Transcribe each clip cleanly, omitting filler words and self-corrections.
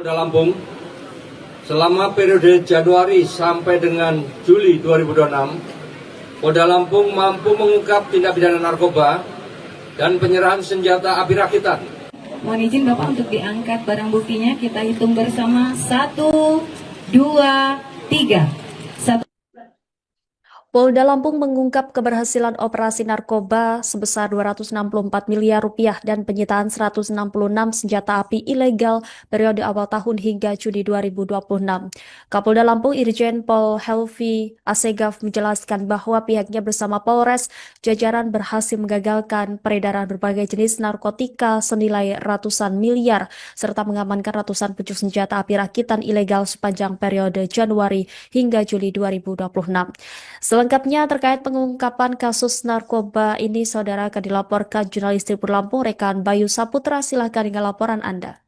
Polda Lampung selama periode Januari sampai dengan Juli 2026, Polda Lampung mampu mengungkap tindak pidana narkoba dan penyerahan senjata api rakitan. Mohon izin Bapak untuk diangkat barang buktinya, kita hitung bersama 1, 2, 3. Polda Lampung mengungkap keberhasilan operasi narkoba sebesar 264 miliar rupiah dan penyitaan 166 senjata api ilegal periode awal tahun hingga Juni 2026. Kapolda Lampung Irjen Pol Helvi Asegaf menjelaskan bahwa pihaknya bersama Polres jajaran berhasil menggagalkan peredaran berbagai jenis narkotika senilai ratusan miliar serta mengamankan ratusan pucuk senjata api rakitan ilegal sepanjang periode Januari hingga Juli 2026. Selengkapnya terkait pengungkapan kasus narkoba ini, saudara, akan dilaporkan jurnalis Tribun Lampung, rekan Bayu Saputra. Silahkan dengan laporan Anda.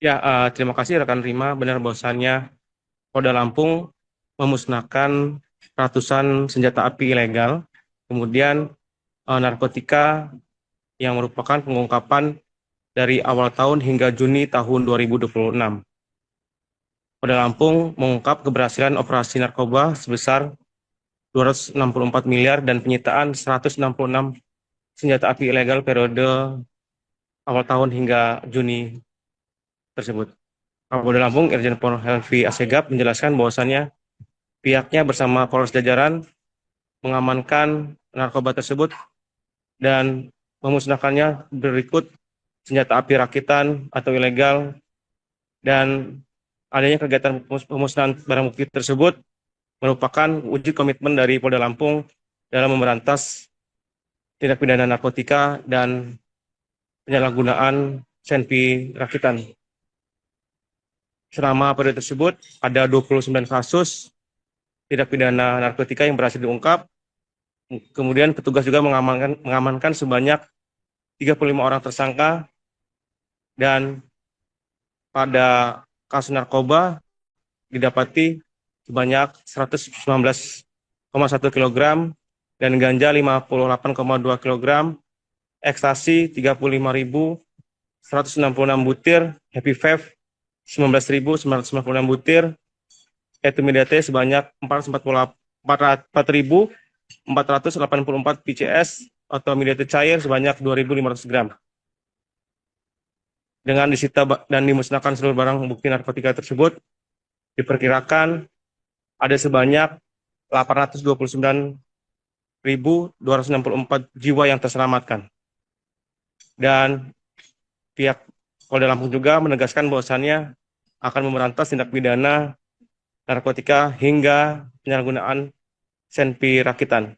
Ya, terima kasih rekan Rima. Benar bahwasannya Polda Lampung memusnahkan ratusan senjata api ilegal, kemudian narkotika yang merupakan pengungkapan dari awal tahun hingga Juni tahun 2026. Polda Lampung mengungkap keberhasilan operasi narkoba sebesar 264 miliar dan penyitaan 166 senjata api ilegal periode awal tahun hingga Juni tersebut. Polda Lampung Irjen Pol Helvi Asegaf menjelaskan bahwasannya pihaknya bersama Polres jajaran mengamankan narkoba tersebut dan memusnahkannya berikut senjata api rakitan atau ilegal, dan adanya kegiatan pemusnahan barang bukti tersebut merupakan wujud komitmen dari Polda Lampung dalam memberantas tindak pidana narkotika dan penyalahgunaan senpi rakitan. Selama periode tersebut ada 29 kasus tindak pidana narkotika yang berhasil diungkap. Kemudian petugas juga mengamankan sebanyak 35 orang tersangka, dan pada kasus narkoba didapati sebanyak 119,1 kg dan ganja 58,2 kg, ekstasi 35.166 butir, happy vape 19.996 butir, etimidate sebanyak 4.484 PCS atau midate cair sebanyak 2.500 gram. Dengan disita dan dimusnahkan seluruh barang bukti narkotika tersebut, diperkirakan ada sebanyak 829.264 jiwa yang terselamatkan. Dan pihak Polda Lampung juga menegaskan bahwasannya akan memberantas tindak pidana narkotika hingga penyalahgunaan senpi rakitan.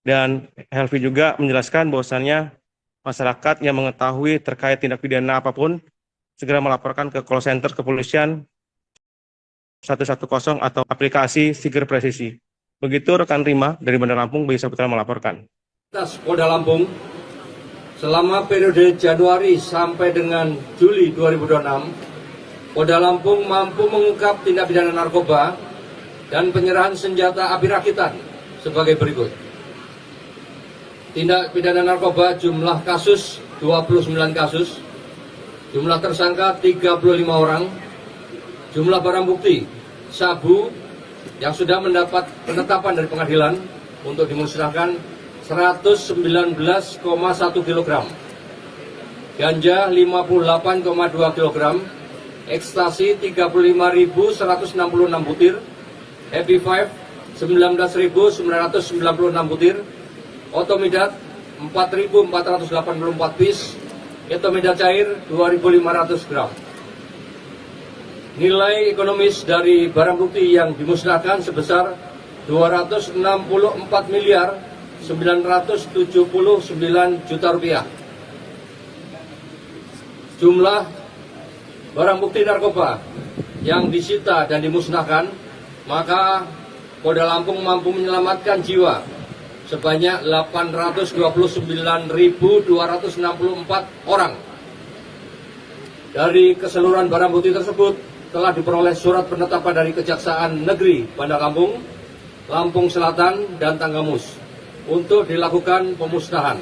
Dan Helvi juga menjelaskan bahwasannya masyarakat yang mengetahui terkait tindak pidana apapun segera melaporkan ke call center kepolisian 110 atau aplikasi Siger Presisi. Begitu rekan Rima dari Bandar Lampung, Bayu Saputra melaporkan. Polda Lampung selama periode Januari sampai dengan Juli 2026, Polda Lampung mampu mengungkap tindak pidana narkoba dan penyerahan senjata api rakitan sebagai berikut. Tindak pidana narkoba jumlah kasus 29 kasus, jumlah tersangka 35 orang, jumlah barang bukti sabu yang sudah mendapat penetapan dari pengadilan untuk dimusnahkan 119,1 kg, ganja 58,2 kg, ekstasi 35.166 butir, happy vape 19.996 butir, otomidat 4.484 piece, etomidat cair 2.500 gram. Nilai ekonomis dari barang bukti yang dimusnahkan sebesar 264 miliar 979 juta rupiah. Jumlah barang bukti narkoba yang disita dan dimusnahkan, maka Polda Lampung mampu menyelamatkan jiwa sebanyak 829.264 orang. Dari keseluruhan barang bukti tersebut telah diperoleh surat penetapan dari Kejaksaan Negeri Bandar Lampung, Lampung Selatan, dan Tanggamus untuk dilakukan pemusnahan.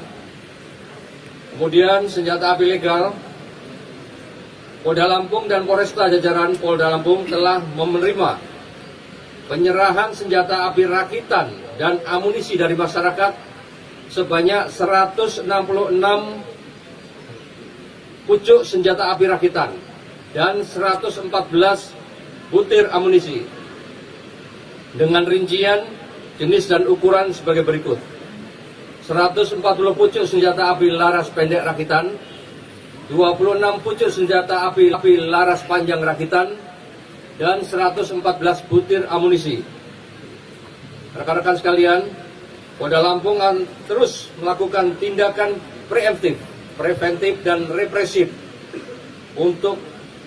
Kemudian senjata api legal Polda Lampung dan Polresta jajaran Polda Lampung telah menerima penyerahan senjata api rakitan dan amunisi dari masyarakat sebanyak 166 pucuk senjata api rakitan dan 114 butir amunisi dengan rincian jenis dan ukuran sebagai berikut: 140 pucuk senjata api laras pendek rakitan, 26 pucuk senjata api laras panjang rakitan, dan 114 butir amunisi. Rekan-rekan sekalian, Polda Lampung akan terus melakukan tindakan preventif dan represif untuk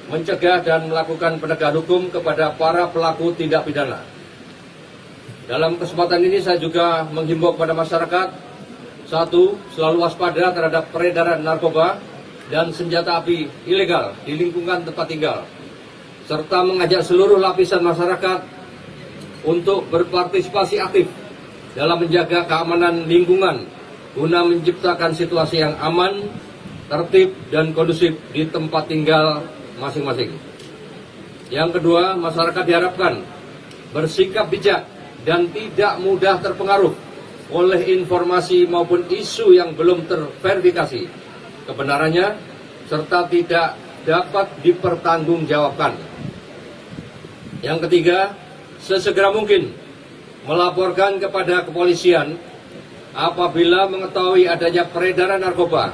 mencegah dan melakukan penegakan hukum kepada para pelaku tindak pidana. Dalam kesempatan ini saya juga menghimbau kepada masyarakat, satu, selalu waspada terhadap peredaran narkoba dan senjata api ilegal di lingkungan tempat tinggal, serta mengajak seluruh lapisan masyarakat untuk berpartisipasi aktif dalam menjaga keamanan lingkungan guna menciptakan situasi yang aman, tertib, dan kondusif di tempat tinggal masing-masing. Yang kedua, masyarakat diharapkan bersikap bijak dan tidak mudah terpengaruh oleh informasi maupun isu yang belum terverifikasi kebenarannya, serta tidak dapat dipertanggungjawabkan. Yang ketiga, sesegera mungkin melaporkan kepada kepolisian apabila mengetahui adanya peredaran narkoba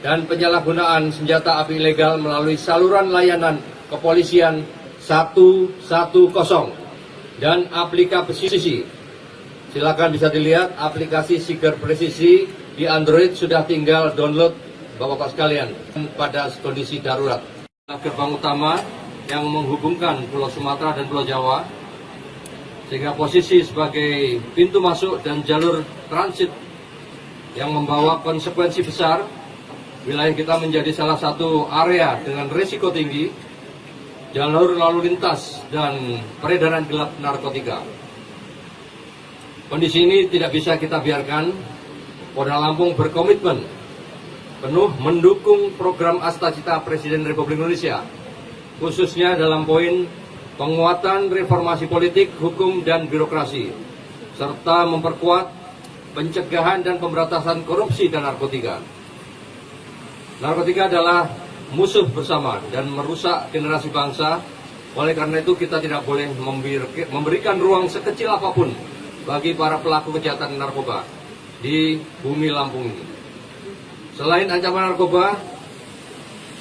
dan penyalahgunaan senjata api ilegal melalui saluran layanan kepolisian 110 dan aplikasi. Silakan bisa dilihat aplikasi Siger Presisi di Android, sudah tinggal download Bapak-Bapak sekalian. Pada kondisi darurat, gerbang utama yang menghubungkan Pulau Sumatera dan Pulau Jawa, sehingga posisi sebagai pintu masuk dan jalur transit yang membawa konsekuensi besar. Wilayah kita menjadi salah satu area dengan risiko tinggi jalur lalu lintas dan peredaran gelap narkotika. Kondisi ini tidak bisa kita biarkan. Polda Lampung berkomitmen penuh mendukung program Astacita Presiden Republik Indonesia, khususnya dalam poin penguatan reformasi politik, hukum, dan birokrasi, serta memperkuat pencegahan dan pemberantasan korupsi dan narkotika. Narkotika adalah musuh bersama dan merusak generasi bangsa. Oleh karena itu kita tidak boleh memberikan ruang sekecil apapun bagi para pelaku kejahatan narkoba di bumi Lampung ini. Selain ancaman narkoba,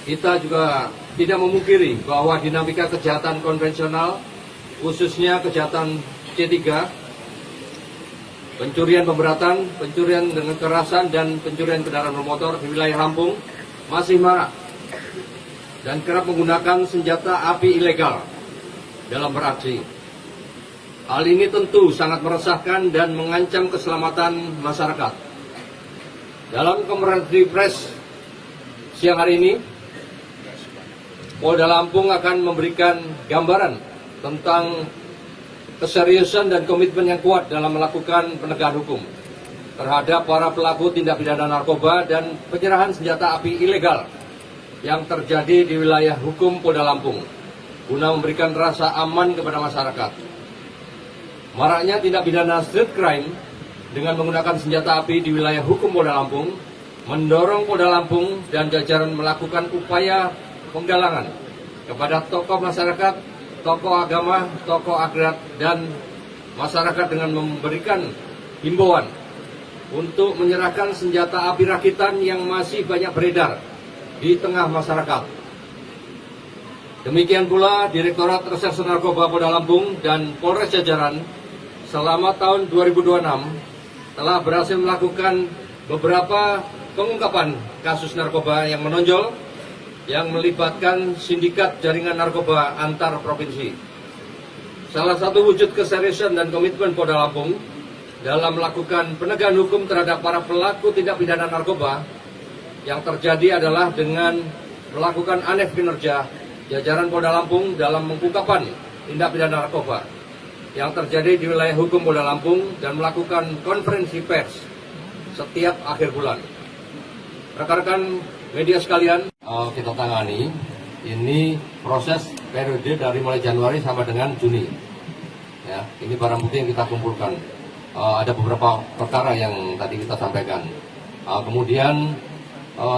kita juga tidak memungkiri bahwa dinamika kejahatan konvensional, khususnya kejahatan C3, pencurian pemberatan, pencurian dengan kekerasan, dan pencurian kendaraan bermotor di wilayah Lampung masih marak dan kerap menggunakan senjata api ilegal dalam beraksi. Hal ini tentu sangat meresahkan dan mengancam keselamatan masyarakat. Dalam konferensi pers siang hari ini, Polda Lampung akan memberikan gambaran tentang keseriusan dan komitmen yang kuat dalam melakukan penegakan hukum terhadap para pelaku tindak pidana narkoba dan penyerahan senjata api ilegal yang terjadi di wilayah hukum Polda Lampung guna memberikan rasa aman kepada masyarakat. Maraknya tindak pidana street crime dengan menggunakan senjata api di wilayah hukum Polda Lampung mendorong Polda Lampung dan jajaran melakukan upaya penggalangan kepada tokoh masyarakat, tokoh agama, tokoh adat, dan masyarakat dengan memberikan himbauan untuk menyerahkan senjata api rakitan yang masih banyak beredar di tengah masyarakat. Demikian pula Direktorat Reserse Narkoba Polda Lampung dan Polres jajaran selama tahun 2026 telah berhasil melakukan beberapa pengungkapan kasus narkoba yang menonjol yang melibatkan sindikat jaringan narkoba antar provinsi. Salah satu wujud keseriusan dan komitmen Polda Lampung dalam melakukan penegakan hukum terhadap para pelaku tindak pidana narkoba yang terjadi adalah dengan melakukan anef kinerja jajaran Polda Lampung dalam pengungkapan tindak pidana narkoba yang terjadi di wilayah hukum Polda Lampung dan melakukan konferensi pers setiap akhir bulan. Rekan-rekan media sekalian, kita tangani ini proses periode dari mulai Januari sampai dengan Juni. Ya, ini barang bukti yang kita kumpulkan. Ada beberapa perkara yang tadi kita sampaikan. Kemudian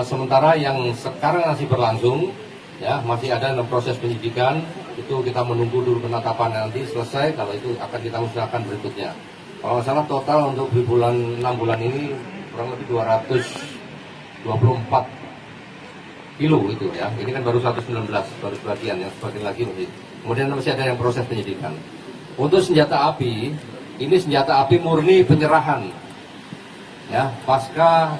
sementara yang sekarang masih berlangsung, ya masih ada dalam proses penyidikan. Itu kita menunggu dulu penetapan nanti selesai. Kalau itu akan kita musnahkan berikutnya. Kalau nggak salah total untuk di bulan 6 bulan ini kurang lebih 224 kilo itu ya. Ini kan baru 119, baru sebagian, yang sebagian lagi masih. Kemudian masih ada yang proses penyidikan. Untuk senjata api, ini senjata api murni penyerahan. Ya, pasca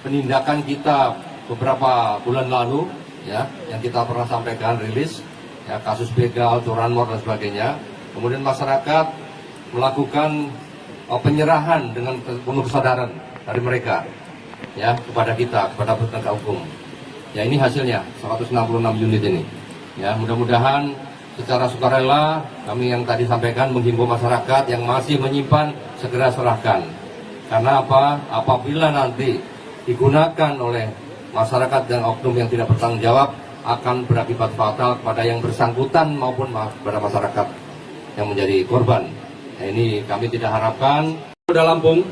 penindakan kita beberapa bulan lalu, ya, yang kita pernah sampaikan rilis, ya, kasus begal, curanmor dan sebagainya. Kemudian masyarakat melakukan penyerahan dengan penuh kesadaran dari mereka, ya, kepada kita, kepada penegak hukum. Ya, ini hasilnya 166 unit ini. Ya, mudah-mudahan secara sukarela kami yang tadi sampaikan menghimbau masyarakat yang masih menyimpan segera serahkan. Karena apa? Apabila nanti digunakan oleh masyarakat dan oknum yang tidak bertanggung jawab akan berakibat fatal kepada yang bersangkutan maupun kepada masyarakat yang menjadi korban. Nah, ini kami tidak harapkan. Polda Lampung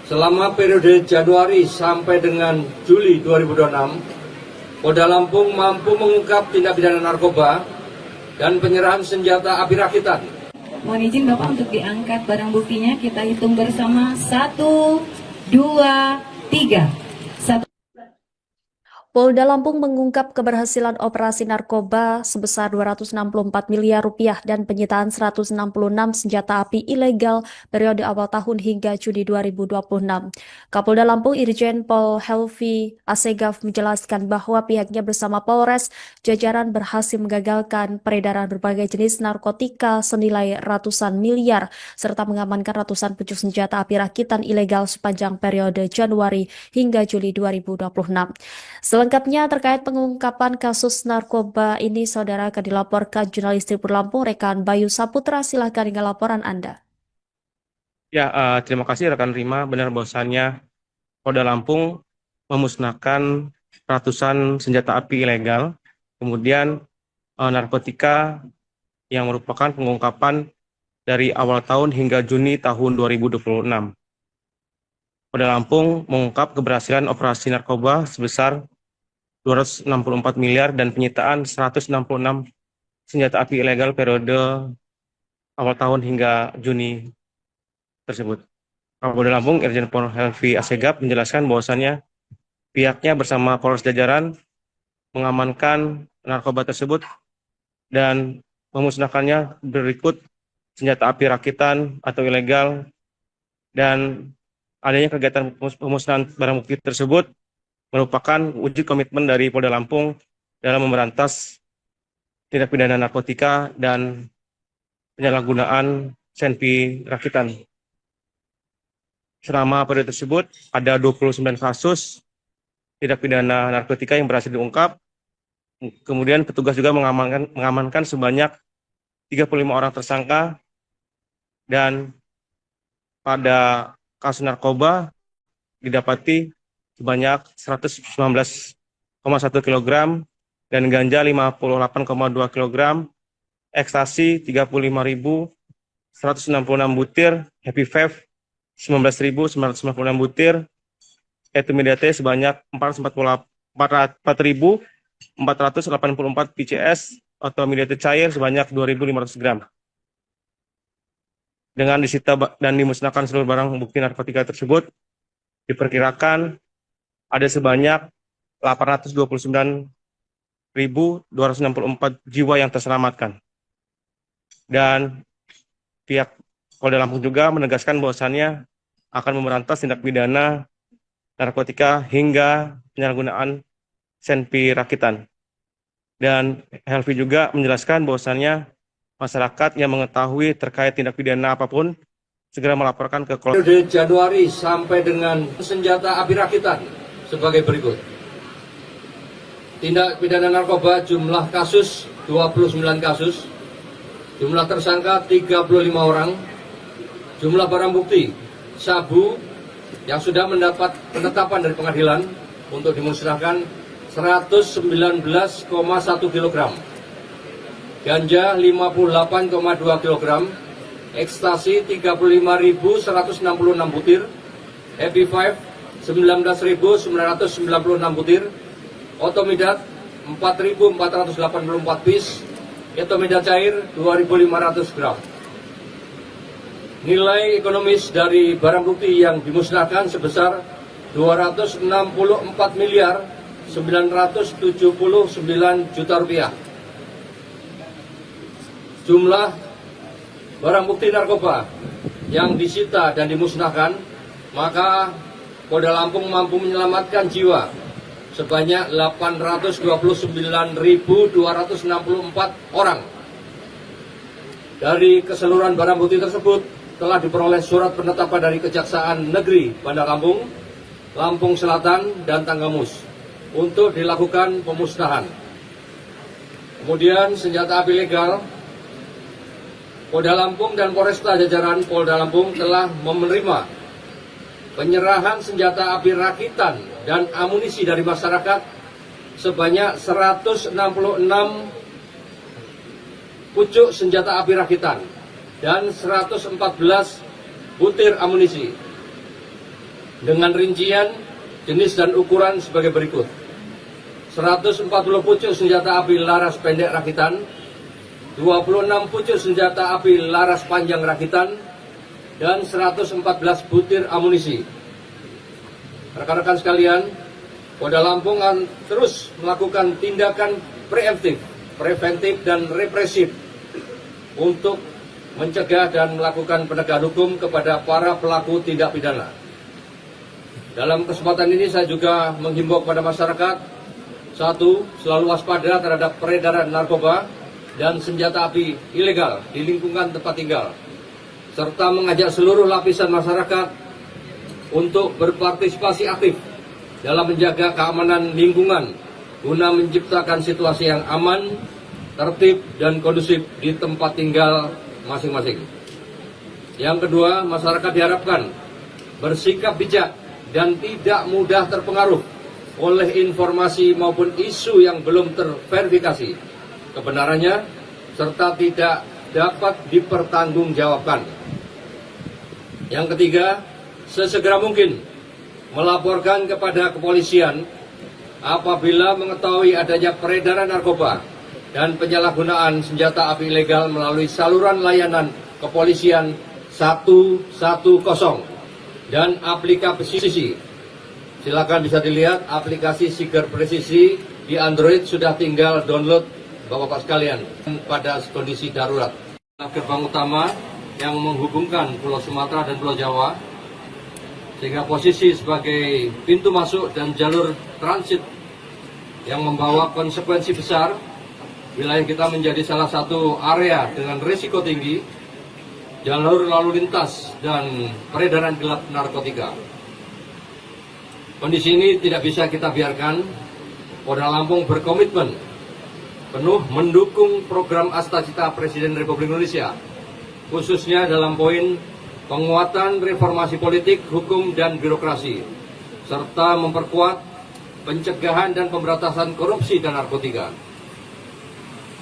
selama periode Januari sampai dengan Juli 2026, Polda Lampung mampu mengungkap tindak pidana narkoba dan penyerahan senjata api rakitan. Mohon izin Bapak untuk diangkat barang buktinya. Kita hitung bersama 1, 2, 3. Polda Lampung mengungkap keberhasilan operasi narkoba sebesar 264 miliar rupiah dan penyitaan 166 senjata api ilegal periode awal tahun hingga Juni 2026. Kapolda Lampung Irjen Pol Helvi Asegaf menjelaskan bahwa pihaknya bersama Polres jajaran berhasil menggagalkan peredaran berbagai jenis narkotika senilai ratusan miliar serta mengamankan ratusan pucuk senjata api rakitan ilegal sepanjang periode Januari hingga Juli 2026. Selengkapnya terkait pengungkapan kasus narkoba ini, saudara, akan dilaporkan jurnalis Tribun Lampung, rekan Bayu Saputra. Silahkan dengan laporan Anda. Ya, terima kasih rekan Rima. Benar bahwasannya Polda Lampung memusnahkan ratusan senjata api ilegal, kemudian narkotika yang merupakan pengungkapan dari awal tahun hingga Juni tahun 2026. Polda Lampung mengungkap keberhasilan operasi narkoba sebesar 264 miliar dan penyitaan 166 senjata api ilegal periode awal tahun hingga Juni tersebut. Kapolda Lampung Irjen Pol Helvi Asegaf menjelaskan bahwasannya pihaknya bersama Polres jajaran mengamankan narkoba tersebut dan memusnahkannya berikut senjata api rakitan atau ilegal, dan adanya kegiatan pemusnahan barang bukti tersebut merupakan wujud komitmen dari Polda Lampung dalam memberantas tindak pidana narkotika dan penyalahgunaan senpi rakitan. Selama periode tersebut ada 29 kasus tindak pidana narkotika yang berhasil diungkap. Kemudian petugas juga mengamankan sebanyak 35 orang tersangka, dan pada kasus narkoba didapati sebanyak 119,1 kg dan ganja 58,2 kg, ekstasi 35.166 butir, happy vape 19.996 butir, etimidate sebanyak 4.484 PCS atau midate cair sebanyak 2.500 gram. Dengan disita dan dimusnahkan seluruh barang bukti narkotika tersebut, diperkirakan ada sebanyak 829.264 jiwa yang terselamatkan. Dan pihak Polda Lampung juga menegaskan bahwasannya akan memberantas tindak pidana narkotika hingga penyalahgunaan senpi rakitan. Dan Helvi juga menjelaskan bahwasannya masyarakat yang mengetahui terkait tindak pidana apapun segera melaporkan ke periode Januari sampai dengan senjata api rakitan sebagai berikut. Tindak pidana narkoba jumlah kasus 29 kasus, jumlah tersangka 35 orang, jumlah barang bukti sabu yang sudah mendapat penetapan dari pengadilan untuk dimusnahkan 119,1 kg, ganja 58,2 kg, ekstasi 35.166 butir, Happy Five 19.996 butir, Otomidat 4.484 piece, Etomidat cair 2.500 gram. Nilai ekonomis dari barang bukti yang dimusnahkan sebesar 264 miliar 979 juta rupiah. Jumlah barang bukti narkoba yang disita dan dimusnahkan, maka Polda Lampung mampu menyelamatkan jiwa sebanyak 829.264 orang. Dari keseluruhan barang bukti tersebut telah diperoleh surat penetapan dari Kejaksaan Negeri Bandar Lampung, Lampung Selatan, dan Tanggamus untuk dilakukan pemusnahan. Kemudian senjata api legal, Polda Lampung dan Polresta jajaran Polda Lampung telah menerima penyerahan senjata api rakitan dan amunisi dari masyarakat sebanyak 166 pucuk senjata api rakitan dan 114 butir amunisi dengan rincian jenis dan ukuran sebagai berikut: 140 pucuk senjata api laras pendek rakitan, 26 pucuk senjata api laras panjang rakitan, dan 114 butir amunisi. Rekan-rekan sekalian, Polda Lampung akan terus melakukan tindakan preventif dan represif untuk mencegah dan melakukan penegakan hukum kepada para pelaku tindak pidana. Dalam kesempatan ini saya juga menghimbau kepada masyarakat, satu, selalu waspada terhadap peredaran narkoba dan senjata api ilegal di lingkungan tempat tinggal, serta mengajak seluruh lapisan masyarakat untuk berpartisipasi aktif dalam menjaga keamanan lingkungan guna menciptakan situasi yang aman, tertib, dan kondusif di tempat tinggal masing-masing. Yang kedua, masyarakat diharapkan bersikap bijak dan tidak mudah terpengaruh oleh informasi maupun isu yang belum terverifikasi kebenarannya serta tidak dapat dipertanggungjawabkan. Yang ketiga, sesegera mungkin melaporkan kepada kepolisian apabila mengetahui adanya peredaran narkoba dan penyalahgunaan senjata api ilegal melalui saluran layanan kepolisian 110 dan aplikasi. Silakan bisa dilihat aplikasi Siger Presisi di Android, sudah tinggal download Bapak-Bapak sekalian pada kondisi darurat. Gerbang utama yang menghubungkan Pulau Sumatera dan Pulau Jawa, sehingga posisi sebagai pintu masuk dan jalur transit yang membawa konsekuensi besar. Wilayah kita menjadi salah satu area dengan risiko tinggi jalur lalu lintas dan peredaran gelap narkotika. Kondisi ini tidak bisa kita biarkan. Polda Lampung berkomitmen penuh mendukung program Astacita Presiden Republik Indonesia, khususnya dalam poin penguatan reformasi politik, hukum, dan birokrasi, serta memperkuat pencegahan dan pemberantasan korupsi dan narkotika.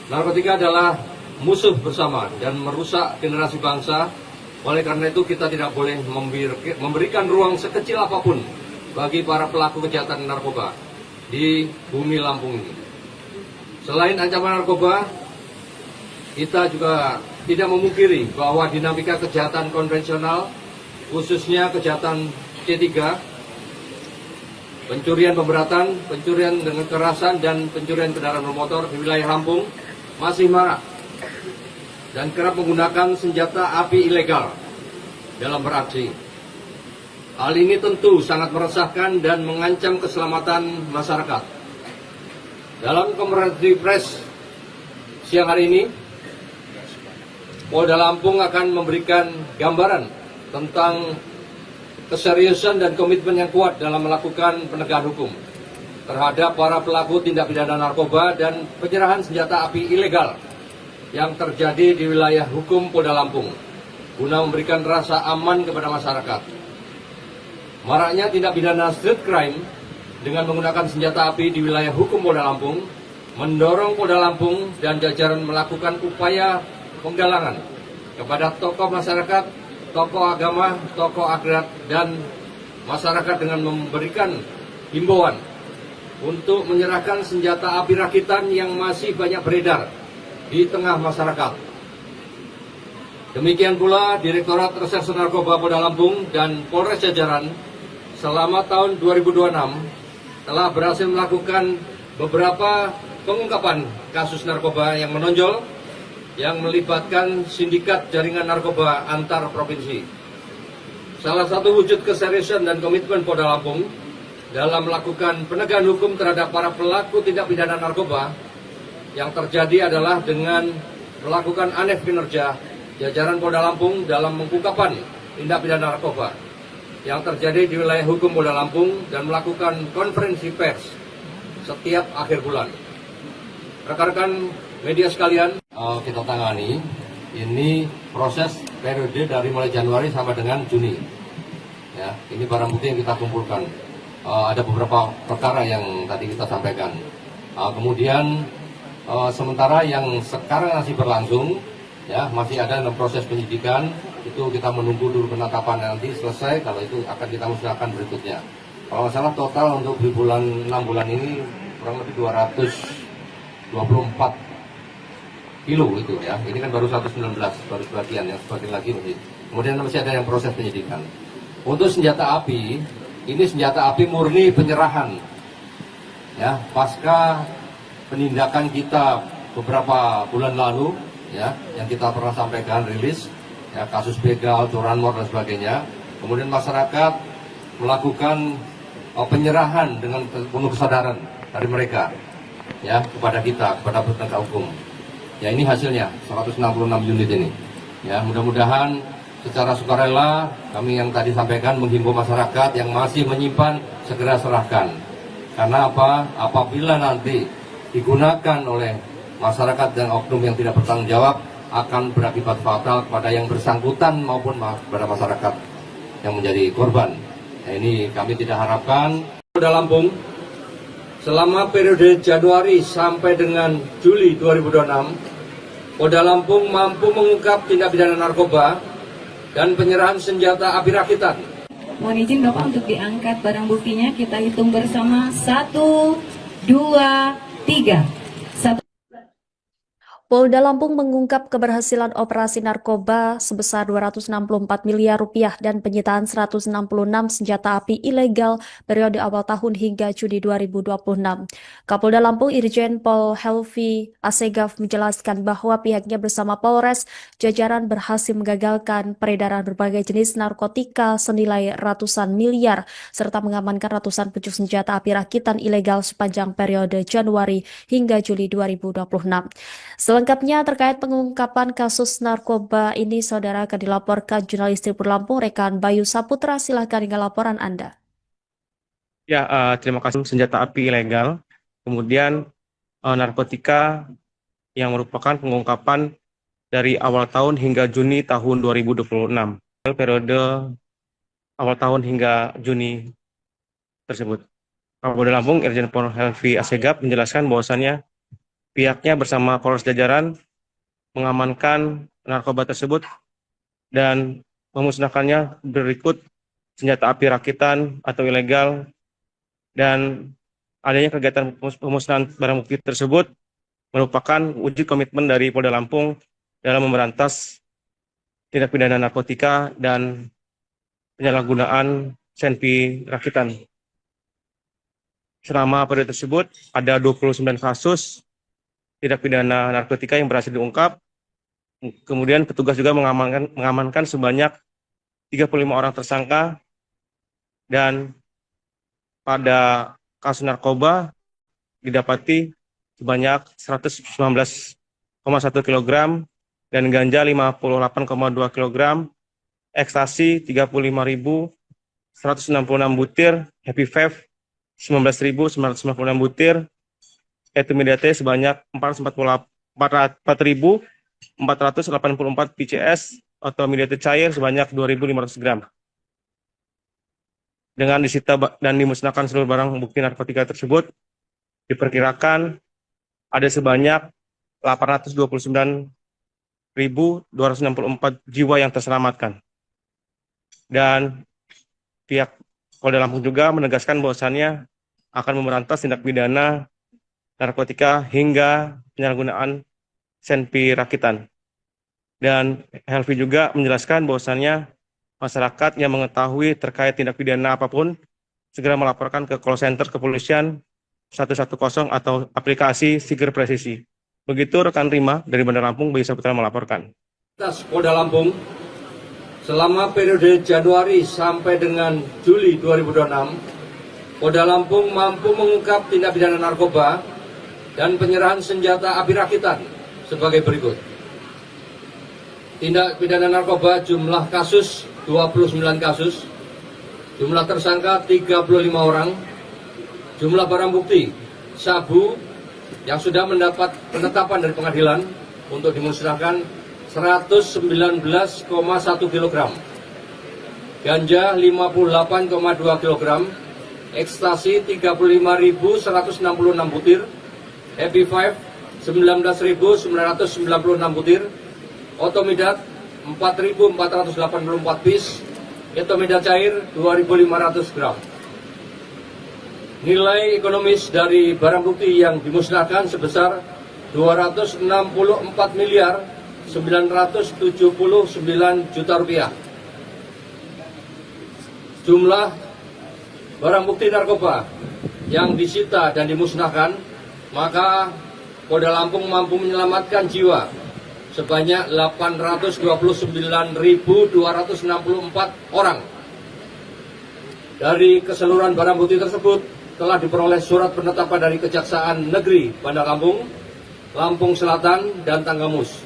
Narkotika adalah musuh bersama dan merusak generasi bangsa. Oleh karena itu kita tidak boleh memberikan ruang sekecil apapun bagi para pelaku kejahatan narkoba di bumi Lampung ini. Selain ancaman narkoba, kita juga tidak memungkiri bahwa dinamika kejahatan konvensional, khususnya kejahatan C3, pencurian pemberatan, pencurian dengan kekerasan, dan pencurian kendaraan bermotor di wilayah Lampung masih marak dan kerap menggunakan senjata api ilegal dalam beraksi. Hal ini tentu sangat meresahkan dan mengancam keselamatan masyarakat. Dalam konferensi pers siang hari ini, Polda Lampung akan memberikan gambaran tentang keseriusan dan komitmen yang kuat dalam melakukan penegakan hukum terhadap para pelaku tindak pidana narkoba dan penyerahan senjata api ilegal yang terjadi di wilayah hukum Polda Lampung guna memberikan rasa aman kepada masyarakat. Maraknya tindak pidana street crime dengan menggunakan senjata api di wilayah hukum Polda Lampung, mendorong Polda Lampung dan jajaran melakukan upaya penggalangan kepada tokoh masyarakat, tokoh agama, tokoh adat, dan masyarakat dengan memberikan himbauan untuk menyerahkan senjata api rakitan yang masih banyak beredar di tengah masyarakat. Demikian pula Direktorat Reserse Narkoba Polda Lampung dan Polres jajaran selama tahun 2026 telah berhasil melakukan beberapa pengungkapan kasus narkoba yang menonjol yang melibatkan sindikat jaringan narkoba antar provinsi. Salah satu wujud keseriusan dan komitmen Polda Lampung dalam melakukan penegakan hukum terhadap para pelaku tindak pidana narkoba yang terjadi adalah dengan melakukan anef kinerja jajaran Polda Lampung dalam pengungkapan tindak pidana narkoba yang terjadi di wilayah hukum Polda Lampung dan melakukan konferensi pers setiap akhir bulan. Rekan-rekan media sekalian, kita tangani ini proses periode dari mulai Januari sampai dengan Juni. Ya, ini barang bukti yang kita kumpulkan. Ada beberapa perkara yang tadi kita sampaikan. Kemudian sementara yang sekarang masih berlangsung, ya masih ada dalam proses penyidikan, itu kita menunggu dulu penetapan nanti selesai, kalau itu akan kita musnahkan berikutnya. Kalau masalah total untuk di bulan 6 bulan ini kurang lebih 224 kilo itu ya. Ini kan baru 119, baru sebagian, yang sebagian lagi masih. Kemudian masih ada yang proses penyidikan. Untuk senjata api, ini senjata api murni penyerahan. Ya, pasca penindakan kita beberapa bulan lalu, ya, yang kita pernah sampaikan rilis, ya, kasus begal, curanmor dan sebagainya. Kemudian masyarakat melakukan penyerahan dengan penuh kesadaran dari mereka, ya, kepada kita, kepada penegak hukum. Ya, ini hasilnya 166 unit ini. Ya, mudah-mudahan secara sukarela kami yang tadi sampaikan menghimbau masyarakat yang masih menyimpan segera serahkan. Karena apa? Apabila nanti digunakan oleh masyarakat dan oknum yang tidak bertanggung jawab akan berakibat fatal kepada yang bersangkutan maupun kepada masyarakat yang menjadi korban. Nah, ini kami tidak harapkan. Polda Lampung selama periode Januari sampai dengan Juli 2026, Polda Lampung mampu mengungkap tindak pidana narkoba dan penyerahan senjata api rakitan. Mohon izin Bapak untuk diangkat barang buktinya, kita hitung bersama 1, 2, 3. Polda Lampung mengungkap keberhasilan operasi narkoba sebesar 264 miliar rupiah dan penyitaan 166 senjata api ilegal periode awal tahun hingga Juni 2026. Kapolda Lampung Irjen Pol Helvi Asegaf menjelaskan bahwa pihaknya bersama Polres jajaran berhasil menggagalkan peredaran berbagai jenis narkotika senilai ratusan miliar serta mengamankan ratusan pucuk senjata api rakitan ilegal sepanjang periode Januari hingga Juli 2026. Selengkapnya terkait pengungkapan kasus narkoba ini, saudara, akan dilaporkan jurnalis Tribun Lampung, rekan Bayu Saputra. Silahkan dengan laporan Anda. Ya, terima kasih. Senjata api ilegal, kemudian narkotika yang merupakan pengungkapan dari awal tahun hingga Juni tahun 2026. Periode awal tahun hingga Juni tersebut. Kapolda Lampung Irjen Pol Helvi Asegaf menjelaskan bahwasannya pihaknya bersama Polres jajaran mengamankan narkoba tersebut dan memusnahkannya berikut senjata api rakitan atau ilegal, dan adanya kegiatan pemusnahan barang bukti tersebut merupakan wujud komitmen dari Polda Lampung dalam memberantas tindak pidana narkotika dan penyalahgunaan senpi rakitan. Selama periode tersebut ada 29 kasus tindak pidana narkotika yang berhasil diungkap. Kemudian petugas juga mengamankan sebanyak 35 orang tersangka, dan pada kasus narkoba didapati sebanyak 119,1 kg dan ganja 58,2 kg, ekstasi 35.166 butir, happy vape 19.996 butir, etimidate sebanyak 4.484 PCS atau midate cair sebanyak 2.500 gram. Dengan disita dan dimusnahkan seluruh barang bukti narkotika tersebut, diperkirakan ada sebanyak 829.264 jiwa yang terselamatkan. Dan pihak Polda Lampung juga menegaskan bahwasannya akan memberantas tindak pidana narkotika hingga penyalahgunaan senpi rakitan. Dan Helvi juga menjelaskan bahwasannya masyarakat yang mengetahui terkait tindak pidana apapun segera melaporkan ke call center kepolisian 110 atau aplikasi Siger Presisi. Begitu rekan Rima dari Bandar Lampung, Bayu Saputra melaporkan. Polda Lampung, selama periode Januari sampai dengan Juli 2026, Polda Lampung mampu mengungkap tindak pidana narkoba dan penyerahan senjata api rakitan sebagai berikut. Tindak pidana narkoba jumlah kasus 29 kasus, jumlah tersangka 35 orang, jumlah barang bukti sabu yang sudah mendapat penetapan dari pengadilan untuk dimusnahkan 119,1 kg, ganja 58,2 kg, ekstasi 35.166 butir, Happy 5 19.996 butir, Otomidat 4.484 piece, Etomidat cair 2.500 gram. Nilai ekonomis dari barang bukti yang dimusnahkan sebesar 264.979 juta rupiah. Jumlah barang bukti narkoba yang disita dan dimusnahkan, maka Polda Lampung mampu menyelamatkan jiwa sebanyak 829.264 orang. Dari keseluruhan barang bukti tersebut telah diperoleh surat penetapan dari Kejaksaan Negeri Bandar Lampung, Lampung Selatan, dan Tanggamus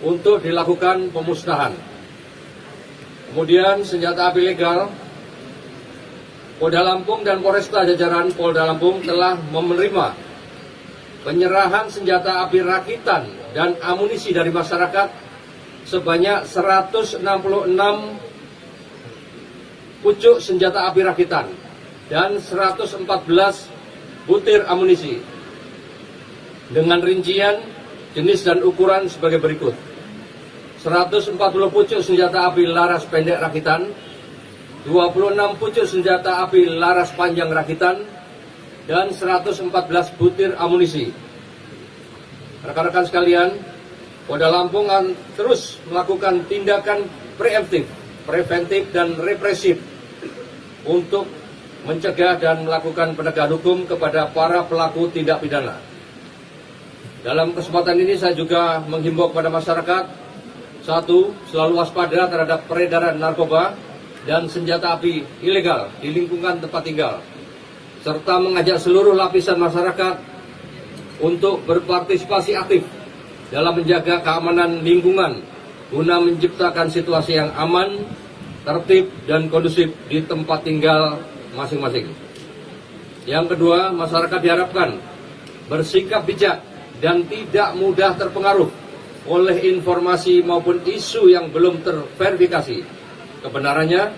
untuk dilakukan pemusnahan. Kemudian senjata api legal, Polda Lampung dan Polresta jajaran Polda Lampung telah menerima penyerahan senjata api rakitan dan amunisi dari masyarakat sebanyak 166 pucuk senjata api rakitan dan 114 butir amunisi dengan rincian jenis dan ukuran sebagai berikut: 140 pucuk senjata api laras pendek rakitan, 26 pucuk senjata api laras panjang rakitan, dan 114 butir amunisi. Rekan-rekan sekalian, Polda Lampung akan terus melakukan tindakan preventif dan represif untuk mencegah dan melakukan penegakan hukum kepada para pelaku tindak pidana. Dalam kesempatan ini saya juga menghimbau kepada masyarakat, satu, selalu waspada terhadap peredaran narkoba dan senjata api ilegal di lingkungan tempat tinggal, serta mengajak seluruh lapisan masyarakat untuk berpartisipasi aktif dalam menjaga keamanan lingkungan guna menciptakan situasi yang aman, tertib, dan kondusif di tempat tinggal masing-masing. Yang kedua, masyarakat diharapkan bersikap bijak dan tidak mudah terpengaruh oleh informasi maupun isu yang belum terverifikasi kebenarannya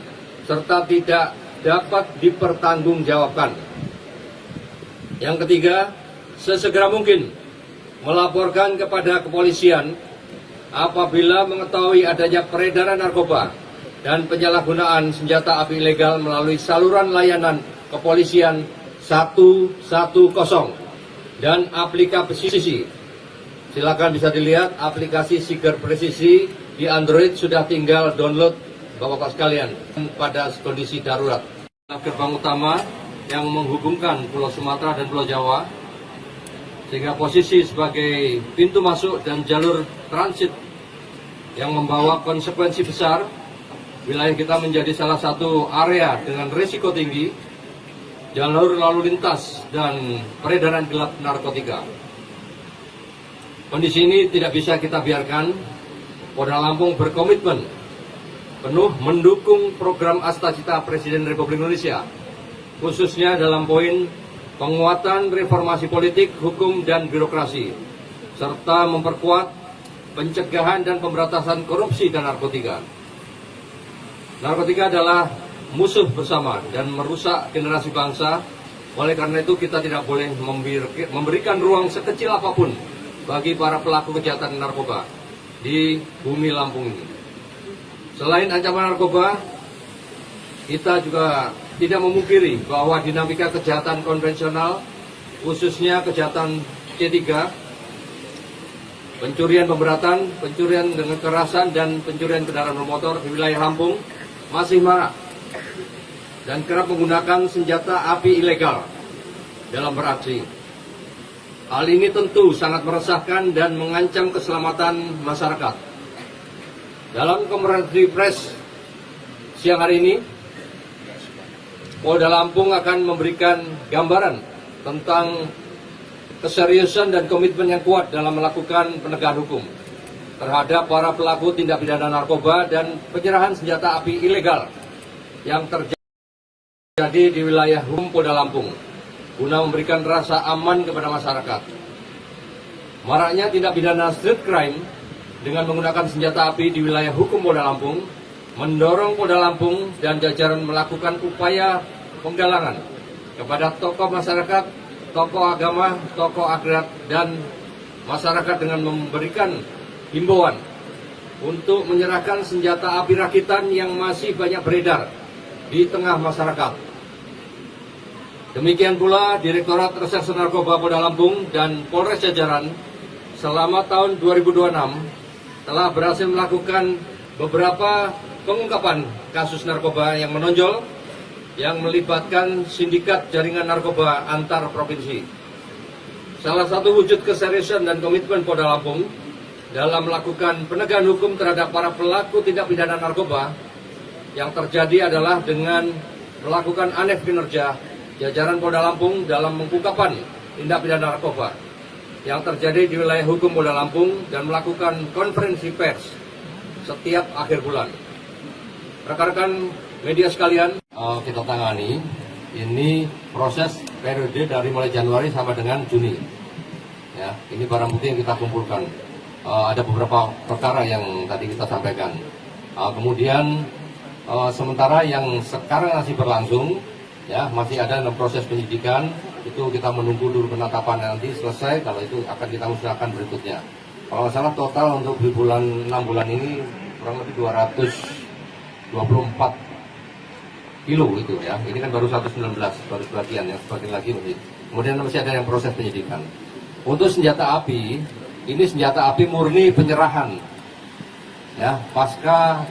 serta tidak dapat dipertanggungjawabkan. Yang ketiga, sesegera mungkin melaporkan kepada kepolisian apabila mengetahui adanya peredaran narkoba dan penyalahgunaan senjata api ilegal melalui saluran layanan kepolisian 110 dan aplikasi. Silakan bisa dilihat aplikasi Siger Presisi di Android, sudah tinggal download Bapak-Bapak sekalian pada kondisi darurat. Gerbang utama yang menghubungkan Pulau Sumatera dan Pulau Jawa, sehingga posisi sebagai pintu masuk dan jalur transit yang membawa konsekuensi besar. Wilayah kita menjadi salah satu area dengan risiko tinggi jalur lalu lintas dan peredaran gelap narkotika. Kondisi ini tidak bisa kita biarkan. Polda Lampung berkomitmen penuh mendukung program Astacita Presiden Republik Indonesia, khususnya dalam poin penguatan reformasi politik, hukum, dan birokrasi, serta memperkuat pencegahan dan pemberantasan korupsi dan narkotika. Narkotika adalah musuh bersama dan merusak generasi bangsa. Oleh karena itu kita tidak boleh memberikan ruang sekecil apapun bagi para pelaku kejahatan narkoba di bumi Lampung ini. Selain ancaman narkoba, kita juga tidak memungkiri bahwa dinamika kejahatan konvensional, khususnya kejahatan C3, pencurian pemberatan, pencurian dengan kekerasan, dan pencurian kendaraan bermotor di wilayah Lampung masih marak dan kerap menggunakan senjata api ilegal dalam beraksi. Hal ini tentu sangat meresahkan dan mengancam keselamatan masyarakat. Dalam konferensi pers siang hari ini, Polda Lampung akan memberikan gambaran tentang keseriusan dan komitmen yang kuat dalam melakukan penegakan hukum terhadap para pelaku tindak pidana narkoba dan penyerahan senjata api ilegal yang terjadi di wilayah hukum Polda Lampung guna memberikan rasa aman kepada masyarakat. Maraknya tindak pidana street crime dengan menggunakan senjata api di wilayah hukum Polda Lampung mendorong Polda Lampung dan jajaran melakukan upaya penggalangan kepada tokoh masyarakat, tokoh agama, tokoh adat, dan masyarakat dengan memberikan himbauan untuk menyerahkan senjata api rakitan yang masih banyak beredar di tengah masyarakat. Demikian pula Direktorat Reserse Narkoba Polda Lampung dan Polres jajaran selama tahun 2026 telah berhasil melakukan beberapa pengungkapan kasus narkoba yang menonjol yang melibatkan sindikat jaringan narkoba antar provinsi. Salah satu wujud keseriusan dan komitmen Polda Lampung dalam melakukan penegakan hukum terhadap para pelaku tindak pidana narkoba yang terjadi adalah dengan melakukan anef kinerja jajaran Polda Lampung dalam pengungkapan tindak pidana narkoba yang terjadi di wilayah hukum Polda Lampung dan melakukan konferensi pers setiap akhir bulan. Rekan-rekan media sekalian, kita tangani ini proses periode dari mulai Januari sampai dengan Juni. Ya, ini barang bukti yang kita kumpulkan. Ada beberapa perkara yang tadi kita sampaikan. Kemudian sementara yang sekarang masih berlangsung, ya masih ada dalam proses penyidikan. Itu kita menunggu dulu penetapan nanti selesai. Kalau itu akan kita musnahkan berikutnya. Kalau nggak salah total untuk di bulan 6 bulan ini kurang lebih 224 kilo itu ya. Ini kan baru 119, baru sebagian, yang sebagian lagi masih. Kemudian masih ada yang proses penyidikan. Untuk senjata api, ini senjata api murni penyerahan. Ya, pasca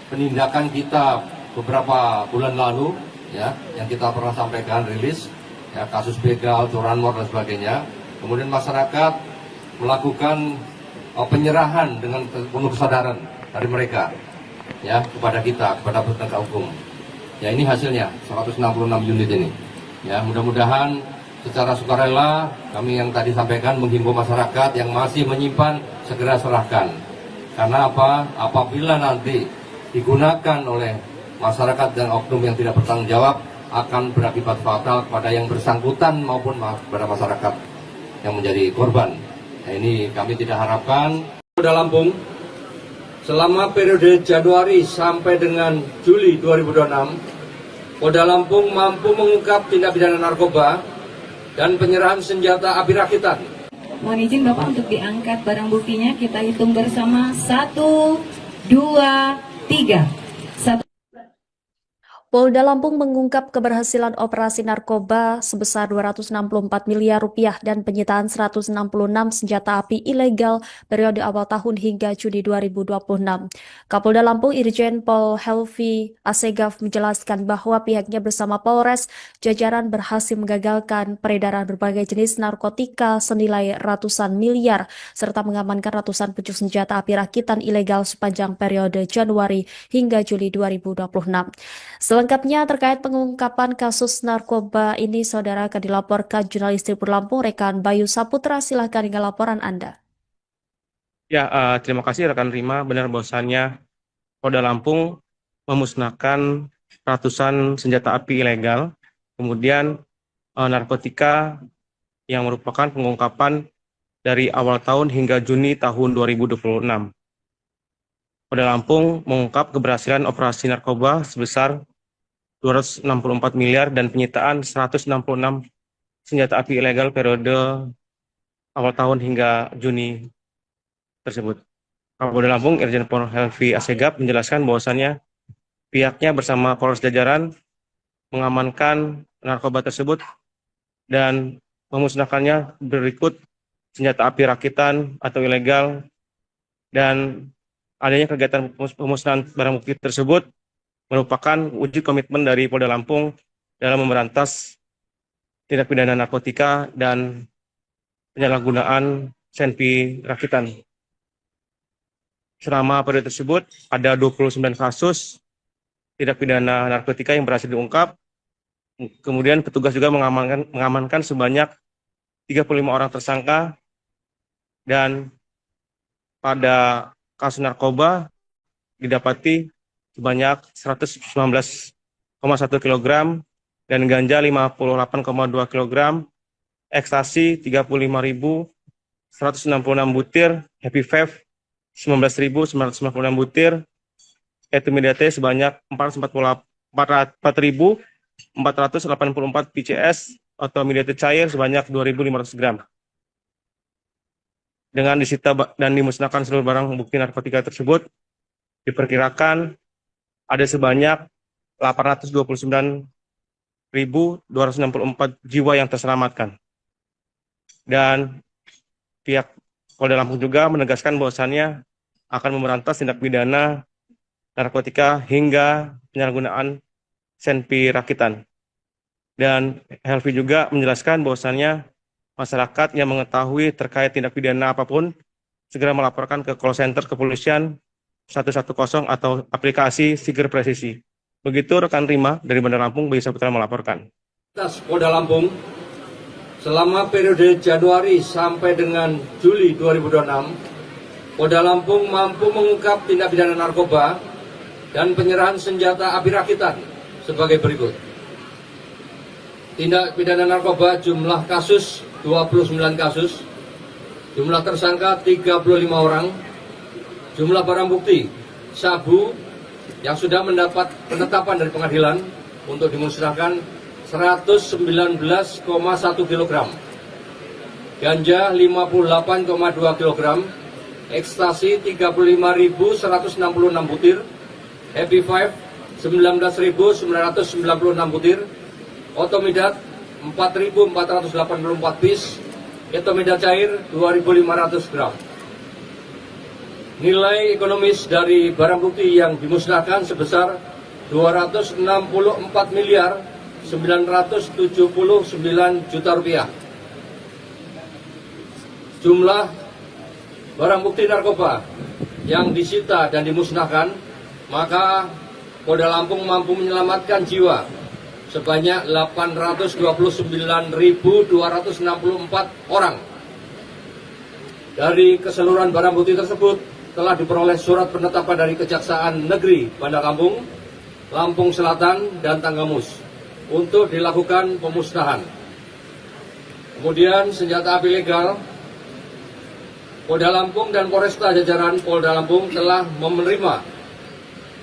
penindakan kita beberapa bulan lalu, ya, yang kita pernah sampaikan rilis, ya, kasus begal, curanmor dan sebagainya. Kemudian masyarakat melakukan penyerahan dengan penuh kesadaran dari mereka, ya, kepada kita, kepada penegak hukum. Ya, ini hasilnya 166 unit ini. Ya, mudah-mudahan secara sukarela kami yang tadi sampaikan menghimbau masyarakat yang masih menyimpan segera serahkan. Karena apa? Apabila nanti digunakan oleh masyarakat dan oknum yang tidak bertanggung jawab akan berakibat fatal kepada yang bersangkutan maupun kepada masyarakat yang menjadi korban. Nah, ini kami tidak harapkan. Polda Lampung selama periode Januari sampai dengan Juli 2026, Polda Lampung mampu mengungkap tindak pidana narkoba dan penyerahan senjata api rakitan. Mohon izin Bapak untuk diangkat barang buktinya. Kita hitung bersama. 1, 2, 3. Polda Lampung mengungkap keberhasilan operasi narkoba sebesar 264 miliar rupiah dan penyitaan 166 senjata api ilegal periode awal tahun hingga Juni 2026. Kapolda Lampung Irjen Pol Helvi Asegaf menjelaskan bahwa pihaknya bersama Polres jajaran berhasil menggagalkan peredaran berbagai jenis narkotika senilai ratusan miliar serta mengamankan ratusan pucuk senjata api rakitan ilegal sepanjang periode Januari hingga Juli 2026. Selengkapnya terkait pengungkapan kasus narkoba ini, saudara, akan dilaporkan jurnalis Tribun Lampung, rekan Bayu Saputra. Silahkan dengan laporan Anda. Ya, terima kasih rekan Rima. Benar bahwasannya Polda Lampung memusnahkan ratusan senjata api ilegal, kemudian narkotika yang merupakan pengungkapan dari awal tahun hingga Juni tahun 2026. Polda Lampung mengungkap keberhasilan operasi narkoba sebesar 264 miliar dan penyitaan 166 senjata api ilegal periode awal tahun hingga Juni tersebut. Kapolda Lampung Irjen Pol Helvi Asegaf menjelaskan bahwasannya pihaknya bersama Polres jajaran mengamankan narkoba tersebut dan memusnahkannya berikut senjata api rakitan atau ilegal, dan adanya kegiatan pemusnahan barang bukti tersebut merupakan wujud komitmen dari Polda Lampung dalam memberantas tindak pidana narkotika dan penyalahgunaan senpi rakitan. Selama periode tersebut ada 29 kasus tindak pidana narkotika yang berhasil diungkap. Kemudian petugas juga mengamankan sebanyak 35 orang tersangka, dan pada kasus narkoba didapati sebanyak 119,1 kg dan ganja 58,2 kg, ekstasi 35.166 butir, happy vape 19.996 butir, etimidate sebanyak 4.484 PCS atau midate cair sebanyak 2.500 gram. Dengan disita dan dimusnahkan seluruh barang bukti narkotika tersebut, diperkirakan ada sebanyak 829.264 jiwa yang terselamatkan. Dan pihak Polda Lampung juga menegaskan bahwasannya akan memberantas tindak pidana narkotika hingga penyalahgunaan senpi rakitan. Dan Helvi juga menjelaskan bahwasannya masyarakat yang mengetahui terkait tindak pidana apapun segera melaporkan ke call center kepolisian 110 atau aplikasi Siger Presisi. Begitu rekan Rima dari Bandar Lampung, Bayu Saputra melaporkan. Polda Lampung selama periode Januari sampai dengan Juli 2026, Polda Lampung mampu mengungkap tindak pidana narkoba dan penyerahan senjata api rakitan sebagai berikut. Tindak pidana narkoba jumlah kasus 29 kasus, jumlah tersangka 35 orang, jumlah barang bukti sabu yang sudah mendapat penetapan dari pengadilan untuk dimusnahkan 119,1 kg, ganja 58,2 kg, ekstasi 35.166 butir, happy five 19.996 butir, otomidat 4.484 piece, etomida cair 2.500 gram. Nilai ekonomis dari barang bukti yang dimusnahkan sebesar 264 miliar 979 juta rupiah. Jumlah barang bukti narkoba yang disita dan dimusnahkan, maka Polda Lampung mampu menyelamatkan jiwa sebanyak 829.264 orang. Dari keseluruhan barang bukti tersebut telah diperoleh surat penetapan dari Kejaksaan Negeri Bandar Lampung, Lampung Selatan, dan Tanggamus untuk dilakukan pemusnahan. Kemudian senjata api legal, Polda Lampung dan Polresta jajaran Polda Lampung telah menerima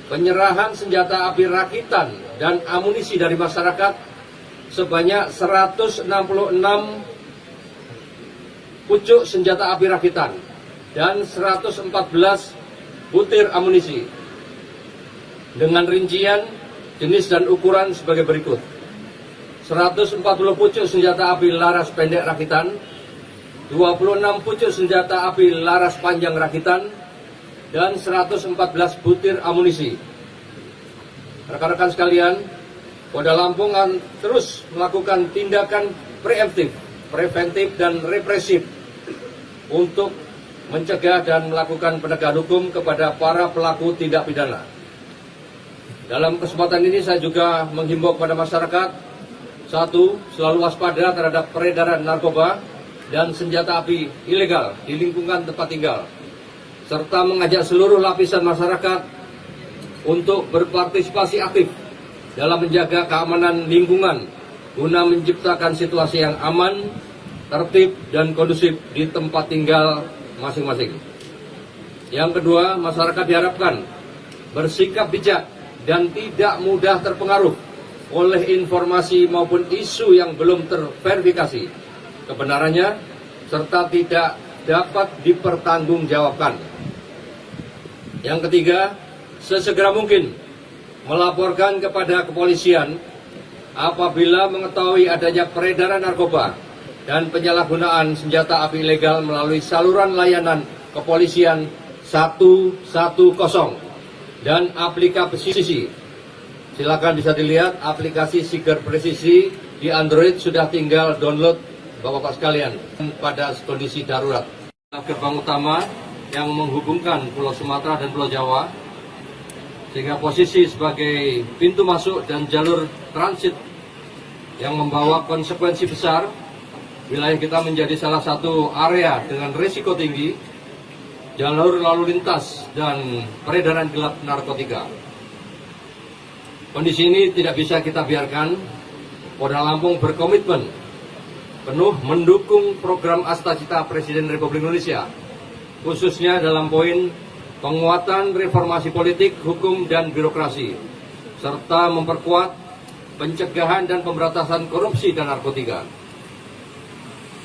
penyerahan senjata api rakitan dan amunisi dari masyarakat sebanyak 166 pucuk senjata api rakitan dan 114 butir amunisi dengan rincian jenis dan ukuran sebagai berikut: 140 pucuk senjata api laras pendek rakitan, 26 pucuk senjata api laras panjang rakitan, dan 114 butir amunisi. Rekan-rekan sekalian, Polda Lampung akan terus melakukan tindakan preventif dan represif untuk mencegah dan melakukan penegakan hukum kepada para pelaku tindak pidana. Dalam kesempatan ini saya juga menghimbau kepada masyarakat, satu, selalu waspada terhadap peredaran narkoba dan senjata api ilegal di lingkungan tempat tinggal, serta mengajak seluruh lapisan masyarakat untuk berpartisipasi aktif dalam menjaga keamanan lingkungan guna menciptakan situasi yang aman, tertib, dan kondusif di tempat tinggal masing-masing. Yang kedua, masyarakat diharapkan bersikap bijak dan tidak mudah terpengaruh oleh informasi maupun isu yang belum terverifikasi kebenarannya serta tidak dapat dipertanggungjawabkan. Yang ketiga, sesegera mungkin melaporkan kepada kepolisian apabila mengetahui adanya peredaran narkoba dan penyalahgunaan senjata api ilegal melalui saluran layanan kepolisian 110 dan aplikasi. Silakan bisa dilihat aplikasi Siger Presisi di Android, sudah tinggal download Bapak-Bapak sekalian pada kondisi darurat. Gerbang utama yang menghubungkan Pulau Sumatera dan Pulau Jawa, sehingga posisi sebagai pintu masuk dan jalur transit yang membawa konsekuensi besar. Wilayah kita menjadi salah satu area dengan risiko tinggi jalur lalu lintas dan peredaran gelap narkotika. Kondisi ini tidak bisa kita biarkan. Polda Lampung berkomitmen penuh mendukung program Astacita Presiden Republik Indonesia, khususnya dalam poin penguatan reformasi politik, hukum, dan birokrasi, serta memperkuat pencegahan dan pemberantasan korupsi dan narkotika.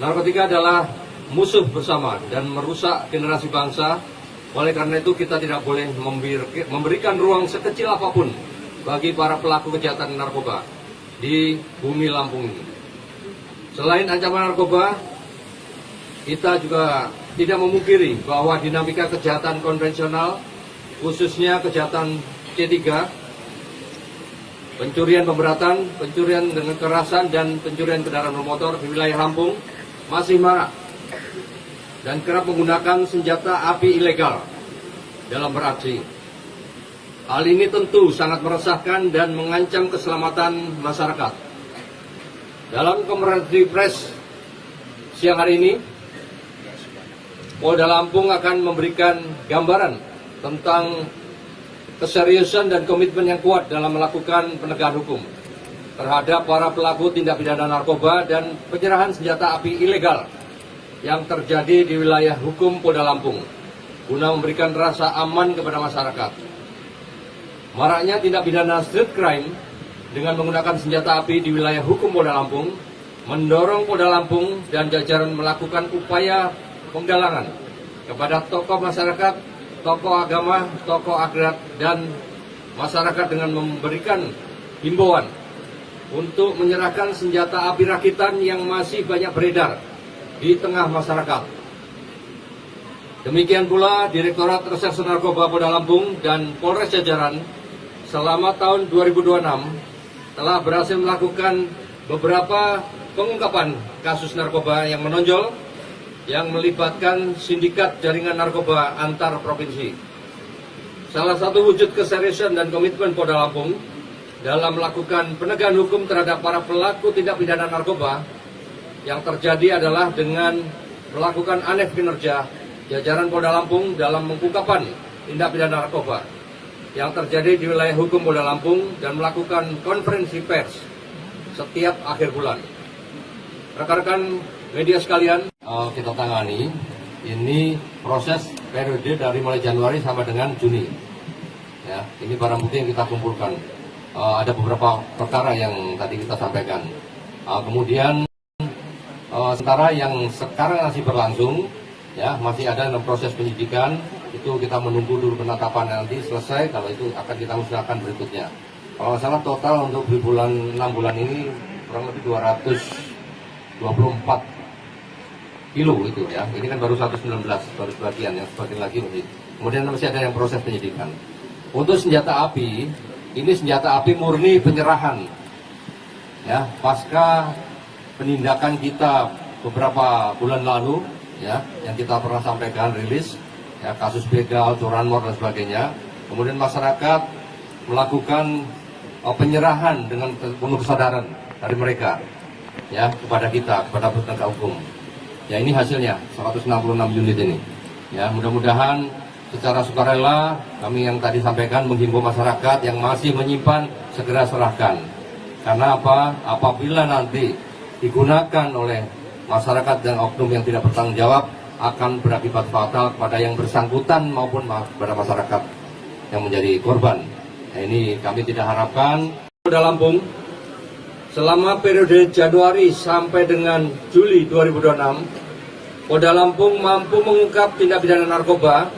Narkotika adalah musuh bersama dan merusak generasi bangsa. Oleh karena itu kita tidak boleh memberikan ruang sekecil apapun bagi para pelaku kejahatan narkoba di bumi Lampung ini. Selain ancaman narkoba, kita juga tidak memungkiri bahwa dinamika kejahatan konvensional, khususnya kejahatan C3, pencurian pemberatan, pencurian dengan kekerasan, dan pencurian kendaraan bermotor di wilayah Lampung masih marak dan kerap menggunakan senjata api ilegal dalam beraksi. Hal ini tentu sangat meresahkan dan mengancam keselamatan masyarakat. Dalam konferensi pers siang hari ini, Polda Lampung akan memberikan gambaran tentang keseriusan dan komitmen yang kuat dalam melakukan penegakan hukum terhadap para pelaku tindak pidana narkoba dan penyerahan senjata api ilegal yang terjadi di wilayah hukum Polda Lampung guna memberikan rasa aman kepada masyarakat. Maraknya tindak pidana street crime dengan menggunakan senjata api di wilayah hukum Polda Lampung mendorong Polda Lampung dan jajaran melakukan upaya penggalangan kepada tokoh masyarakat, tokoh agama, tokoh adat, dan masyarakat dengan memberikan himbauan untuk menyerahkan senjata api rakitan yang masih banyak beredar di tengah masyarakat. Demikian pula Direktorat Reserse Narkoba Polda Lampung dan Polres jajaran selama tahun 2026 telah berhasil melakukan beberapa pengungkapan kasus narkoba yang menonjol yang melibatkan sindikat jaringan narkoba antar provinsi. Salah satu wujud keseriusan dan komitmen Polda Lampung dalam melakukan penegakan hukum terhadap para pelaku tindak pidana narkoba yang terjadi adalah dengan melakukan aneh kinerja jajaran Polda Lampung dalam pengungkapan tindak pidana narkoba yang terjadi di wilayah hukum Polda Lampung dan melakukan konferensi pers setiap akhir bulan. Rekan-rekan media sekalian, kita tangani ini proses periode dari mulai Januari sampai dengan Juni. Ya, ini barang bukti yang kita kumpulkan. Ada beberapa perkara yang tadi kita sampaikan. Kemudian sementara yang sekarang masih berlangsung, ya masih ada dalam proses penyidikan. Itu kita menunggu dulu penetapan nanti selesai. Kalau itu akan kita musnahkan berikutnya. Kalau salah total untuk di bulan 6 bulan ini kurang lebih 224 kilo itu ya. Ini kan baru 119 baru sebagian, yang sebagian lagi masih. Kemudian masih ada yang proses penyidikan. Untuk senjata api, ini senjata api murni penyerahan. Ya, pasca penindakan kita beberapa bulan lalu, ya, yang kita pernah sampaikan rilis, ya, kasus begal, curanmor dan sebagainya. Kemudian masyarakat melakukan penyerahan dengan penuh kesadaran dari mereka, ya, kepada kita, kepada penegak hukum. Ya, ini hasilnya 166 unit ini. Ya, mudah-mudahan secara sukarela kami yang tadi sampaikan menghimbau masyarakat yang masih menyimpan segera serahkan. Karena apa? Apabila nanti digunakan oleh masyarakat dan oknum yang tidak bertanggung jawab akan berakibat fatal kepada yang bersangkutan maupun kepada masyarakat yang menjadi korban. Nah, ini kami tidak harapkan. Polda Lampung selama periode Januari sampai dengan Juli 2026, Polda Lampung mampu mengungkap tindak pidana narkoba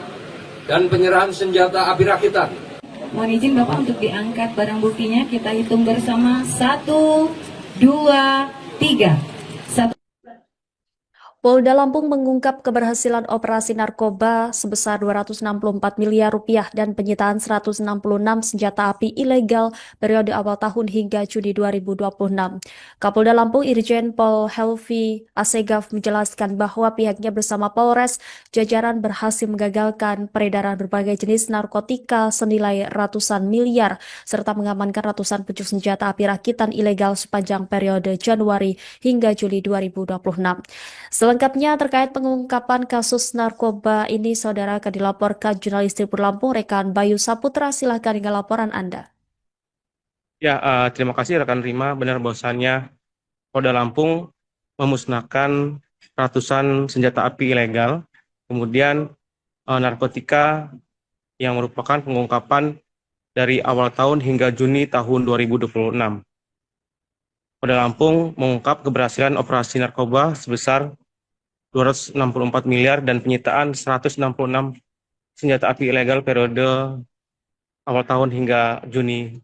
dan penyerahan senjata api rakitan. Mohon izin Bapak untuk diangkat barang buktinya. Kita hitung bersama 1, 2, 3. Polda Lampung mengungkap keberhasilan operasi narkoba sebesar 264 miliar rupiah dan penyitaan 166 senjata api ilegal periode awal tahun hingga Juni 2026. Kapolda Lampung Irjen Pol Helvi Asegaf menjelaskan bahwa pihaknya bersama Polres jajaran berhasil menggagalkan peredaran berbagai jenis narkotika senilai ratusan miliar serta mengamankan ratusan pucuk senjata api rakitan ilegal sepanjang periode Januari hingga Juli 2026. Selengkapnya terkait pengungkapan kasus narkoba ini, saudara, akan dilaporkan jurnalis Tribun Lampung, rekan Bayu Saputra. Silakan dengan laporan Anda. Ya, terima kasih rekan Rima. Benar bahwasannya Polda Lampung memusnahkan ratusan senjata api ilegal, kemudian narkotika yang merupakan pengungkapan dari awal tahun hingga Juni tahun 2026. Polda Lampung mengungkap keberhasilan operasi narkoba sebesar 264 miliar dan penyitaan 166 senjata api ilegal periode awal tahun hingga Juni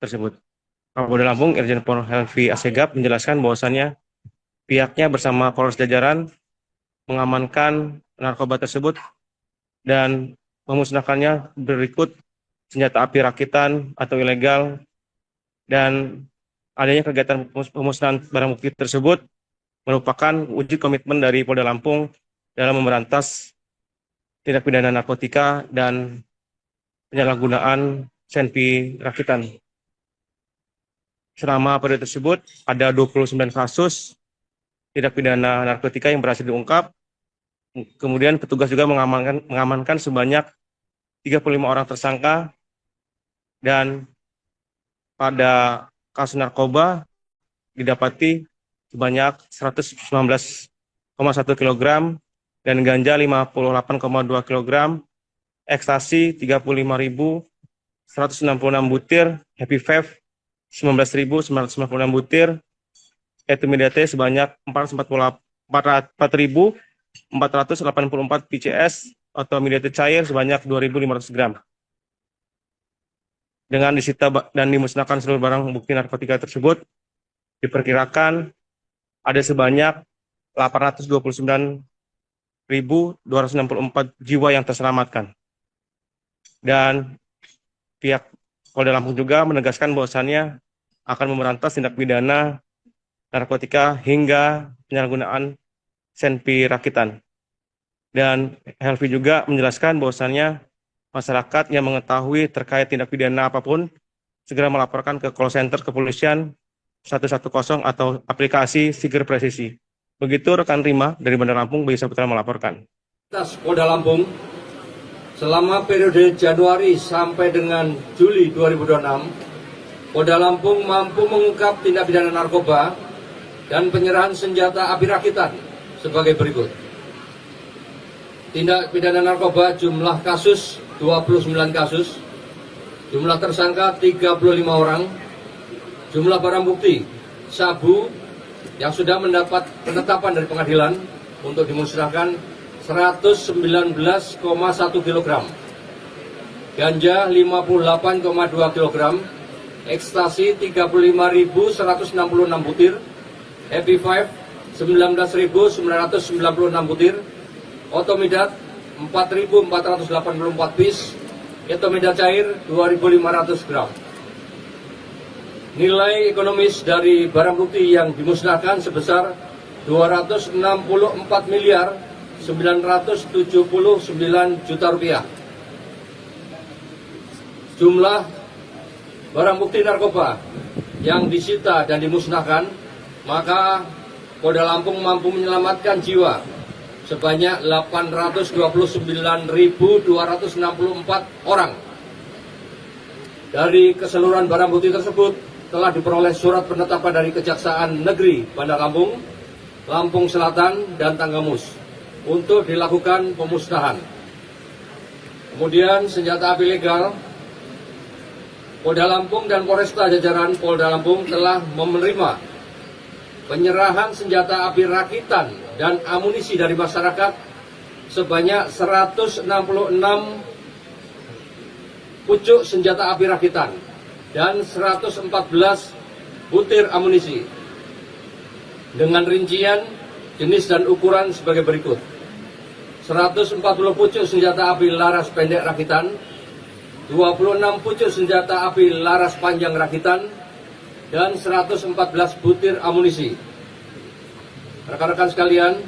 tersebut. Kapolda Lampung Irjen Pol Helvi Asegaf menjelaskan bahwasannya pihaknya bersama Polres jajaran mengamankan narkoba tersebut dan memusnahkannya berikut senjata api rakitan atau ilegal, dan adanya kegiatan pemusnahan barang bukti tersebut merupakan wujud komitmen dari Polda Lampung dalam memberantas tindak pidana narkotika dan penyalahgunaan senpi rakitan. Selama periode tersebut ada 29 kasus tindak pidana narkotika yang berhasil diungkap. Kemudian petugas juga mengamankan sebanyak 35 orang tersangka, dan pada kasus narkoba didapati sebanyak 119,1 kg dan ganja 58,2 kg, ekstasi 35.196 butir, happy vape 19.996 butir, etimidate sebanyak 4.484 PCS atau midate cair sebanyak 2.500 gram. Dengan disita dan dimusnahkan seluruh barang bukti narkotika tersebut, diperkirakan ada sebanyak 829.264 jiwa yang terselamatkan. Dan pihak Polda Lampung juga menegaskan bahwasannya akan memberantas tindak pidana narkotika hingga penyalahgunaan senpi rakitan. Dan Helvi juga menjelaskan bahwasannya masyarakat yang mengetahui terkait tindak pidana apapun segera melaporkan ke call center kepolisian 110 atau aplikasi Siger Presisi. Begitu rekan Rima dari Bandar Lampung, Bayu Saputra melaporkan. Polda Lampung selama periode Januari sampai dengan Juli 2026, Polda Lampung mampu mengungkap tindak pidana narkoba dan penyerahan senjata api rakitan sebagai berikut. Tindak pidana narkoba jumlah kasus 29 kasus, jumlah tersangka 35 orang, jumlah barang bukti sabu yang sudah mendapat penetapan dari pengadilan untuk dimusnahkan 119,1 kg, ganja 58,2 kg, ekstasi 35.166 butir, happy vape 19.996 butir, otomidat 4.484 piece, etomidat cair 2.500 gram. Nilai ekonomis dari barang bukti yang dimusnahkan sebesar 264 miliar 979 juta rupiah. Jumlah barang bukti narkoba yang disita dan dimusnahkan, maka Polda Lampung mampu menyelamatkan jiwa sebanyak 829.264 orang. Dari keseluruhan barang bukti tersebut telah diperoleh surat penetapan dari Kejaksaan Negeri Bandar Lampung, Lampung Selatan, dan Tanggamus untuk dilakukan pemusnahan. Kemudian senjata api legal, Polda Lampung dan Polresta jajaran Polda Lampung telah menerima penyerahan senjata api rakitan dan amunisi dari masyarakat sebanyak 166 pucuk senjata api rakitan dan 114 butir amunisi dengan rincian, jenis dan ukuran sebagai berikut. 140 pucuk senjata api laras pendek rakitan, 26 pucuk senjata api laras panjang rakitan, dan 114 butir amunisi. Rekan-rekan sekalian,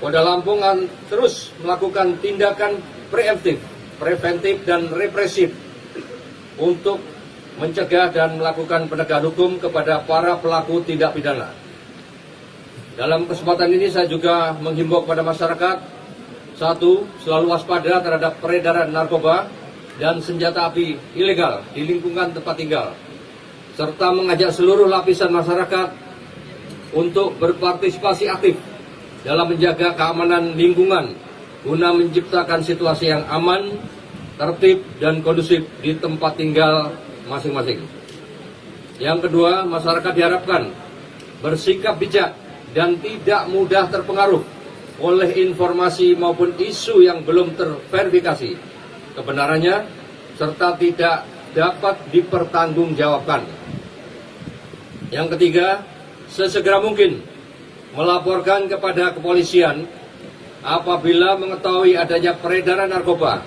Polda Lampung akan terus melakukan tindakan preventif dan represif untuk mencegah dan melakukan penegakan hukum kepada para pelaku tindak pidana. Dalam kesempatan ini saya juga menghimbau kepada masyarakat, satu, selalu waspada terhadap peredaran narkoba dan senjata api ilegal di lingkungan tempat tinggal, serta mengajak seluruh lapisan masyarakat untuk berpartisipasi aktif dalam menjaga keamanan lingkungan guna menciptakan situasi yang aman, tertib, dan kondusif di tempat tinggal masing-masing. Yang kedua, masyarakat diharapkan bersikap bijak dan tidak mudah terpengaruh oleh informasi maupun isu yang belum terverifikasi kebenarannya serta tidak dapat dipertanggungjawabkan. Yang ketiga, sesegera mungkin melaporkan kepada kepolisian apabila mengetahui adanya peredaran narkoba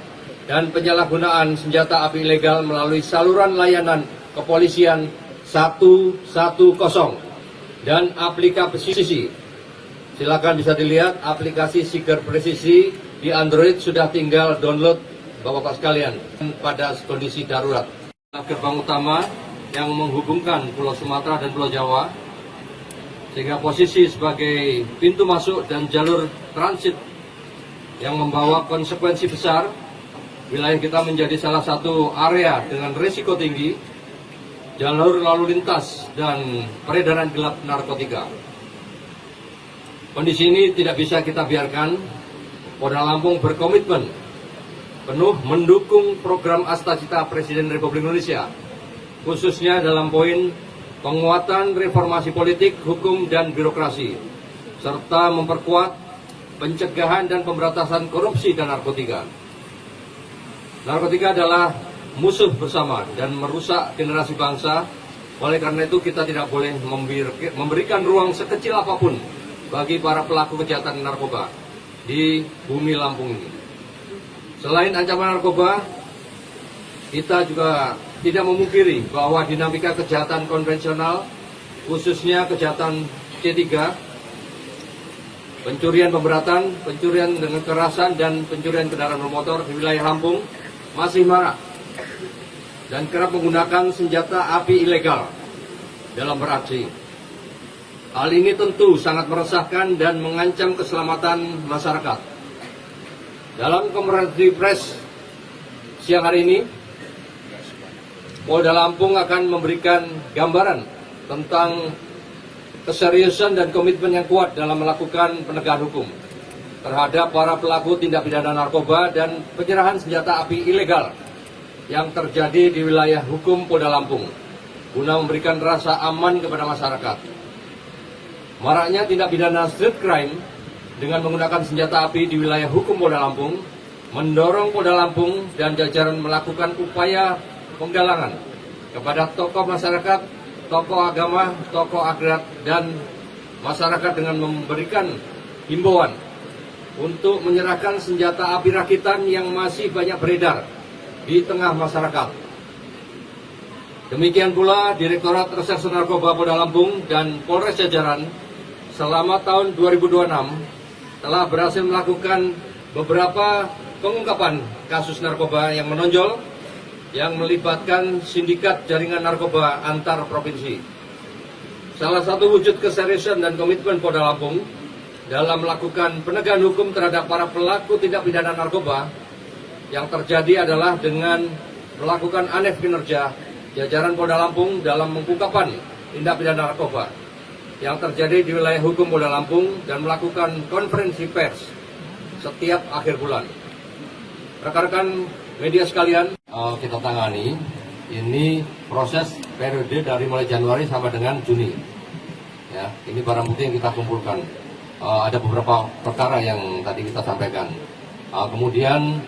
dan penyalahgunaan senjata api ilegal melalui saluran layanan kepolisian 110 dan aplikasi. Silakan bisa dilihat aplikasi Siger Presisi di Android, sudah tinggal download Bapak-Bapak sekalian pada kondisi darurat. Gerbang utama yang menghubungkan Pulau Sumatera dan Pulau Jawa, sehingga posisi sebagai pintu masuk dan jalur transit yang membawa konsekuensi besar. Wilayah kita menjadi salah satu area dengan risiko tinggi, jalur lalu lintas dan peredaran gelap narkotika. Kondisi ini tidak bisa kita biarkan. Polda Lampung berkomitmen penuh mendukung program Astacita Presiden Republik Indonesia, khususnya dalam poin penguatan reformasi politik, hukum, dan birokrasi, serta memperkuat pencegahan dan pemberantasan korupsi dan narkotika. Narkotika adalah musuh bersama dan merusak generasi bangsa. Oleh karena itu kita tidak boleh memberikan ruang sekecil apapun bagi para pelaku kejahatan narkoba di bumi Lampung ini. Selain ancaman narkoba, kita juga tidak memungkiri bahwa dinamika kejahatan konvensional, khususnya kejahatan C3, pencurian pemberatan, pencurian dengan kekerasan, dan pencurian kendaraan bermotor di wilayah Lampung masih marak dan kerap menggunakan senjata api ilegal dalam beraksi. Hal ini tentu sangat meresahkan dan mengancam keselamatan masyarakat. Dalam konferensi pers siang hari ini, Polda Lampung akan memberikan gambaran tentang keseriusan dan komitmen yang kuat dalam melakukan penegakan hukum terhadap para pelaku tindak pidana narkoba dan penyerahan senjata api ilegal yang terjadi di wilayah hukum Polda Lampung guna memberikan rasa aman kepada masyarakat. Maraknya tindak pidana street crime dengan menggunakan senjata api di wilayah hukum Polda Lampung mendorong Polda Lampung dan jajaran melakukan upaya penggalangan kepada tokoh masyarakat, tokoh agama, tokoh adat, dan masyarakat dengan memberikan himbauan untuk menyerahkan senjata api rakitan yang masih banyak beredar di tengah masyarakat. Demikian pula Direktorat Reserse Narkoba Polda Lampung dan Polres jajaran selama tahun 2026 telah berhasil melakukan beberapa pengungkapan kasus narkoba yang menonjol yang melibatkan sindikat jaringan narkoba antar provinsi. Salah satu wujud keseriusan dan komitmen Polda Lampung dalam melakukan penegakan hukum terhadap para pelaku tindak pidana narkoba yang terjadi adalah dengan melakukan aneh kinerja jajaran Polda Lampung dalam pengungkapan tindak pidana narkoba yang terjadi di wilayah hukum Polda Lampung dan melakukan konferensi pers setiap akhir bulan. Rekan-rekan media sekalian, kita tangani Ini proses periode dari mulai Januari sampai dengan Juni. Ya, ini barang bukti yang kita kumpulkan. Ada beberapa perkara yang tadi kita sampaikan. Kemudian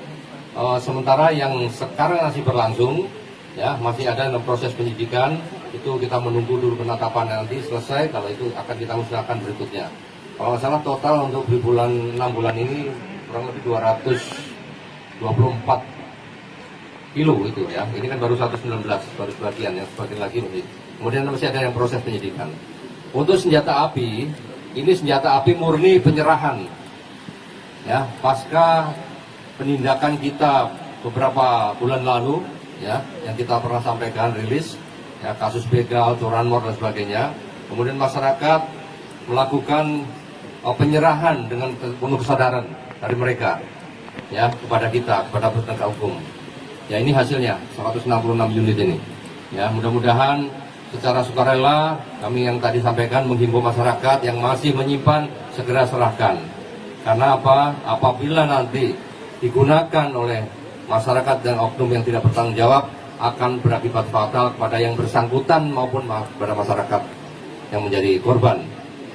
sementara yang sekarang masih berlangsung, ya masih ada dalam proses penyidikan. Itu kita menunggu dulu penetapan nanti selesai. Kalau itu akan kita musnahkan berikutnya. Kalau nggak salah total untuk di bulan 6 bulan ini kurang lebih 224 kilo itu ya. Ini kan baru 119, baru sebagian, yang sebagian lagi masih. Kemudian masih ada yang proses penyidikan. Untuk senjata api, ini senjata api murni penyerahan. Ya, pasca penindakan kita beberapa bulan lalu, ya, yang kita pernah sampaikan rilis, ya, kasus begal, curanmor dan sebagainya. Kemudian masyarakat melakukan penyerahan dengan penuh kesadaran dari mereka, ya, kepada kita, kepada penegak hukum. Ya, ini hasilnya 166 unit ini. Ya, mudah-mudahan secara sukarela kami yang tadi sampaikan menghimbau masyarakat yang masih menyimpan segera serahkan. Karena apa? Apabila nanti digunakan oleh masyarakat dan oknum yang tidak bertanggung jawab akan berakibat fatal kepada yang bersangkutan maupun kepada masyarakat yang menjadi korban.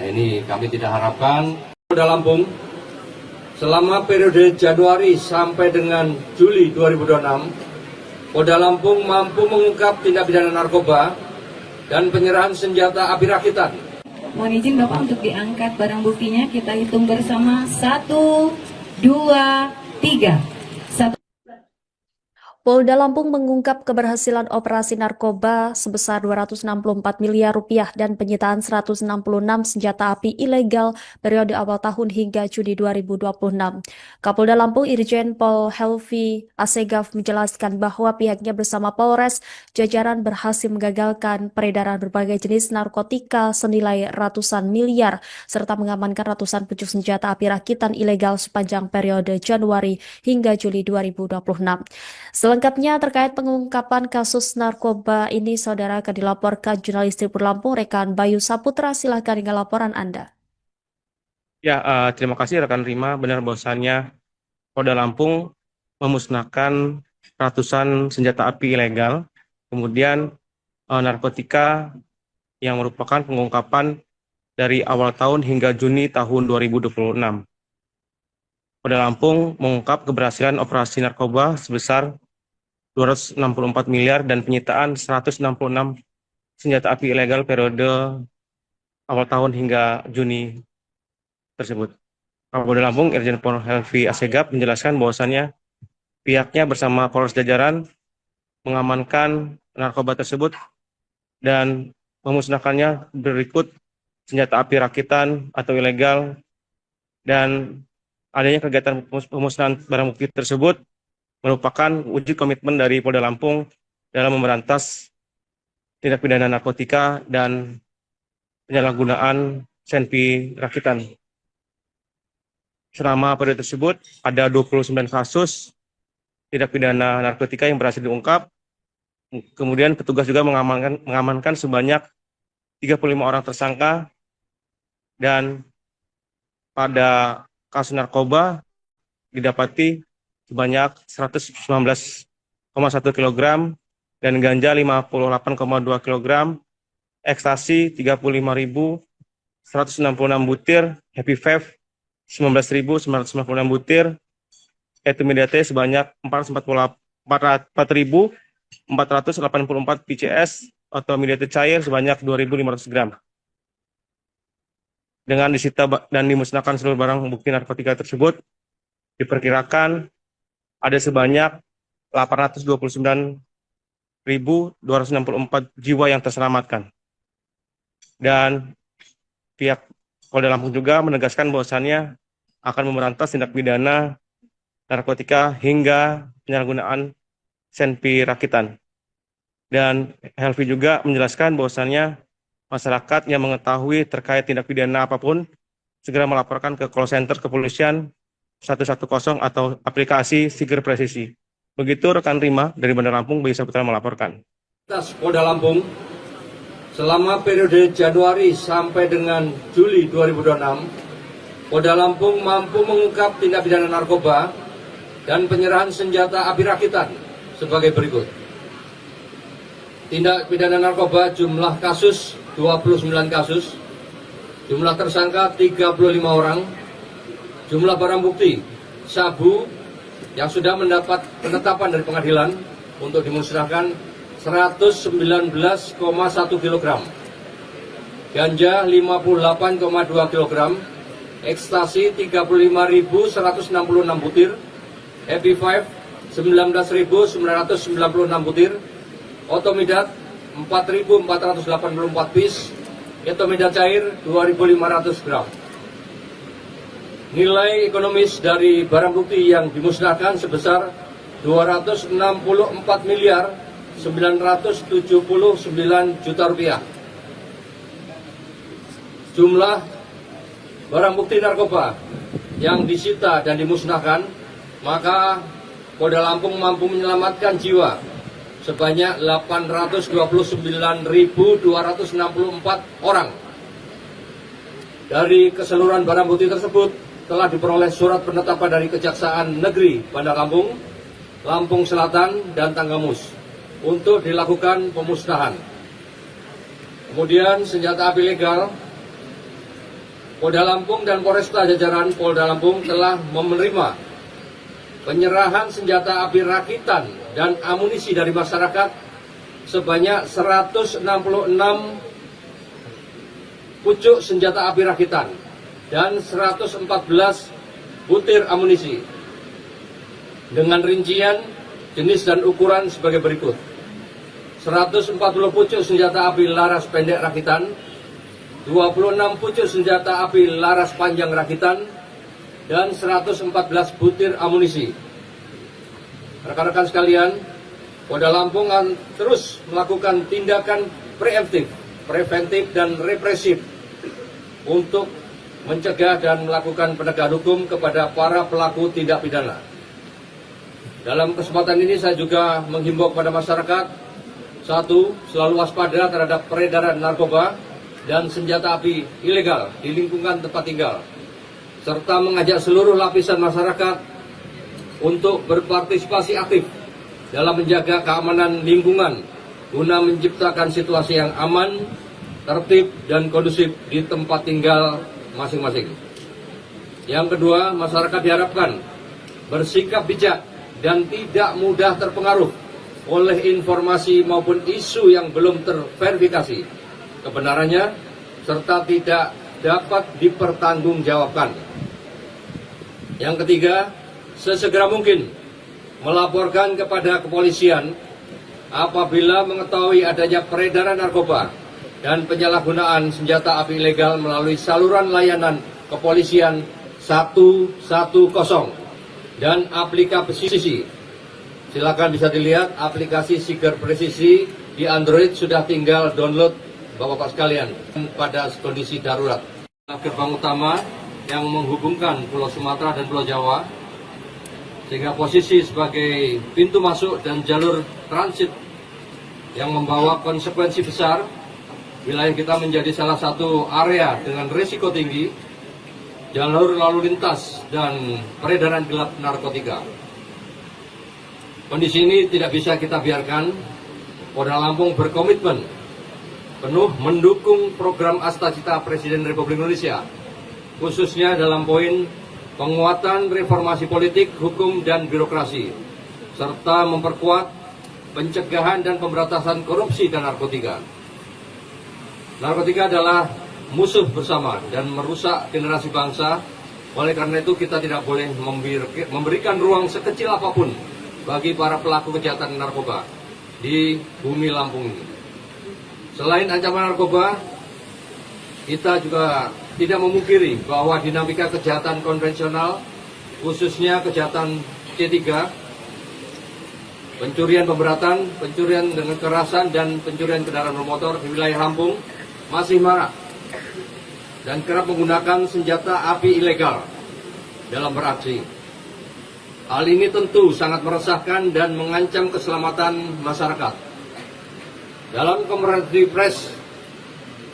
Nah, ini kami tidak harapkan. Polda Lampung selama periode Januari sampai dengan Juli 2026, Polda Lampung mampu mengungkap tindak pidana narkoba dan penyerahan senjata api rakitan. Mohon izin Bapak untuk diangkat barang buktinya, kita hitung bersama 1, 2, 3. Polda Lampung mengungkap keberhasilan operasi narkoba sebesar 264 miliar rupiah dan penyitaan 166 senjata api ilegal periode awal tahun hingga Juni 2026. Kapolda Lampung Irjen Pol Helvi Asegaf menjelaskan bahwa pihaknya bersama Polres jajaran berhasil menggagalkan peredaran berbagai jenis narkotika senilai ratusan miliar serta mengamankan ratusan pucuk senjata api rakitan ilegal sepanjang periode Januari hingga Juli 2026. Selengkapnya terkait pengungkapan kasus narkoba ini, saudara, akan dilaporkan jurnalis Tribun Lampung, rekan Bayu Saputra. Silahkan dengan laporan Anda. Ya, terima kasih rekan Rima. Benar bahwasannya Polda Lampung memusnahkan ratusan senjata api ilegal, kemudian narkotika yang merupakan pengungkapan dari awal tahun hingga Juni tahun 2026. Polda Lampung mengungkap keberhasilan operasi narkoba sebesar 264 miliar dan penyitaan 166 senjata api ilegal periode awal tahun hingga Juni tersebut. Kapolda Lampung Irjen Pol Helvi Asegaf menjelaskan bahwasannya pihaknya bersama Polres jajaran mengamankan narkoba tersebut dan memusnahkannya berikut senjata api rakitan atau ilegal, dan adanya kegiatan pemusnahan barang bukti tersebut merupakan wujud komitmen dari Polda Lampung dalam memberantas tindak pidana narkotika dan penyalahgunaan senpi rakitan. Selama periode tersebut ada 29 kasus tindak pidana narkotika yang berhasil diungkap. Kemudian petugas juga mengamankan sebanyak 35 orang tersangka, dan pada kasus narkoba didapati sebanyak 119,1 kg dan ganja 58,2 kg, ekstasi 35.166 butir, happy vape 19.996 butir, etimidate sebanyak 4.484 PCS atau midate cair sebanyak 2.500 gram. Dengan disita dan dimusnahkan seluruh barang bukti narkotika tersebut, diperkirakan ada sebanyak 829.264 jiwa yang terselamatkan. Dan pihak Polda Lampung juga menegaskan bahwasannya akan memberantas tindak pidana narkotika hingga penyalahgunaan senpi rakitan. Dan Helvi juga menjelaskan bahwasannya masyarakat yang mengetahui terkait tindak pidana apapun segera melaporkan ke call center kepolisian 110 atau aplikasi Siger Presisi. Begitu rekan Rima dari Bandar Lampung, Bayu Saputra melaporkan. Polda Lampung selama periode Januari sampai dengan Juli 2026, Polda Lampung mampu mengungkap tindak pidana narkoba dan penyerahan senjata api rakitan sebagai berikut. tindak pidana narkoba jumlah kasus 29 kasus, jumlah tersangka 35 orang, jumlah barang bukti sabu yang sudah mendapat penetapan dari pengadilan untuk dimusnahkan 119,1 kg, ganja 58,2 kg, ekstasi 35.166 butir, Happy 5 19.996 butir, otomidat 4.484 piece, ketomidat cair 2.500 gram. Nilai ekonomis dari barang bukti yang dimusnahkan sebesar 264 miliar 979 juta rupiah. Jumlah barang bukti narkoba yang disita dan dimusnahkan, maka Polda Lampung mampu menyelamatkan jiwa sebanyak 829.264 orang. Dari keseluruhan barang bukti tersebut telah diperoleh surat penetapan dari Kejaksaan Negeri Bandar Lampung, Lampung Selatan, dan Tanggamus untuk dilakukan pemusnahan. Kemudian senjata api legal, Polda Lampung dan Polresta jajaran Polda Lampung telah menerima penyerahan senjata api rakitan dan amunisi dari masyarakat sebanyak 166 pucuk senjata api rakitan dan 114 butir amunisi dengan rincian jenis dan ukuran sebagai berikut: 140 pucuk senjata api laras pendek rakitan, 26 pucuk senjata api laras panjang rakitan, dan 114 butir amunisi. Rekan-rekan sekalian, Polda Lampung akan terus melakukan tindakan preventif dan represif untuk mencegah dan melakukan penegakan hukum kepada para pelaku tindak pidana. Dalam kesempatan ini saya juga menghimbau kepada masyarakat, satu, selalu waspada terhadap peredaran narkoba dan senjata api ilegal di lingkungan tempat tinggal, serta mengajak seluruh lapisan masyarakat untuk berpartisipasi aktif dalam menjaga keamanan lingkungan guna menciptakan situasi yang aman, tertib, dan kondusif di tempat tinggal masing-masing. Yang kedua, masyarakat diharapkan bersikap bijak dan tidak mudah terpengaruh oleh informasi maupun isu yang belum terverifikasi kebenarannya serta tidak dapat dipertanggungjawabkan. Yang ketiga, sesegera mungkin melaporkan kepada kepolisian apabila mengetahui adanya peredaran narkoba dan penyalahgunaan senjata api ilegal melalui saluran layanan kepolisian 110 dan aplikasi. Silakan bisa dilihat aplikasi Siger Presisi di Android, sudah tinggal download Bapak-Bapak sekalian pada kondisi darurat. Gerbang utama yang menghubungkan Pulau Sumatera dan Pulau Jawa, sehingga posisi sebagai pintu masuk dan jalur transit yang membawa konsekuensi besar. Wilayah kita menjadi salah satu area dengan risiko tinggi jalur lalu lintas dan peredaran gelap narkotika. Kondisi ini tidak bisa kita biarkan. Polda Lampung berkomitmen penuh mendukung program Astacita Presiden Republik Indonesia, khususnya dalam poin penguatan reformasi politik, hukum, dan birokrasi, serta memperkuat pencegahan dan pemberantasan korupsi dan narkotika. Narkotika adalah musuh bersama dan merusak generasi bangsa. Oleh karena itu kita tidak boleh memberikan ruang sekecil apapun bagi para pelaku kejahatan narkoba di bumi Lampung ini. Selain ancaman narkoba, kita juga tidak memungkiri bahwa dinamika kejahatan konvensional, khususnya kejahatan C3, pencurian pemberatan, pencurian dengan kekerasan, dan pencurian kendaraan bermotor di wilayah Lampung masih marak dan kerap menggunakan senjata api ilegal dalam beraksi. Hal ini tentu sangat meresahkan dan mengancam keselamatan masyarakat. Dalam konferensi pers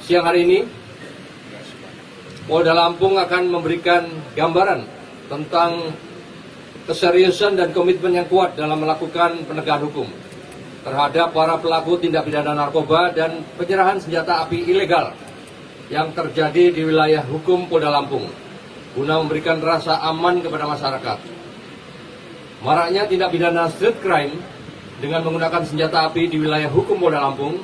siang hari ini, Polda Lampung akan memberikan gambaran tentang keseriusan dan komitmen yang kuat dalam melakukan penegakan hukum. terhadap para pelaku tindak pidana narkoba dan penyerahan senjata api ilegal yang terjadi di wilayah hukum Polda Lampung guna memberikan rasa aman kepada masyarakat. Maraknya tindak pidana street crime dengan menggunakan senjata api di wilayah hukum Polda Lampung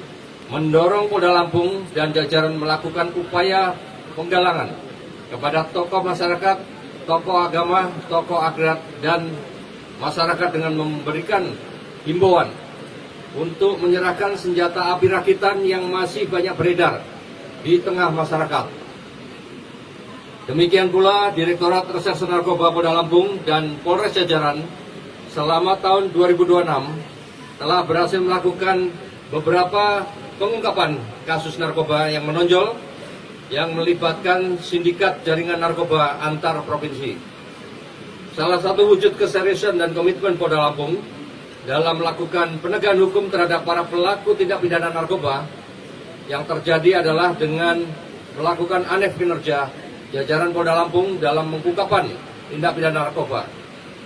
mendorong Polda Lampung dan jajaran melakukan upaya penggalangan kepada tokoh masyarakat, tokoh agama, tokoh adat, dan masyarakat dengan memberikan himbauan untuk menyerahkan senjata api rakitan yang masih banyak beredar di tengah masyarakat. Demikian pula Direktorat Reserse Narkoba Polda Lampung dan Polres jajaran selama tahun 2026 telah berhasil melakukan beberapa pengungkapan kasus narkoba yang menonjol yang melibatkan sindikat jaringan narkoba antar provinsi. Salah satu wujud keseriusan dan komitmen Polda Lampung dalam melakukan penegakan hukum terhadap para pelaku tindak pidana narkoba yang terjadi adalah dengan melakukan anef kinerja jajaran Polda Lampung dalam pengungkapan tindak pidana narkoba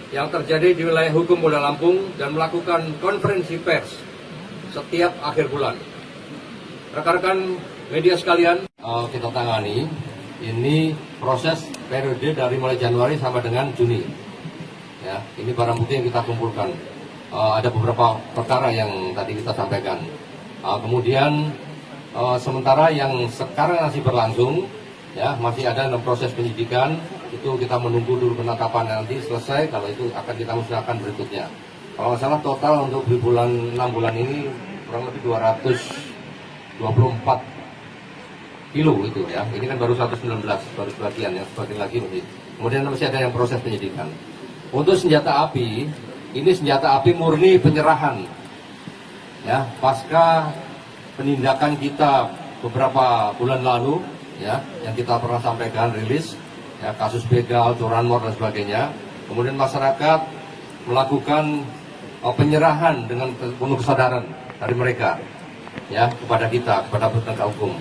yang terjadi di wilayah hukum Polda Lampung dan melakukan konferensi pers setiap akhir bulan. Rekan-rekan media sekalian, kita tangani ini proses periode dari mulai Januari sampai dengan Juni. Ya, ini barang bukti yang kita kumpulkan. Ada beberapa perkara yang tadi kita sampaikan. Kemudian sementara yang sekarang masih berlangsung, ya masih ada dalam proses penyidikan, itu kita menunggu dulu penetapan nanti selesai. Kalau itu akan kita musnahkan berikutnya. Kalau nggak salah total untuk di bulan 6 bulan ini kurang lebih 224 kilo itu ya. Ini kan baru 119 baru sebagian, yang sebagian lagi masih. Kemudian masih ada yang proses penyidikan. Untuk senjata api, ini senjata api murni penyerahan. Ya, pasca penindakan kita beberapa bulan lalu, ya, yang kita pernah sampaikan rilis, ya, kasus begal, curanmor dan sebagainya. Kemudian masyarakat melakukan penyerahan dengan penuh kesadaran dari mereka, ya, kepada kita, kepada penegak hukum.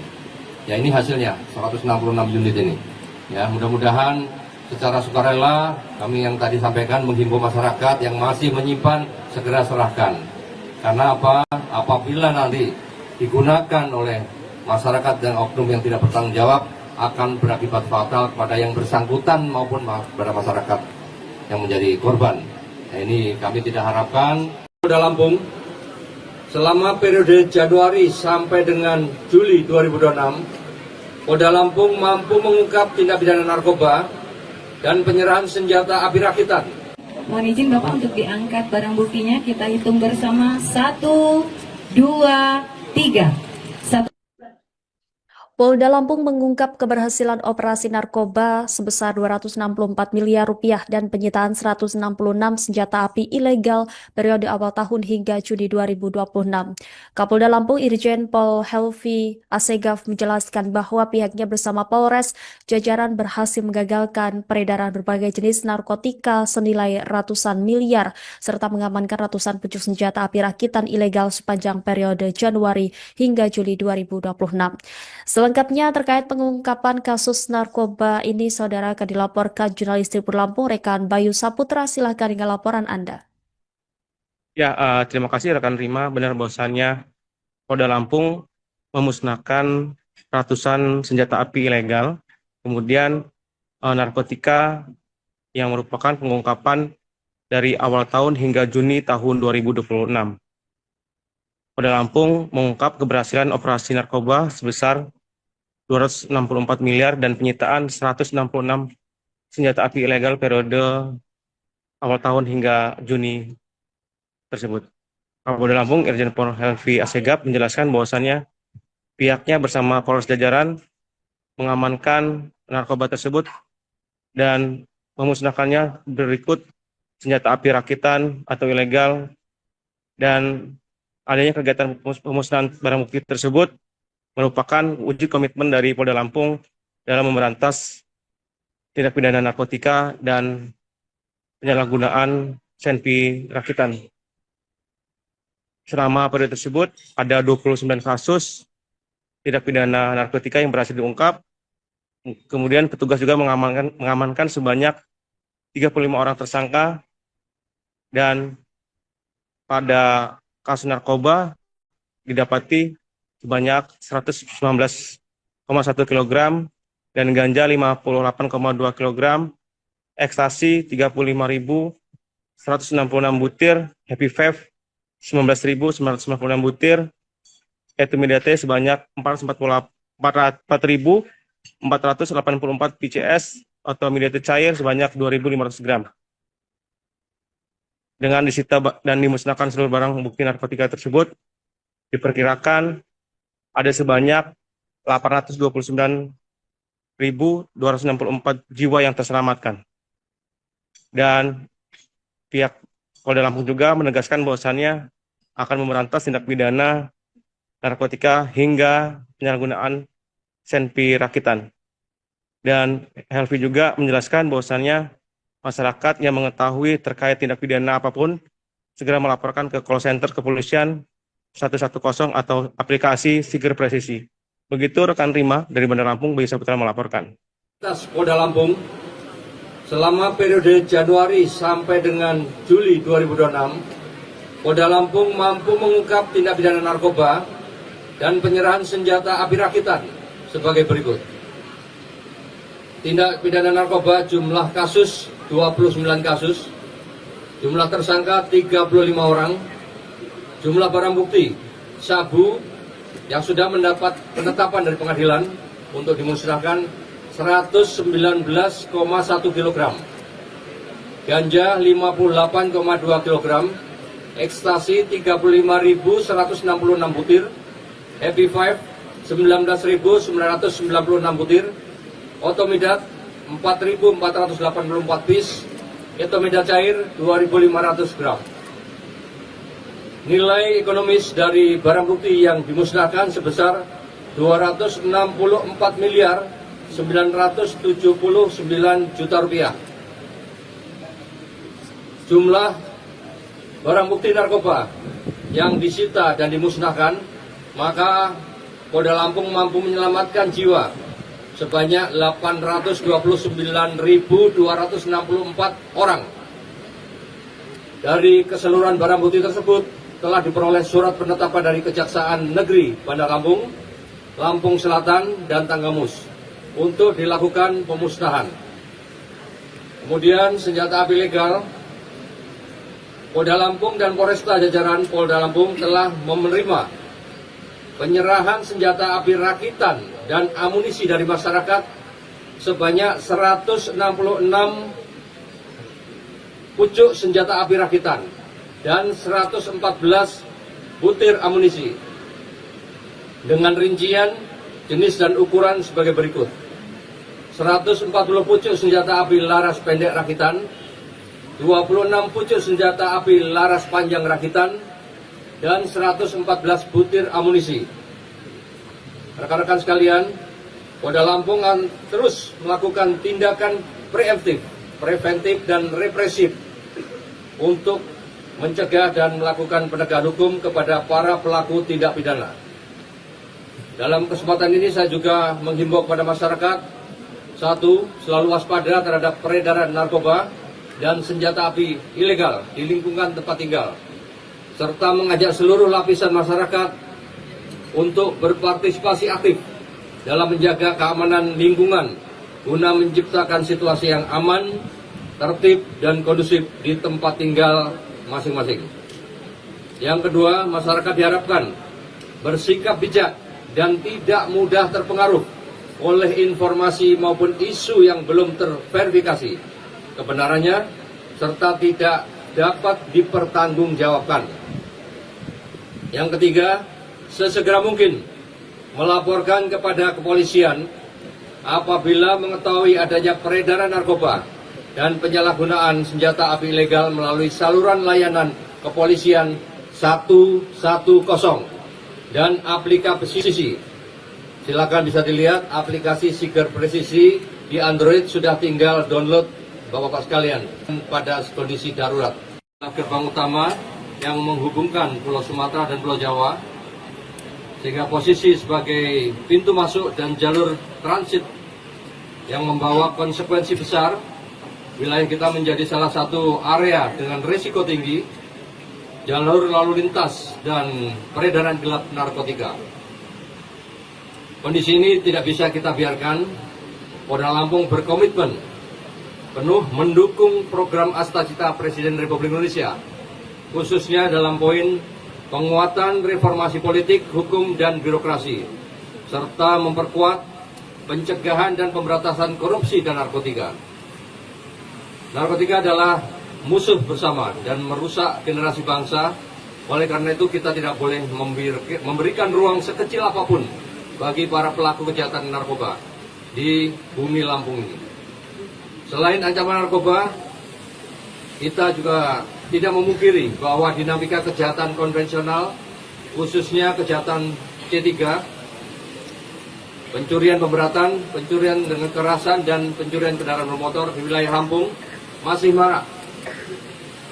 Ya, ini hasilnya 166 unit ini. Ya, mudah-mudahan secara sukarela kami yang tadi sampaikan menghimbau masyarakat yang masih menyimpan segera serahkan. Karena apa? Apabila nanti digunakan oleh masyarakat dan oknum yang tidak bertanggung jawab akan berakibat fatal kepada yang bersangkutan maupun kepada masyarakat yang menjadi korban. Nah, ini kami tidak harapkan. Polda Lampung selama periode Januari sampai dengan Juli 2026, Polda Lampung mampu mengungkap tindak pidana narkoba dan penyerahan senjata api rakitan. Mohon izin Bapak untuk diangkat barang buktinya. Kita hitung bersama. 1, 2, 3. Polda Lampung mengungkap keberhasilan operasi narkoba sebesar 264 miliar rupiah dan penyitaan 166 senjata api ilegal periode awal tahun hingga Juni 2026. Kapolda Lampung Irjen Pol Helvi Asegaf menjelaskan bahwa pihaknya bersama Polres jajaran berhasil menggagalkan peredaran berbagai jenis narkotika senilai ratusan miliar serta mengamankan ratusan pucuk senjata api rakitan ilegal sepanjang periode Januari hingga Juli 2026. Selengkapnya terkait pengungkapan kasus narkoba ini, saudara, akan dilaporkan jurnalis Tribun Lampung, rekan Bayu Saputra. Silahkan dengan laporan Anda. Ya, terima kasih rekan Rima. Benar bahwasannya Polda Lampung memusnahkan ratusan senjata api ilegal, kemudian narkotika yang merupakan pengungkapan dari awal tahun hingga Juni tahun 2026. Polda Lampung mengungkap keberhasilan operasi narkoba sebesar 264 miliar dan penyitaan 166 senjata api ilegal periode awal tahun hingga Juni tersebut. Kapolda Lampung Irjen Pol Helvi Asegaf menjelaskan bahwasannya pihaknya bersama Polres jajaran mengamankan narkoba tersebut dan memusnahkannya berikut senjata api rakitan atau ilegal, dan adanya kegiatan pemusnahan barang bukti tersebut merupakan wujud komitmen dari Polda Lampung dalam memberantas tindak pidana narkotika dan penyalahgunaan senpi rakitan. Selama periode tersebut ada 29 kasus tindak pidana narkotika yang berhasil diungkap. Kemudian petugas juga mengamankan sebanyak 35 orang tersangka, dan pada kasus narkoba didapati sebanyak 119,1 kg dan ganja 58,2 kg, ekstasi 35.166 butir, happy five 19.996 butir, etimidate sebanyak 4.484 PCS atau midate cair sebanyak 2.500 gram. Dengan disita dan dimusnahkan seluruh barang bukti narkotika tersebut, diperkirakan ada sebanyak 829.264 jiwa yang terselamatkan. Dan pihak Polda Lampung juga menegaskan bahwasannya akan memberantas tindak pidana narkotika hingga penyalahgunaan senpi rakitan. Dan Helvi juga menjelaskan bahwasannya masyarakat yang mengetahui terkait tindak pidana apapun segera melaporkan ke call center kepolisian 110 atau aplikasi Siger Presisi. Begitu rekan Rima dari Bandar Lampung, bisa Putra melaporkan. Polda Lampung selama periode Januari sampai dengan Juli 2026, Polda Lampung mampu mengungkap tindak pidana narkoba dan penyerahan senjata api rakitan sebagai berikut. Tindak pidana narkoba jumlah kasus 29 kasus, jumlah tersangka 35 orang, jumlah barang bukti sabu yang sudah mendapat penetapan dari pengadilan untuk dimusnahkan 119,1 kg, ganja 58,2 kg, ekstasi 35.166 butir, happy five 19.996 butir, otomidat 4.484 piece, etomidat cair 2.500 gram. Nilai ekonomis dari barang bukti yang dimusnahkan sebesar 264.979 juta rupiah. Jumlah barang bukti narkoba yang disita dan dimusnahkan, maka Polda Lampung mampu menyelamatkan jiwa sebanyak 829.264 orang. Dari keseluruhan barang bukti tersebut telah diperoleh surat penetapan dari Kejaksaan Negeri Bandar Lampung, Lampung Selatan, dan Tanggamus untuk dilakukan pemusnahan. Kemudian senjata api legal, Polda Lampung dan Polresta jajaran Polda Lampung telah menerima penyerahan senjata api rakitan dan amunisi dari masyarakat sebanyak 166 pucuk senjata api rakitan dan 114 butir amunisi dengan rincian jenis dan ukuran sebagai berikut: 140 pucuk senjata api laras pendek rakitan, 26 pucuk senjata api laras panjang rakitan, dan 114 butir amunisi. Rekan-rekan sekalian, Polda Lampung akan terus melakukan tindakan preventif dan represif untuk mencegah dan melakukan penegakan hukum kepada para pelaku tindak pidana. Dalam kesempatan ini saya juga menghimbau kepada masyarakat, satu, selalu waspada terhadap peredaran narkoba dan senjata api ilegal di lingkungan tempat tinggal, serta mengajak seluruh lapisan masyarakat untuk berpartisipasi aktif dalam menjaga keamanan lingkungan guna menciptakan situasi yang aman, tertib, dan kondusif di tempat tinggal masing-masing. Yang kedua, masyarakat diharapkan bersikap bijak dan tidak mudah terpengaruh oleh informasi maupun isu yang belum terverifikasi kebenarannya serta tidak dapat dipertanggungjawabkan. Yang ketiga, sesegera mungkin melaporkan kepada kepolisian apabila mengetahui adanya peredaran narkoba dan penyalahgunaan senjata api ilegal melalui saluran layanan kepolisian 110 dan aplikasi. Silakan bisa dilihat aplikasi Siger Presisi di Android, sudah tinggal download Bapak-Bapak sekalian pada kondisi darurat. Gerbang utama yang menghubungkan Pulau Sumatera dan Pulau Jawa, sehingga posisi sebagai pintu masuk dan jalur transit yang membawa konsekuensi besar. Wilayah kita menjadi salah satu area dengan risiko tinggi jalur lalu lintas, dan peredaran gelap narkotika. Kondisi ini tidak bisa kita biarkan. Polda Lampung berkomitmen penuh mendukung program Astacita Presiden Republik Indonesia, khususnya dalam poin penguatan reformasi politik, hukum, dan birokrasi, serta memperkuat pencegahan dan pemberantasan korupsi dan narkotika. Narkotika adalah musuh bersama dan merusak generasi bangsa. Oleh karena itu kita tidak boleh memberikan ruang sekecil apapun bagi para pelaku kejahatan narkoba di bumi Lampung ini. Selain ancaman narkoba, kita juga tidak memungkiri bahwa dinamika kejahatan konvensional, khususnya kejahatan C3, pencurian pemberatan, pencurian dengan kekerasan, dan pencurian kendaraan bermotor di wilayah Lampung masih marak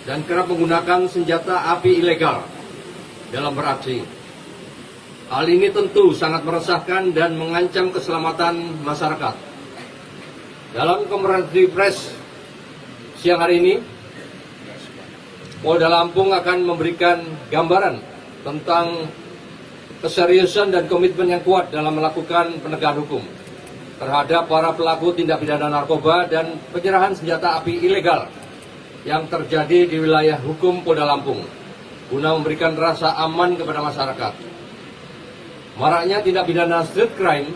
dan kerap menggunakan senjata api ilegal dalam beraksi. Hal ini tentu sangat meresahkan dan mengancam keselamatan masyarakat. Dalam konferensi pers siang hari ini, Polda Lampung akan memberikan gambaran tentang keseriusan dan komitmen yang kuat dalam melakukan penegakan hukum terhadap para pelaku tindak pidana narkoba dan penyerahan senjata api ilegal yang terjadi di wilayah hukum Polda Lampung guna memberikan rasa aman kepada masyarakat. Maraknya tindak pidana street crime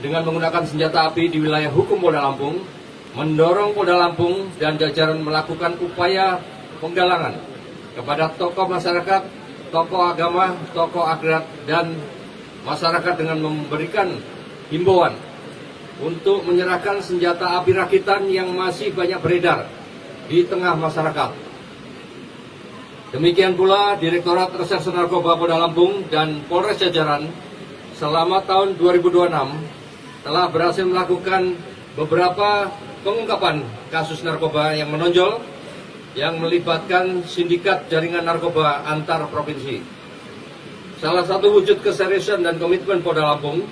dengan menggunakan senjata api di wilayah hukum Polda Lampung mendorong Polda Lampung dan jajaran melakukan upaya penggalangan kepada tokoh masyarakat, tokoh agama, tokoh adat, dan masyarakat dengan memberikan himbauan untuk menyerahkan senjata api rakitan yang masih banyak beredar di tengah masyarakat. Demikian pula Direktorat Reserse Narkoba Polda Lampung dan Polres jajaran selama tahun 2026 telah berhasil melakukan beberapa pengungkapan kasus narkoba yang menonjol yang melibatkan sindikat jaringan narkoba antar provinsi. Salah satu wujud keseriusan dan komitmen Polda Lampung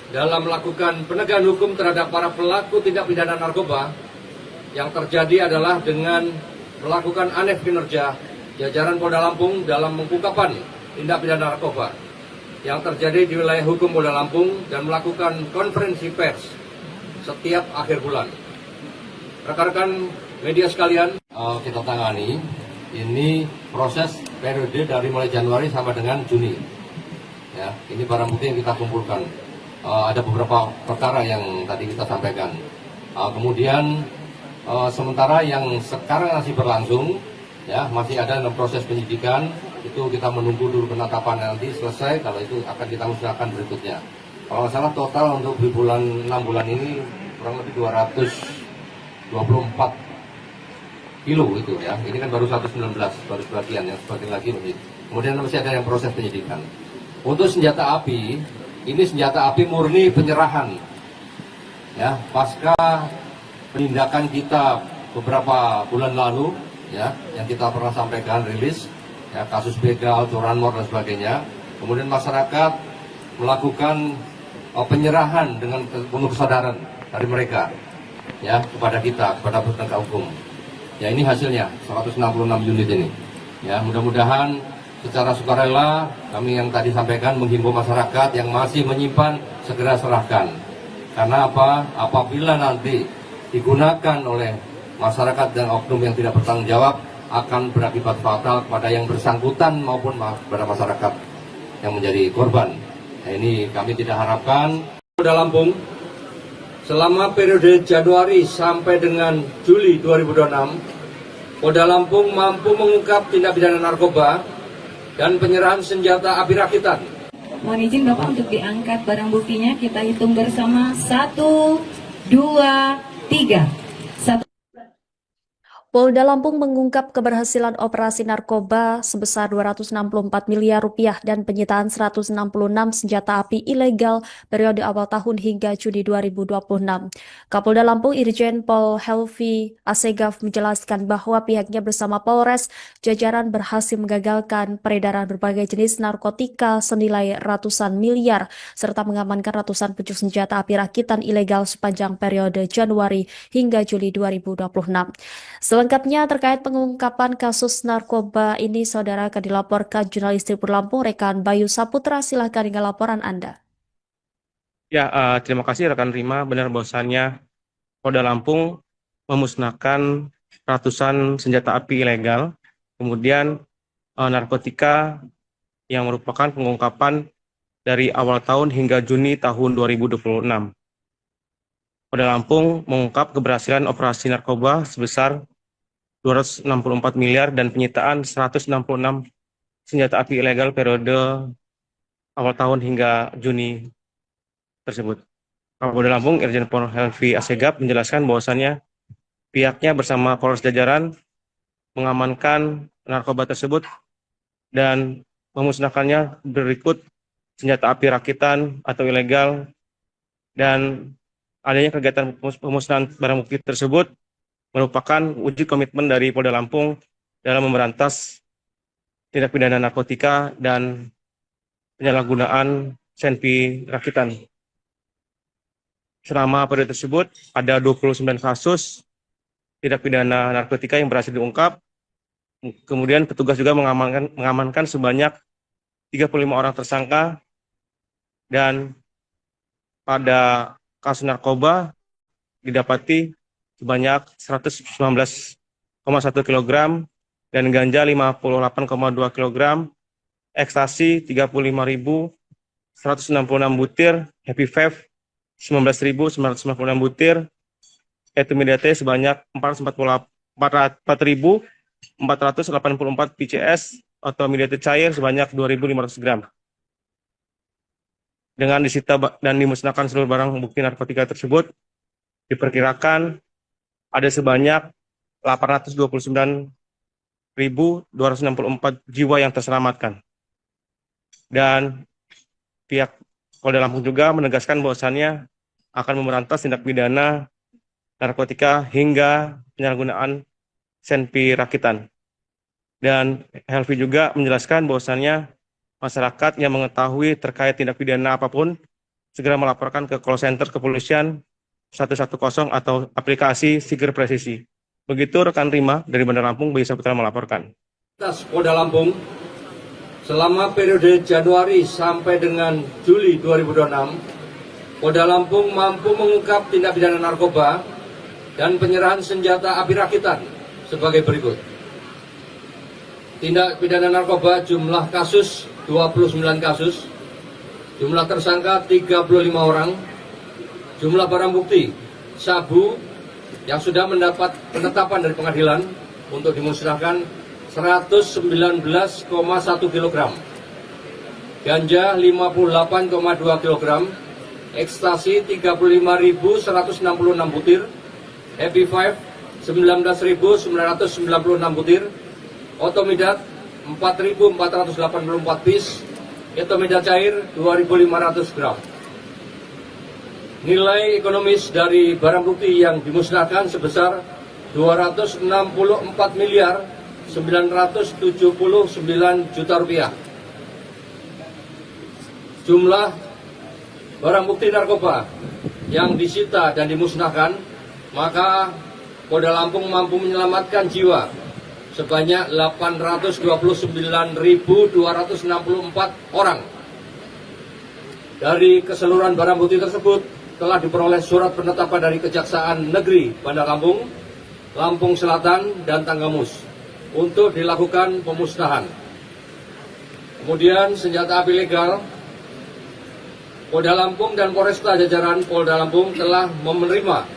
dalam melakukan penegakan hukum terhadap para pelaku tindak pidana narkoba yang terjadi adalah dengan melakukan aneh kinerja jajaran Polda Lampung dalam pengungkapan tindak pidana narkoba yang terjadi di wilayah hukum Polda Lampung dan melakukan konferensi pers setiap akhir bulan. Rekan-rekan media sekalian, kita tangani ini proses periode dari mulai Januari sampai dengan Juni. Ya, ini barang bukti yang kita kumpulkan. Ada beberapa perkara yang tadi kita sampaikan. Kemudian sementara yang sekarang masih berlangsung, ya masih ada dalam proses penyidikan. Itu kita menunggu dulu penetapan nanti selesai. Kalau itu akan kita musnahkan berikutnya. Kalau nggak salah total untuk di bulan 6 bulan ini kurang lebih 224 kilo itu ya. Ini kan baru 119, baru sebagian, yang sebagian lagi masih. Kemudian masih ada yang proses penyidikan. Untuk senjata api, ini senjata api murni penyerahan. Ya, pasca penindakan kita beberapa bulan lalu, ya, yang kita pernah sampaikan rilis, ya, kasus begal, curanmor dan sebagainya. Kemudian masyarakat melakukan penyerahan dengan penuh kesadaran dari mereka, ya, kepada kita, kepada penegak hukum. Ya, ini hasilnya 166 unit ini. Ya, mudah-mudahan secara sukarela kami yang tadi sampaikan menghimbau masyarakat yang masih menyimpan segera serahkan. Karena apa? Apabila nanti digunakan oleh masyarakat dan oknum yang tidak bertanggung jawab akan berakibat fatal kepada yang bersangkutan maupun kepada masyarakat yang menjadi korban. Nah, ini kami tidak harapkan. Polda Lampung selama periode Januari sampai dengan Juli 2026, Polda Lampung mampu mengungkap tindak pidana narkoba dan penyerahan senjata api rakitan. Mohon izin Bapak untuk diangkat barang buktinya. Kita hitung bersama. 1, 2, 3. Polda Lampung mengungkap keberhasilan operasi narkoba sebesar 264 miliar rupiah dan penyitaan 166 senjata api ilegal periode awal tahun hingga Juni 2026. Kapolda Lampung Irjen Pol Helvi Asegaf menjelaskan bahwa pihaknya bersama Polres jajaran berhasil menggagalkan peredaran berbagai jenis narkotika senilai ratusan miliar serta mengamankan ratusan pucuk senjata api rakitan ilegal sepanjang periode Januari hingga Juli 2026. Selengkapnya terkait pengungkapan kasus narkoba ini, saudara, akan dilaporkan jurnalis Tribun Lampung, rekan Bayu Saputra. Silahkan dengan laporan Anda. Ya, terima kasih rekan Rima. Benar bahwasannya Polda Lampung memusnahkan ratusan senjata api ilegal, kemudian narkotika yang merupakan pengungkapan dari awal tahun hingga Juni tahun 2026. Polda Lampung mengungkap keberhasilan operasi narkoba sebesar 264 miliar dan penyitaan 166 senjata api ilegal periode awal tahun hingga Juni tersebut. Kapolda Lampung Irjen Pol Helvi Asegaf menjelaskan bahwasannya pihaknya bersama Polres Jajaran mengamankan narkoba tersebut dan memusnahkannya berikut senjata api rakitan atau ilegal, dan adanya kegiatan pemusnahan barang bukti tersebut merupakan wujud komitmen dari Polda Lampung dalam memberantas tindak pidana narkotika dan penyalahgunaan senpi rakitan. Selama periode tersebut, ada 29 kasus tindak pidana narkotika yang berhasil diungkap. Kemudian petugas juga mengamankan sebanyak 35 orang tersangka, dan pada kasus narkoba didapati sebanyak 119,1 kg dan ganja 58,2 kg, ekstasi 35.166 butir, happy five 19.996 butir, etumidate sebanyak 484.484 PCS atau midate cair sebanyak 2.500 gram. Dengan disita dan dimusnahkan seluruh barang bukti narkotika tersebut, diperkirakan ada sebanyak 829.264 jiwa yang terselamatkan. Dan pihak Polda Lampung juga menegaskan bahwasannya akan memberantas tindak pidana narkotika hingga penyalahgunaan senpi rakitan. Dan Helvi juga menjelaskan bahwasannya masyarakat yang mengetahui terkait tindak pidana apapun segera melaporkan ke call center kepolisian 110 atau aplikasi Siger Presisi. Begitu rekan Rima dari Bandar Lampung, Bayu Saputra melaporkan. Polda Lampung selama periode Januari sampai dengan Juli 2026, Polda Lampung mampu mengungkap tindak pidana narkoba dan penyerahan senjata api rakitan sebagai berikut. Tindak pidana narkoba jumlah kasus 29 kasus, jumlah tersangka 35 orang, jumlah barang bukti sabu yang sudah mendapat penetapan dari pengadilan untuk dimusnahkan 119,1 kg, ganja 58,2 kg, ekstasi 35.166 butir, happy five 19.996 butir, otomidat 4.484 piece, etomidat cair 2.500 gram. Nilai ekonomis dari barang bukti yang dimusnahkan sebesar 264 miliar 979 juta rupiah. Jumlah barang bukti narkoba yang disita dan dimusnahkan, maka Polda Lampung mampu menyelamatkan jiwa sebanyak 829.264 orang. Dari keseluruhan barang bukti tersebut telah diperoleh surat penetapan dari Kejaksaan Negeri Bandar Lampung, Lampung Selatan, dan Tanggamus untuk dilakukan pemusnahan. Kemudian senjata api legal, Polda Lampung dan Polresta Jajaran Polda Lampung telah menerima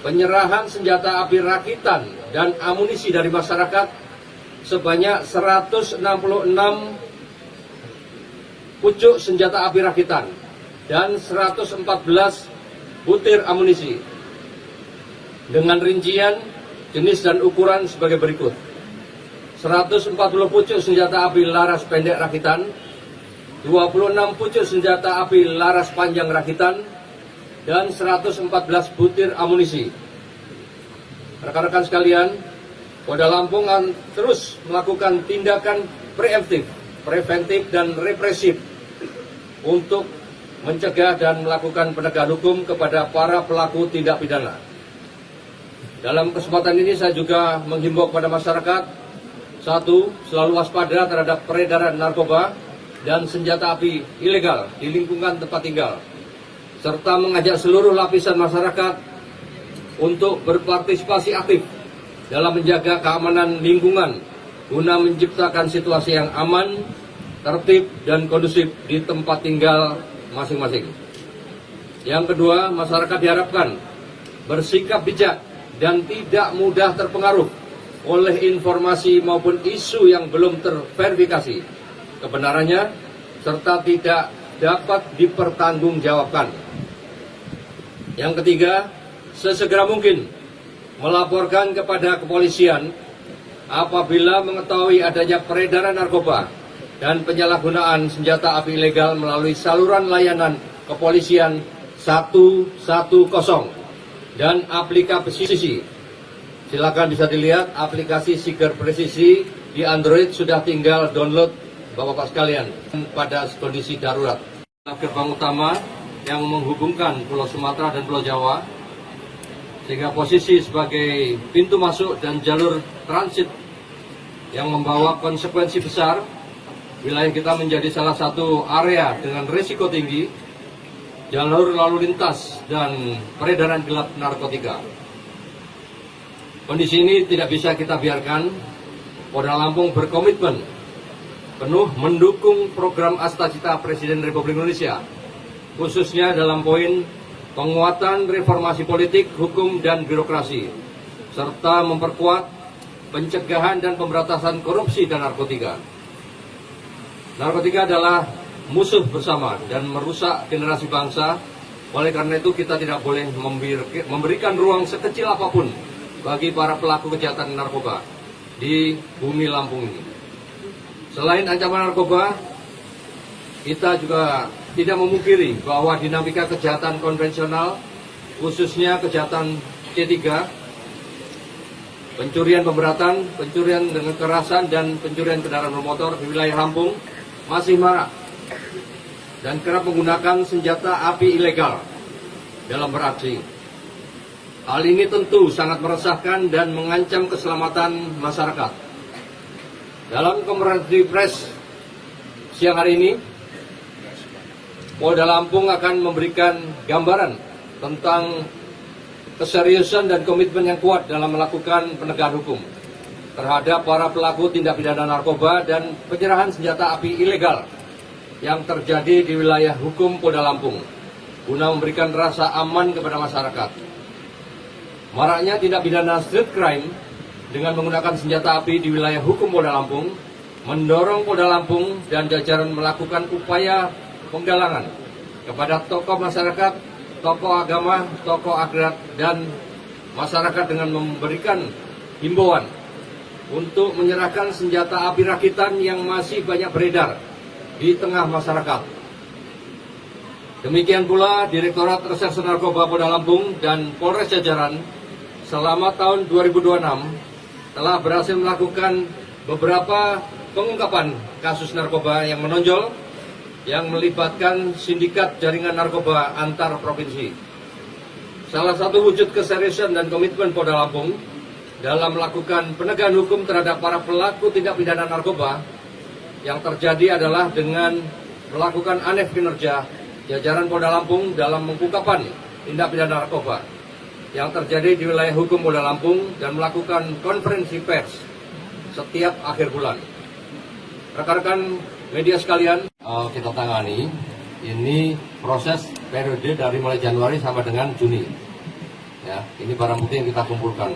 penyerahan senjata api rakitan dan amunisi dari masyarakat sebanyak 166 pucuk senjata api rakitan dan 114 butir amunisi dengan rincian jenis dan ukuran sebagai berikut: 140 pucuk senjata api laras pendek rakitan, 26 pucuk senjata api laras panjang rakitan, dan 114 butir amunisi. Rekan-rekan sekalian, Polda Lampung akan terus melakukan tindakan preventif dan represif untuk mencegah dan melakukan penegakan hukum kepada para pelaku tindak pidana. Dalam kesempatan ini saya juga menghimbau kepada masyarakat, satu, selalu waspada terhadap peredaran narkoba dan senjata api ilegal di lingkungan tempat tinggal, serta mengajak seluruh lapisan masyarakat untuk berpartisipasi aktif dalam menjaga keamanan lingkungan guna menciptakan situasi yang aman, tertib, dan kondusif di tempat tinggal masing-masing. Yang kedua, masyarakat diharapkan bersikap bijak dan tidak mudah terpengaruh oleh informasi maupun isu yang belum terverifikasi kebenarannya serta tidak dapat dipertanggungjawabkan. Yang ketiga, sesegera mungkin melaporkan kepada kepolisian apabila mengetahui adanya peredaran narkoba dan penyalahgunaan senjata api ilegal melalui saluran layanan kepolisian 110 dan aplikasi. Silakan bisa dilihat aplikasi Siger Presisi di Android, sudah tinggal download Bapak-Bapak sekalian pada kondisi darurat. Gerbang utama yang menghubungkan Pulau Sumatera dan Pulau Jawa, sehingga posisi sebagai pintu masuk dan jalur transit yang membawa konsekuensi besar. Wilayah kita menjadi salah satu area dengan risiko tinggi jalur lalu lintas dan peredaran gelap narkotika. Kondisi ini tidak bisa kita biarkan. Polda Lampung berkomitmen penuh mendukung program Astacita Presiden Republik Indonesia, khususnya dalam poin penguatan reformasi politik, hukum, dan birokrasi, serta memperkuat pencegahan dan pemberantasan korupsi dan narkotika. Narkotika adalah musuh bersama dan merusak generasi bangsa. Oleh karena itu kita tidak boleh memberikan ruang sekecil apapun bagi para pelaku kejahatan narkoba di bumi Lampung ini. Selain ancaman narkoba, kita juga tidak memungkiri bahwa dinamika kejahatan konvensional, khususnya kejahatan C3, pencurian pemberatan, pencurian dengan kekerasan, dan pencurian kendaraan bermotor di wilayah Lampung masih marak dan kerap menggunakan senjata api ilegal dalam beraksi. Hal ini tentu sangat meresahkan dan mengancam keselamatan masyarakat. Dalam konferensi pers siang hari ini, Polda Lampung akan memberikan gambaran tentang keseriusan dan komitmen yang kuat dalam melakukan penegakan hukum terhadap para pelaku tindak pidana narkoba dan penyerahan senjata api ilegal yang terjadi di wilayah hukum Polda Lampung guna memberikan rasa aman kepada masyarakat. Maraknya tindak pidana street crime dengan menggunakan senjata api di wilayah hukum Polda Lampung mendorong Polda Lampung dan jajaran melakukan upaya penggalangan kepada tokoh masyarakat, tokoh agama, tokoh adat, dan masyarakat dengan memberikan himbauan untuk menyerahkan senjata api rakitan yang masih banyak beredar di tengah masyarakat. Demikian pula Direktorat Reserse Narkoba Polda Lampung dan Polres jajaran selama tahun 2026 telah berhasil melakukan beberapa pengungkapan kasus narkoba yang menonjol yang melibatkan sindikat jaringan narkoba antar provinsi. Salah satu wujud keseriusan dan komitmen Polda Lampung dalam melakukan penegakan hukum terhadap para pelaku tindak pidana narkoba yang terjadi adalah dengan melakukan aneh kinerja jajaran Polda Lampung dalam pengungkapan tindak pidana narkoba yang terjadi di wilayah hukum Polda Lampung dan melakukan konferensi pers setiap akhir bulan. Rekan-rekan media sekalian, kita tangani ini proses periode dari mulai Januari sampai dengan Juni. Ya, ini barang bukti yang kita kumpulkan.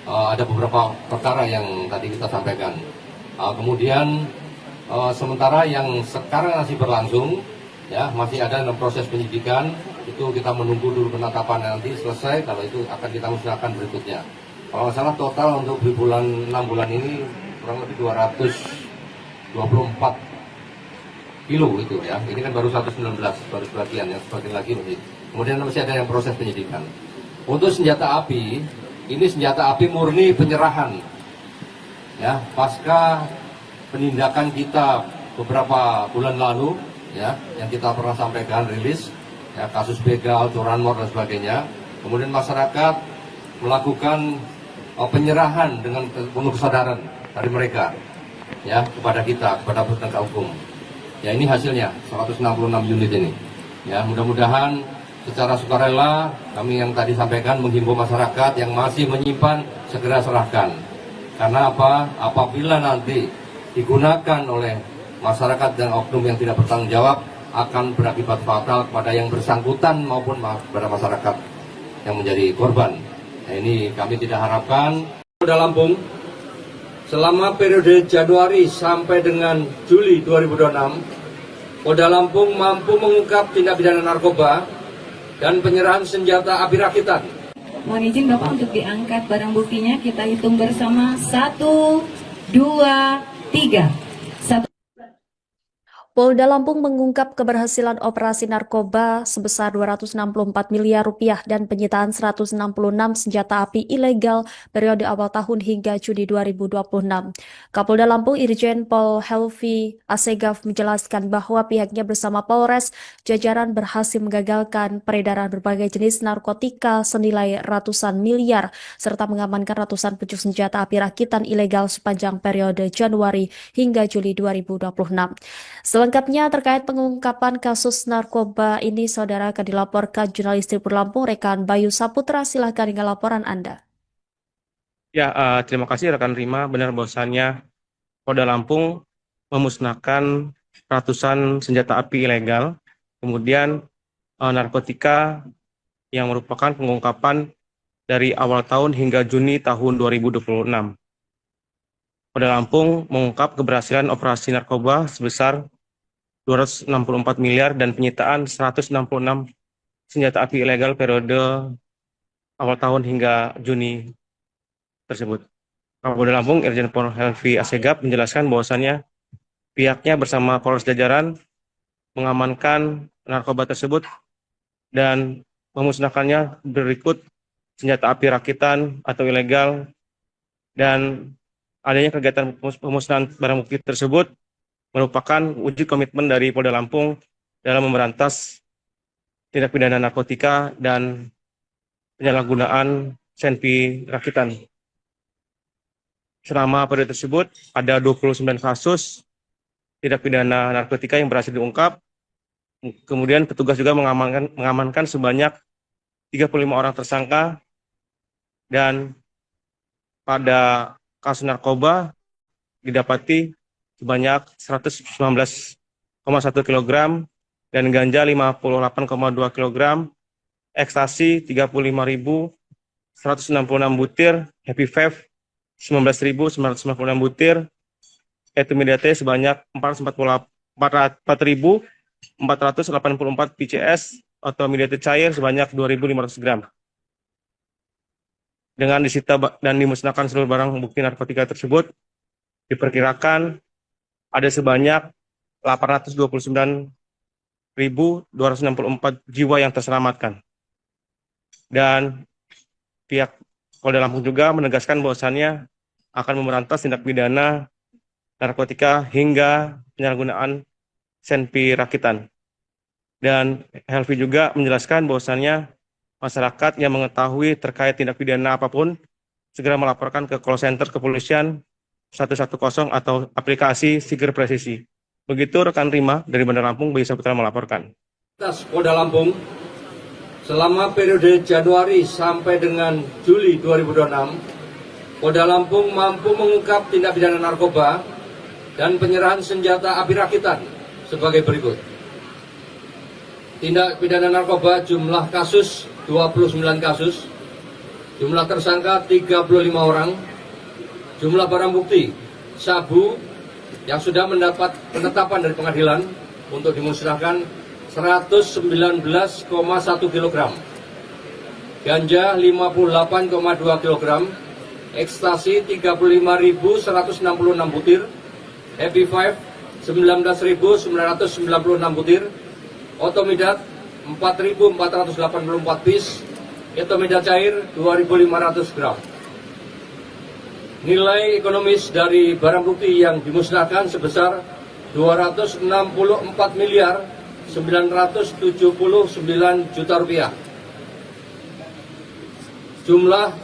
Ada beberapa perkara yang tadi kita sampaikan. Kemudian sementara yang sekarang masih berlangsung, ya masih ada dalam proses penyidikan. Itu kita menunggu dulu penetapan nanti selesai, kalau itu akan kita musnahkan berikutnya. Kalau salah total untuk di bulan 6 bulan ini kurang lebih 224 kilo itu ya. Ini kan baru 119, baru sebagian, yang sebagian lagi masih. Kemudian masih ada yang proses penyidikan. Untuk senjata api, ini senjata api murni penyerahan. Ya, pasca penindakan kita beberapa bulan lalu, ya, yang kita pernah sampaikan rilis. Ya, kasus begal, curanmor dan sebagainya. Kemudian masyarakat melakukan penyerahan dengan penuh kesadaran dari mereka ya kepada kita, kepada penegak hukum. Ya, ini hasilnya 166 unit ini. Ya, mudah-mudahan secara sukarela kami yang tadi sampaikan menghimbau masyarakat yang masih menyimpan segera serahkan. Karena apa? Apabila nanti digunakan oleh masyarakat dan oknum yang tidak bertanggung jawab akan berakibat fatal kepada yang bersangkutan maupun kepada masyarakat yang menjadi korban. Nah, ini kami tidak harapkan. Polda Lampung selama periode Januari sampai dengan Juli 2026, Polda Lampung mampu mengungkap tindak pidana narkoba dan penyerahan senjata api rakitan. Mohon izin Bapak untuk diangkat barang buktinya, kita hitung bersama 1, 2, 3. Polda Lampung mengungkap keberhasilan operasi narkoba sebesar 264 miliar rupiah dan penyitaan 166 senjata api ilegal periode awal tahun hingga Juni 2026. Kapolda Lampung Irjen Pol Helvi Asegaf menjelaskan bahwa pihaknya bersama Polres jajaran berhasil menggagalkan peredaran berbagai jenis narkotika senilai ratusan miliar serta mengamankan ratusan pucuk senjata api rakitan ilegal sepanjang periode Januari hingga Juli 2026. Selengkapnya terkait pengungkapan kasus narkoba ini, saudara, akan dilaporkan jurnalis Tribun Lampung, rekan Bayu Saputra. Silahkan dengan laporan Anda. Ya, terima kasih rekan Rima. Benar bahwasannya Polda Lampung memusnahkan ratusan senjata api ilegal, kemudian narkotika yang merupakan pengungkapan dari awal tahun hingga Juni tahun 2026. Polda Lampung mengungkap keberhasilan operasi narkoba sebesar 264 miliar dan penyitaan 166 senjata api ilegal periode awal tahun hingga Juni tersebut. Kapolda Lampung Irjen Pol Helvi Asegaf menjelaskan bahwasannya pihaknya bersama Polres jajaran mengamankan narkoba tersebut dan memusnahkannya berikut senjata api rakitan atau ilegal, dan adanya kegiatan pemusnahan barang bukti tersebut merupakan wujud komitmen dari Polda Lampung dalam memberantas tindak pidana narkotika dan penyalahgunaan senpi rakitan. Selama periode tersebut ada 29 kasus tindak pidana narkotika yang berhasil diungkap. Kemudian petugas juga mengamankan sebanyak 35 orang tersangka, dan pada kasus narkoba didapati sebanyak 119,1 kg dan ganja 58,2 kg, ekstasi 35.196 butir, happy vape 19.996 butir, etumidate sebanyak 4.484 PCS atau midate cair sebanyak 2.500 gram. Dengan disita dan dimusnahkan seluruh barang bukti narkotika tersebut, diperkirakan ada sebanyak 829.264 jiwa yang terselamatkan. Dan pihak Polda Lampung juga menegaskan bahwasannya akan memberantas tindak pidana narkotika hingga penyalahgunaan senpi rakitan. Dan Helvi juga menjelaskan bahwasannya masyarakat yang mengetahui terkait tindak pidana apapun segera melaporkan ke call center kepolisian 110 atau aplikasi Siger Presisi. Begitu rekan Rima dari Bandar Lampung, Bayu Saputra melaporkan. Polda Lampung selama periode Januari sampai dengan Juli 2026, Polda Lampung mampu mengungkap tindak pidana narkoba dan penyerahan senjata api rakitan sebagai berikut. Tindak pidana narkoba jumlah kasus 29 kasus, jumlah tersangka 35 orang, jumlah barang bukti sabu yang sudah mendapat penetapan dari pengadilan untuk dimusnahkan 119,1 kg, ganja 58,2 kg, ekstasi 35.166 butir, happy vape 19.996 butir, otomidat 4.484 piece, etomidat cair 2.500 gram. Nilai ekonomis dari barang bukti yang dimusnahkan sebesar 264 miliar 979 juta rupiah. Jumlah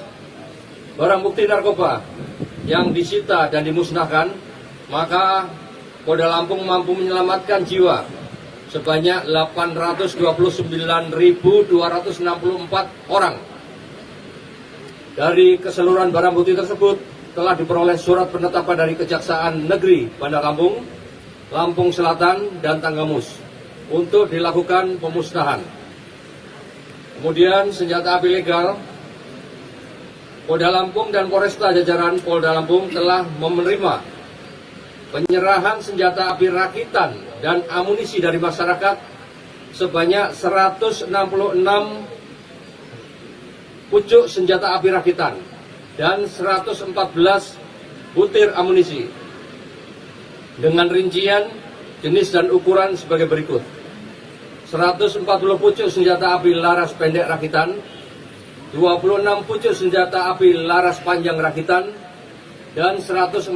barang bukti narkoba yang disita dan dimusnahkan, maka Polda Lampung mampu menyelamatkan jiwa sebanyak 829.264 orang. Dari keseluruhan barang bukti tersebut telah diperoleh surat penetapan dari Kejaksaan Negeri Bandar Lampung, Lampung Selatan, dan Tanggamus untuk dilakukan pemusnahan. Kemudian senjata api legal, Polda Lampung dan Polresta jajaran Polda Lampung telah menerima penyerahan senjata api rakitan dan amunisi dari masyarakat sebanyak 166 pucuk senjata api rakitan dan 114 butir amunisi dengan rincian, jenis dan ukuran sebagai berikut: 140 pucuk senjata api laras pendek rakitan, 26 pucuk senjata api laras panjang rakitan, dan 114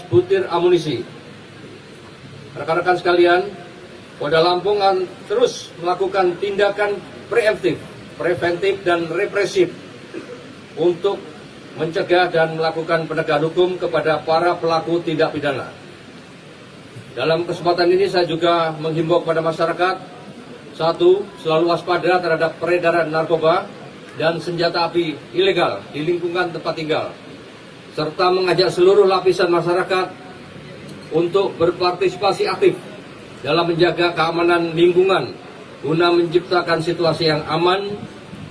butir amunisi. Rekan-rekan sekalian, Polda Lampung akan terus melakukan tindakan preventif dan represif untuk mencegah dan melakukan penegakan hukum kepada para pelaku tindak pidana. Dalam kesempatan ini saya juga menghimbau kepada masyarakat, satu, selalu waspada terhadap peredaran narkoba dan senjata api ilegal di lingkungan tempat tinggal, serta mengajak seluruh lapisan masyarakat untuk berpartisipasi aktif dalam menjaga keamanan lingkungan guna menciptakan situasi yang aman,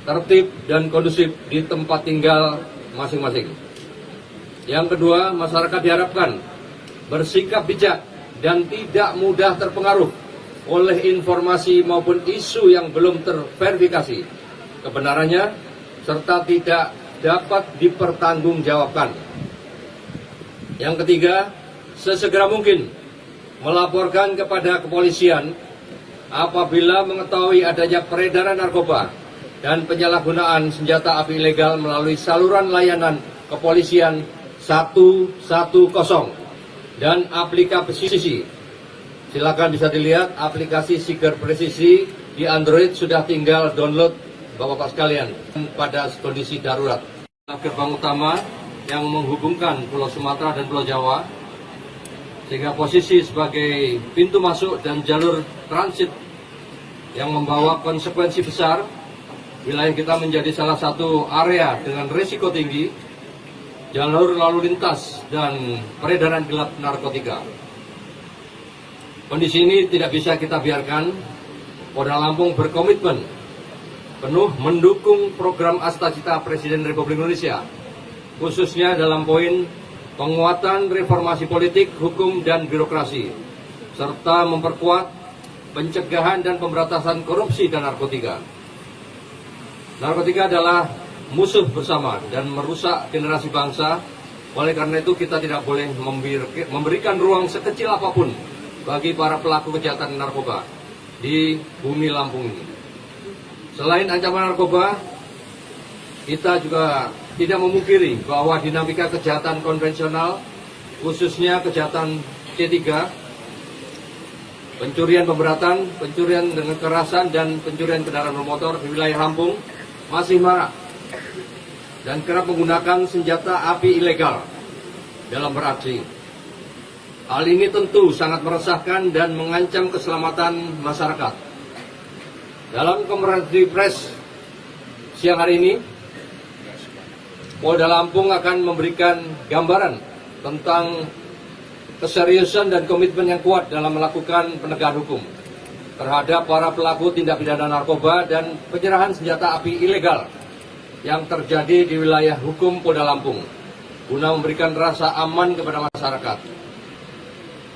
tertib, dan kondusif di tempat tinggal masing-masing. Yang kedua, masyarakat diharapkan bersikap bijak dan tidak mudah terpengaruh oleh informasi maupun isu yang belum terverifikasi kebenarannya, serta tidak dapat dipertanggungjawabkan. Yang ketiga, sesegera mungkin melaporkan kepada kepolisian apabila mengetahui adanya peredaran narkoba dan penyalahgunaan senjata api ilegal melalui saluran layanan kepolisian 110 dan aplikasi. Silakan bisa dilihat aplikasi Siger Presisi di Android, sudah tinggal download Bapak-Bapak sekalian. Pada kondisi darurat, gerbang utama yang menghubungkan Pulau Sumatera dan Pulau Jawa, sehingga posisi sebagai pintu masuk dan jalur transit yang membawa konsekuensi besar. Wilayah kita menjadi salah satu area dengan risiko tinggi jalur lalu lintas dan peredaran gelap narkotika. Kondisi ini tidak bisa kita biarkan. Polda Lampung berkomitmen penuh mendukung program Astacita Presiden Republik Indonesia, khususnya dalam poin penguatan reformasi politik, hukum, dan birokrasi, serta memperkuat pencegahan dan pemberantasan korupsi dan narkotika. Narkotika adalah musuh bersama dan merusak generasi bangsa. Oleh karena itu kita tidak boleh memberikan ruang sekecil apapun bagi para pelaku kejahatan narkoba di bumi Lampung ini. Selain ancaman narkoba, kita juga tidak memungkiri bahwa dinamika kejahatan konvensional, khususnya kejahatan C3, pencurian pemberatan, pencurian dengan kekerasan, dan pencurian kendaraan bermotor di wilayah Lampung masih marak dan kerap menggunakan senjata api ilegal dalam beraksi. Hal ini tentu sangat meresahkan dan mengancam keselamatan masyarakat. Dalam konferensi pers siang hari ini, Polda Lampung akan memberikan gambaran tentang keseriusan dan komitmen yang kuat dalam melakukan penegakan hukum terhadap para pelaku tindak pidana narkoba dan penyerahan senjata api ilegal yang terjadi di wilayah hukum Polda Lampung guna memberikan rasa aman kepada masyarakat.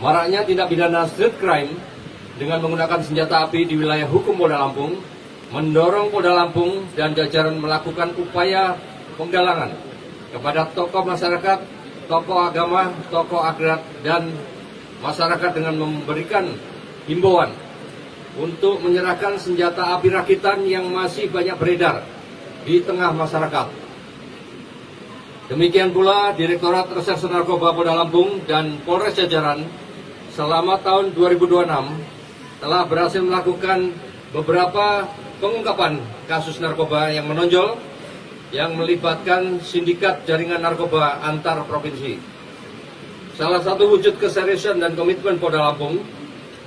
Maraknya tindak pidana street crime dengan menggunakan senjata api di wilayah hukum Polda Lampung mendorong Polda Lampung dan jajaran melakukan upaya penggalangan kepada tokoh masyarakat, tokoh agama, tokoh adat, dan masyarakat dengan memberikan himbauan untuk menyerahkan senjata api rakitan yang masih banyak beredar di tengah masyarakat. Demikian pula Direktorat Reserse Narkoba Polda Lampung dan Polres jajaran selama tahun 2026 telah berhasil melakukan beberapa pengungkapan kasus narkoba yang menonjol yang melibatkan sindikat jaringan narkoba antar provinsi. Salah satu wujud keseriusan dan komitmen Polda Lampung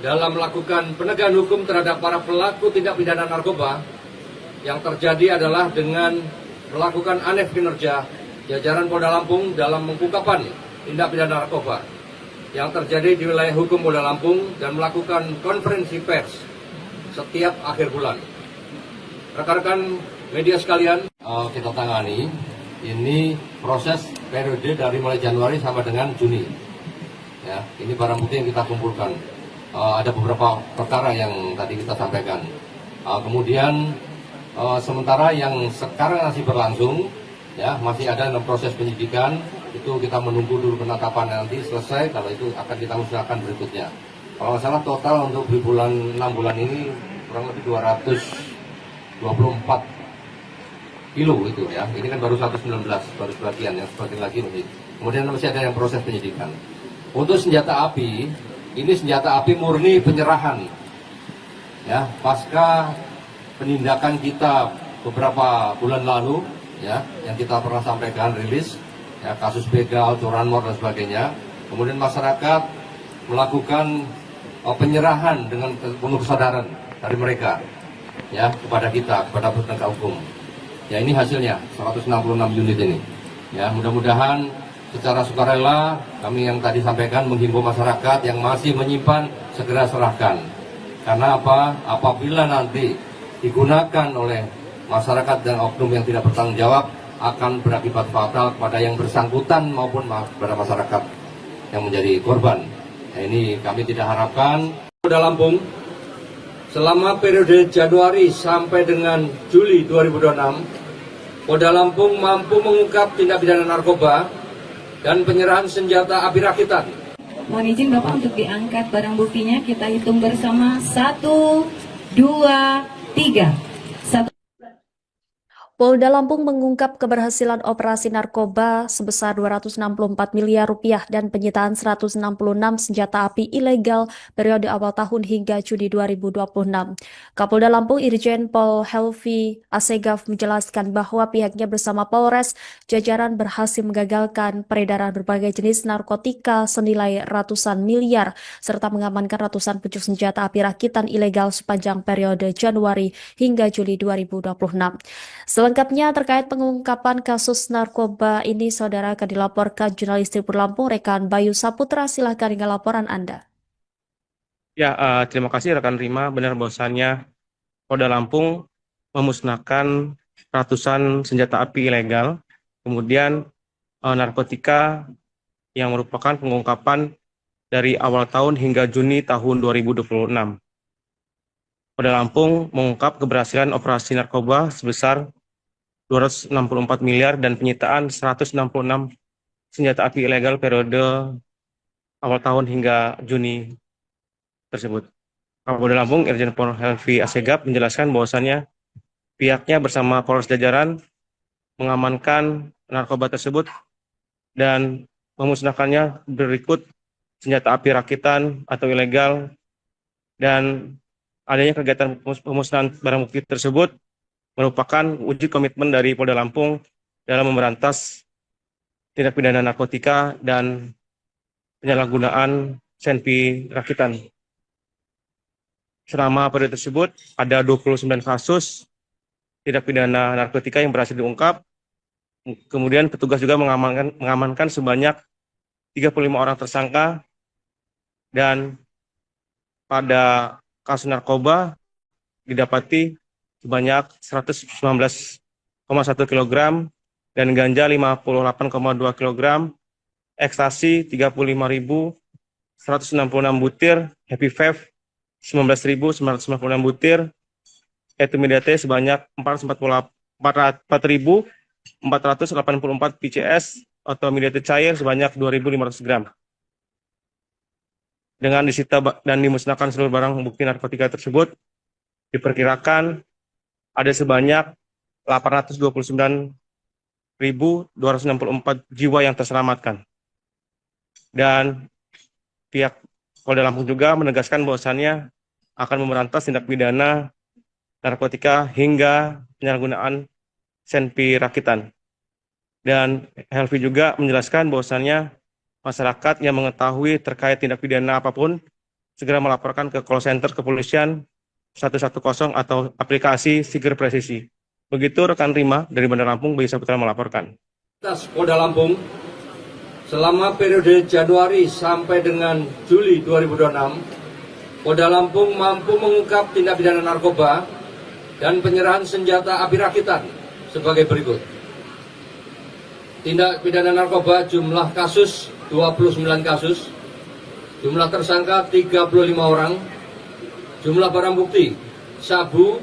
dalam melakukan penegakan hukum terhadap para pelaku tindak pidana narkoba yang terjadi adalah dengan melakukan aneh kinerja jajaran Polda Lampung dalam mengungkapkan tindak pidana narkoba yang terjadi di wilayah hukum Polda Lampung dan melakukan konferensi pers setiap akhir bulan. Rekan-rekan media sekalian, kita tangani ini proses periode dari mulai Januari sampai dengan Juni. Ya, ini barang bukti yang kita kumpulkan. Ada beberapa perkara yang tadi kita sampaikan. Kemudian sementara yang sekarang masih berlangsung, ya masih ada dalam proses penyidikan. Itu kita menunggu dulu penetapan nanti selesai. Kalau itu akan kita musnahkan berikutnya. Kalau nggak salah total untuk di bulan 6 bulan ini kurang lebih 224 kilo itu ya. Ini kan baru 119, baru sebagian, yang sebagian lagi masih. Kemudian masih ada yang proses penyidikan. Untuk senjata api, ini senjata api murni penyerahan. Ya, pasca penindakan kita beberapa bulan lalu, ya, yang kita pernah sampaikan rilis, ya, kasus begal, curanmor dan sebagainya. Kemudian masyarakat melakukan penyerahan dengan penuh kesadaran dari mereka, ya, kepada kita, kepada penegak hukum. Ya, ini hasilnya 166 unit ini. Ya, mudah-mudahan secara sukarela kami yang tadi sampaikan menghimbau masyarakat yang masih menyimpan segera serahkan. Karena apa? Apabila nanti digunakan oleh masyarakat dan oknum yang tidak bertanggung jawab akan berakibat fatal kepada yang bersangkutan maupun kepada masyarakat yang menjadi korban. Nah, ini kami tidak harapkan. Polda Lampung selama periode Januari sampai dengan Juli 2026, Polda Lampung mampu mengungkap tindak pidana narkoba dan penyerahan senjata api rakitan. Mohon izin Bapak untuk diangkat barang buktinya. Kita hitung bersama. 1, 2, 3. Polda Lampung mengungkap keberhasilan operasi narkoba sebesar 264 miliar rupiah dan penyitaan 166 senjata api ilegal periode awal tahun hingga Juni 2026. Kapolda Lampung Irjen Pol Helvi Asegaf menjelaskan bahwa pihaknya bersama Polres jajaran berhasil menggagalkan peredaran berbagai jenis narkotika senilai ratusan miliar serta mengamankan ratusan pucuk senjata api rakitan ilegal sepanjang periode Januari hingga Juli 2026. Selengkapnya terkait pengungkapan kasus narkoba ini, saudara, akan dilaporkan jurnalis Tribun Lampung, rekan Bayu Saputra. Silahkan dengan laporan Anda. Ya, terima kasih rekan Rima. Benar bahwasannya Polda Lampung memusnahkan ratusan senjata api ilegal, kemudian narkotika yang merupakan pengungkapan dari awal tahun hingga Juni tahun 2026. Polda Lampung mengungkap keberhasilan operasi narkoba sebesar 264 miliar dan penyitaan 166 senjata api ilegal periode awal tahun hingga Juni tersebut. Kapolda Lampung Irjen Pol Helvi Asegaf menjelaskan bahwasannya pihaknya bersama Polres jajaran mengamankan narkoba tersebut dan memusnahkannya berikut senjata api rakitan atau ilegal, dan adanya kegiatan pemusnahan barang bukti tersebut merupakan wujud komitmen dari Polda Lampung dalam memberantas tindak pidana narkotika dan penyalahgunaan senpi rakitan. Selama periode tersebut ada 29 kasus tindak pidana narkotika yang berhasil diungkap. Kemudian petugas juga mengamankan sebanyak 35 orang tersangka, dan pada kasus narkoba didapati sebanyak 119,1 kg dan ganja 58,2 kg, ekstasi 35.166 butir, happy vape 19.996 butir, etimidate sebanyak 4.484 PCS atau midate cair sebanyak 2.500 gram. Dengan disita dan dimusnahkan seluruh barang bukti narkotika tersebut, diperkirakan ada sebanyak 829.264 jiwa yang terselamatkan. Dan pihak Polda Lampung juga menegaskan bahwasannya akan memberantas tindak pidana narkotika hingga penyalahgunaan senpi rakitan. Dan Helvi juga menjelaskan bahwasannya masyarakat yang mengetahui terkait tindak pidana apapun segera melaporkan ke call center kepolisian 110 atau aplikasi Siger Presisi. Begitu rekan Rima dari Bandar Lampung, Bayu Saputra melaporkan. Atas Polda Lampung, selama periode Januari sampai dengan Juli 2026, Polda Lampung mampu mengungkap tindak pidana narkoba dan penyerahan senjata api rakitan sebagai berikut. Tindak pidana narkoba jumlah kasus 29 kasus, jumlah tersangka 35 orang, jumlah barang bukti sabu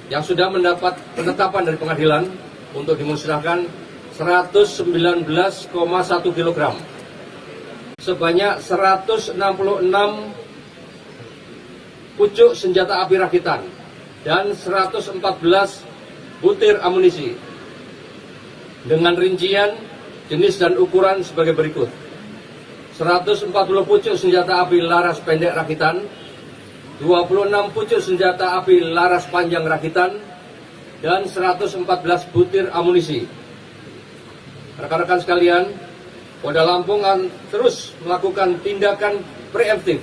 yang sudah mendapat penetapan dari pengadilan untuk dimusnahkan 119,1 kg, sebanyak 166 pucuk senjata api rakitan, dan 114 butir amunisi dengan rincian jenis dan ukuran sebagai berikut: 140 pucuk senjata api laras pendek rakitan, 26 pucuk senjata api laras panjang rakitan, dan 114 butir amunisi. Rekan-rekan sekalian, Polda Lampung akan terus melakukan tindakan preventif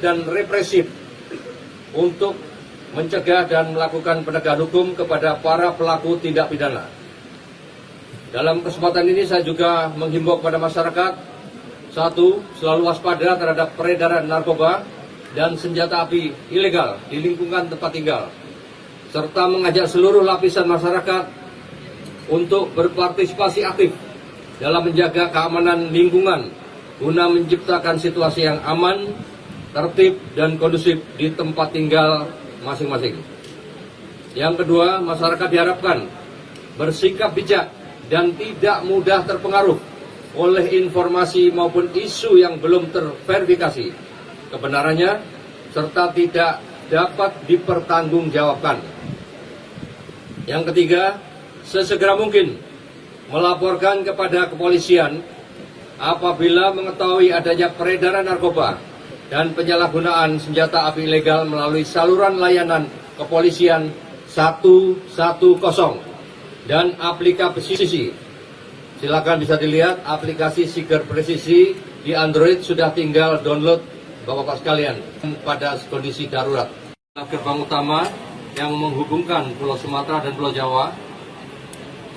dan represif untuk mencegah dan melakukan penegakan hukum kepada para pelaku tindak pidana. Dalam kesempatan ini saya juga menghimbau kepada masyarakat, satu, selalu waspada terhadap peredaran narkoba dan senjata api ilegal di lingkungan tempat tinggal, serta mengajak seluruh lapisan masyarakat untuk berpartisipasi aktif dalam menjaga keamanan lingkungan guna menciptakan situasi yang aman, tertib, dan kondusif di tempat tinggal masing-masing. Yang kedua, masyarakat diharapkan bersikap bijak dan tidak mudah terpengaruh oleh informasi maupun isu yang belum terverifikasi kebenarannya serta tidak dapat dipertanggungjawabkan. Yang ketiga, sesegera mungkin melaporkan kepada kepolisian apabila mengetahui adanya peredaran narkoba dan penyalahgunaan senjata api ilegal melalui saluran layanan kepolisian 110 dan aplikasi. Silakan bisa dilihat aplikasi Siger Presisi di Android, sudah tinggal download Bapak-Bapak sekalian pada kondisi darurat. Gerbang utama yang menghubungkan Pulau Sumatera dan Pulau Jawa,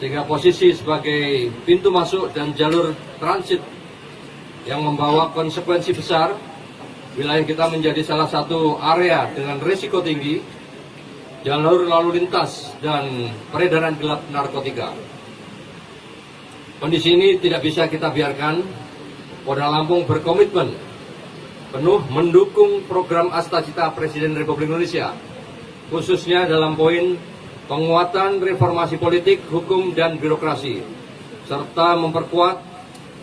sehingga posisi sebagai pintu masuk dan jalur transit yang membawa konsekuensi besar. Wilayah kita menjadi salah satu area dengan risiko tinggi jalur lalu lintas dan peredaran gelap narkotika. Kondisi ini tidak bisa kita biarkan. Polda Lampung berkomitmen penuh mendukung program Astacita Presiden Republik Indonesia, khususnya dalam poin penguatan reformasi politik, hukum, dan birokrasi, serta memperkuat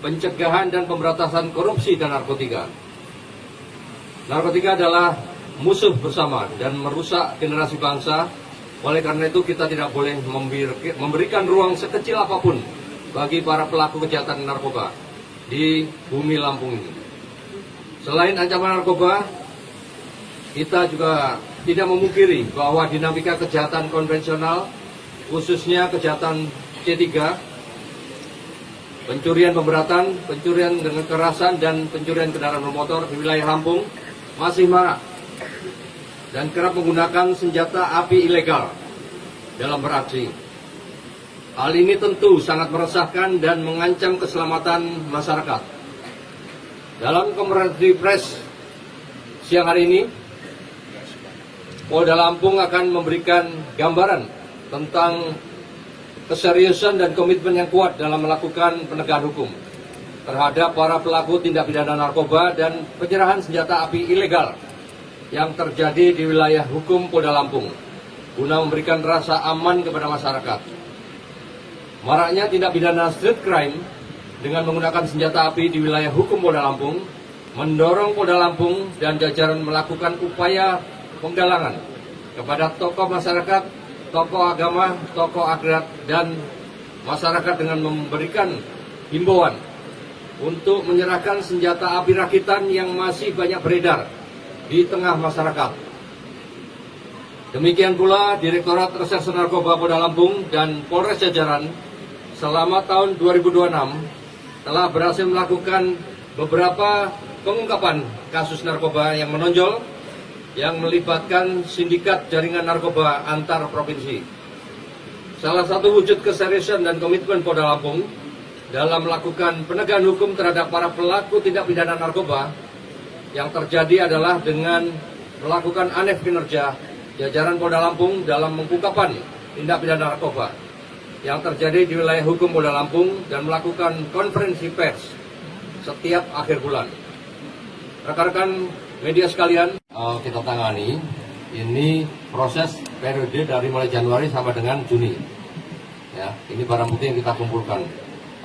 pencegahan dan pemberantasan korupsi dan narkotika. Narkotika adalah musuh bersama dan merusak generasi bangsa. Oleh karena itu kita tidak boleh memberikan ruang sekecil apapun bagi para pelaku kejahatan narkoba di bumi Lampung ini. Selain ancaman narkoba, kita juga tidak memungkiri bahwa dinamika kejahatan konvensional, khususnya kejahatan C3, pencurian pemberatan, pencurian dengan kekerasan, dan pencurian kendaraan bermotor di wilayah Lampung masih marak dan kerap menggunakan senjata api ilegal dalam beraksi. Hal ini tentu sangat meresahkan dan mengancam keselamatan masyarakat. Dalam konferensi pers siang hari ini, Polda Lampung akan memberikan gambaran tentang keseriusan dan komitmen yang kuat dalam melakukan penegakan hukum terhadap para pelaku tindak pidana narkoba dan penyerahan senjata api ilegal yang terjadi di wilayah hukum Polda Lampung guna memberikan rasa aman kepada masyarakat. Maraknya tindak pidana street crime dengan menggunakan senjata api di wilayah hukum Polda Lampung mendorong Polda Lampung dan jajaran melakukan upaya penggalangan kepada tokoh masyarakat, tokoh agama, tokoh adat, dan masyarakat dengan memberikan himbauan untuk menyerahkan senjata api rakitan yang masih banyak beredar di tengah masyarakat. Demikian pula Direktorat Reserse Narkoba Polda Lampung dan Polres jajaran selama tahun 2026 telah berhasil melakukan beberapa pengungkapan kasus narkoba yang menonjol yang melibatkan sindikat jaringan narkoba antar provinsi. Salah satu wujud keseriusan dan komitmen Polda Lampung dalam melakukan penegakan hukum terhadap para pelaku tindak pidana narkoba yang terjadi adalah dengan melakukan anef kinerja jajaran Polda Lampung dalam pengungkapan tindak pidana narkoba yang terjadi di wilayah hukum Polda Lampung dan melakukan konferensi pers setiap akhir bulan. Rekan-rekan media sekalian, kita tangani ini proses periode dari mulai Januari sampai dengan Juni. Ya, ini barang bukti yang kita kumpulkan.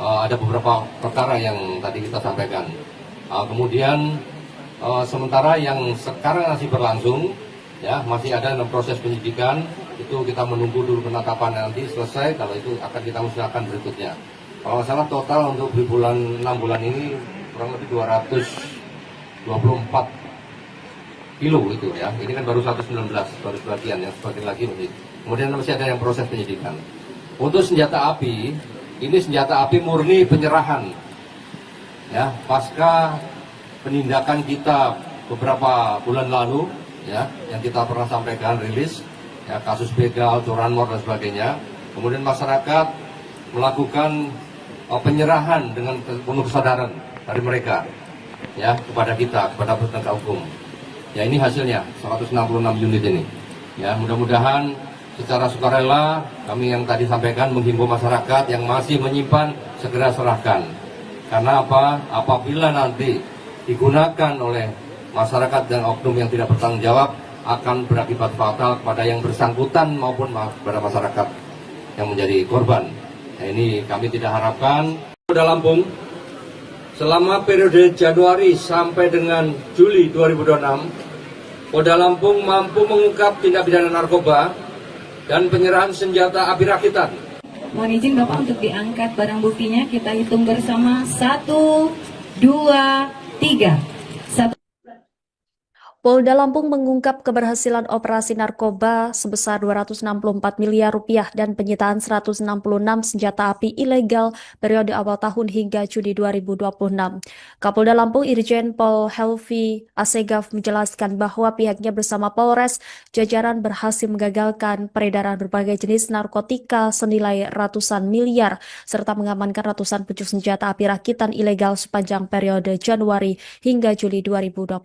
Ada beberapa perkara yang tadi kita sampaikan. Kemudian sementara yang sekarang masih berlangsung, ya masih ada dalam proses penyidikan. Itu kita menunggu dulu penetapan nanti selesai. Kalau itu akan kita musnahkan berikutnya. Kalau nggak salah total untuk di bulan 6 bulan ini kurang lebih 224 kilo gitu ya. Ini kan baru 119 baru sebagian, yang sebagian lagi masih. Kemudian masih ada yang proses penyidikan. Untuk senjata api, ini senjata api murni penyerahan. Ya, pasca penindakan kita beberapa bulan lalu, ya, yang kita pernah sampaikan rilis, ya, kasus begal, curanmor dan sebagainya. Kemudian masyarakat melakukan penyerahan dengan penuh kesadaran dari mereka, ya, kepada kita, kepada penegak hukum. Ya, ini hasilnya 166 unit ini. Ya, mudah-mudahan secara sukarela kami yang tadi sampaikan menghimbau masyarakat yang masih menyimpan segera serahkan. Karena apa? Apabila nanti digunakan oleh masyarakat dan oknum yang tidak bertanggung jawab akan berakibat fatal kepada yang bersangkutan maupun kepada masyarakat yang menjadi korban. Nah, ini kami tidak harapkan. Polda Lampung selama periode Januari sampai dengan Juli 2026, Polda Lampung mampu mengungkap tindak pidana narkoba dan penyerahan senjata api rakitan. Mohon izin Bapak untuk diangkat barang buktinya. Kita hitung bersama 1, 2, 3. Polda Lampung mengungkap keberhasilan operasi narkoba sebesar 264 miliar rupiah dan penyitaan 166 senjata api ilegal periode awal tahun hingga Juni 2026. Kapolda Lampung Irjen Pol Helvi Asegaf menjelaskan bahwa pihaknya bersama Polres jajaran berhasil menggagalkan peredaran berbagai jenis narkotika senilai ratusan miliar serta mengamankan ratusan pucuk senjata api rakitan ilegal sepanjang periode Januari hingga Juli 2026.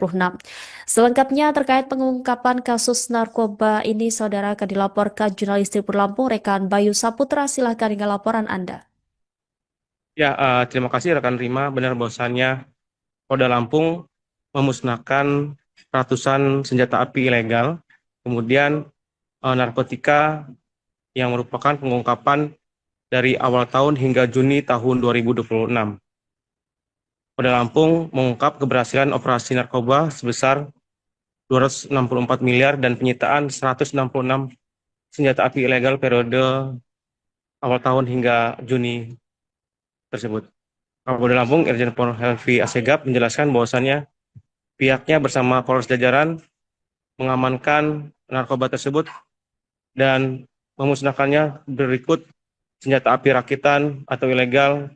Selengkapnya terkait pengungkapan kasus narkoba ini, saudara, akan dilaporkan jurnalis Tribun Lampung, rekan Bayu Saputra. Silahkan dengan laporan Anda. Ya, terima kasih rekan Rima. Benar bahwasannya Polda Lampung memusnahkan ratusan senjata api ilegal, kemudian narkotika yang merupakan pengungkapan dari awal tahun hingga Juni tahun 2026. Polda Lampung mengungkap keberhasilan operasi narkoba sebesar 264 miliar dan penyitaan 166 senjata api ilegal periode awal tahun hingga Juni tersebut. Kapolda Lampung Irjen Pol Helvi Asegaf menjelaskan bahwasannya pihaknya bersama Polres jajaran mengamankan narkoba tersebut dan memusnahkannya berikut senjata api rakitan atau ilegal,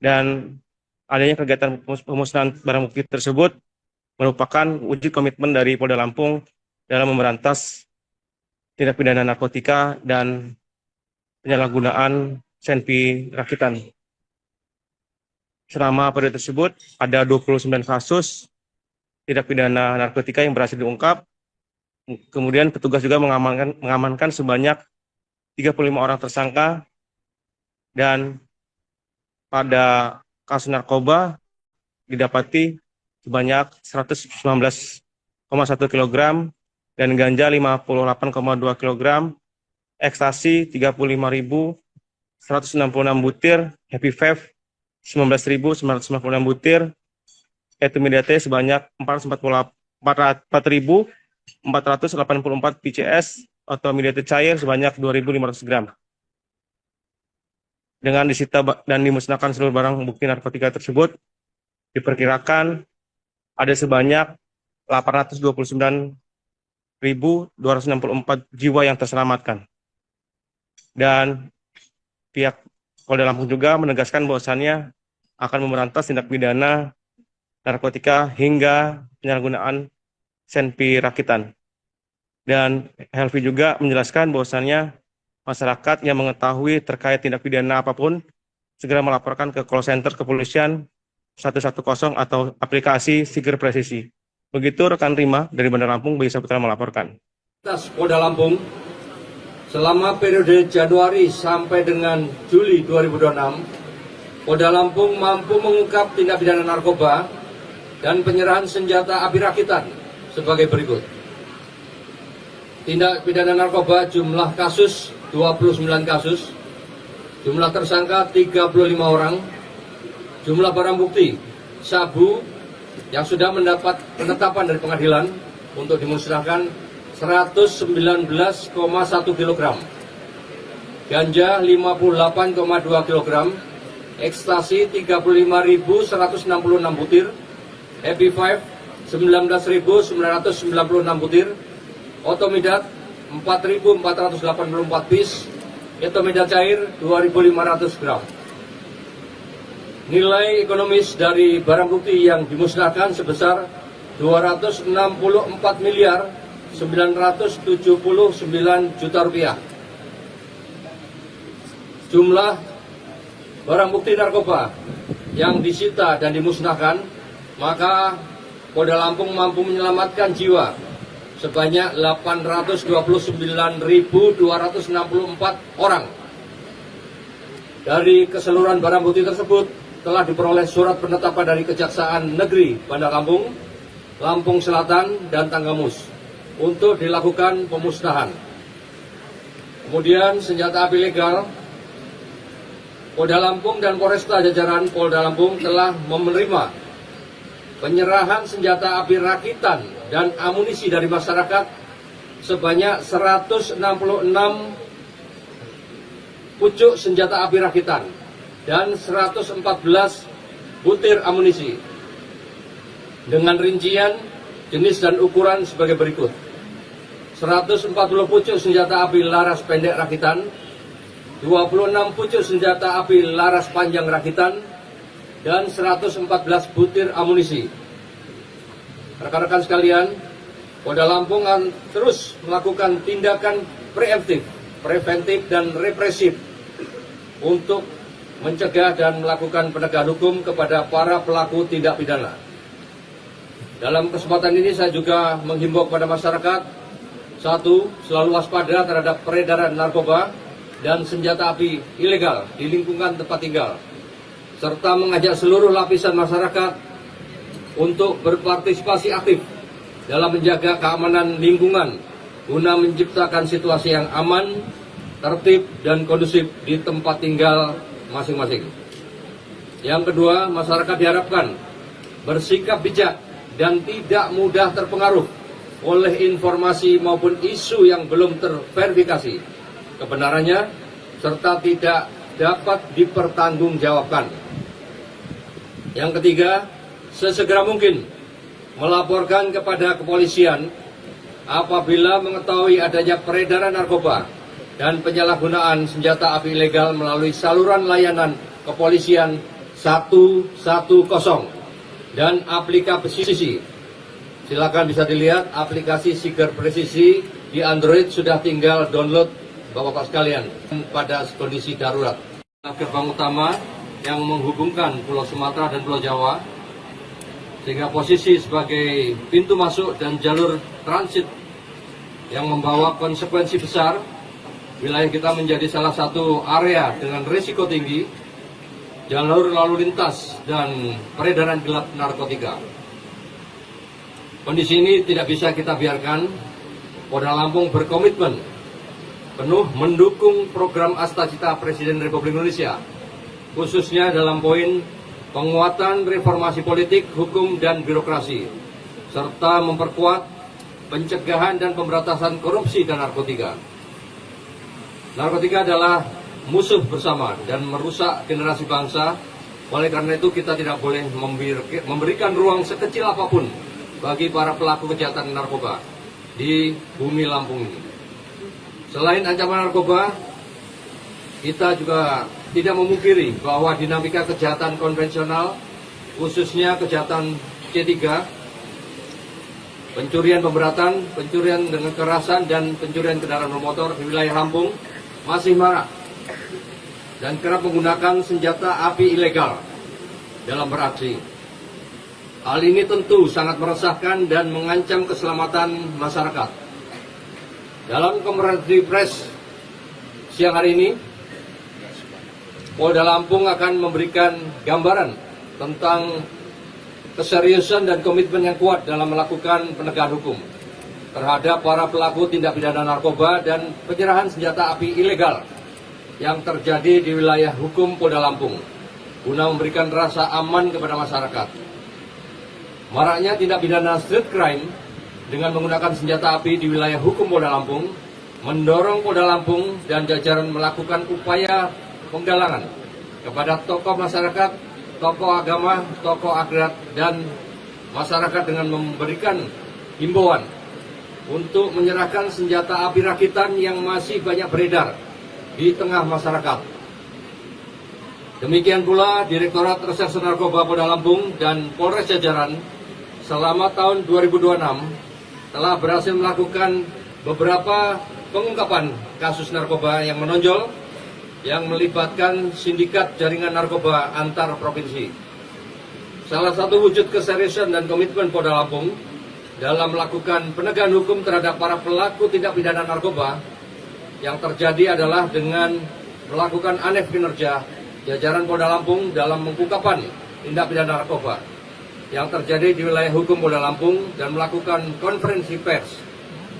dan adanya kegiatan pemusnahan barang bukti tersebut merupakan wujud komitmen dari Polda Lampung dalam memberantas tindak pidana narkotika dan penyalahgunaan senpi rakitan. Selama periode tersebut ada 29 kasus tindak pidana narkotika yang berhasil diungkap. Kemudian petugas juga mengamankan sebanyak 35 orang tersangka, dan pada kasus narkoba didapati sebanyak 119,1 kg dan ganja 58,2 kg, ekstasi 35.166 butir, happy vape 19.996 butir, etimidate sebanyak 4.484 PCS atau midate cair sebanyak 2.500 gram. Dengan disita dan dimusnahkan seluruh barang bukti narkotika tersebut, diperkirakan ada sebanyak 829 1.264 jiwa yang terselamatkan. Dan pihak Polda Lampung juga menegaskan bahwasannya akan memberantas tindak pidana narkotika hingga penyalahgunaan senpi rakitan. Dan Helvi juga menjelaskan bahwasannya masyarakat yang mengetahui terkait tindak pidana apapun segera melaporkan ke call center kepolisian 110 atau aplikasi Siger Presisi. Begitu rekan Rima dari Bandar Lampung, Bayu Saputra melaporkan. Polda Lampung selama periode Januari sampai dengan Juli 2026, Polda Lampung mampu mengungkap tindak pidana narkoba dan penyerahan senjata api rakitan sebagai berikut. Tindak pidana narkoba jumlah kasus 29 kasus, jumlah tersangka 35 orang, jumlah barang bukti sabu yang sudah mendapat penetapan dari pengadilan untuk dimusnahkan 119,1 kg, ganja 58,2 kg, ekstasi 35.166 butir, Happy 5 19.996 butir, otomidat 4.484 piece, etomidat cair 2.500 gram. Nilai ekonomis dari barang bukti yang dimusnahkan sebesar 264 miliar 979 juta rupiah. Jumlah barang bukti narkoba yang disita dan dimusnahkan, maka Polda Lampung mampu menyelamatkan jiwa sebanyak 829.264 orang. Dari keseluruhan barang bukti tersebut telah diperoleh surat penetapan dari Kejaksaan Negeri Bandar Lampung, Lampung Selatan, dan Tanggamus untuk dilakukan pemusnahan. Kemudian senjata api legal, Polda Lampung dan Polresta jajaran Polda Lampung telah menerima penyerahan senjata api rakitan dan amunisi dari masyarakat sebanyak 166 pucuk senjata api rakitan dan 114 butir amunisi dengan rincian jenis dan ukuran sebagai berikut: 140 pucuk senjata api laras pendek rakitan, 26 pucuk senjata api laras panjang rakitan, dan 114 butir amunisi. Rekan-rekan sekalian, Polda Lampung akan terus melakukan tindakan preventif dan represif untuk mencegah dan melakukan penegakan hukum kepada para pelaku tindak pidana. Dalam kesempatan ini saya juga menghimbau kepada masyarakat, satu, selalu waspada terhadap peredaran narkoba dan senjata api ilegal di lingkungan tempat tinggal, serta mengajak seluruh lapisan masyarakat untuk berpartisipasi aktif dalam menjaga keamanan lingkungan guna menciptakan situasi yang aman, tertib, dan kondusif di tempat tinggal masing-masing. Yang kedua, masyarakat diharapkan bersikap bijak dan tidak mudah terpengaruh oleh informasi maupun isu yang belum terverifikasi kebenarannya serta tidak dapat dipertanggungjawabkan. Yang ketiga, sesegera mungkin melaporkan kepada kepolisian apabila mengetahui adanya peredaran narkoba dan penyalahgunaan senjata api ilegal melalui saluran layanan kepolisian 110 dan aplikasi. Silakan bisa dilihat aplikasi Siger Presisi di Android, sudah tinggal download Bapak-Bapak sekalian pada kondisi darurat. Gerbang utama yang menghubungkan Pulau Sumatera dan Pulau Jawa, sehingga posisi sebagai pintu masuk dan jalur transit yang membawa konsekuensi besar. Wilayah kita menjadi salah satu area dengan risiko tinggi jalur lalu lintas dan peredaran gelap narkotika. Kondisi ini tidak bisa kita biarkan. Polda Lampung berkomitmen penuh mendukung program Astacita Presiden Republik Indonesia, khususnya dalam poin penguatan reformasi politik, hukum, dan birokrasi, serta memperkuat pencegahan dan pemberantasan korupsi dan narkotika. Narkotika adalah musuh bersama dan merusak generasi bangsa. Oleh karena itu kita tidak boleh memberikan ruang sekecil apapun bagi para pelaku kejahatan narkoba. di bumi Lampung ini. Selain ancaman narkoba, kita juga tidak memungkiri bahwa dinamika kejahatan konvensional, khususnya kejahatan C3, pencurian pemberatan, pencurian dengan kekerasan, dan pencurian kendaraan bermotor di wilayah Lampung masih marak dan kerap menggunakan senjata api ilegal dalam beraksi. Hal ini tentu sangat meresahkan dan mengancam keselamatan masyarakat. Dalam konferensi pers siang hari ini, Polda Lampung akan memberikan gambaran tentang keseriusan dan komitmen yang kuat dalam melakukan penegakan hukum terhadap para pelaku tindak pidana narkoba dan penyerahan senjata api ilegal yang terjadi di wilayah hukum Polda Lampung guna memberikan rasa aman kepada masyarakat. Maraknya tindak pidana street crime dengan menggunakan senjata api di wilayah hukum Polda Lampung mendorong Polda Lampung dan jajaran melakukan upaya penggalangan kepada tokoh masyarakat, tokoh agama, tokoh adat, dan masyarakat dengan memberikan himbauan untuk menyerahkan senjata api rakitan yang masih banyak beredar di tengah masyarakat. Demikian pula Direktorat Reserse Narkoba Polda Lampung dan Polres jajaran selama tahun 2026 telah berhasil melakukan beberapa pengungkapan kasus narkoba yang menonjol yang melibatkan sindikat jaringan narkoba antar provinsi. Salah satu wujud keseriusan dan komitmen Polda Lampung dalam melakukan penegakan hukum terhadap para pelaku tindak pidana narkoba yang terjadi adalah dengan melakukan aneh kinerja jajaran Polda Lampung dalam pengungkapan tindak pidana narkoba yang terjadi di wilayah hukum Polda Lampung dan melakukan konferensi pers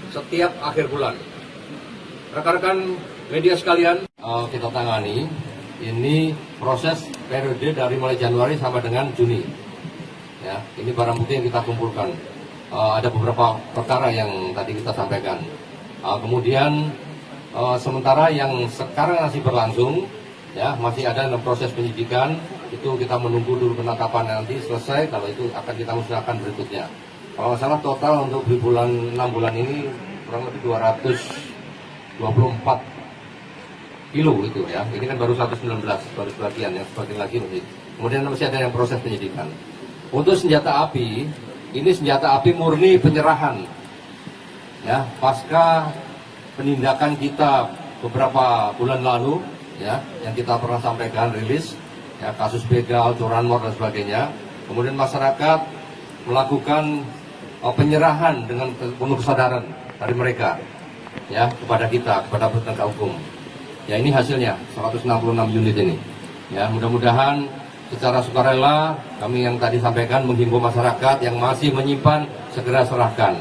setiap akhir bulan. Rekan-rekan media sekalian, kita tangani ini proses periode dari mulai Januari sampai dengan Juni. Ya, ini barang bukti yang kita kumpulkan. Ada beberapa perkara yang tadi kita sampaikan. Kemudian sementara yang sekarang masih berlangsung, ya masih ada dalam proses penyidikan. Itu kita menunggu dulu penangkapan nanti selesai, kalau itu akan kita musnahkan berikutnya. Kalau salah total untuk di bulan 6 bulan ini kurang lebih 224 kilo itu ya. Ini kan baru 119, baru sebagian, yang sebagian lagi masih. Kemudian masih ada yang proses penyidikan. Untuk senjata api, ini senjata api murni penyerahan. Ya, pasca penindakan kita beberapa bulan lalu, ya, yang kita pernah sampaikan rilis. Ya, kasus begal, curanmor dan sebagainya. Kemudian masyarakat melakukan penyerahan dengan penuh kesadaran dari mereka, ya kepada kita, kepada penegak hukum. Ya ini hasilnya 166 unit ini. Ya mudah-mudahan secara sukarela kami yang tadi sampaikan menghimbau masyarakat yang masih menyimpan segera serahkan.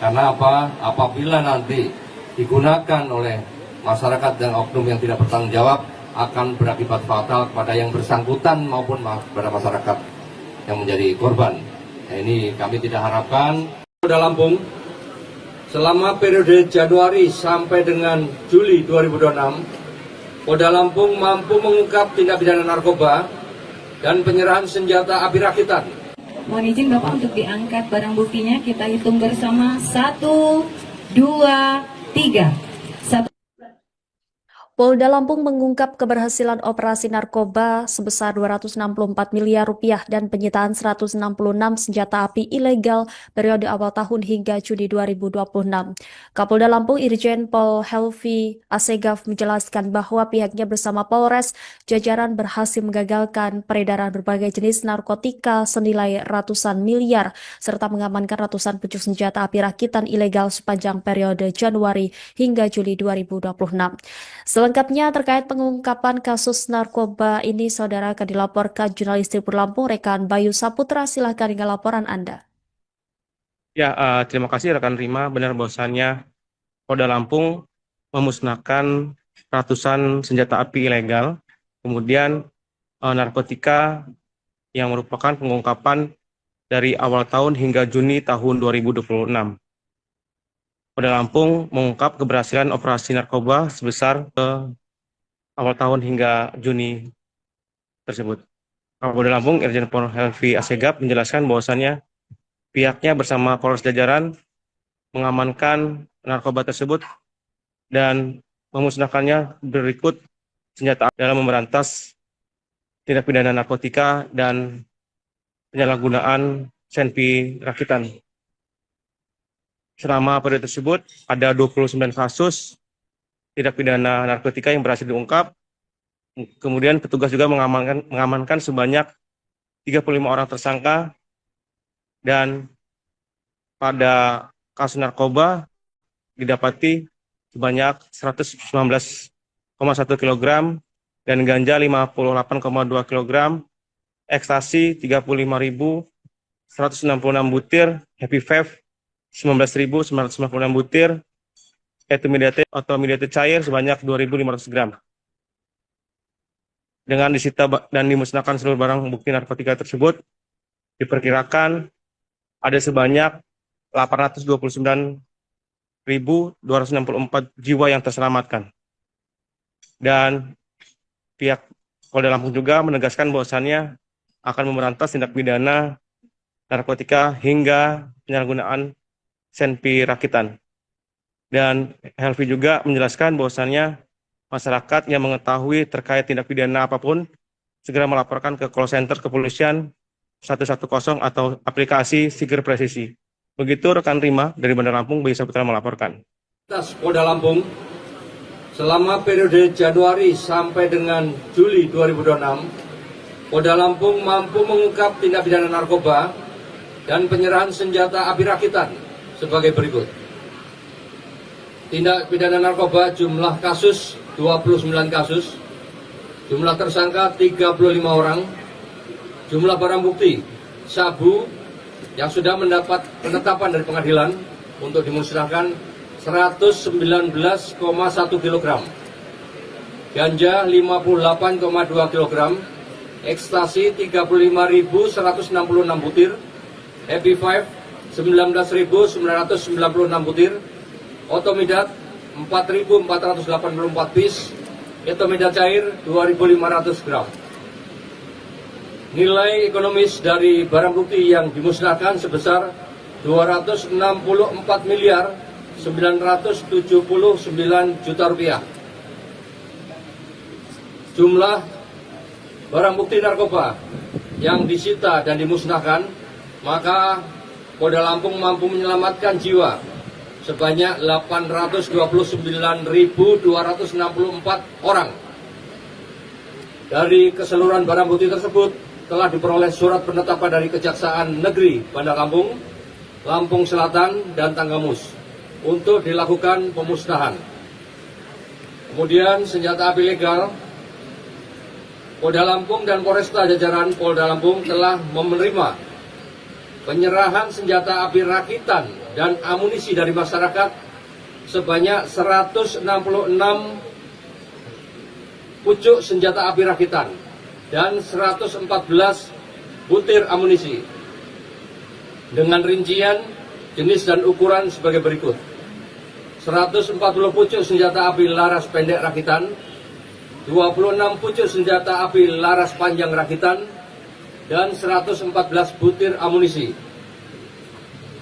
Karena apa? Apabila nanti digunakan oleh masyarakat dan oknum yang tidak bertanggung jawab, akan berakibat fatal kepada yang bersangkutan maupun kepada masyarakat yang menjadi korban. Nah, ini kami tidak harapkan. Polda Lampung selama periode Januari sampai dengan Juli 2026, Polda Lampung mampu mengungkap tindak pidana narkoba dan penyerahan senjata api rakitan. Mohon izin Bapak untuk diangkat barang buktinya, kita hitung bersama 1, 2, 3. Polda Lampung mengungkap keberhasilan operasi narkoba sebesar 264 miliar rupiah dan penyitaan 166 senjata api ilegal periode awal tahun hingga Juni 2026. Kapolda Lampung Irjen Pol Helvi Asegaf menjelaskan bahwa pihaknya bersama Polres jajaran berhasil menggagalkan peredaran berbagai jenis narkotika senilai ratusan miliar serta mengamankan ratusan pucuk senjata api rakitan ilegal sepanjang periode Januari hingga Juli 2026. Selengkapnya terkait pengungkapan kasus narkoba ini, saudara, akan dilaporkan jurnalis Tribun Lampung, rekan Bayu Saputra. Silahkan dengan laporan Anda. Ya, terima kasih rekan Rima. Benar bahwasannya Polda Lampung memusnahkan ratusan senjata api ilegal, kemudian narkotika yang merupakan pengungkapan dari awal tahun hingga Juni tahun 2026. Polda Lampung mengungkap keberhasilan operasi narkoba sebesar awal tahun hingga Juni tersebut. Polda Lampung Irjen Pol Helvi Asegaf menjelaskan bahwasannya pihaknya bersama Polres jajaran mengamankan narkoba tersebut dan memusnahkannya berikut senjata dalam memberantas tindak pidana narkotika dan penyalahgunaan senpi rakitan. Selama periode tersebut ada 29 kasus tindak pidana narkotika yang berhasil diungkap. Kemudian petugas juga mengamankan sebanyak 35 orang tersangka, dan pada kasus narkoba didapati sebanyak 119,1 kg dan ganja 58,2 kg, ekstasi 35.166 butir, happy vape 19.996 butir, intermediate cair sebanyak 2.500 gram. Dengan disita dan dimusnahkan seluruh barang bukti narkotika tersebut, diperkirakan ada sebanyak 829.264 jiwa yang terselamatkan. Dan pihak Polda Lampung juga menegaskan bahwasannya akan memberantas tindak pidana narkotika hingga penyalahgunaan senpi rakitan. Dan Helvi juga menjelaskan bahwasannya masyarakat yang mengetahui terkait tindak pidana apapun segera melaporkan ke call center kepolisian 110 atau aplikasi Siger Presisi. Begitu rekan Rima dari Bandar Lampung, Bayu Saputra melaporkan. Polda Lampung, selama periode Januari sampai dengan Juli 2026, Polda Lampung mampu mengungkap tindak pidana narkoba dan penyerahan senjata api rakitan sebagai berikut. Tindak pidana narkoba jumlah kasus 29 kasus, jumlah tersangka 35 orang, jumlah barang bukti sabu yang sudah mendapat penetapan dari pengadilan untuk dimusnahkan 119,1 kg, ganja 58,2 kg, ekstasi 35.166 butir, happy vape 19.996 butir, otomidat 4.484 piece, etomidat cair 2.500 gram. Nilai ekonomis dari barang bukti yang dimusnahkan sebesar 264.979 juta rupiah. Jumlah barang bukti narkoba yang disita dan dimusnahkan, maka Polda Lampung mampu menyelamatkan jiwa sebanyak 829.264 orang. Dari keseluruhan barang bukti tersebut telah diperoleh surat penetapan dari Kejaksaan Negeri Bandar Lampung, Lampung Selatan, dan Tanggamus untuk dilakukan pemusnahan. Kemudian senjata api legal, Polda Lampung dan Polresta jajaran Polda Lampung telah menerima penyerahan senjata api rakitan dan amunisi dari masyarakat sebanyak 166 pucuk senjata api rakitan dan 114 butir amunisi dengan rincian jenis dan ukuran sebagai berikut: 140 pucuk senjata api laras pendek rakitan, 26 pucuk senjata api laras panjang rakitan, dan 114 butir amunisi.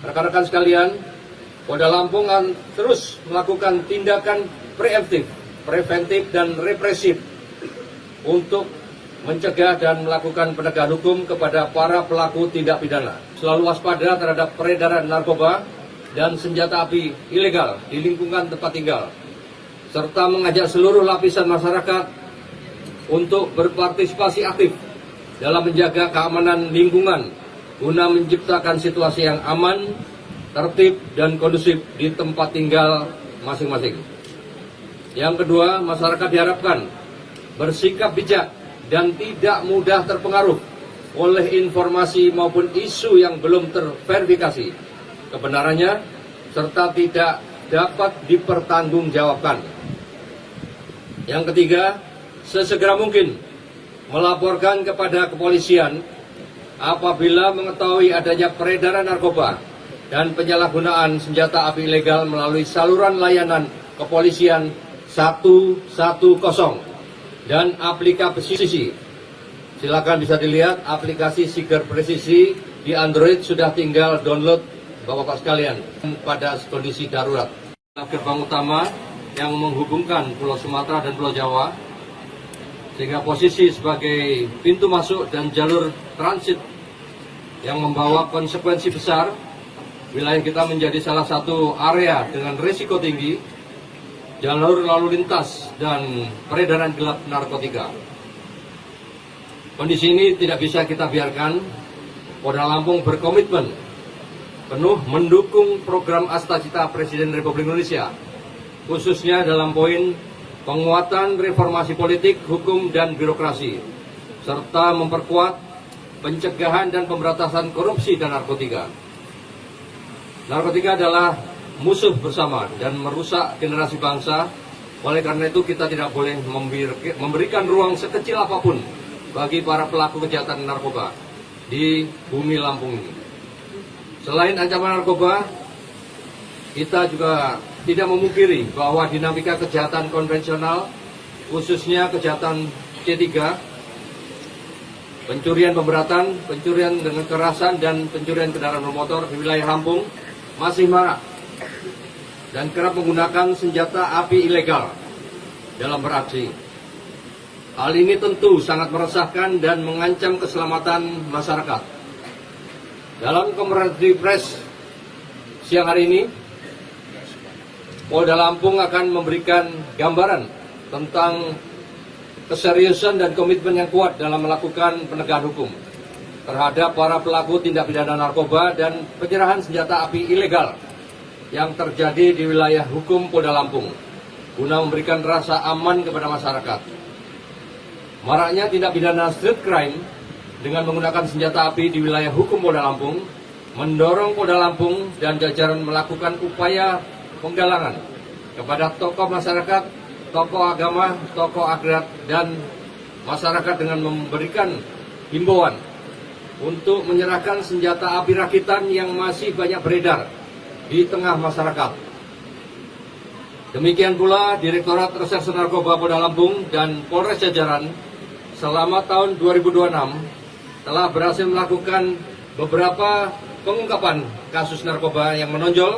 Rekan-rekan sekalian, Polda Lampung akan terus melakukan tindakan preventif dan represif untuk mencegah dan melakukan penegakan hukum kepada para pelaku tindak pidana. Selalu waspada terhadap peredaran narkoba dan senjata api ilegal di lingkungan tempat tinggal, serta mengajak seluruh lapisan masyarakat untuk berpartisipasi aktif dalam menjaga keamanan lingkungan guna menciptakan situasi yang aman, tertib, dan kondusif di tempat tinggal masing-masing. Yang kedua, masyarakat diharapkan bersikap bijak dan tidak mudah terpengaruh oleh informasi maupun isu yang belum terverifikasi kebenarannya serta tidak dapat dipertanggungjawabkan. Yang ketiga, sesegera mungkin melaporkan kepada kepolisian apabila mengetahui adanya peredaran narkoba dan penyalahgunaan senjata api ilegal melalui saluran layanan kepolisian 110 dan aplikasi. Silakan bisa dilihat aplikasi Siger Presisi di Android, sudah tinggal download Bapak-Bapak sekalian, pada kondisi darurat. Gerbang utama yang menghubungkan Pulau Sumatera dan Pulau Jawa, sehingga posisi sebagai pintu masuk dan jalur transit yang membawa konsekuensi besar, wilayah kita menjadi salah satu area dengan risiko tinggi, jalur lalu lintas dan peredaran gelap narkotika. Kondisi ini tidak bisa kita biarkan. Polda Lampung berkomitmen penuh mendukung program Astacita Presiden Republik Indonesia, khususnya dalam poin penguatan reformasi politik, hukum, dan birokrasi, serta memperkuat pencegahan dan pemberantasan korupsi dan narkotika. Narkotika adalah musuh bersama dan merusak generasi bangsa. Oleh karena itu kita tidak boleh memberikan ruang sekecil apapun bagi para pelaku kejahatan narkoba di bumi Lampung ini. Selain ancaman narkoba, kita juga tidak memungkiri bahwa dinamika kejahatan konvensional, khususnya kejahatan C3, pencurian pemberatan, pencurian dengan kekerasan, dan pencurian kendaraan bermotor di wilayah Lampung masih marak dan kerap menggunakan senjata api ilegal dalam beraksi. Hal ini tentu sangat meresahkan dan mengancam keselamatan masyarakat. Dalam konferensi pers siang hari ini, Polda Lampung akan memberikan gambaran tentang keseriusan dan komitmen yang kuat dalam melakukan penegakan hukum terhadap para pelaku tindak pidana narkoba dan penyerahan senjata api ilegal yang terjadi di wilayah hukum Polda Lampung, guna memberikan rasa aman kepada masyarakat. Maraknya tindak pidana street crime dengan menggunakan senjata api di wilayah hukum Polda Lampung mendorong Polda Lampung dan jajaran melakukan upaya penggalangan kepada tokoh masyarakat, tokoh agama, tokoh adat, dan masyarakat dengan memberikan himbauan untuk menyerahkan senjata api rakitan yang masih banyak beredar di tengah masyarakat. Demikian pula Direktorat Reserse Narkoba Polda Lampung dan Polres jajaran selama tahun 2026 telah berhasil melakukan beberapa pengungkapan kasus narkoba yang menonjol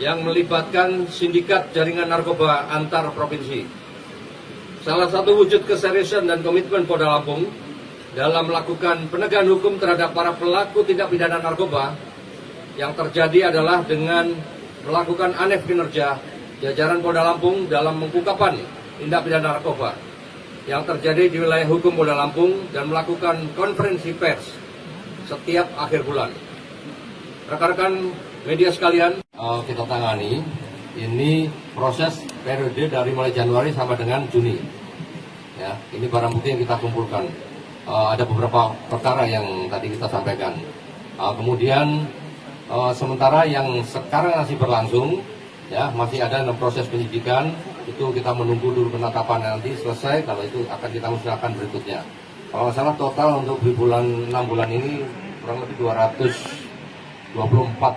yang melibatkan sindikat jaringan narkoba antar provinsi. Salah satu wujud keseriusan dan komitmen Polda Lampung dalam melakukan penegakan hukum terhadap para pelaku tindak pidana narkoba yang terjadi adalah dengan melakukan anef kinerja jajaran Polda Lampung dalam pengungkapan tindak pidana narkoba yang terjadi di wilayah hukum Polda Lampung dan melakukan konferensi pers setiap akhir bulan. Rekan-rekan media sekalian, kita tangani ini proses periode dari mulai Januari sampai dengan Juni. Ya, ini barang bukti yang kita kumpulkan. Ada beberapa perkara yang tadi kita sampaikan. Kemudian sementara yang sekarang masih berlangsung, ya masih ada dalam proses penyidikan. Itu kita menunggu dulu penetapan nanti selesai, kalau itu akan kita musnahkan berikutnya. Kalau salah total untuk di bulan 6 bulan ini kurang lebih 224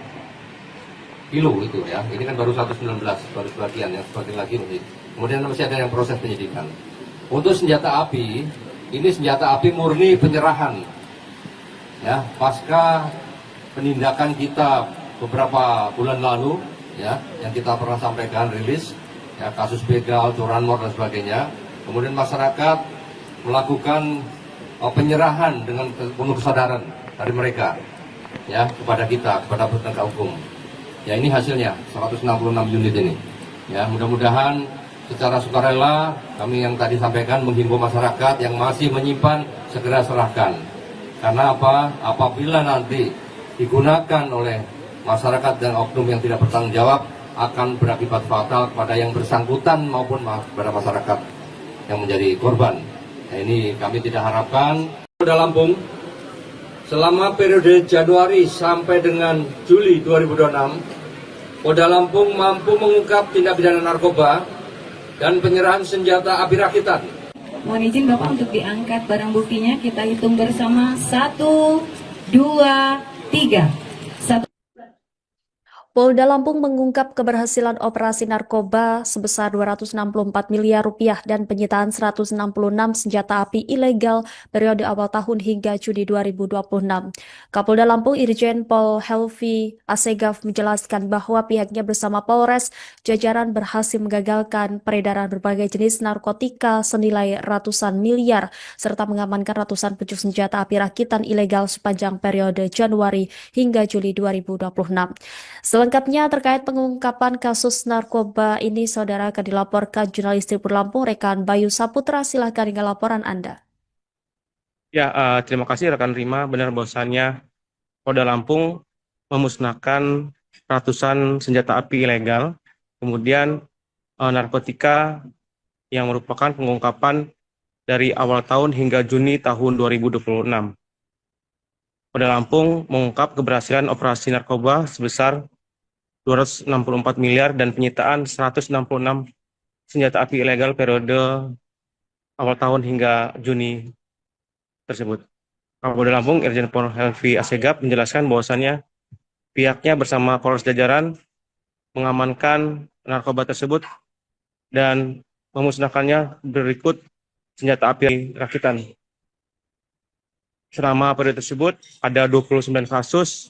kilo itu ya. Ini kan baru 119, baru sebagian, yang sebagian lagi masih. Kemudian masih ada yang proses penyidikan. Untuk senjata api, ini senjata api murni penyerahan. Ya, pasca penindakan kita beberapa bulan lalu, ya, yang kita pernah sampaikan rilis. Ya, kasus begal, curanmor dan sebagainya. Kemudian masyarakat melakukan penyerahan dengan penuh kesadaran dari mereka, ya, kepada kita, kepada penegak hukum. Ya, ini hasilnya 166 unit ini. Ya, mudah-mudahan secara sukarela kami yang tadi sampaikan menghimbau masyarakat yang masih menyimpan segera serahkan. Karena apa? Apabila nanti digunakan oleh masyarakat dan oknum yang tidak bertanggung jawab, akan berakibat fatal kepada yang bersangkutan maupun kepada masyarakat yang menjadi korban. Nah, ini kami tidak harapkan. Polda Lampung selama periode Januari sampai dengan Juli 2026, Polda Lampung mampu mengungkap tindak pidana narkoba dan penyerahan senjata api rakitan. Mohon izin Bapak untuk diangkat barang buktinya. Kita hitung bersama 1, 2, 3. Polda Lampung mengungkap keberhasilan operasi narkoba sebesar 264 miliar rupiah dan penyitaan 166 senjata api ilegal periode awal tahun hingga Juni 2026. Kapolda Lampung Irjen Pol Helvi Asegaf menjelaskan bahwa pihaknya bersama Polres jajaran berhasil menggagalkan peredaran berbagai jenis narkotika senilai ratusan miliar serta mengamankan ratusan pucuk senjata api rakitan ilegal sepanjang periode Januari hingga Juli 2026. Selengkapnya terkait pengungkapan kasus narkoba ini, saudara, akan dilaporkan jurnalis Tribun Lampung, rekan Bayu Saputra. Silahkan dengan laporan Anda. Ya, terima kasih rekan Rima. Benar bahwasannya Polda Lampung memusnahkan ratusan senjata api ilegal, kemudian narkotika yang merupakan pengungkapan dari awal tahun hingga Juni tahun 2026. Polda Lampung mengungkap keberhasilan operasi narkoba sebesar 264 miliar dan penyitaan 166 senjata api ilegal periode awal tahun hingga Juni tersebut. Kapolda Lampung Irjen Pol Helvi Asegaf menjelaskan bahwasannya pihaknya bersama Polres jajaran mengamankan narkoba tersebut dan memusnahkannya berikut senjata api rakitan. Selama periode tersebut ada 29 kasus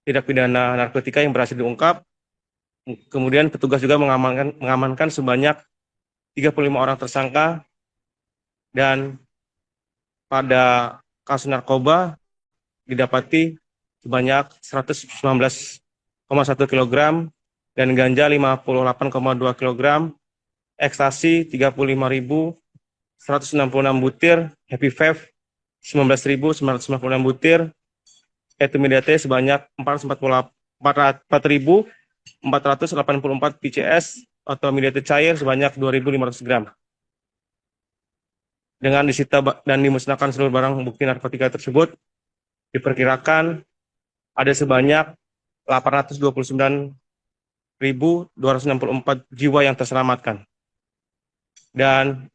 tindak pidana narkotika yang berhasil diungkap. Kemudian petugas juga mengamankan sebanyak 35 orang tersangka, dan pada kasus narkoba didapati sebanyak 119,1 kg dan ganja 58,2 kg, ekstasi 35.166 butir, happy vape 19.996 butir, etimidate sebanyak 4.484 PCS atau midate cair sebanyak 2.500 gram. Dengan disita dan dimusnahkan seluruh barang bukti narkotika tersebut, diperkirakan ada sebanyak 829.264 jiwa yang terselamatkan. Dan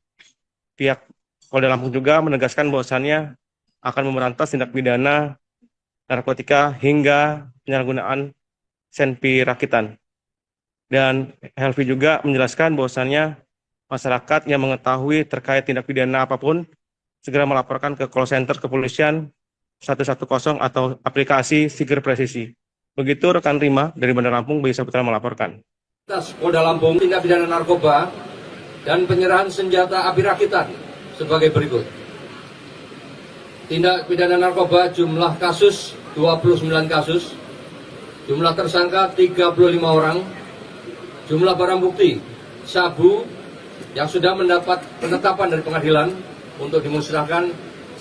pihak Polda Lampung juga menegaskan bahwasannya akan memberantas tindak pidana narkotika hingga penyalahgunaan senpi rakitan. Dan Helvi juga menjelaskan bahwasannya masyarakat yang mengetahui terkait tindak pidana apapun segera melaporkan ke call center kepolisian 110 atau aplikasi Siger Presisi. Begitu rekan Rima dari Bandar Lampung, Bayu Saputra melaporkan. Polda Lampung tindak pidana narkoba dan penyerahan senjata api rakitan sebagai berikut. Tindak pidana narkoba jumlah kasus 29 kasus, jumlah tersangka 35 orang, jumlah barang bukti sabu yang sudah mendapat penetapan dari pengadilan untuk dimusnahkan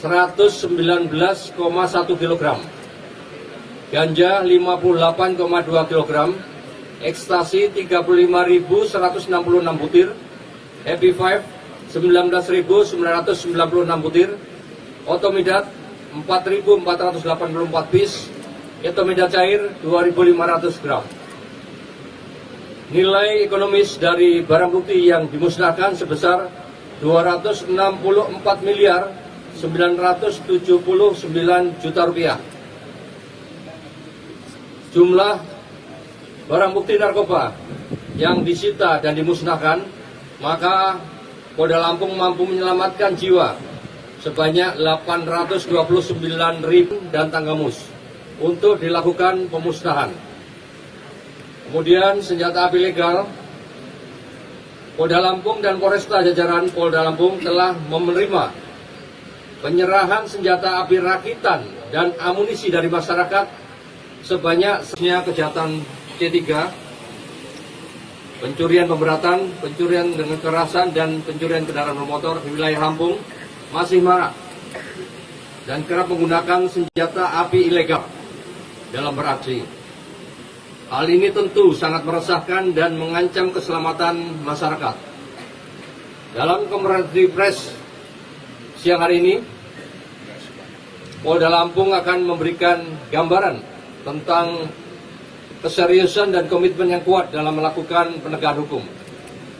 119,1 kg, ganja 58,2 kg, ekstasi 35.166 butir, happy vape 19.996 butir, otomidat 4.484 piece, etomidat cair 2.500 gram. Nilai ekonomis dari barang bukti yang dimusnahkan sebesar 264 miliar 979 juta rupiah. Jumlah barang bukti narkoba yang disita dan dimusnahkan, maka Polda Lampung mampu menyelamatkan jiwa sebanyak 829.000 dan tanggamus untuk dilakukan pemusnahan. Kemudian senjata api legal, Polda Lampung dan Polresta jajaran Polda Lampung telah menerima penyerahan senjata api rakitan dan amunisi dari masyarakat sebanyak kejahatan C3, pencurian pemberatan, pencurian dengan kekerasan, dan pencurian kendaraan bermotor di wilayah Lampung masih marak dan kerap menggunakan senjata api ilegal dalam beraksi. Hal ini tentu sangat meresahkan dan mengancam keselamatan masyarakat. Dalam konferensi pers siang hari ini, Polda Lampung akan memberikan gambaran tentang keseriusan dan komitmen yang kuat dalam melakukan penegakan hukum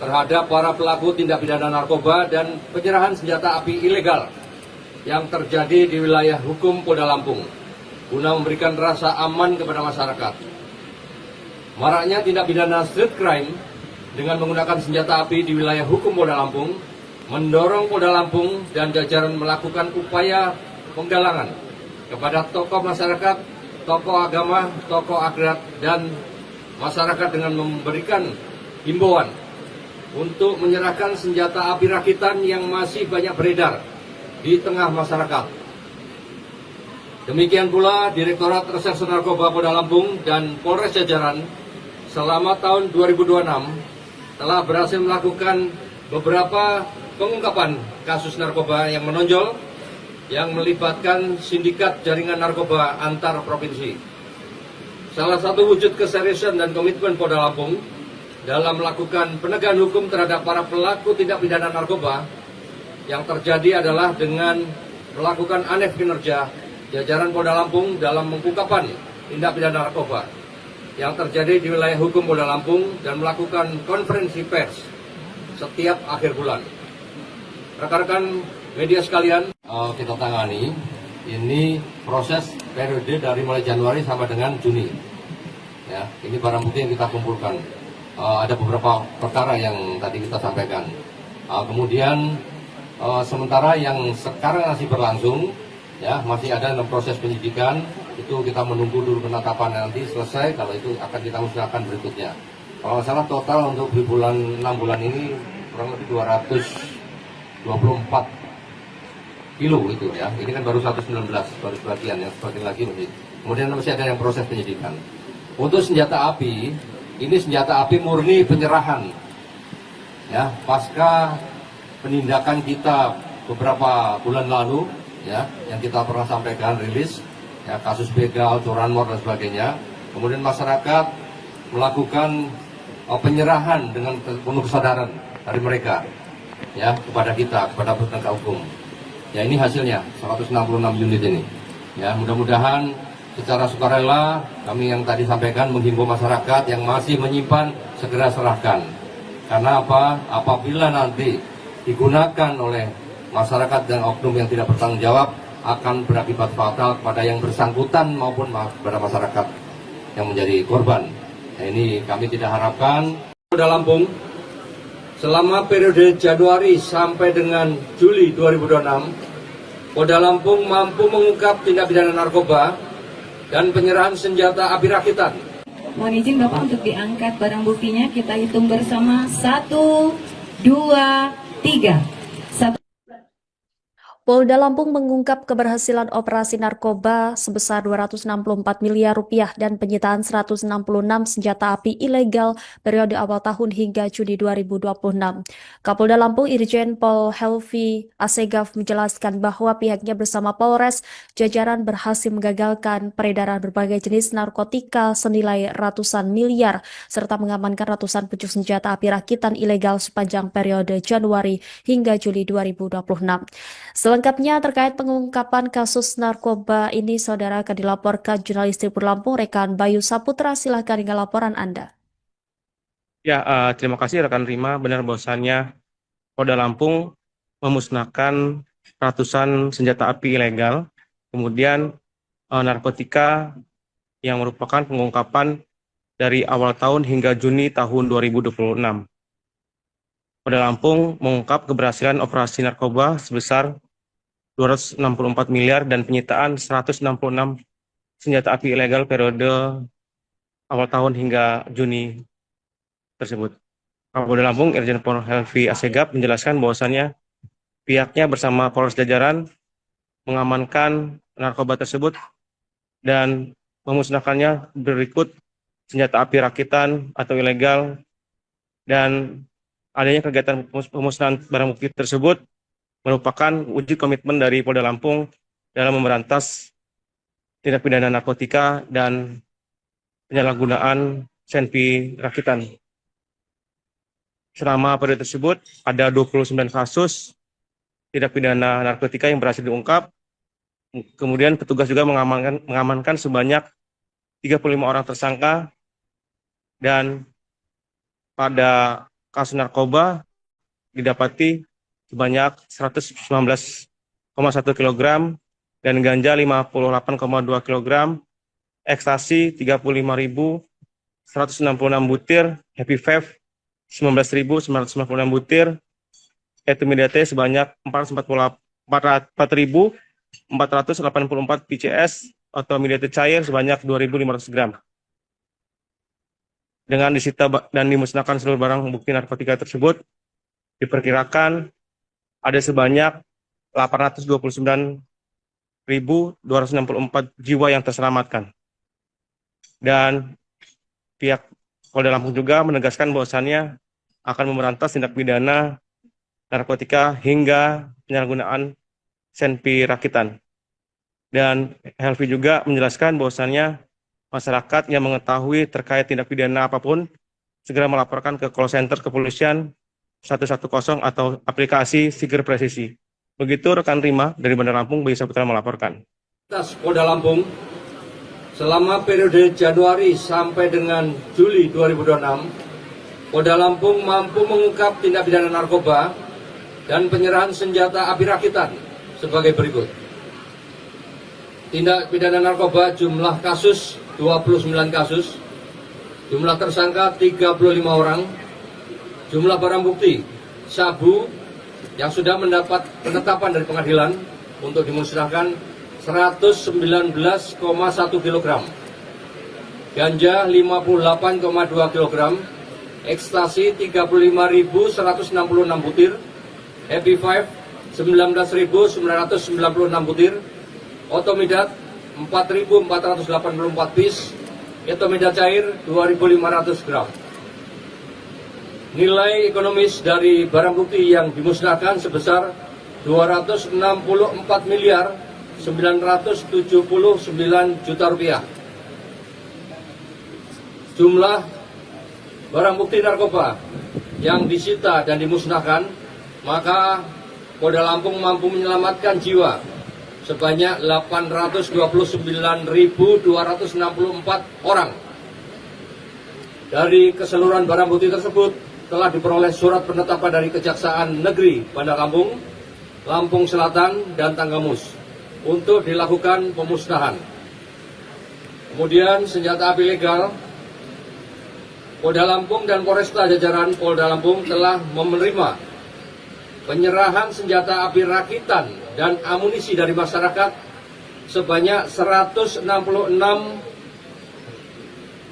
terhadap para pelaku tindak pidana narkoba dan penyerahan senjata api ilegal yang terjadi di wilayah hukum Polda Lampung guna memberikan rasa aman kepada masyarakat. Maraknya tindak pidana street crime dengan menggunakan senjata api di wilayah hukum Polda Lampung mendorong Polda Lampung dan jajaran melakukan upaya penggalangan kepada tokoh masyarakat, tokoh agama, tokoh adat, dan masyarakat dengan memberikan himbauan untuk menyerahkan senjata api rakitan yang masih banyak beredar di tengah masyarakat. Demikian pula Direktorat Reserse Narkoba Polda Lampung dan Polres jajaran selama tahun 2026 telah berhasil melakukan beberapa pengungkapan kasus narkoba yang menonjol yang melibatkan sindikat jaringan narkoba antar provinsi. Salah satu wujud keseriusan dan komitmen Polda Lampung dalam melakukan penegakan hukum terhadap para pelaku tindak pidana narkoba yang terjadi adalah dengan melakukan aneh kinerja jajaran Polda Lampung dalam pengungkapan tindak pidana narkoba yang terjadi di wilayah hukum Polda Lampung dan melakukan konferensi pers setiap akhir bulan. Rekan-rekan media sekalian, kita tangani ini proses periode dari mulai Januari sampai dengan Juni. Ya, ini barang bukti yang kita kumpulkan. Ada beberapa perkara yang tadi kita sampaikan. Kemudian sementara yang sekarang masih berlangsung, ya masih ada dalam proses penyidikan. Itu kita menunggu dulu penetapan nanti selesai. Kalau itu akan kita usahakan berikutnya. Kalau salah total untuk di bulan 6 bulan ini kurang lebih 224 kilo itu ya. Ini kan baru 119, baru sebagian, yang sebagian lagi masih. Kemudian masih ada yang proses penyidikan. Untuk senjata api, ini senjata api murni penyerahan. Ya, pasca penindakan kita beberapa bulan lalu, ya, yang kita pernah sampaikan rilis, ya, kasus begal, curanmor dan sebagainya. Kemudian masyarakat melakukan penyerahan dengan penuh kesadaran dari mereka, ya, kepada kita, kepada penegak hukum. Ya, ini hasilnya 166 unit ini. Ya, mudah-mudahan secara sukarela kami yang tadi sampaikan menghimbau masyarakat yang masih menyimpan segera serahkan. Karena apa? Apabila nanti digunakan oleh masyarakat dan oknum yang tidak bertanggung jawab akan berakibat fatal kepada yang bersangkutan maupun kepada masyarakat yang menjadi korban. Nah, ini kami tidak harapkan. Polda Lampung selama periode Januari sampai dengan Juli 2026, Polda Lampung mampu mengungkap tindak pidana narkoba dan penyerahan senjata api rakitan. Mohon izin Bapak untuk diangkat barang buktinya. Kita hitung bersama. 1, 2, 3. Polda Lampung mengungkap keberhasilan operasi narkoba sebesar 264 miliar rupiah dan penyitaan 166 senjata api ilegal periode awal tahun hingga Juni 2026. Kapolda Lampung Irjen Pol Helvi Asegaf menjelaskan bahwa pihaknya bersama Polres jajaran berhasil menggagalkan peredaran berbagai jenis narkotika senilai ratusan miliar serta mengamankan ratusan pucuk senjata api rakitan ilegal sepanjang periode Januari hingga Juli 2026. Selengkapnya terkait pengungkapan kasus narkoba ini, saudara, akan dilaporkan jurnalis Tribun Lampung, rekan Bayu Saputra. Silahkan dengan laporan Anda. Ya, terima kasih rekan Rima. Benar bahwasannya Polda Lampung memusnahkan ratusan senjata api ilegal, kemudian narkotika yang merupakan pengungkapan dari awal tahun hingga Juni tahun 2026. Polda Lampung mengungkap keberhasilan operasi narkoba sebesar 264 miliar dan penyitaan 166 senjata api ilegal periode awal tahun hingga Juni tersebut. Kapolda Lampung Irjen Pol Helvi Asegaf menjelaskan bahwasannya pihaknya bersama Polres jajaran mengamankan narkoba tersebut dan memusnahkannya berikut senjata api rakitan atau ilegal, dan adanya kegiatan pemusnahan barang bukti tersebut merupakan wujud komitmen dari Polda Lampung dalam memberantas tindak pidana narkotika dan penyalahgunaan senpi rakitan. Selama periode tersebut ada 29 kasus tindak pidana narkotika yang berhasil diungkap. Kemudian petugas juga mengamankan sebanyak 35 orang tersangka, dan pada kasus narkoba didapati sebanyak 119,1 kg dan ganja 58,2 kg, ekstasi 35.100 166 butir, Happy Five 19.996 butir, Etimidate sebanyak 484 PCS atau midate cair sebanyak 2.500 gram. Dengan disita dan dimusnahkan seluruh barang bukti narkotika tersebut, diperkirakan ada sebanyak 829.264 jiwa yang terselamatkan. Dan pihak Polda Lampung juga menegaskan bahwasannya akan memberantas tindak pidana narkotika hingga penyalahgunaan senpi rakitan. Dan Helvi juga menjelaskan bahwasannya masyarakat yang mengetahui terkait tindak pidana apapun segera melaporkan ke call center kepolisian 110 atau aplikasi Siger Presisi. Begitu rekan Rima dari Bandar Lampung, Bayu Saputra melaporkan. Polda Lampung selama periode Januari sampai dengan Juli 2026, Polda Lampung mampu mengungkap tindak pidana narkoba dan penyerahan senjata api rakitan sebagai berikut. Tindak pidana narkoba jumlah kasus 29 kasus, jumlah tersangka 35 orang, jumlah barang bukti sabu yang sudah mendapat penetapan dari pengadilan untuk dimusnahkan 119,1 kg, ganja 58,2 kg, ekstasi 35.166 butir, Happy Five 19.996 butir, Otomidat 4.484 piece, Etomidat cair 2.500 gram. Nilai ekonomis dari barang bukti yang dimusnahkan sebesar 264 miliar 979 juta rupiah. Jumlah barang bukti narkoba yang disita dan dimusnahkan, maka Polda Lampung mampu menyelamatkan jiwa sebanyak 829.264 orang. Dari keseluruhan barang bukti tersebut telah diperoleh surat penetapan dari Kejaksaan Negeri Bandar Lampung, Lampung Selatan, dan Tanggamus untuk dilakukan pemusnahan. Kemudian senjata api legal, Polda Lampung dan Polresta jajaran Polda Lampung telah menerima penyerahan senjata api rakitan dan amunisi dari masyarakat sebanyak 166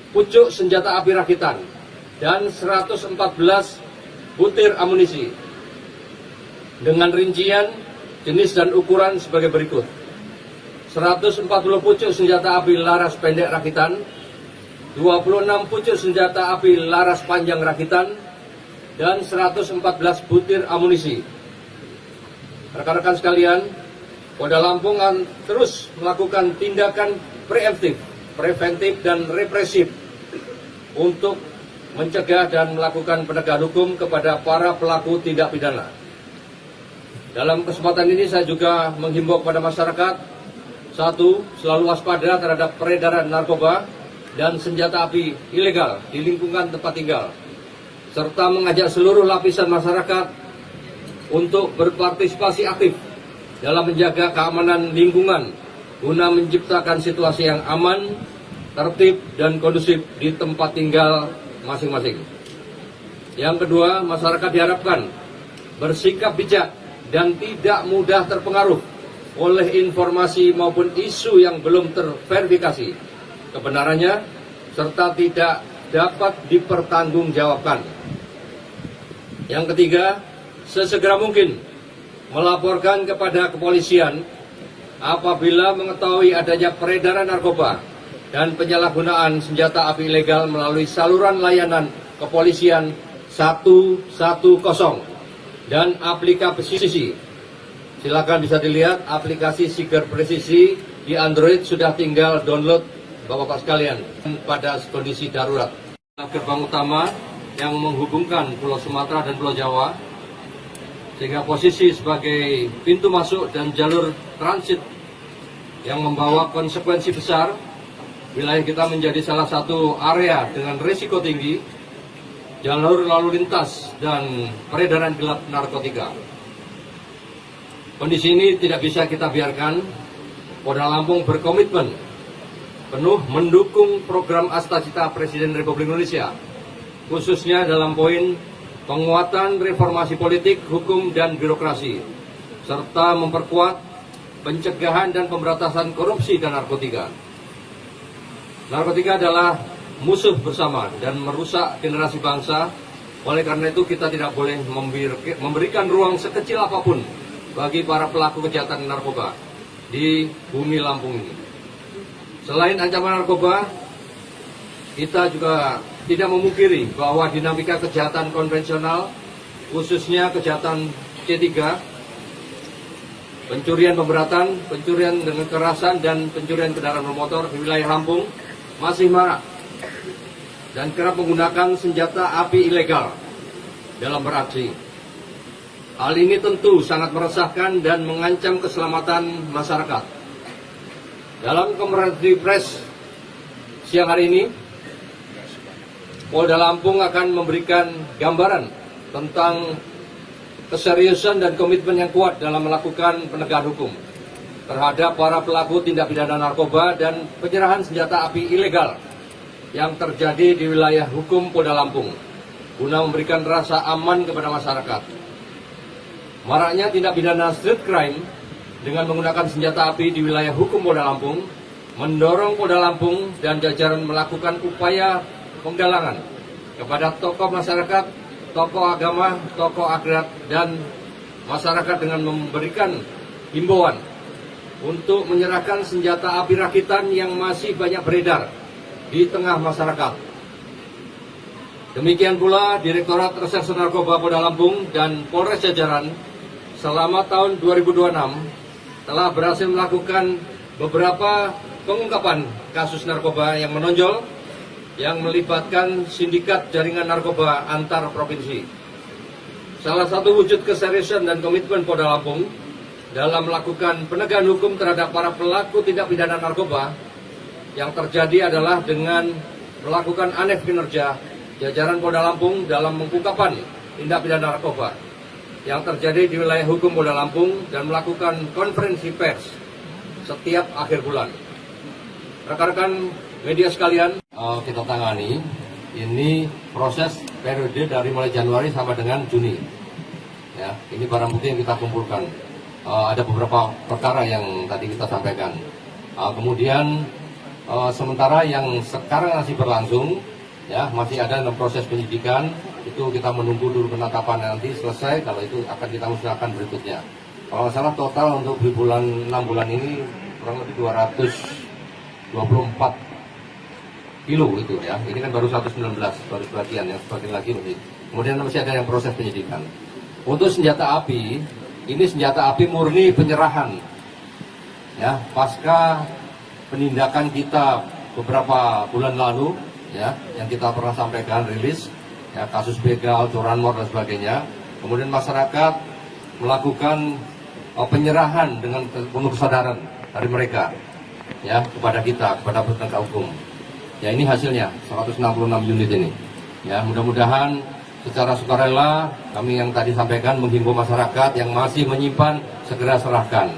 pucuk senjata api rakitan dan 114 butir amunisi dengan rincian jenis dan ukuran sebagai berikut: 140 pucuk senjata api laras pendek rakitan, 26 pucuk senjata api laras panjang rakitan, dan 114 butir amunisi. Rekan-rekan sekalian, Polda Lampung akan terus melakukan tindakan preventif dan represif untuk mencegah dan melakukan penegakan hukum kepada para pelaku tindak pidana. Dalam kesempatan ini saya juga menghimbau kepada masyarakat, satu, selalu waspada terhadap peredaran narkoba dan senjata api ilegal di lingkungan tempat tinggal, serta mengajak seluruh lapisan masyarakat untuk berpartisipasi aktif dalam menjaga keamanan lingkungan guna menciptakan situasi yang aman, tertib, dan kondusif di tempat tinggal masing-masing. Yang kedua, masyarakat diharapkan bersikap bijak dan tidak mudah terpengaruh oleh informasi maupun isu yang belum terverifikasi kebenarannya serta tidak dapat dipertanggungjawabkan. Yang ketiga, sesegera mungkin melaporkan kepada kepolisian apabila mengetahui adanya peredaran narkoba dan penyalahgunaan senjata api ilegal melalui saluran layanan kepolisian 110 dan aplikasi. Silakan bisa dilihat aplikasi Siger Presisi di Android, sudah tinggal download Bapak-Bapak sekalian pada kondisi darurat. Gerbang utama yang menghubungkan Pulau Sumatera dan Pulau Jawa, sehingga posisi sebagai pintu masuk dan jalur transit yang membawa konsekuensi besar. Wilayah kita menjadi salah satu area dengan risiko tinggi jalur lalu lintas dan peredaran gelap narkotika. Kondisi ini tidak bisa kita biarkan. Polda Lampung berkomitmen penuh mendukung program Astacita Presiden Republik Indonesia, khususnya dalam poin penguatan reformasi politik, hukum, dan birokrasi, serta memperkuat pencegahan dan pemberantasan korupsi dan narkotika. Narkotika adalah musuh bersama dan merusak generasi bangsa. Oleh karena itu kita tidak boleh memberikan ruang sekecil apapun bagi para pelaku kejahatan narkoba di bumi Lampung ini. Selain ancaman narkoba, kita juga tidak memungkiri bahwa dinamika kejahatan konvensional, khususnya kejahatan C3, pencurian pemberatan, pencurian dengan kekerasan, dan pencurian kendaraan bermotor di wilayah Lampung masih marak dan kerap menggunakan senjata api ilegal dalam beraksi. Hal ini tentu sangat meresahkan dan mengancam keselamatan masyarakat. Dalam konferensi pers siang hari ini, Polda Lampung akan memberikan gambaran tentang keseriusan dan komitmen yang kuat dalam melakukan penegakan hukum terhadap para pelaku tindak pidana narkoba dan penyerahan senjata api ilegal yang terjadi di wilayah hukum Polda Lampung guna memberikan rasa aman kepada masyarakat. Maraknya tindak pidana street crime dengan menggunakan senjata api di wilayah hukum Polda Lampung mendorong Polda Lampung dan jajaran melakukan upaya penggalangan kepada tokoh masyarakat, tokoh agama, tokoh adat, dan masyarakat dengan memberikan himbauan untuk menyerahkan senjata api rakitan yang masih banyak beredar di tengah masyarakat. Demikian pula Direktorat Reserse Narkoba Polda Lampung dan Polres jajaran selama tahun 2026 telah berhasil melakukan beberapa pengungkapan kasus narkoba yang menonjol yang melibatkan sindikat jaringan narkoba antar provinsi. Salah satu wujud keseriusan dan komitmen Polda Lampung dalam melakukan penegakan hukum terhadap para pelaku tindak pidana narkoba yang terjadi adalah dengan melakukan aneh kinerja jajaran Polda Lampung dalam pengungkapan tindak pidana narkoba yang terjadi di wilayah hukum Polda Lampung dan melakukan konferensi pers setiap akhir bulan. Rekan-rekan media sekalian, kita tangani ini proses periode dari mulai Januari sampai dengan Juni. Ya, ini barang bukti yang kita kumpulkan. Ada beberapa perkara yang tadi kita sampaikan. Kemudian sementara yang sekarang masih berlangsung, ya masih ada dalam proses penyidikan. Itu kita menunggu dulu penetapan nanti selesai. Kalau itu akan kita musnahkan berikutnya. Kalau nggak salah total untuk di bulan 6 bulan ini kurang lebih 224 kilo itu ya. Ini kan baru 119 baru sebagian, yang sebagian lagi masih. Kemudian masih ada yang proses penyidikan. Untuk senjata api, ini senjata api murni penyerahan. Ya, pasca penindakan kita beberapa bulan lalu, ya, yang kita pernah sampaikan rilis, ya, kasus begal, curanmor dan sebagainya. Kemudian masyarakat melakukan penyerahan dengan penuh kesadaran dari mereka, ya, kepada kita, kepada penegak hukum. Ya, ini hasilnya 166 unit ini. Ya, mudah-mudahan secara sukarela kami yang tadi sampaikan menghimbau masyarakat yang masih menyimpan segera serahkan.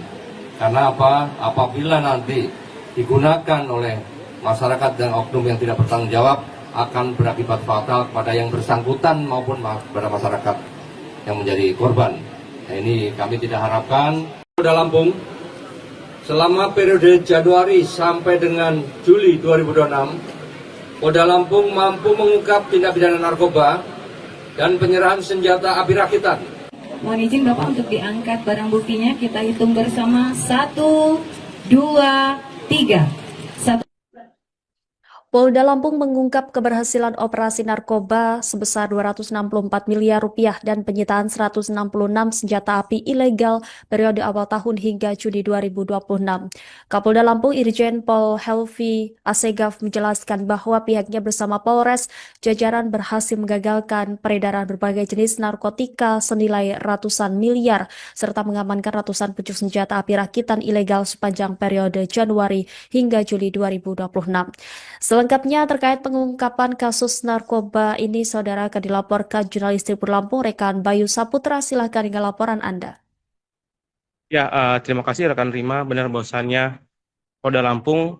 Karena apa? Apabila nanti digunakan oleh masyarakat dan oknum yang tidak bertanggung jawab akan berakibat fatal kepada yang bersangkutan maupun kepada masyarakat yang menjadi korban. Nah, ini kami tidak harapkan. Polda Lampung selama periode Januari sampai dengan Juli 2026, Polda Lampung mampu mengungkap tindak pidana narkoba dan penyerahan senjata api rakitan. Mohon izin Bapak untuk diangkat barang buktinya. Kita hitung bersama 1, 2, 3. Polda Lampung mengungkap keberhasilan operasi narkoba sebesar 264 miliar rupiah dan penyitaan 166 senjata api ilegal periode awal tahun hingga Juni 2026. Kapolda Lampung Irjen Pol Helvi Asegaf menjelaskan bahwa pihaknya bersama Polres jajaran berhasil menggagalkan peredaran berbagai jenis narkotika senilai ratusan miliar serta mengamankan ratusan pucuk senjata api rakitan ilegal sepanjang periode Januari hingga Juli 2026. Selengkapnya terkait pengungkapan kasus narkoba ini, saudara, akan dilaporkan jurnalis Tribun Lampung, rekan Bayu Saputra. Silahkan dengan laporan Anda. Ya, terima kasih rekan Rima. Benar bahwasannya Polda Lampung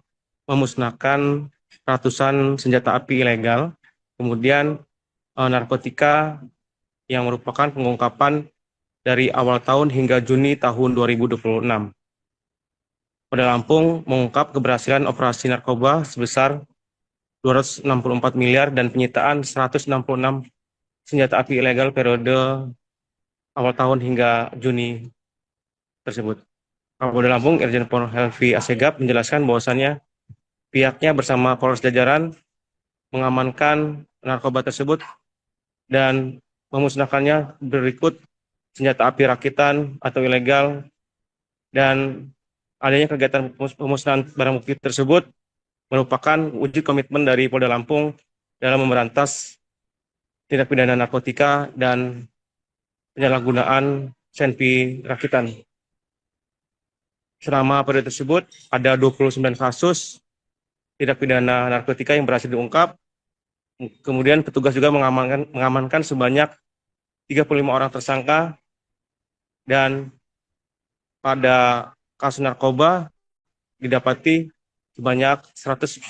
memusnahkan ratusan senjata api ilegal, kemudian narkotika yang merupakan pengungkapan dari awal tahun hingga Juni tahun 2026. Polda Lampung mengungkap keberhasilan operasi narkoba sebesar 264 miliar dan penyitaan 166 senjata api ilegal periode awal tahun hingga Juni tersebut. Kapolda Lampung Irjen Pol Helvi Asegaf menjelaskan bahwasannya pihaknya bersama Polres Jajaran mengamankan narkoba tersebut dan memusnahkannya berikut senjata api rakitan atau ilegal, dan adanya kegiatan pemusnahan barang bukti tersebut merupakan wujud komitmen dari Polda Lampung dalam memberantas tindak pidana narkotika dan penyalahgunaan senpi rakitan. Selama periode tersebut, ada 29 kasus tindak pidana narkotika yang berhasil diungkap. Kemudian petugas juga mengamankan sebanyak 35 orang tersangka, dan pada kasus narkoba didapati sebanyak 119,1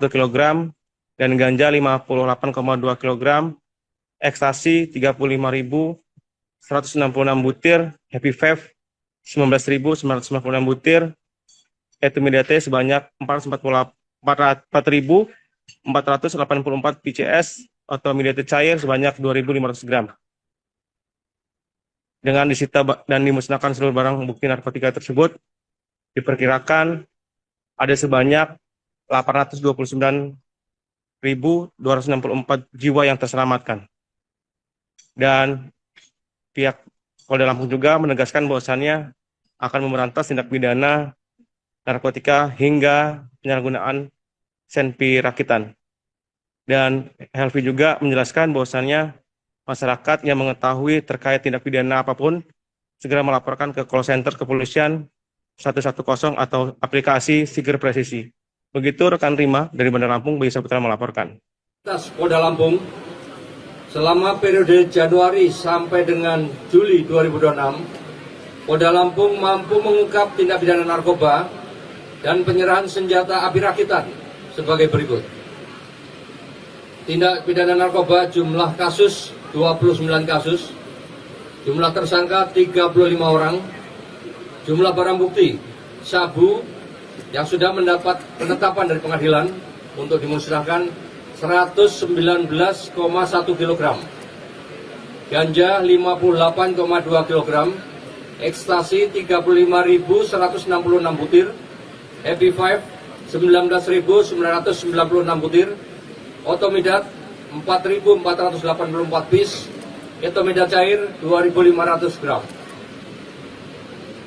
kg dan ganja 58,2 kg, ekstasi 35.166 butir, happy vape 19.996 butir, etimidate sebanyak 4.484 PCS atau midate cair sebanyak 2.500 gram. Dengan disita dan dimusnahkan seluruh barang bukti narkotika tersebut, diperkirakan ada sebanyak 829.264 jiwa yang terselamatkan. Dan pihak Polda Lampung juga menegaskan bahwasannya akan memberantas tindak pidana narkotika hingga penyalahgunaan senpi rakitan. Dan Helvi juga menjelaskan bahwasannya masyarakat yang mengetahui terkait tindak pidana apapun segera melaporkan ke call center kepolisian 110 atau aplikasi Siger Presisi. Begitu rekan Rima dari Bandar Lampung, Bayu Saputra melaporkan. Polda Lampung, selama periode Januari sampai dengan Juli 2026, Polda Lampung mampu mengungkap tindak pidana narkoba dan penyerahan senjata api rakitan sebagai berikut. Tindak pidana narkoba jumlah kasus 29 kasus, jumlah tersangka 35 orang, jumlah barang bukti sabu yang sudah mendapat penetapan dari pengadilan untuk dimusnahkan 119,1 kg, ganja 58,2 kg, ekstasi 35.166 butir, happy vape 19.996 butir, otomidat 4.484 piece, etomidat cair 2.500 gram.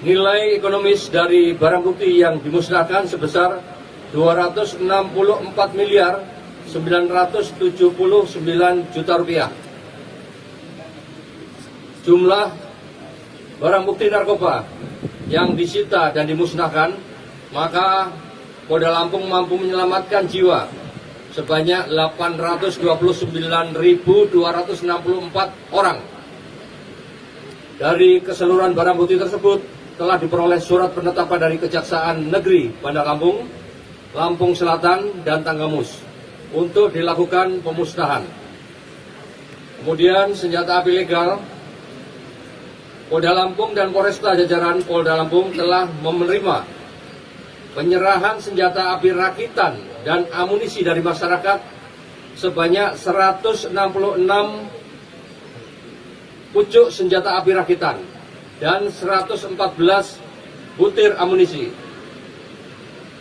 Nilai ekonomis dari barang bukti yang dimusnahkan sebesar 264 miliar 979 juta rupiah. Jumlah barang bukti narkoba yang disita dan dimusnahkan, maka Polda Lampung mampu menyelamatkan jiwa sebanyak 829.264 orang. Dari keseluruhan barang bukti tersebut telah diperoleh surat penetapan dari Kejaksaan Negeri Bandar Lampung, Lampung Selatan, dan Tanggamus untuk dilakukan pemusnahan. Kemudian senjata api legal, Polda Lampung dan Polresta Jajaran Polda Lampung telah menerima penyerahan senjata api rakitan dan amunisi dari masyarakat sebanyak 166 pucuk senjata api rakitan dan 114 butir amunisi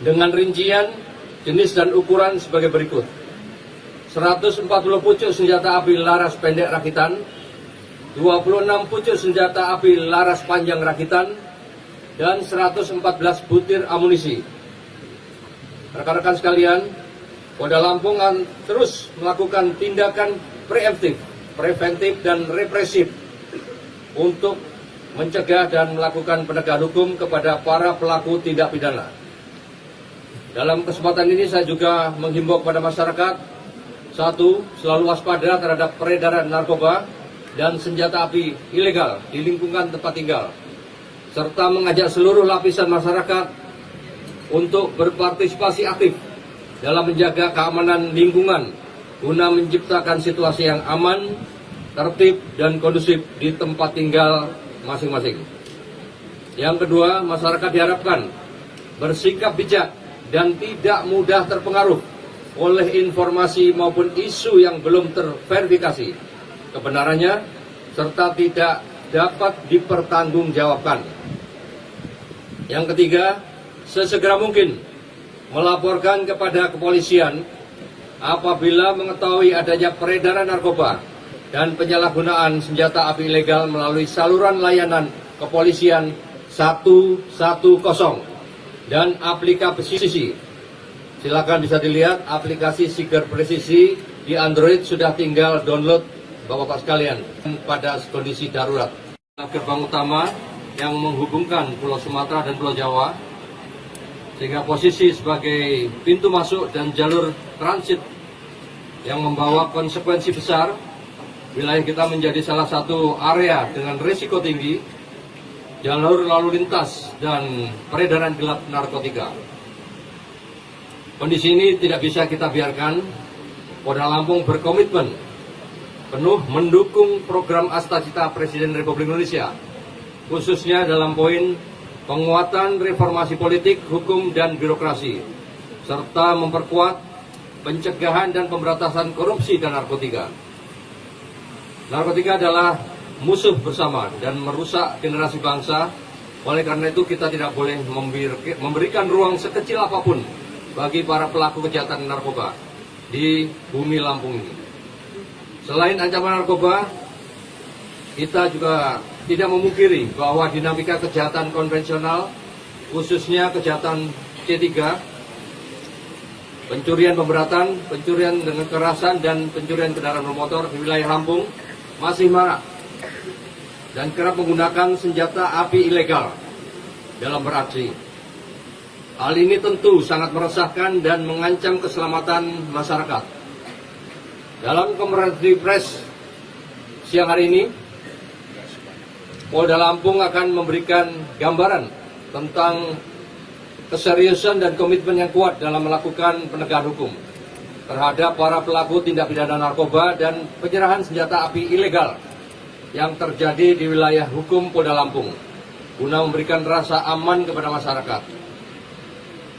dengan rincian jenis dan ukuran sebagai berikut: 140 pucuk senjata api laras pendek rakitan, 26 pucuk senjata api laras panjang rakitan, dan 114 butir amunisi. Rekan-rekan sekalian, Polda Lampung akan terus melakukan tindakan preventif dan represif untuk mencegah dan melakukan penegakan hukum kepada para pelaku tindak pidana. Dalam kesempatan ini saya juga menghimbau kepada masyarakat, satu, selalu waspada terhadap peredaran narkoba dan senjata api ilegal di lingkungan tempat tinggal, serta mengajak seluruh lapisan masyarakat untuk berpartisipasi aktif dalam menjaga keamanan lingkungan guna menciptakan situasi yang aman, tertib, dan kondusif di tempat tinggal masing-masing. Yang kedua, masyarakat diharapkan bersikap bijak dan tidak mudah terpengaruh oleh informasi maupun isu yang belum terverifikasi kebenarannya serta tidak dapat dipertanggungjawabkan. Yang ketiga, sesegera mungkin melaporkan kepada kepolisian apabila mengetahui adanya peredaran narkoba dan penyalahgunaan senjata api ilegal melalui saluran layanan kepolisian 110 dan aplikasi. Silakan bisa dilihat aplikasi Siger Presisi di Android, sudah tinggal download Bapak-Bapak sekalian pada kondisi darurat. Gerbang utama yang menghubungkan Pulau Sumatera dan Pulau Jawa, sehingga posisi sebagai pintu masuk dan jalur transit yang membawa konsekuensi besar. Wilayah kita menjadi salah satu area dengan risiko tinggi jalur lalu lintas dan peredaran gelap narkotika. Kondisi ini tidak bisa kita biarkan. Polda Lampung berkomitmen penuh mendukung program Astacita Presiden Republik Indonesia, khususnya dalam poin penguatan reformasi politik, hukum, dan birokrasi, serta memperkuat pencegahan dan pemberantasan korupsi dan narkotika. Narkotika adalah musuh bersama dan merusak generasi bangsa. Oleh karena itu kita tidak boleh memberikan ruang sekecil apapun bagi para pelaku kejahatan narkoba di bumi Lampung ini. Selain ancaman narkoba, kita juga tidak memungkiri bahwa dinamika kejahatan konvensional, khususnya kejahatan C3, pencurian pemberatan, pencurian dengan kekerasan, dan pencurian kendaraan bermotor di wilayah Lampung masih marak dan kerap menggunakan senjata api ilegal dalam beraksi. Hal ini tentu sangat meresahkan dan mengancam keselamatan masyarakat. Dalam konferensi pers siang hari ini, Polda Lampung akan memberikan gambaran tentang keseriusan dan komitmen yang kuat dalam melakukan penegakan hukum terhadap para pelaku tindak pidana narkoba dan penyerahan senjata api ilegal yang terjadi di wilayah hukum Polda Lampung guna memberikan rasa aman kepada masyarakat.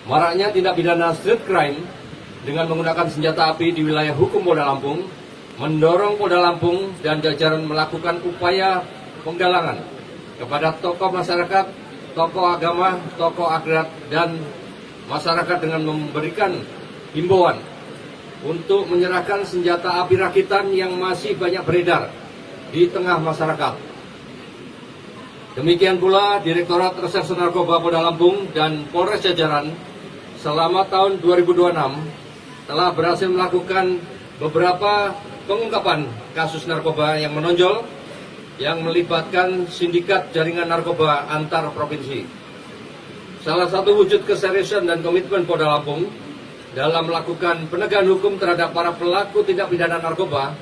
Maraknya tindak pidana street crime dengan menggunakan senjata api di wilayah hukum Polda Lampung mendorong Polda Lampung dan jajaran melakukan upaya penggalangan kepada tokoh masyarakat, tokoh agama, tokoh adat, dan masyarakat dengan memberikan himbauan untuk menyerahkan senjata api rakitan yang masih banyak beredar di tengah masyarakat. Demikian pula Direktorat Reserse Narkoba Polda Lampung dan Polres jajaran selama tahun 2026 telah berhasil melakukan beberapa pengungkapan kasus narkoba yang menonjol yang melibatkan sindikat jaringan narkoba antar provinsi. Salah satu wujud keseriusan dan komitmen Polda Lampung dalam melakukan penegakan hukum terhadap para pelaku tindak pidana narkoba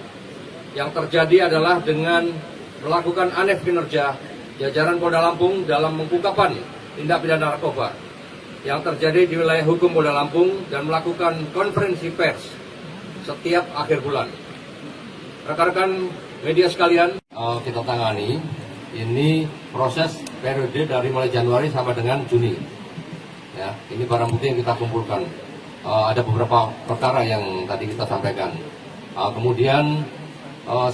yang terjadi adalah dengan melakukan aneh kinerja jajaran Polda Lampung dalam pengungkapan tindak pidana narkoba yang terjadi di wilayah hukum Polda Lampung dan melakukan konferensi pers setiap akhir bulan. Rekan-rekan media sekalian, kita tangani ini proses periode dari mulai Januari sampai dengan Juni. Ya, ini barang bukti yang kita kumpulkan. Ada beberapa perkara yang tadi kita sampaikan. Kemudian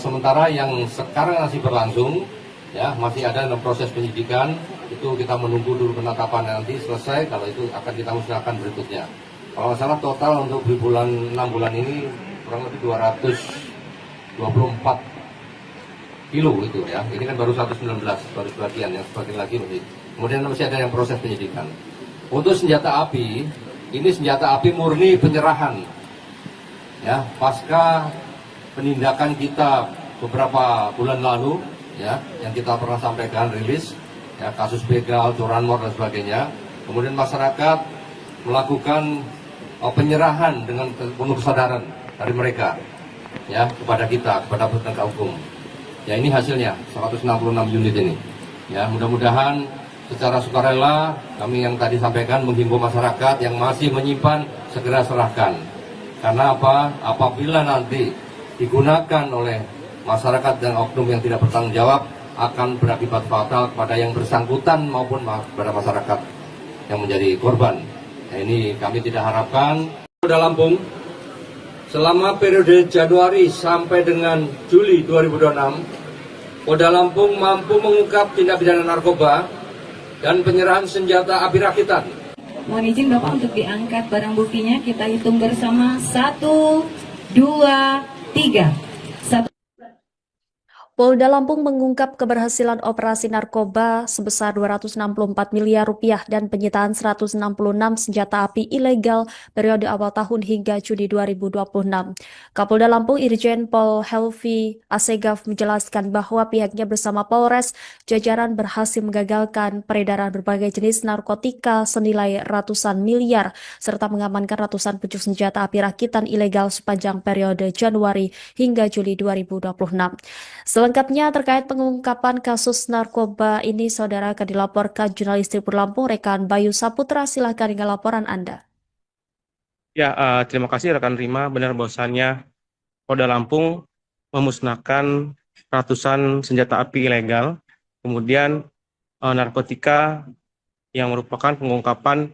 sementara yang sekarang masih berlangsung, ya masih ada dalam proses penyidikan. Itu kita menunggu dulu penetapan nanti selesai, kalau itu akan kita musnahkan berikutnya. Kalau salah total untuk di bulan 6 bulan ini kurang lebih 224 kilo itu ya. Ini kan baru 119, baru sebagian, yang sebagian lagi masih. Kemudian masih ada yang proses penyidikan. Untuk senjata api, ini senjata api murni penyerahan. Ya, pasca penindakan kita beberapa bulan lalu, ya, yang kita pernah sampaikan rilis. Ya, kasus begal, curanmor dan sebagainya. Kemudian masyarakat melakukan penyerahan dengan penuh kesadaran dari mereka, ya, kepada kita, kepada penegak hukum. Ya, ini hasilnya 166 unit ini. Ya, mudah-mudahan secara sukarela kami yang tadi sampaikan menghimbau masyarakat yang masih menyimpan segera serahkan. Karena apa? Apabila nanti digunakan oleh masyarakat dan oknum yang tidak bertanggung jawab akan berakibat fatal kepada yang bersangkutan maupun kepada masyarakat yang menjadi korban. Nah, ini kami tidak harapkan. Polda Lampung selama periode Januari sampai dengan Juli 2026, Polda Lampung mampu mengungkap tindak pidana narkoba dan penyerahan senjata api rakitan. Mohon izin Bapak untuk diangkat barang buktinya. Kita hitung bersama 1, 2, 3. Polda Lampung mengungkap keberhasilan operasi narkoba sebesar 264 miliar rupiah dan penyitaan 166 senjata api ilegal periode awal tahun hingga Juni 2026. Kapolda Lampung Irjen Pol Helvi Asegaf menjelaskan bahwa pihaknya bersama Polres jajaran berhasil menggagalkan peredaran berbagai jenis narkotika senilai ratusan miliar serta mengamankan ratusan pucuk senjata api rakitan ilegal sepanjang periode Januari hingga Juli 2026. Selengkapnya terkait pengungkapan kasus narkoba ini, saudara, akan dilaporkan jurnalis Tribun Lampung, rekan Bayu Saputra. Silahkan dengan laporan Anda. Ya, terima kasih rekan Rima. Benar bahwasannya Polda Lampung memusnahkan ratusan senjata api ilegal, kemudian narkotika yang merupakan pengungkapan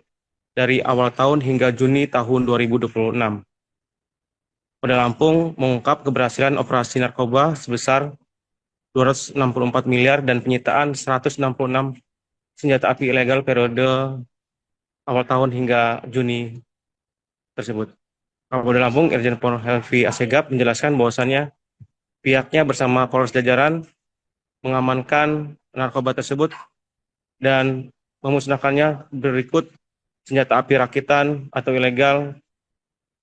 dari awal tahun hingga Juni tahun 2026. Polda Lampung mengungkap keberhasilan operasi narkoba sebesar 264 miliar dan penyitaan 166 senjata api ilegal periode awal tahun hingga Juni tersebut. Kapolda Lampung Irjen Pol Helvi Asegaf menjelaskan bahwasannya pihaknya bersama Polres jajaran mengamankan narkoba tersebut dan memusnahkannya berikut senjata api rakitan atau ilegal,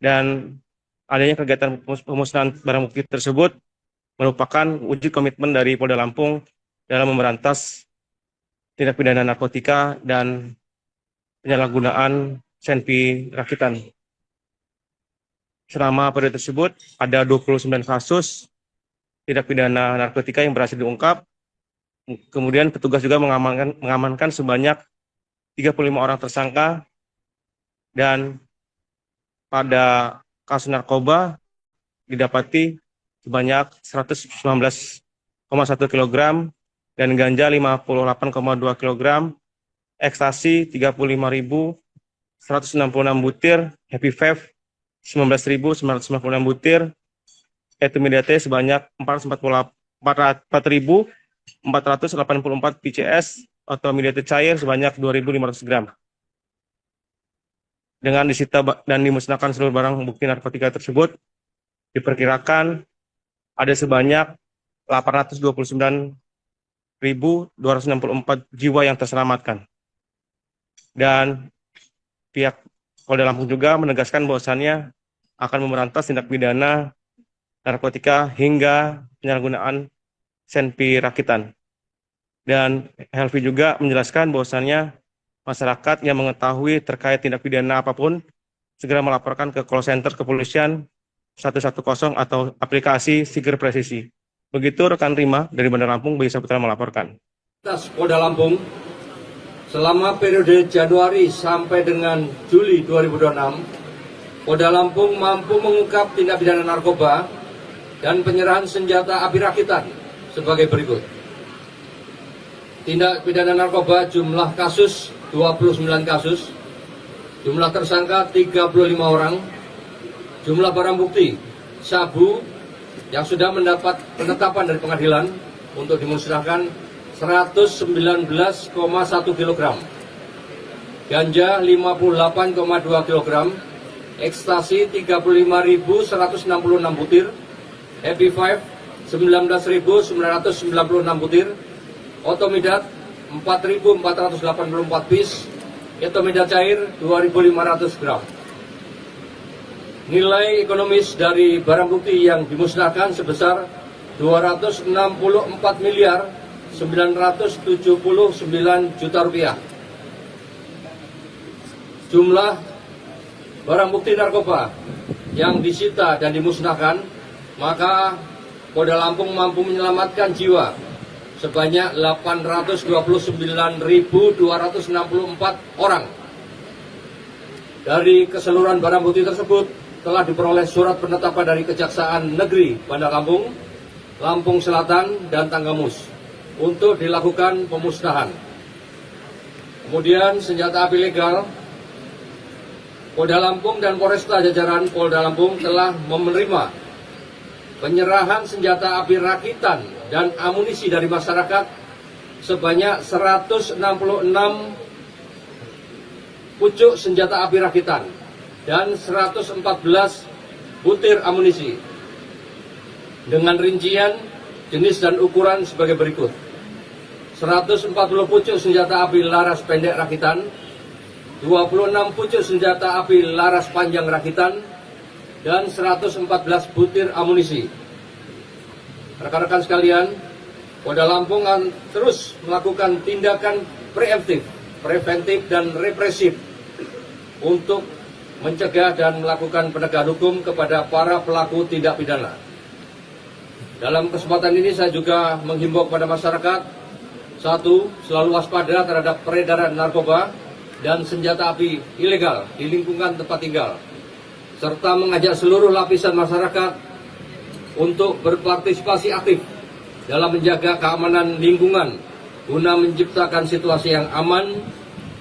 dan adanya kegiatan pemusnahan barang bukti tersebut merupakan wujud komitmen dari Polda Lampung dalam memberantas tindak pidana narkotika dan penyalahgunaan senpi rakitan. Selama periode tersebut ada 29 kasus tindak pidana narkotika yang berhasil diungkap. Kemudian petugas juga mengamankan sebanyak 35 orang tersangka, dan pada kasus narkoba didapati sebanyak 119,1 kg dan ganja 58,2 kg, ekstasi 35.166 butir, happy vape 19.996 butir, etimidate sebanyak 4.484 PCS atau midate cair sebanyak 2.500 gram. Dengan disita dan dimusnahkan seluruh barang bukti narkotika tersebut, diperkirakan ada sebanyak 829.264 jiwa yang terselamatkan. Dan pihak Polda Lampung juga menegaskan bahwasannya akan memberantas tindak pidana narkotika hingga penyalahgunaan senpi rakitan. Dan Helvi juga menjelaskan bahwasannya masyarakat yang mengetahui terkait tindak pidana apapun segera melaporkan ke call center kepolisian 110 atau aplikasi Siger Presisi. Begitu rekan Rima dari Bandar Lampung, Bayu Saputra melaporkan. Polda Lampung selama periode Januari sampai dengan Juli 2026, Polda Lampung mampu mengungkap tindak pidana narkoba dan penyerahan senjata api rakitan sebagai berikut. Tindak pidana narkoba jumlah kasus 29 kasus, jumlah tersangka 35 orang, jumlah barang bukti sabu yang sudah mendapat penetapan dari pengadilan untuk dimusnahkan 119,1 kg, ganja 58,2 kg, ekstasi 35.166 butir, happy vape 19.996 butir, otomidat 4.484 piece, etomidat cair 2.500 gram. Nilai ekonomis dari barang bukti yang dimusnahkan sebesar 264 miliar 979 juta rupiah. Jumlah barang bukti narkoba yang disita dan dimusnahkan, maka Polda Lampung mampu menyelamatkan jiwa sebanyak 829.264 orang. Dari keseluruhan barang bukti tersebut telah diperoleh surat penetapan dari Kejaksaan Negeri Bandar Lampung, Lampung Selatan, dan Tanggamus untuk dilakukan pemusnahan. Kemudian senjata api legal, Polda Lampung dan Polresta jajaran Polda Lampung telah menerima penyerahan senjata api rakitan dan amunisi dari masyarakat sebanyak 166 pucuk senjata api rakitan dan 114 butir amunisi dengan rincian, jenis dan ukuran sebagai berikut: 140 pucuk senjata api laras pendek rakitan, 26 pucuk senjata api laras panjang rakitan, dan 114 butir amunisi. Rekan-rekan sekalian, Polda Lampung akan terus melakukan tindakan preventif dan represif untuk mencegah dan melakukan penegakan hukum kepada para pelaku tindak pidana. Dalam kesempatan ini saya juga menghimbau kepada masyarakat, satu, selalu waspada terhadap peredaran narkoba dan senjata api ilegal di lingkungan tempat tinggal, serta mengajak seluruh lapisan masyarakat untuk berpartisipasi aktif dalam menjaga keamanan lingkungan guna menciptakan situasi yang aman,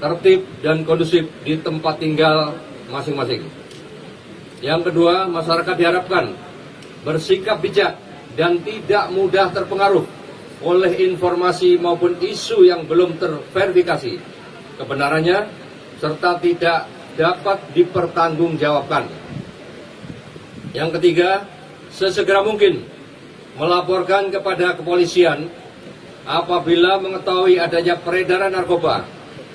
tertib, dan kondusif di tempat tinggal masing-masing. Yang kedua, masyarakat diharapkan bersikap bijak dan tidak mudah terpengaruh oleh informasi maupun isu yang belum terverifikasi kebenarannya, serta tidak dapat dipertanggungjawabkan. Yang ketiga, sesegera mungkin melaporkan kepada kepolisian apabila mengetahui adanya peredaran narkoba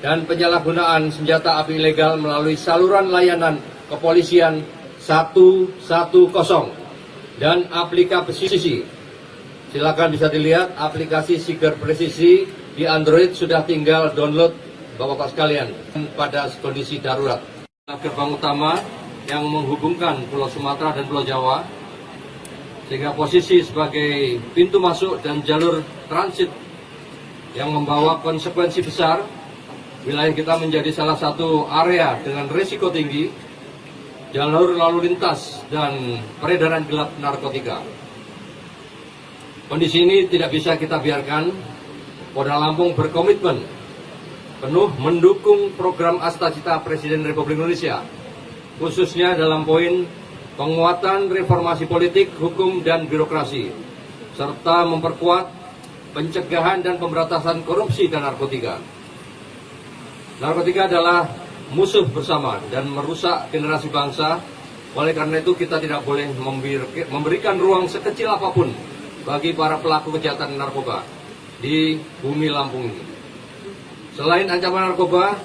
dan penyalahgunaan senjata api ilegal melalui saluran layanan kepolisian 110 dan aplikasi. Silakan bisa dilihat aplikasi Siger Presisi di Android, sudah tinggal download Bapak-Bapak sekalian pada kondisi darurat. Gerbang utama yang menghubungkan Pulau Sumatera dan Pulau Jawa, sehingga posisi sebagai pintu masuk dan jalur transit yang membawa konsekuensi besar. Wilayah kita menjadi salah satu area dengan risiko tinggi jalur lalu lintas dan peredaran gelap narkotika. Kondisi ini tidak bisa kita biarkan. Polda Lampung berkomitmen penuh mendukung program Astacita Presiden Republik Indonesia, khususnya dalam poin penguatan reformasi politik, hukum, dan birokrasi, serta memperkuat pencegahan dan pemberantasan korupsi dan narkotika. Narkotika adalah musuh bersama dan merusak generasi bangsa. Oleh karena itu kita tidak boleh memberikan ruang sekecil apapun bagi para pelaku kejahatan narkoba di bumi Lampung ini. Selain ancaman narkoba,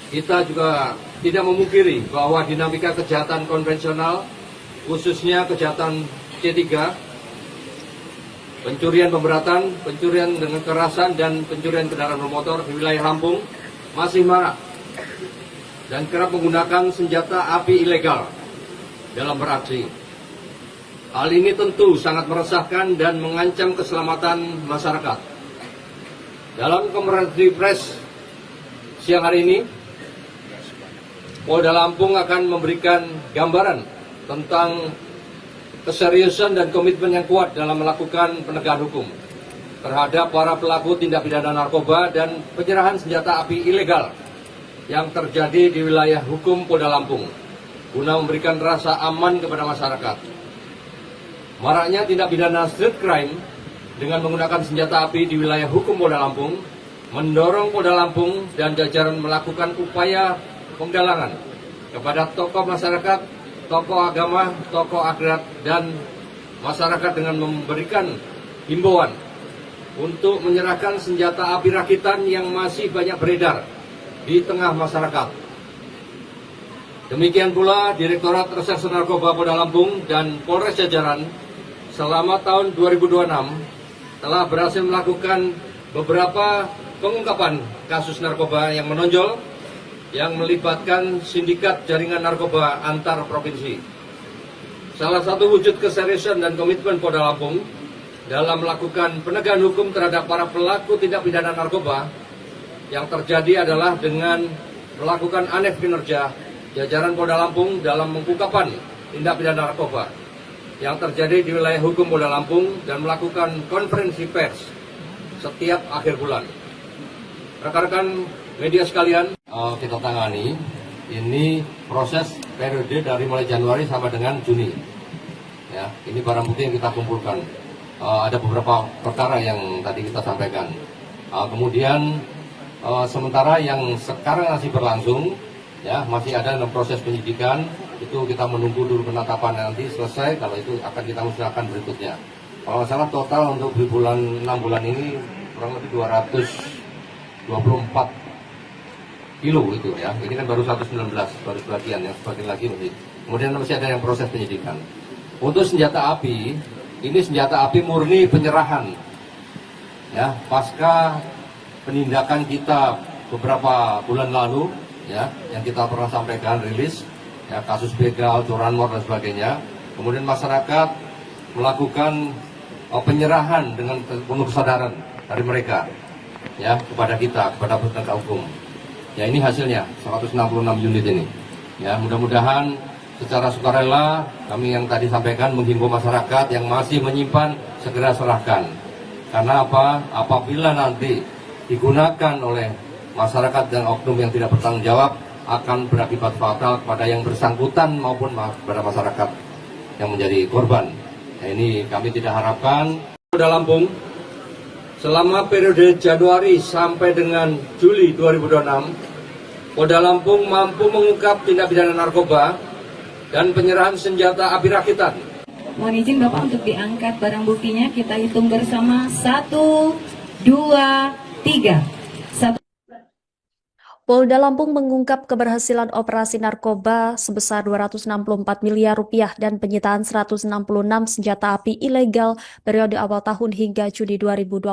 kita juga tidak memungkiri bahwa dinamika kejahatan konvensional, khususnya kejahatan C3, pencurian pemberatan, pencurian dengan kekerasan, dan pencurian kendaraan bermotor di wilayah Lampung masih marak dan kerap menggunakan senjata api ilegal dalam beraksi. Hal ini tentu sangat meresahkan dan mengancam keselamatan masyarakat. Dalam konferensi pers siang hari ini, Polda Lampung akan memberikan gambaran tentang keseriusan dan komitmen yang kuat dalam melakukan penegakan hukum terhadap para pelaku tindak pidana narkoba dan penyerahan senjata api ilegal yang terjadi di wilayah hukum Polda Lampung guna memberikan rasa aman kepada masyarakat. Maraknya tindak pidana street crime dengan menggunakan senjata api di wilayah hukum Polda Lampung mendorong Polda Lampung dan jajaran melakukan upaya penggalangan kepada tokoh masyarakat, tokoh agama, tokoh adat, dan masyarakat dengan memberikan himbauan untuk menyerahkan senjata api rakitan yang masih banyak beredar di tengah masyarakat. Demikian pula Direktorat Reserse Narkoba Polda Lampung dan Polres jajaran selama tahun 2026 telah berhasil melakukan beberapa pengungkapan kasus narkoba yang menonjol yang melibatkan sindikat jaringan narkoba antar provinsi. Salah satu wujud keseriusan dan komitmen Polda Lampung dalam melakukan penegakan hukum terhadap para pelaku tindak pidana narkoba, yang terjadi adalah dengan melakukan aneh kinerja jajaran Polda Lampung dalam mengungkapkan tindak pidana narkoba yang terjadi di wilayah hukum Polda Lampung dan melakukan konferensi pers setiap akhir bulan. Rekan-rekan media sekalian, kita tangani ini proses periode dari mulai Januari sampai dengan Juni. Ya, ini barang bukti yang kita kumpulkan. Ada beberapa perkara yang tadi kita sampaikan. Kemudian sementara yang sekarang masih berlangsung, ya masih ada dalam proses penyidikan, itu kita menunggu dulu penetapan nanti selesai. Kalau itu akan kita musnahkan berikutnya. Kalau salah total untuk di bulan 6 bulan ini kurang lebih 224 kilo itu ya. Ini kan baru 119, baru sebagian, yang sebagian lagi masih. Kemudian masih ada yang proses penyidikan. Untuk senjata api, ini senjata api murni penyerahan. Ya, pasca penindakan kita beberapa bulan lalu, ya, yang kita pernah sampaikan rilis, ya, kasus begal, curanmor dan sebagainya. Kemudian masyarakat melakukan penyerahan dengan penuh kesadaran dari mereka, ya, kepada kita, kepada penegak hukum. Ya, ini hasilnya 166 unit ini. Ya, mudah-mudahan secara sukarela kami yang tadi sampaikan menghimbau masyarakat yang masih menyimpan segera serahkan. Karena apa? Apabila nanti digunakan oleh masyarakat dan oknum yang tidak bertanggung jawab akan berakibat fatal kepada yang bersangkutan maupun kepada masyarakat yang menjadi korban. Nah, ini kami tidak harapkan. Polda Lampung selama periode Januari sampai dengan Juli 2026, Polda Lampung mampu mengungkap tindak pidana narkoba dan penyerahan senjata api rakitan. Mohon izin Bapak untuk diangkat barang buktinya. Kita hitung bersama 1, 2, 3. Polda Lampung mengungkap keberhasilan operasi narkoba sebesar 264 miliar rupiah dan penyitaan 166 senjata api ilegal periode awal tahun hingga Juni 2026.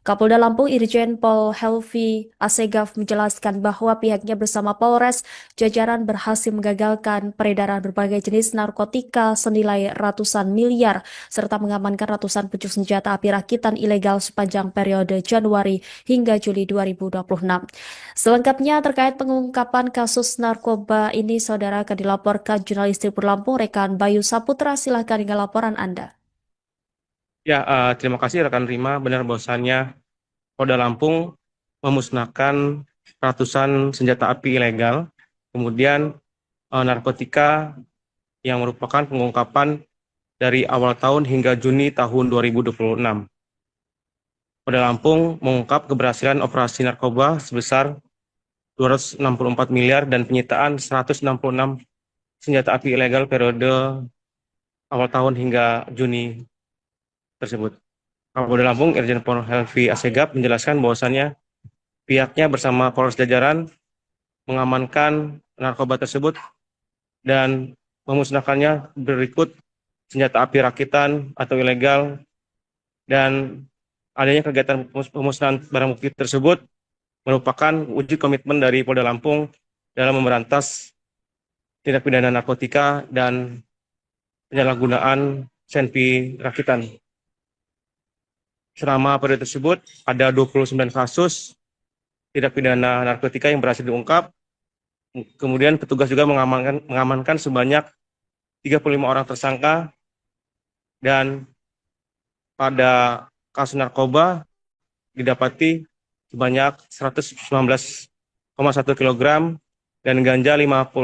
Kapolda Lampung Irjen Pol Helvi Asegaf menjelaskan bahwa pihaknya bersama Polres jajaran berhasil menggagalkan peredaran berbagai jenis narkotika senilai ratusan miliar serta mengamankan ratusan pucuk senjata api rakitan ilegal sepanjang periode Januari hingga Juli 2026. Selengkapnya terkait pengungkapan kasus narkoba ini, saudara, akan dilaporkan jurnalis Tribun Lampung, rekan Bayu Saputra. Silahkan dengan laporan Anda. Ya, terima kasih rekan Rima. Benar bahwasannya Polda Lampung memusnahkan ratusan senjata api ilegal, kemudian narkotika yang merupakan pengungkapan dari awal tahun hingga Juni tahun 2026. Polda Lampung mengungkap keberhasilan operasi narkoba sebesar 264 miliar dan penyitaan 166 senjata api ilegal periode awal tahun hingga Juni tersebut. Kapolda Lampung Irjen Pol Helvi Asegaf menjelaskan bahwasannya pihaknya bersama Polres jajaran mengamankan narkoba tersebut dan memusnahkannya berikut senjata api rakitan atau ilegal, dan adanya kegiatan pemusnahan barang bukti tersebut merupakan wujud komitmen dari Polda Lampung dalam memberantas tindak pidana narkotika dan penyalahgunaan senpi rakitan. Selama periode tersebut ada 29 kasus tindak pidana narkotika yang berhasil diungkap. Kemudian petugas juga mengamankan sebanyak 35 orang tersangka, dan pada kasus narkoba didapati sebanyak 119,1 kg dan ganja 58,2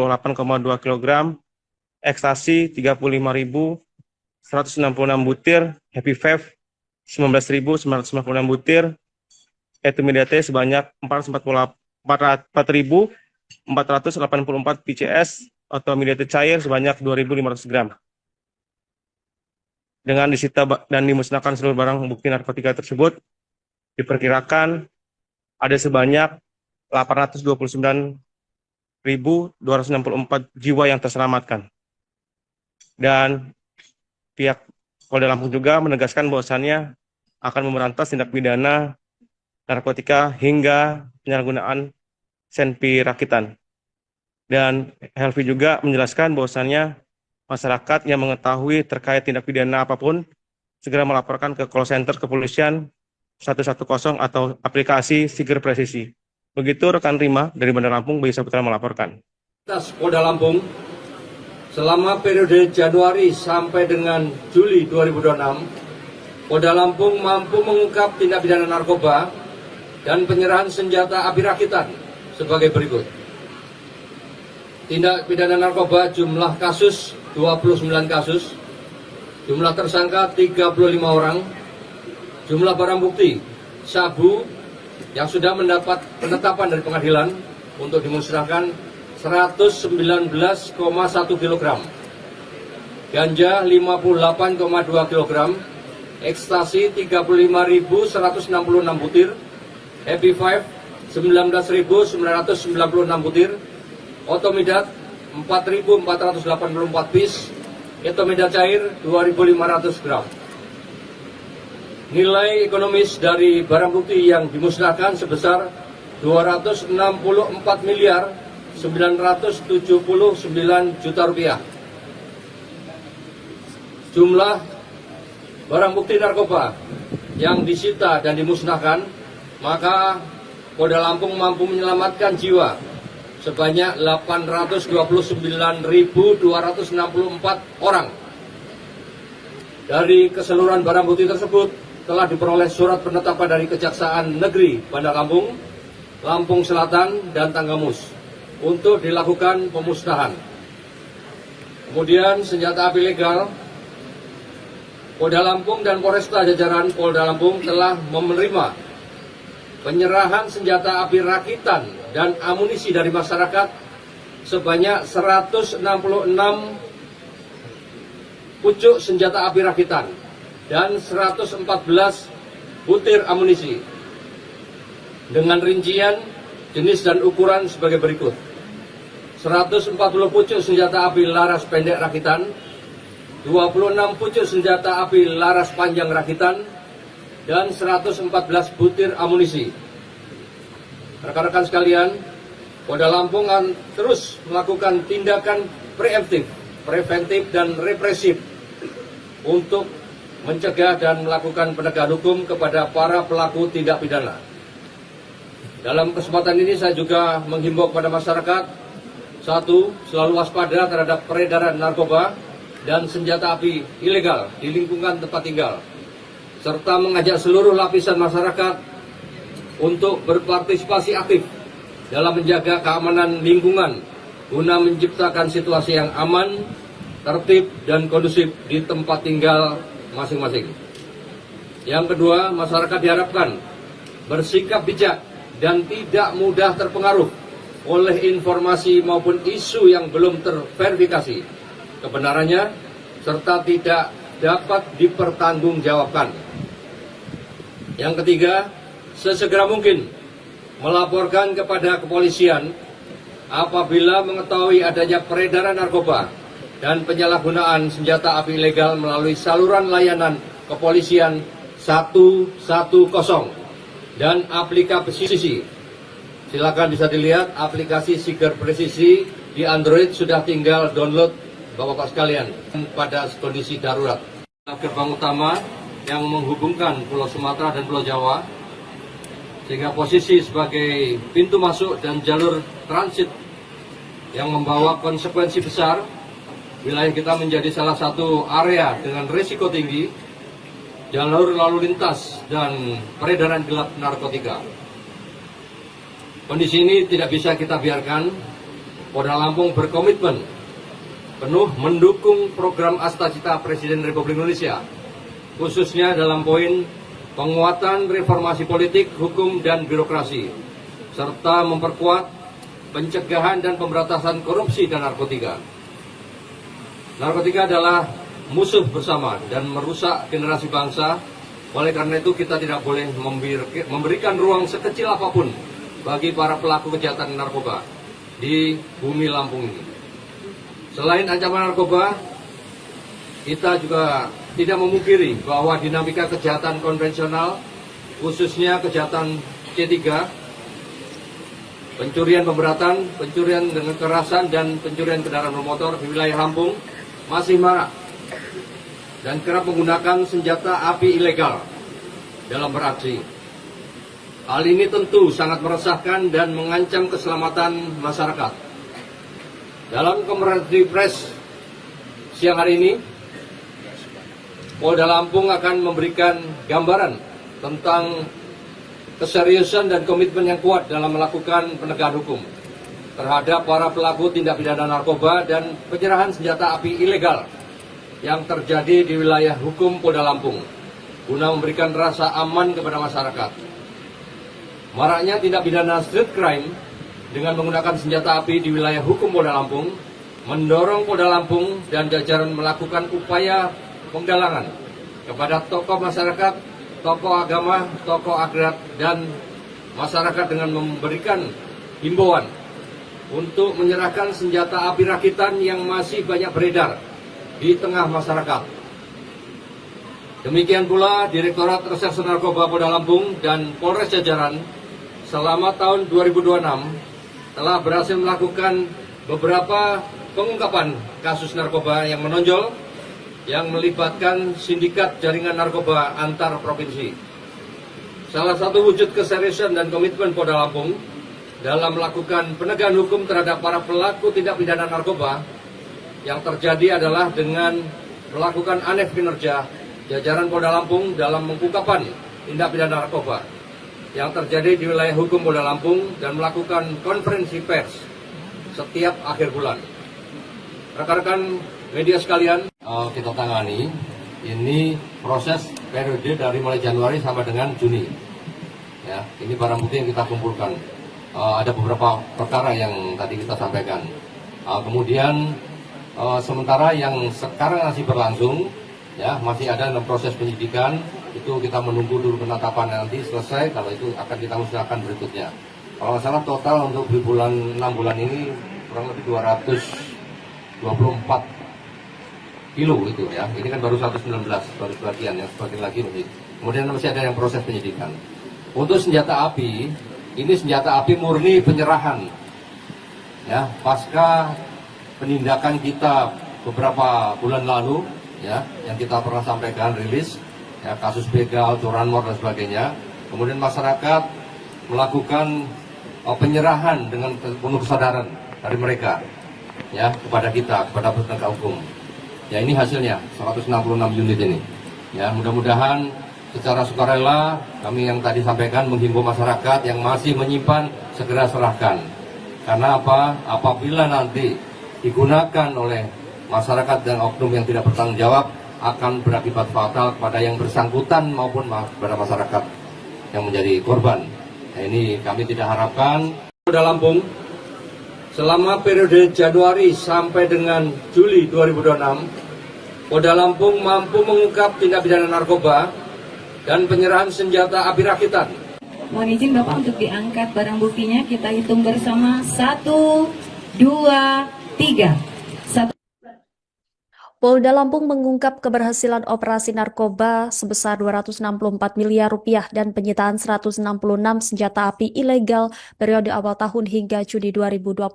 kg, ekstasi 35.166 butir, happy vape 19.996 butir, etimidate sebanyak 484.484 PCS atau midate cair sebanyak 2.500 gram. Dengan disita dan dimusnahkan seluruh barang bukti narkotika tersebut, diperkirakan ada sebanyak 829.264 jiwa yang terselamatkan. Dan pihak Polda Lampung juga menegaskan bahwasannya akan memberantas tindak pidana narkotika hingga penyalahgunaan senpi rakitan. Dan Helvi juga menjelaskan bahwasannya masyarakat yang mengetahui terkait tindak pidana apapun segera melaporkan ke call center kepolisian 110 atau aplikasi Siger Presisi. Begitu rekan Rima dari Bandar Lampung bisa Putra melaporkan. Polda Lampung selama periode Januari sampai dengan Juli 2026, Polda Lampung mampu mengungkap tindak pidana narkoba dan penyerahan senjata api rakitan sebagai berikut. Tindak pidana narkoba jumlah kasus 29 kasus, jumlah tersangka 35 orang, jumlah barang bukti sabu yang sudah mendapat penetapan dari pengadilan untuk dimusnahkan 119,1 kg, ganja 58,2 kg, ekstasi 35.166 butir, Happy Five 19.996 butir, Otomidat 4.484 piece, Etomidat cair 2.500 gram. Nilai ekonomis dari barang bukti yang dimusnahkan sebesar 264.979 juta rupiah. Jumlah barang bukti narkoba yang disita dan dimusnahkan, maka Polda Lampung mampu menyelamatkan jiwa sebanyak 829.264 orang. Dari keseluruhan barang bukti tersebut telah diperoleh surat penetapan dari Kejaksaan Negeri Bandar Lampung, Lampung Selatan, dan Tanggamus untuk dilakukan pemusnahan. Kemudian senjata api legal, Polda Lampung dan Polresta jajaran Polda Lampung telah menerima penyerahan senjata api rakitan dan amunisi dari masyarakat sebanyak 166 pucuk senjata api rakitan dan 114 butir amunisi dengan rincian jenis dan ukuran sebagai berikut: 140 pucuk senjata api laras pendek rakitan, 26 pucuk senjata api laras panjang rakitan, dan 114 butir amunisi. Rekan-rekan sekalian, Polda Lampung akan terus melakukan tindakan preventif dan represif untuk mencegah dan melakukan penegakan hukum kepada para pelaku tindak pidana. Dalam kesempatan ini saya juga menghimbau kepada masyarakat, satu, selalu waspada terhadap peredaran narkoba dan senjata api ilegal di lingkungan tempat tinggal, serta mengajak seluruh lapisan masyarakat untuk berpartisipasi aktif dalam menjaga keamanan lingkungan guna menciptakan situasi yang aman, tertib, dan kondusif di tempat tinggal masing-masing. Yang kedua, masyarakat diharapkan bersikap bijak dan tidak mudah terpengaruh oleh informasi maupun isu yang belum terverifikasi kebenarannya serta tidak dapat dipertanggungjawabkan. Yang ketiga, sesegera mungkin melaporkan kepada kepolisian apabila mengetahui adanya peredaran narkoba dan penyalahgunaan senjata api ilegal melalui saluran layanan kepolisian 110 dan aplikasi. Silakan bisa dilihat aplikasi Siger Presisi di Android, sudah tinggal download Bapak-Bapak sekalian pada kondisi darurat. Gerbang utama yang menghubungkan Pulau Sumatera dan Pulau Jawa, sehingga posisi sebagai pintu masuk dan jalur transit yang membawa konsekuensi besar. Wilayah kita menjadi salah satu area dengan risiko tinggi jalur lalu lintas dan peredaran gelap narkotika. Kondisi ini tidak bisa kita biarkan. Polda Lampung berkomitmen penuh mendukung program Astacita Presiden Republik Indonesia, khususnya dalam poin penguatan reformasi politik, hukum, dan birokrasi, serta memperkuat pencegahan dan pemberantasan korupsi dan narkotika. Narkotika adalah musuh bersama dan merusak generasi bangsa. Oleh karena itu kita tidak boleh memberikan ruang sekecil apapun bagi para pelaku kejahatan narkoba di bumi Lampung ini. Selain ancaman narkoba, kita juga tidak memungkiri bahwa dinamika kejahatan konvensional, khususnya kejahatan C3, pencurian pemberatan, pencurian dengan kekerasan, dan pencurian kendaraan bermotor di wilayah Lampung masih marak dan kerap menggunakan senjata api ilegal dalam beraksi. Hal ini tentu sangat meresahkan dan mengancam keselamatan masyarakat. Dalam konferensi pers siang hari ini, Polda Lampung akan memberikan gambaran tentang keseriusan dan komitmen yang kuat dalam melakukan penegakan hukum terhadap para pelaku tindak pidana narkoba dan penyerahan senjata api ilegal yang terjadi di wilayah hukum Polda Lampung guna memberikan rasa aman kepada masyarakat. Maraknya tindak pidana street crime dengan menggunakan senjata api di wilayah hukum Polda Lampung mendorong Polda Lampung dan jajaran melakukan upaya penggalangan kepada tokoh masyarakat, tokoh agama, tokoh adat, dan masyarakat dengan memberikan himbauan untuk menyerahkan senjata api rakitan yang masih banyak beredar di tengah masyarakat. Demikian pula Direktorat Reserse Narkoba Polda Lampung dan Polres jajaran selama tahun 2026 telah berhasil melakukan beberapa pengungkapan kasus narkoba yang menonjol yang melibatkan sindikat jaringan narkoba antar provinsi. Salah satu wujud keseriusan dan komitmen Polda Lampung dalam melakukan penegakan hukum terhadap para pelaku tindak pidana narkoba yang terjadi adalah dengan melakukan aneh kinerja jajaran Polda Lampung dalam pengungkapan tindak pidana narkoba yang terjadi di wilayah hukum Polda Lampung dan melakukan konferensi pers setiap akhir bulan. Rekan-rekan media sekalian, kita tangani ini proses periode dari mulai Januari sampai dengan Juni. Ya, ini barang bukti yang kita kumpulkan. Ada beberapa perkara yang tadi kita sampaikan. Kemudian sementara yang sekarang masih berlangsung, ya masih ada dalam proses penyidikan. Itu kita menunggu dulu penetapan nanti selesai. Kalau itu akan kita musnahkan berikutnya. Kalau nggak salah total untuk di bulan 6 bulan ini kurang lebih 224 kilo itu ya. Ini kan baru 119 baru sebagian, yang sebagian lagi masih. Kemudian masih ada yang proses penyidikan. Untuk senjata api, ini senjata api murni penyerahan. Ya, pasca penindakan kita beberapa bulan lalu, ya, yang kita pernah sampaikan rilis, ya, kasus begal, curanmor dan sebagainya. Kemudian masyarakat melakukan penyerahan dengan penuh kesadaran dari mereka, ya, kepada kita, kepada penegak hukum. Ya, ini hasilnya 166 unit ini. Ya, mudah-mudahan secara sukarela kami yang tadi sampaikan menghimbau masyarakat yang masih menyimpan segera serahkan. Karena apa? Apabila nanti digunakan oleh masyarakat dan oknum yang tidak bertanggung jawab akan berakibat fatal kepada yang bersangkutan maupun kepada masyarakat yang menjadi korban. Nah, ini kami tidak harapkan. Polda Lampung selama periode Januari sampai dengan Juli 2026, Polda Lampung mampu mengungkap tindak pidana narkoba dan penyerahan senjata api rakitan. Mohon izin Bapak untuk diangkat barang buktinya. Kita hitung bersama. 1, 2, 3. Polda Lampung mengungkap keberhasilan operasi narkoba sebesar 264 miliar rupiah dan penyitaan 166 senjata api ilegal periode awal tahun hingga Juni 2026.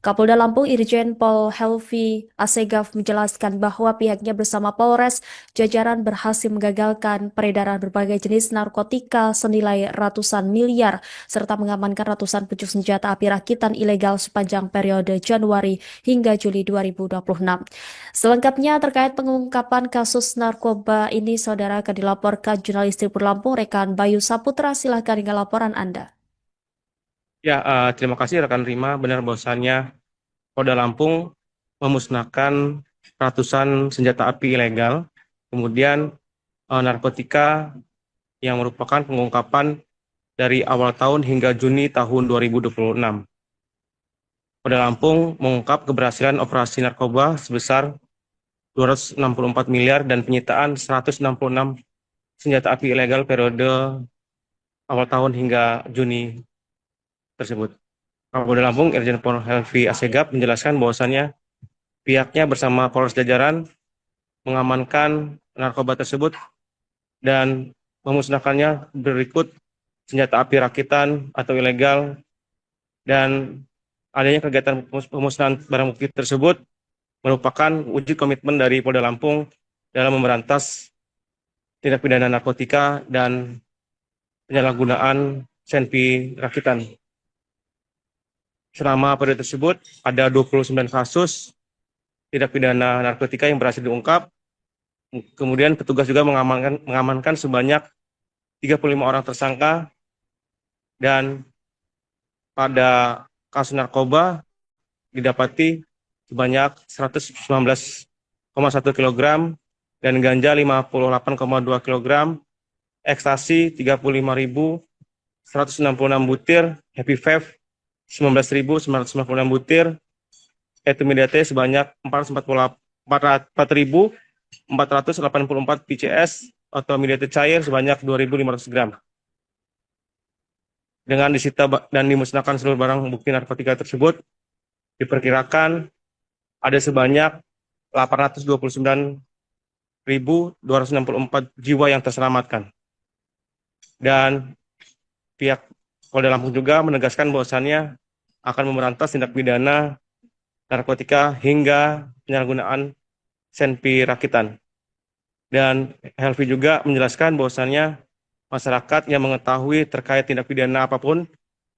Kapolda Lampung Irjen Pol Helvi Asegaf menjelaskan bahwa pihaknya bersama Polres jajaran berhasil menggagalkan peredaran berbagai jenis narkotika senilai ratusan miliar serta mengamankan ratusan pucuk senjata api rakitan ilegal sepanjang periode Januari hingga Juli 2026. Selengkapnya terkait pengungkapan kasus narkoba ini, saudara, akan dilaporkan jurnalis Tribun Lampung, rekan Bayu Saputra. Silahkan dengan laporan Anda. Ya, terima kasih rekan Rima. Benar bahwasannya Polda Lampung memusnahkan ratusan senjata api ilegal, kemudian narkotika yang merupakan pengungkapan dari awal tahun hingga Juni tahun 2026. Polda Lampung mengungkap keberhasilan operasi narkoba sebesar 264 miliar dan penyitaan 166 senjata api ilegal periode awal tahun hingga Juni tersebut. Kapolda Lampung Irjen Pol Helvi Asegaf menjelaskan bahwasannya pihaknya bersama Polres jajaran mengamankan narkoba tersebut dan memusnahkannya berikut senjata api rakitan atau ilegal, dan adanya kegiatan pemusnahan barang bukti tersebut merupakan wujud komitmen dari Polda Lampung dalam memberantas tindak pidana narkotika dan penyalahgunaan senpi rakitan. Selama periode tersebut, ada 29 kasus tindak pidana narkotika yang berhasil diungkap. Kemudian petugas juga mengamankan sebanyak 35 orang tersangka, dan pada kasus narkoba didapati sebanyak 119,1 kg dan ganja 58,2 kg, ekstasi 35.166 butir, happy vape 19.996 butir, etimidate sebanyak 4.484 PCS atau midate cair sebanyak 2.500 gram. Dengan disita dan dimusnahkan seluruh barang bukti narkotika tersebut, diperkirakan ada sebanyak 829.264 jiwa yang terselamatkan. Dan pihak Polda Lampung juga menegaskan bahwasannya akan memberantas tindak pidana narkotika hingga penyalahgunaan senpi rakitan. Dan Helvi juga menjelaskan bahwasannya masyarakat yang mengetahui terkait tindak pidana apapun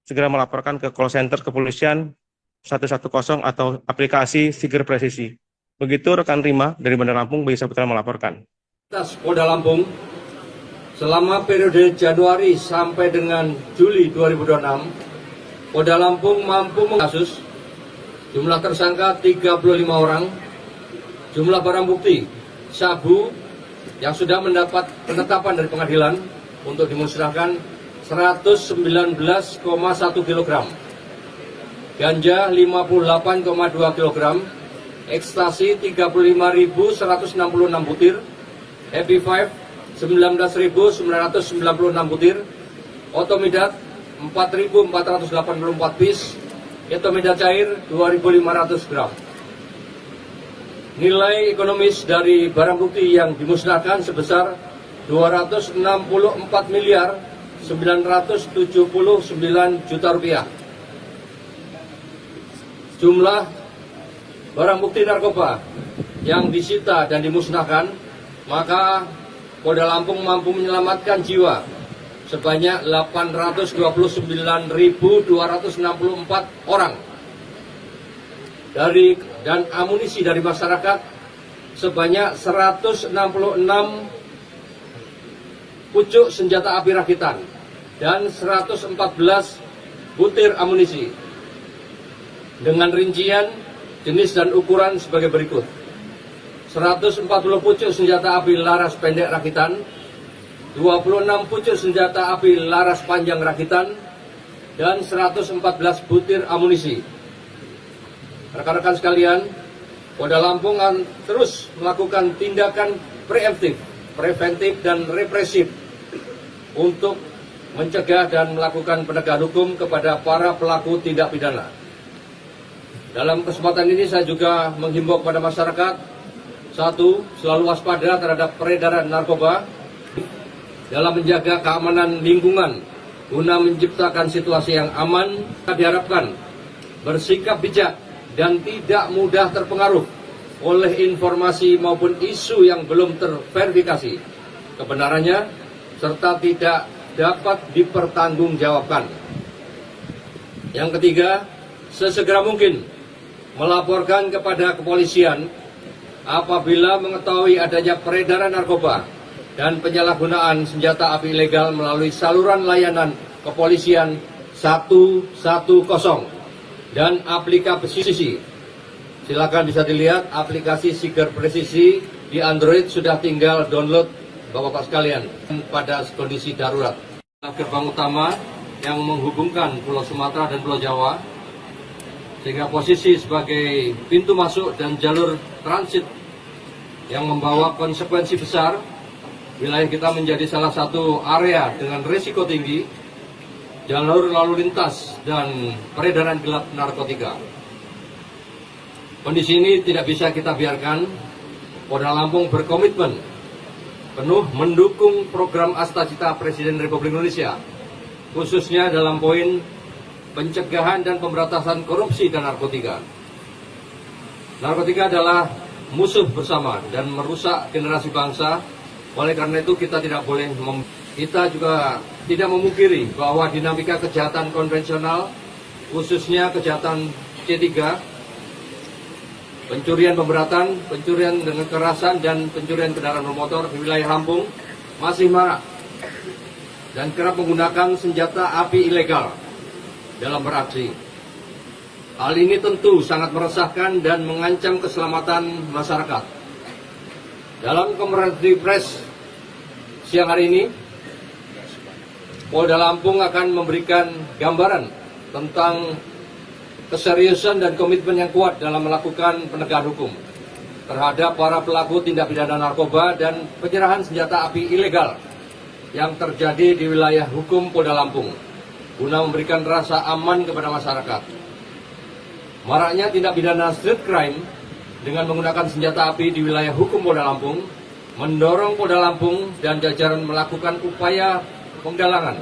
segera melaporkan ke call center kepolisian 110 atau aplikasi Siger Presisi. Begitu rekan Rima dari Bandar Lampung, Bayu Saputra melaporkan. Polda Lampung, selama periode Januari sampai dengan Juli 2026, Polda Lampung mampu mengkasus jumlah tersangka 35 orang, jumlah barang bukti sabu yang sudah mendapat penetapan dari pengadilan untuk dimusnahkan 119,1 kg, ganja 58,2 kg, ekstasi 35.166 butir, happy vape 19.996 butir, otomidat 4.484 piece, etomidat cair 2.500 gram. Nilai ekonomis dari barang bukti yang dimusnahkan sebesar 264.979 juta rupiah. Jumlah barang bukti narkoba yang disita dan dimusnahkan, maka Polda Lampung mampu menyelamatkan jiwa sebanyak 829.264 orang dan amunisi dari masyarakat sebanyak 166 pucuk senjata api rakitan dan 114 butir amunisi dengan rincian jenis dan ukuran sebagai berikut: 140 pucuk senjata api laras pendek rakitan, 26 pucuk senjata api laras panjang rakitan, dan 114 butir amunisi. Rekan-rekan sekalian, Polda Lampung akan terus melakukan tindakan preventif dan represif untuk mencegah dan melakukan penegakan hukum kepada para pelaku tindak pidana. Dalam kesempatan ini saya juga menghimbau kepada masyarakat, satu, selalu waspada terhadap peredaran narkoba dalam menjaga keamanan lingkungan guna menciptakan situasi yang aman. Diharapkan bersikap bijak dan tidak mudah terpengaruh oleh informasi maupun isu yang belum terverifikasi kebenarannya serta tidak dapat dipertanggungjawabkan. Yang ketiga, sesegera mungkin melaporkan kepada kepolisian apabila mengetahui adanya peredaran narkoba dan penyalahgunaan senjata api ilegal melalui saluran layanan kepolisian 110 dan aplikasi. Silakan bisa dilihat aplikasi Siger Presisi di Android, sudah tinggal download Bapak-Bapak sekalian. Pada kondisi darurat, gerbang utama yang menghubungkan Pulau Sumatera dan Pulau Jawa, sehingga posisi sebagai pintu masuk dan jalur transit yang membawa konsekuensi besar. Wilayah kita menjadi salah satu area dengan risiko tinggi jalur lalu lintas dan peredaran gelap narkotika. Kondisi ini tidak bisa kita biarkan. Polda Lampung berkomitmen penuh mendukung program Astacita Presiden Republik Indonesia, khususnya dalam poin pencegahan dan pemberantasan korupsi dan narkotika. Narkotika adalah musuh bersama dan merusak generasi bangsa. Oleh karena itu kita tidak boleh kita juga tidak memungkiri bahwa dinamika kejahatan konvensional, khususnya kejahatan C3, pencurian pemberatan, pencurian dengan kekerasan, dan pencurian kendaraan bermotor di wilayah Lampung masih marak dan kerap menggunakan senjata api ilegal dalam beraksi. Hal ini tentu sangat meresahkan dan mengancam keselamatan masyarakat. Dalam konferensi pers siang hari ini, Polda Lampung akan memberikan gambaran tentang keseriusan dan komitmen yang kuat dalam melakukan penegakan hukum terhadap para pelaku tindak pidana narkoba dan penyerahan senjata api ilegal yang terjadi di wilayah hukum Polda Lampung guna memberikan rasa aman kepada masyarakat. Maraknya tindak pidana street crime dengan menggunakan senjata api di wilayah hukum Polda Lampung mendorong Polda Lampung dan jajaran melakukan upaya penggalangan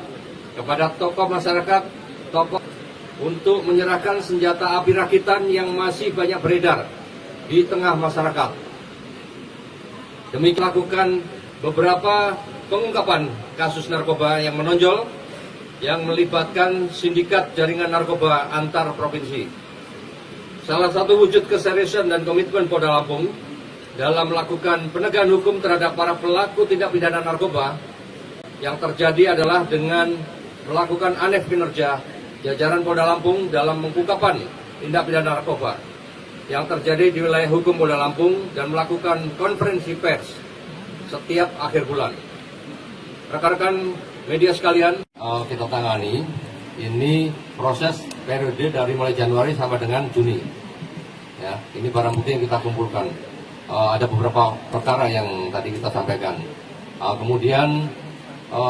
kepada tokoh masyarakat, tokoh untuk menyerahkan senjata api rakitan yang masih banyak beredar di tengah masyarakat. Demi melakukan beberapa pengungkapan kasus narkoba yang menonjol yang melibatkan sindikat jaringan narkoba antar provinsi. Salah satu wujud keseriusan dan komitmen Polda Lampung dalam melakukan penegakan hukum terhadap para pelaku tindak pidana narkoba yang terjadi adalah dengan melakukan aneh kinerja jajaran Polda Lampung dalam pengungkapan tindak pidana narkoba yang terjadi di wilayah hukum Polda Lampung dan melakukan konferensi pers setiap akhir bulan. Rekan-rekan media sekalian, kita tangani ini proses periode dari mulai Januari sampai dengan Juni. Ya, ini barang bukti yang kita kumpulkan. Ada beberapa perkara yang tadi kita sampaikan. Kemudian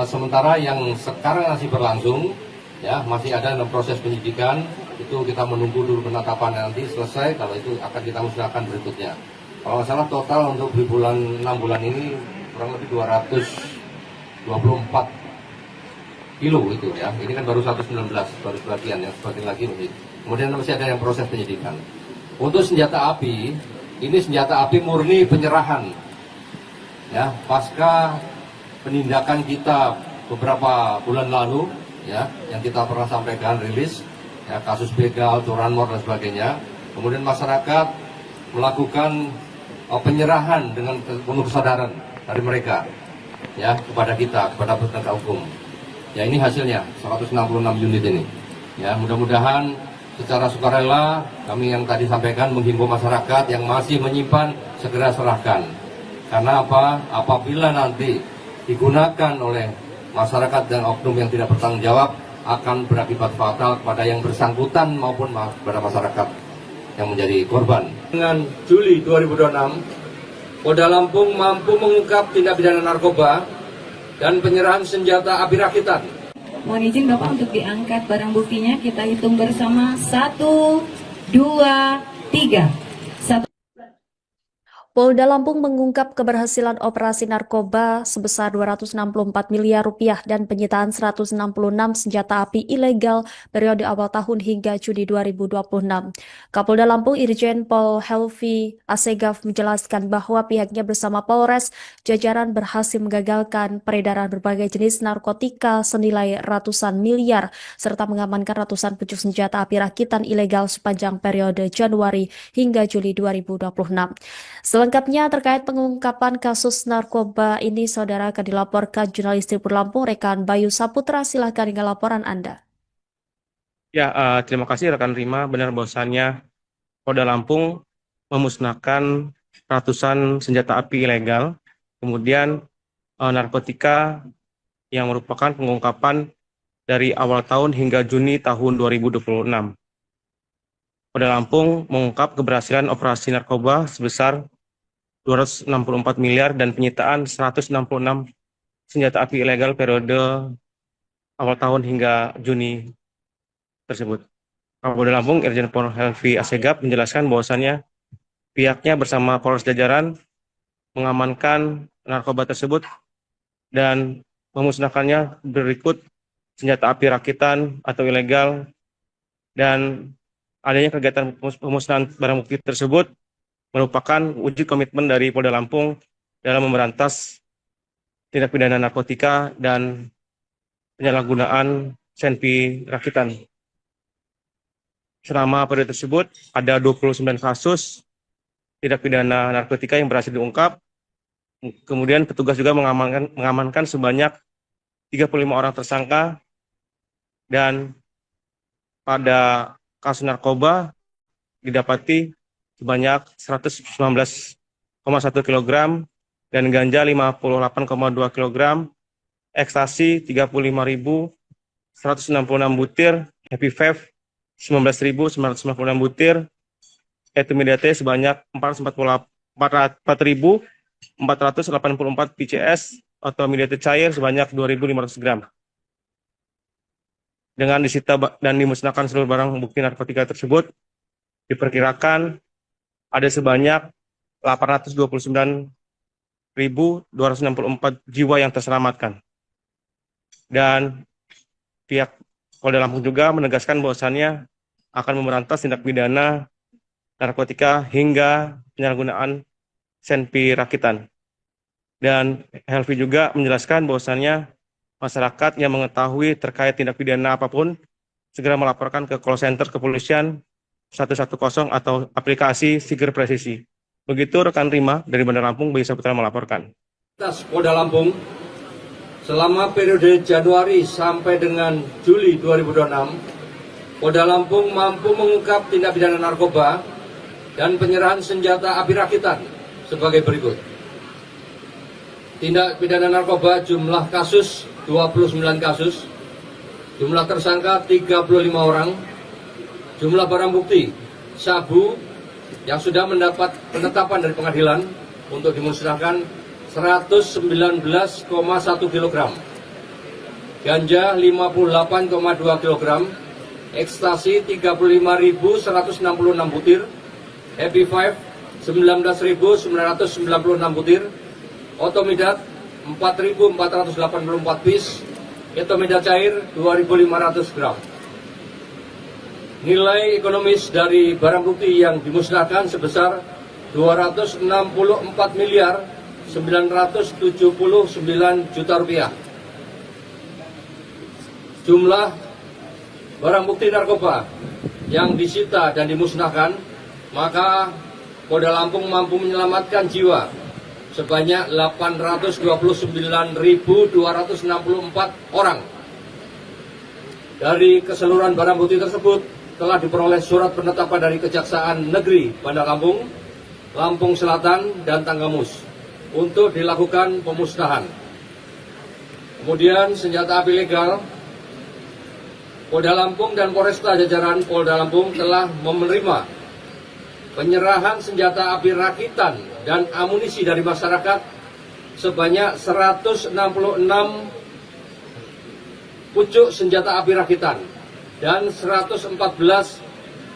sementara yang sekarang masih berlangsung, ya masih ada dalam proses penyidikan, itu kita menunggu dulu penetapan nanti selesai. Kalau itu akan kita musnahkan berikutnya. Kalau nggak salah total untuk di bulan 6 bulan ini kurang lebih 224 kilo itu ya. Ini kan baru 119 baru sebagian, yang sebagian lagi masih. Kemudian masih ada yang proses penyidikan. Untuk senjata api, ini senjata api murni penyerahan. Ya, pasca penindakan kita beberapa bulan lalu, ya, yang kita pernah sampaikan rilis, ya, kasus begal, curanmor dan sebagainya. Kemudian masyarakat melakukan penyerahan dengan penuh kesadaran dari mereka, ya, kepada kita, kepada penegak hukum. Ya, ini hasilnya 166 unit ini. Ya, mudah-mudahan secara sukarela kami yang tadi sampaikan menghimbau masyarakat yang masih menyimpan segera serahkan. Karena apa? Apabila nanti digunakan oleh masyarakat dan oknum yang tidak bertanggung jawab akan berakibat fatal kepada yang bersangkutan maupun kepada masyarakat yang menjadi korban. Dengan Juli 2026, Polda Lampung mampu mengungkap tindak pidana narkoba dan penyerahan senjata api rakitan. Mohon izin Bapak untuk diangkat barang buktinya. Kita hitung bersama. 1, 2, 3. Polda Lampung mengungkap keberhasilan operasi narkoba sebesar 264 miliar rupiah dan penyitaan 166 senjata api ilegal periode awal tahun hingga Juni 2026. Kapolda Lampung Irjen Pol Helvi Asegaf menjelaskan bahwa pihaknya bersama Polres jajaran berhasil menggagalkan peredaran berbagai jenis narkotika senilai ratusan miliar serta mengamankan ratusan pucuk senjata api rakitan ilegal sepanjang periode Januari hingga Juli 2026. Selengkapnya terkait pengungkapan kasus narkoba ini, saudara, akan dilaporkan jurnalis Tribun Lampung, rekan Bayu Saputra. Silahkan dengan laporan Anda. Ya, terima kasih rekan Rima. Benar bahwasannya Polda Lampung memusnahkan ratusan senjata api ilegal, kemudian narkotika yang merupakan pengungkapan dari awal tahun hingga Juni tahun 2026. Polda Lampung mengungkap keberhasilan operasi narkoba sebesar 264 miliar dan penyitaan 166 senjata api ilegal periode awal tahun hingga Juni tersebut. Kapolda Lampung Irjen Pol Helvi Asegaf menjelaskan bahwasannya pihaknya bersama Polres jajaran mengamankan narkoba tersebut dan memusnahkannya berikut senjata api rakitan atau ilegal, dan adanya kegiatan pemusnahan barang bukti tersebut merupakan wujud komitmen dari Polda Lampung dalam memberantas tindak pidana narkotika dan penyalahgunaan senpi rakitan. Selama periode tersebut, ada 29 kasus tindak pidana narkotika yang berhasil diungkap. Kemudian petugas juga mengamankan sebanyak 35 orang tersangka, dan pada kasus narkoba didapati sebanyak 119,1 kg dan ganja 58,2 kg, ekstasi 35.166 butir, happy vape 19.996 butir, etimidate sebanyak 4.484 PCS atau midate cair sebanyak 2.500 gram. Dengan disita dan dimusnahkan seluruh barang bukti narkotika tersebut, diperkirakan ada sebanyak 829.264 jiwa yang terselamatkan. Dan pihak Polda Lampung juga menegaskan bahwasannya akan memberantas tindak pidana narkotika hingga penyalahgunaan senpi rakitan. Dan Helvi juga menjelaskan bahwasannya masyarakat yang mengetahui terkait tindak pidana apapun segera melaporkan ke call center kepolisian 110 atau aplikasi Siger Presisi. Begitu rekan Rima dari Bandar Lampung, Bayu Saputra melaporkan. Polda Lampung selama periode Januari sampai dengan Juli 2026, Polda Lampung mampu mengungkap tindak pidana narkoba dan penyerahan senjata api rakitan sebagai berikut. Tindak pidana narkoba jumlah kasus 29 kasus, jumlah tersangka 35 orang, jumlah barang bukti sabu yang sudah mendapat penetapan dari pengadilan untuk dimusnahkan 119,1 kg, ganja 58,2 kg, ekstasi 35.166 butir, happy five 19.996 butir, otomidat 4.484 piece, etomidat cair 2.500 gram. Nilai ekonomis dari barang bukti yang dimusnahkan sebesar 264 miliar 979 juta rupiah. Jumlah barang bukti narkoba yang disita dan dimusnahkan, maka Polda Lampung mampu menyelamatkan jiwa sebanyak 829.264 orang. Dari keseluruhan barang bukti tersebut telah diperoleh surat penetapan dari Kejaksaan Negeri Bandar Lampung, Lampung Selatan, dan Tanggamus untuk dilakukan pemusnahan. Kemudian senjata api legal, Polda Lampung dan Polresta jajaran Polda Lampung telah menerima penyerahan senjata api rakitan dan amunisi dari masyarakat sebanyak 166 pucuk senjata api rakitan dan 114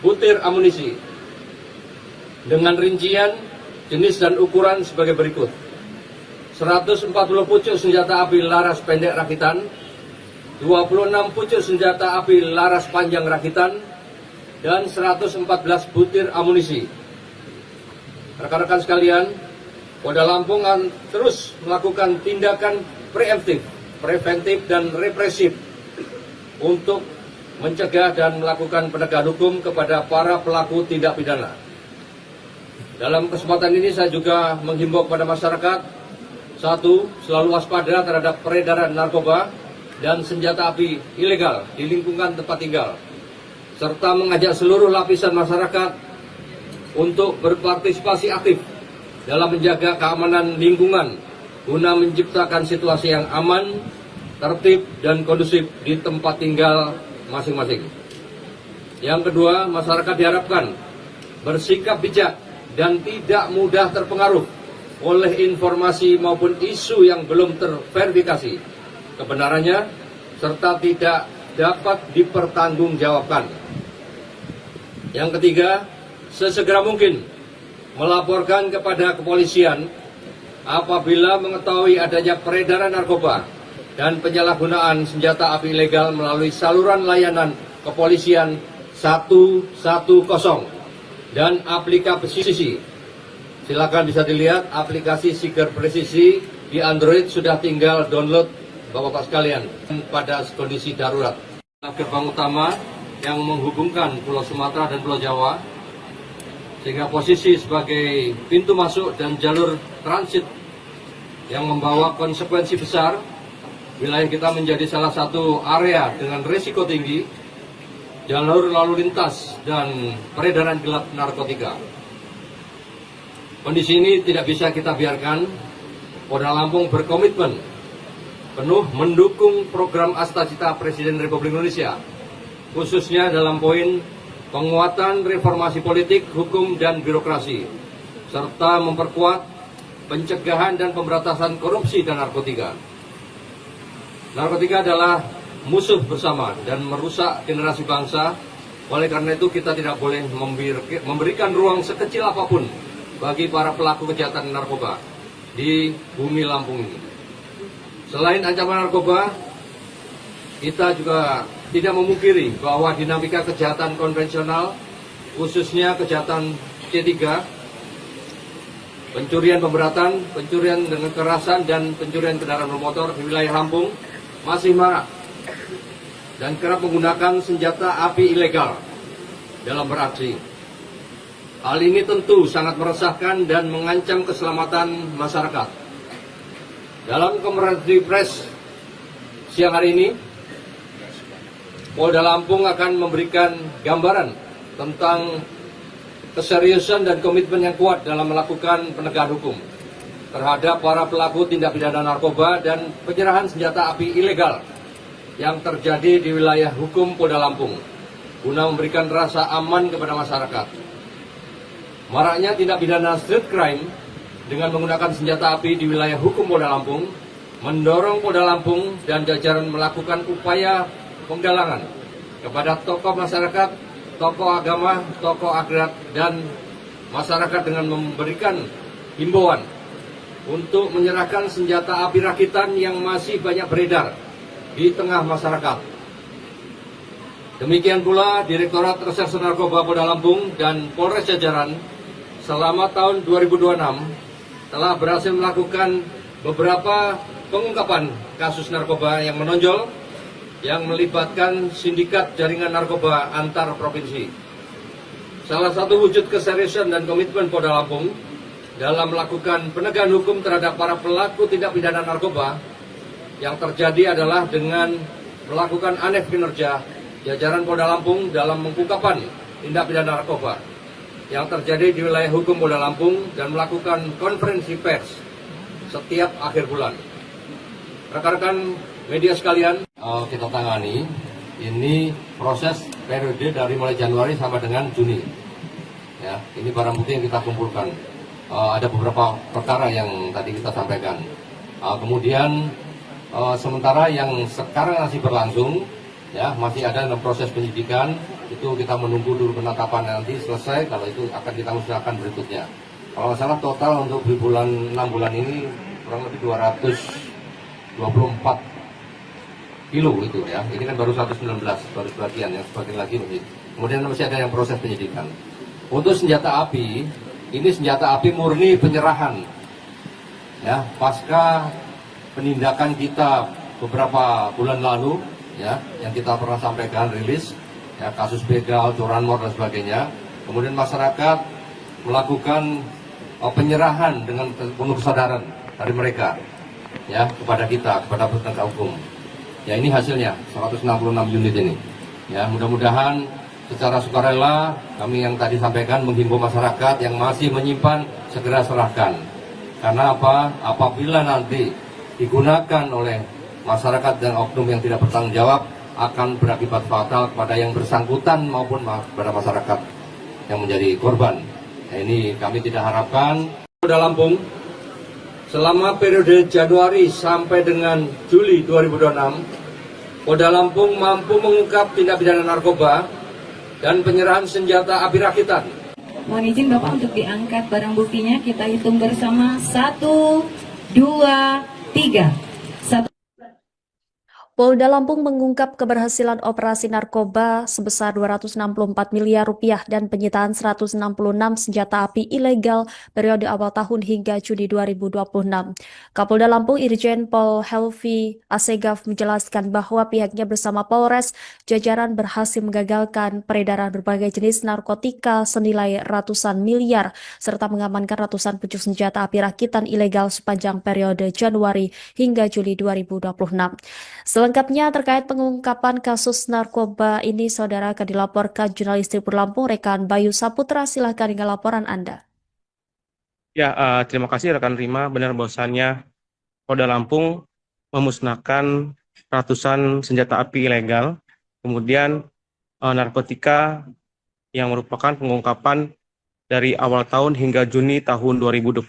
butir amunisi dengan rincian jenis dan ukuran sebagai berikut: 140 pucuk senjata api laras pendek rakitan, 26 pucuk senjata api laras panjang rakitan, dan 114 butir amunisi. Rekan-rekan sekalian, Polda Lampung akan terus melakukan tindakan preventif dan represif untuk mencegah dan melakukan penegakan hukum kepada para pelaku tindak pidana. Dalam kesempatan ini saya juga menghimbau kepada masyarakat, satu, selalu waspada terhadap peredaran narkoba dan senjata api ilegal di lingkungan tempat tinggal, serta mengajak seluruh lapisan masyarakat untuk berpartisipasi aktif dalam menjaga keamanan lingkungan guna menciptakan situasi yang aman, tertib, dan kondusif di tempat tinggal masing-masing. Yang kedua, masyarakat diharapkan bersikap bijak dan tidak mudah terpengaruh oleh informasi maupun isu yang belum terverifikasi kebenarannya serta tidak dapat dipertanggungjawabkan. Yang ketiga, sesegera mungkin melaporkan kepada kepolisian apabila mengetahui adanya peredaran narkoba dan penyalahgunaan senjata api ilegal melalui saluran layanan kepolisian 110 dan aplikasi Silakan bisa dilihat aplikasi Siger Presisi di Android sudah tinggal download Bapak-Bapak sekalian pada kondisi darurat. Gerbang utama yang menghubungkan Pulau Sumatera dan Pulau Jawa, sehingga posisi sebagai pintu masuk dan jalur transit yang membawa konsekuensi besar. Wilayah kita menjadi salah satu area dengan risiko tinggi, jalur lalu lintas dan peredaran gelap narkotika. Kondisi ini tidak bisa kita biarkan. Polda Lampung berkomitmen penuh mendukung program Astacita Presiden Republik Indonesia, khususnya dalam poin penguatan reformasi politik, hukum, dan birokrasi, serta memperkuat pencegahan dan pemberantasan korupsi dan narkotika. Narkotika adalah musuh bersama dan merusak generasi bangsa. Oleh karena itu kita tidak boleh memberikan ruang sekecil apapun bagi para pelaku kejahatan narkoba di bumi Lampung ini. Selain ancaman narkoba, kita juga tidak memungkiri bahwa dinamika kejahatan konvensional, khususnya kejahatan C3, pencurian pemberatan, pencurian dengan kekerasan, dan pencurian kendaraan bermotor di wilayah Lampung masih marak dan kerap menggunakan senjata api ilegal dalam beraksi. Hal ini tentu sangat meresahkan dan mengancam keselamatan masyarakat. Dalam konferensi pers siang hari ini, Polda Lampung akan memberikan gambaran tentang keseriusan dan komitmen yang kuat dalam melakukan penegakan hukum terhadap para pelaku tindak pidana narkoba dan penyerahan senjata api ilegal yang terjadi di wilayah hukum Polda Lampung, guna memberikan rasa aman kepada masyarakat. Maraknya tindak pidana street crime dengan menggunakan senjata api di wilayah hukum Polda Lampung mendorong Polda Lampung dan jajaran melakukan upaya penggalangan kepada tokoh masyarakat, tokoh agama, tokoh adat, dan masyarakat dengan memberikan himbauan untuk menyerahkan senjata api rakitan yang masih banyak beredar di tengah masyarakat. Demikian pula Direktorat Reserse Narkoba Polda Lampung dan Polres jajaran selama tahun 2026 telah berhasil melakukan beberapa pengungkapan kasus narkoba yang menonjol yang melibatkan sindikat jaringan narkoba antar provinsi. Salah satu wujud keseriusan dan komitmen Polda Lampung dalam melakukan penegakan hukum terhadap para pelaku tindak pidana narkoba yang terjadi adalah dengan melakukan aneh kinerja jajaran Polda Lampung dalam pengungkapan tindak pidana narkoba yang terjadi di wilayah hukum Polda Lampung dan melakukan konferensi pers setiap akhir bulan. Rekan-rekan media sekalian, kita tangani ini proses periode dari mulai Januari sampai dengan Juni. Ya, ini barang bukti yang kita kumpulkan. Ada beberapa perkara yang tadi kita sampaikan. Kemudian sementara yang sekarang masih berlangsung, ya masih ada dalam proses penyidikan. Itu kita menunggu dulu penetapan nanti selesai, kalau itu akan kita usahakan berikutnya. Kalau nggak salah total untuk di bulan 6 bulan ini kurang lebih 224 kilo itu ya. Ini kan baru 119, baru sebagian, yang sebagian lagi masih. Kemudian masih ada yang proses penyidikan. Untuk senjata api, ini senjata api murni penyerahan. Ya, pasca penindakan kita beberapa bulan lalu, ya, yang kita pernah sampaikan rilis. Ya, kasus begal, curanmor dan sebagainya. Kemudian masyarakat melakukan penyerahan dengan penuh kesadaran dari mereka, ya, kepada kita, kepada penegak hukum. Ya, ini hasilnya 166 unit ini. Ya, mudah-mudahan secara sukarela kami yang tadi sampaikan menghimbau masyarakat yang masih menyimpan segera serahkan. Karena apa? Apabila nanti digunakan oleh masyarakat dan oknum yang tidak bertanggung jawab, akan berakibat fatal kepada yang bersangkutan maupun kepada masyarakat yang menjadi korban. Nah, ini kami tidak harapkan. Polda Lampung selama periode Januari sampai dengan Juli 2026, Polda Lampung mampu mengungkap tindak pidana narkoba dan penyerahan senjata api rakitan. Mohon izin Bapak untuk diangkat barang buktinya. Kita hitung bersama 1, 2, 3. Polda Lampung mengungkap keberhasilan operasi narkoba sebesar 264 miliar rupiah dan penyitaan 166 senjata api ilegal periode awal tahun hingga Juni 2026. Kapolda Lampung Irjen Pol Helvi Asegaf menjelaskan bahwa pihaknya bersama Polres jajaran berhasil menggagalkan peredaran berbagai jenis narkotika senilai ratusan miliar serta mengamankan ratusan pucuk senjata api rakitan ilegal sepanjang periode Januari hingga Juli 2026. Selengkapnya terkait pengungkapan kasus narkoba ini, saudara, akan dilaporkan jurnalis Tribun Lampung, rekan Bayu Saputra. Silahkan dengan laporan Anda. Ya, terima kasih rekan Rima. Benar bahwasannya Polda Lampung memusnahkan ratusan senjata api ilegal, kemudian narkotika yang merupakan pengungkapan dari awal tahun hingga Juni tahun 2026.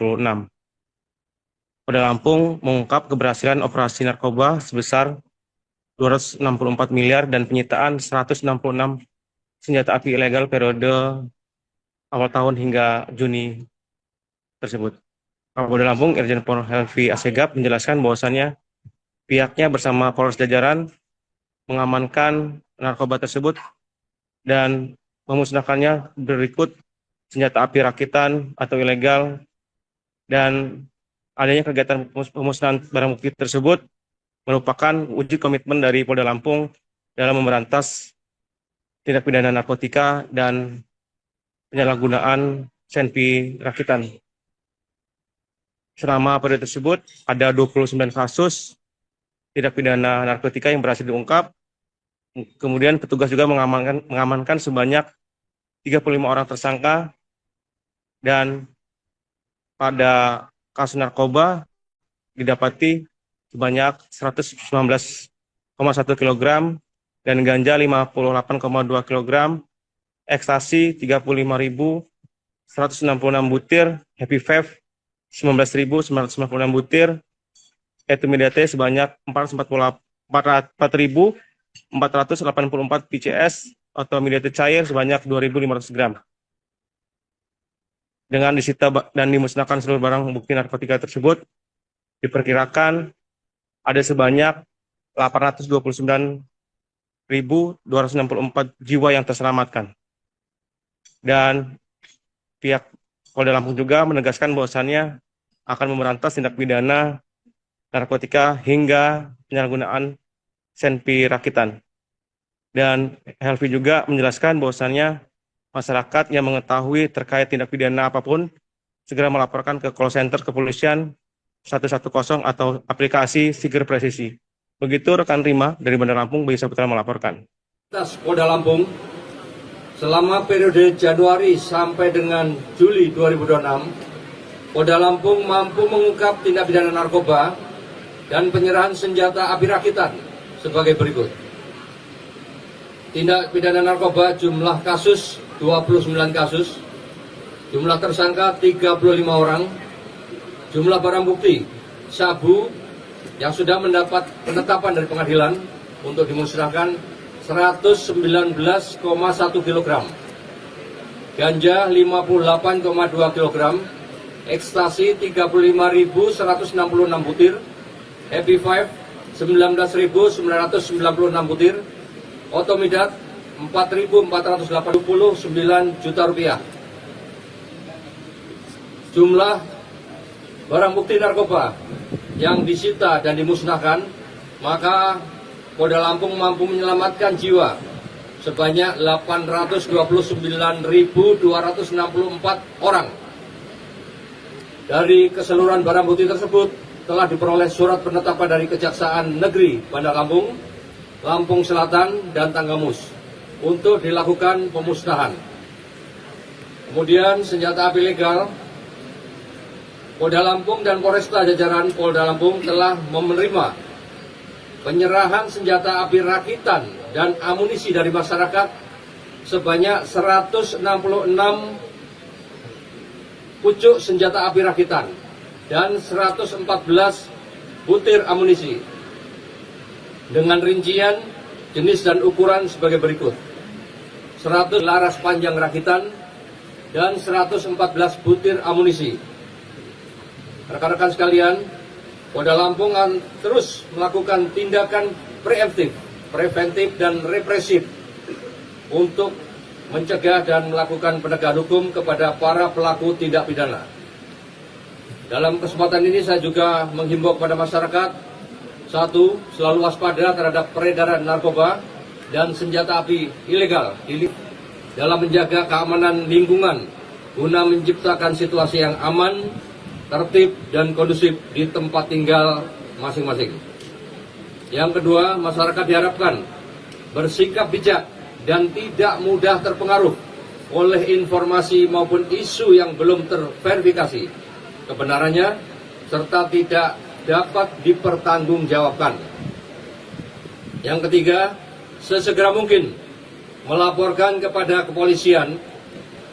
Polda Lampung mengungkap keberhasilan operasi narkoba sebesar 264 miliar dan penyitaan 166 senjata api ilegal periode awal tahun hingga Juni tersebut. Kapolda Lampung Irjen Pol Helvi Asegaf menjelaskan bahwasannya pihaknya bersama Polres jajaran mengamankan narkoba tersebut dan memusnahkannya berikut senjata api rakitan atau ilegal, dan adanya kegiatan pemusnahan barang bukti tersebut merupakan wujud komitmen dari Polda Lampung dalam memberantas tindak pidana narkotika dan penyalahgunaan senpi rakitan. Selama periode tersebut ada 29 kasus tindak pidana narkotika yang berhasil diungkap. Kemudian petugas juga mengamankan sebanyak 35 orang tersangka, dan pada kasus narkoba didapati sebanyak 119,1 kg dan ganja 58,2 kg, ekstasi 35.166 butir, happy vape 19.996 butir, etimidate sebanyak 4.484 PCS atau midate cair sebanyak 2.500 gram. Dengan disita dan dimusnahkan seluruh barang bukti narkotika tersebut, diperkirakan ada sebanyak 829.264 jiwa yang terselamatkan. Dan pihak Polda Lampung juga menegaskan bahwasannya akan memberantas tindak pidana narkotika hingga penyalahgunaan senpi rakitan. Dan Helvi juga menjelaskan bahwasannya masyarakat yang mengetahui terkait tindak pidana apapun segera melaporkan ke call center kepolisian 110 atau aplikasi Siger Presisi. Begitu rekan Rima dari Bandar Lampung, Bayu Saputra melaporkan. Polda Lampung, selama periode Januari sampai dengan Juli 2026, Polda Lampung mampu mengungkap tindak pidana narkoba dan penyerahan senjata api rakitan sebagai berikut. Tindak pidana narkoba jumlah kasus 29 kasus, jumlah tersangka 35 orang, jumlah barang bukti sabu yang sudah mendapat penetapan dari pengadilan untuk dimusnahkan 119,1 kg, ganja 58,2 kg, ekstasi 35.166 butir, happy five 19.996 butir, otomidat 4.489 juta rupiah. Jumlah barang bukti narkoba yang disita dan dimusnahkan, maka Polda Lampung mampu menyelamatkan jiwa sebanyak 829.264 orang. Dari keseluruhan barang bukti tersebut telah diperoleh surat penetapan dari Kejaksaan Negeri Bandar Lampung, Lampung Selatan, dan Tanggamus untuk dilakukan pemusnahan. Kemudian senjata api legal, Polda Lampung dan Polresta jajaran Polda Lampung telah menerima penyerahan senjata api rakitan dan amunisi dari masyarakat sebanyak 166 pucuk senjata api rakitan dan 114 butir amunisi dengan rincian jenis dan ukuran sebagai berikut: 100 laras panjang rakitan dan 114 butir amunisi. Rekan-rekan sekalian, Polda Lampung akan terus melakukan tindakan preventif dan represif untuk mencegah dan melakukan penegakan hukum kepada para pelaku tindak pidana. Dalam kesempatan ini saya juga menghimbau kepada masyarakat, satu, selalu waspada terhadap peredaran narkoba dan senjata api ilegal dalam menjaga keamanan lingkungan guna menciptakan situasi yang aman, tertib, dan kondusif di tempat tinggal masing-masing. Yang kedua, masyarakat diharapkan bersikap bijak dan tidak mudah terpengaruh oleh informasi maupun isu yang belum terverifikasi kebenarannya serta tidak dapat dipertanggungjawabkan. Yang ketiga, sesegera mungkin melaporkan kepada kepolisian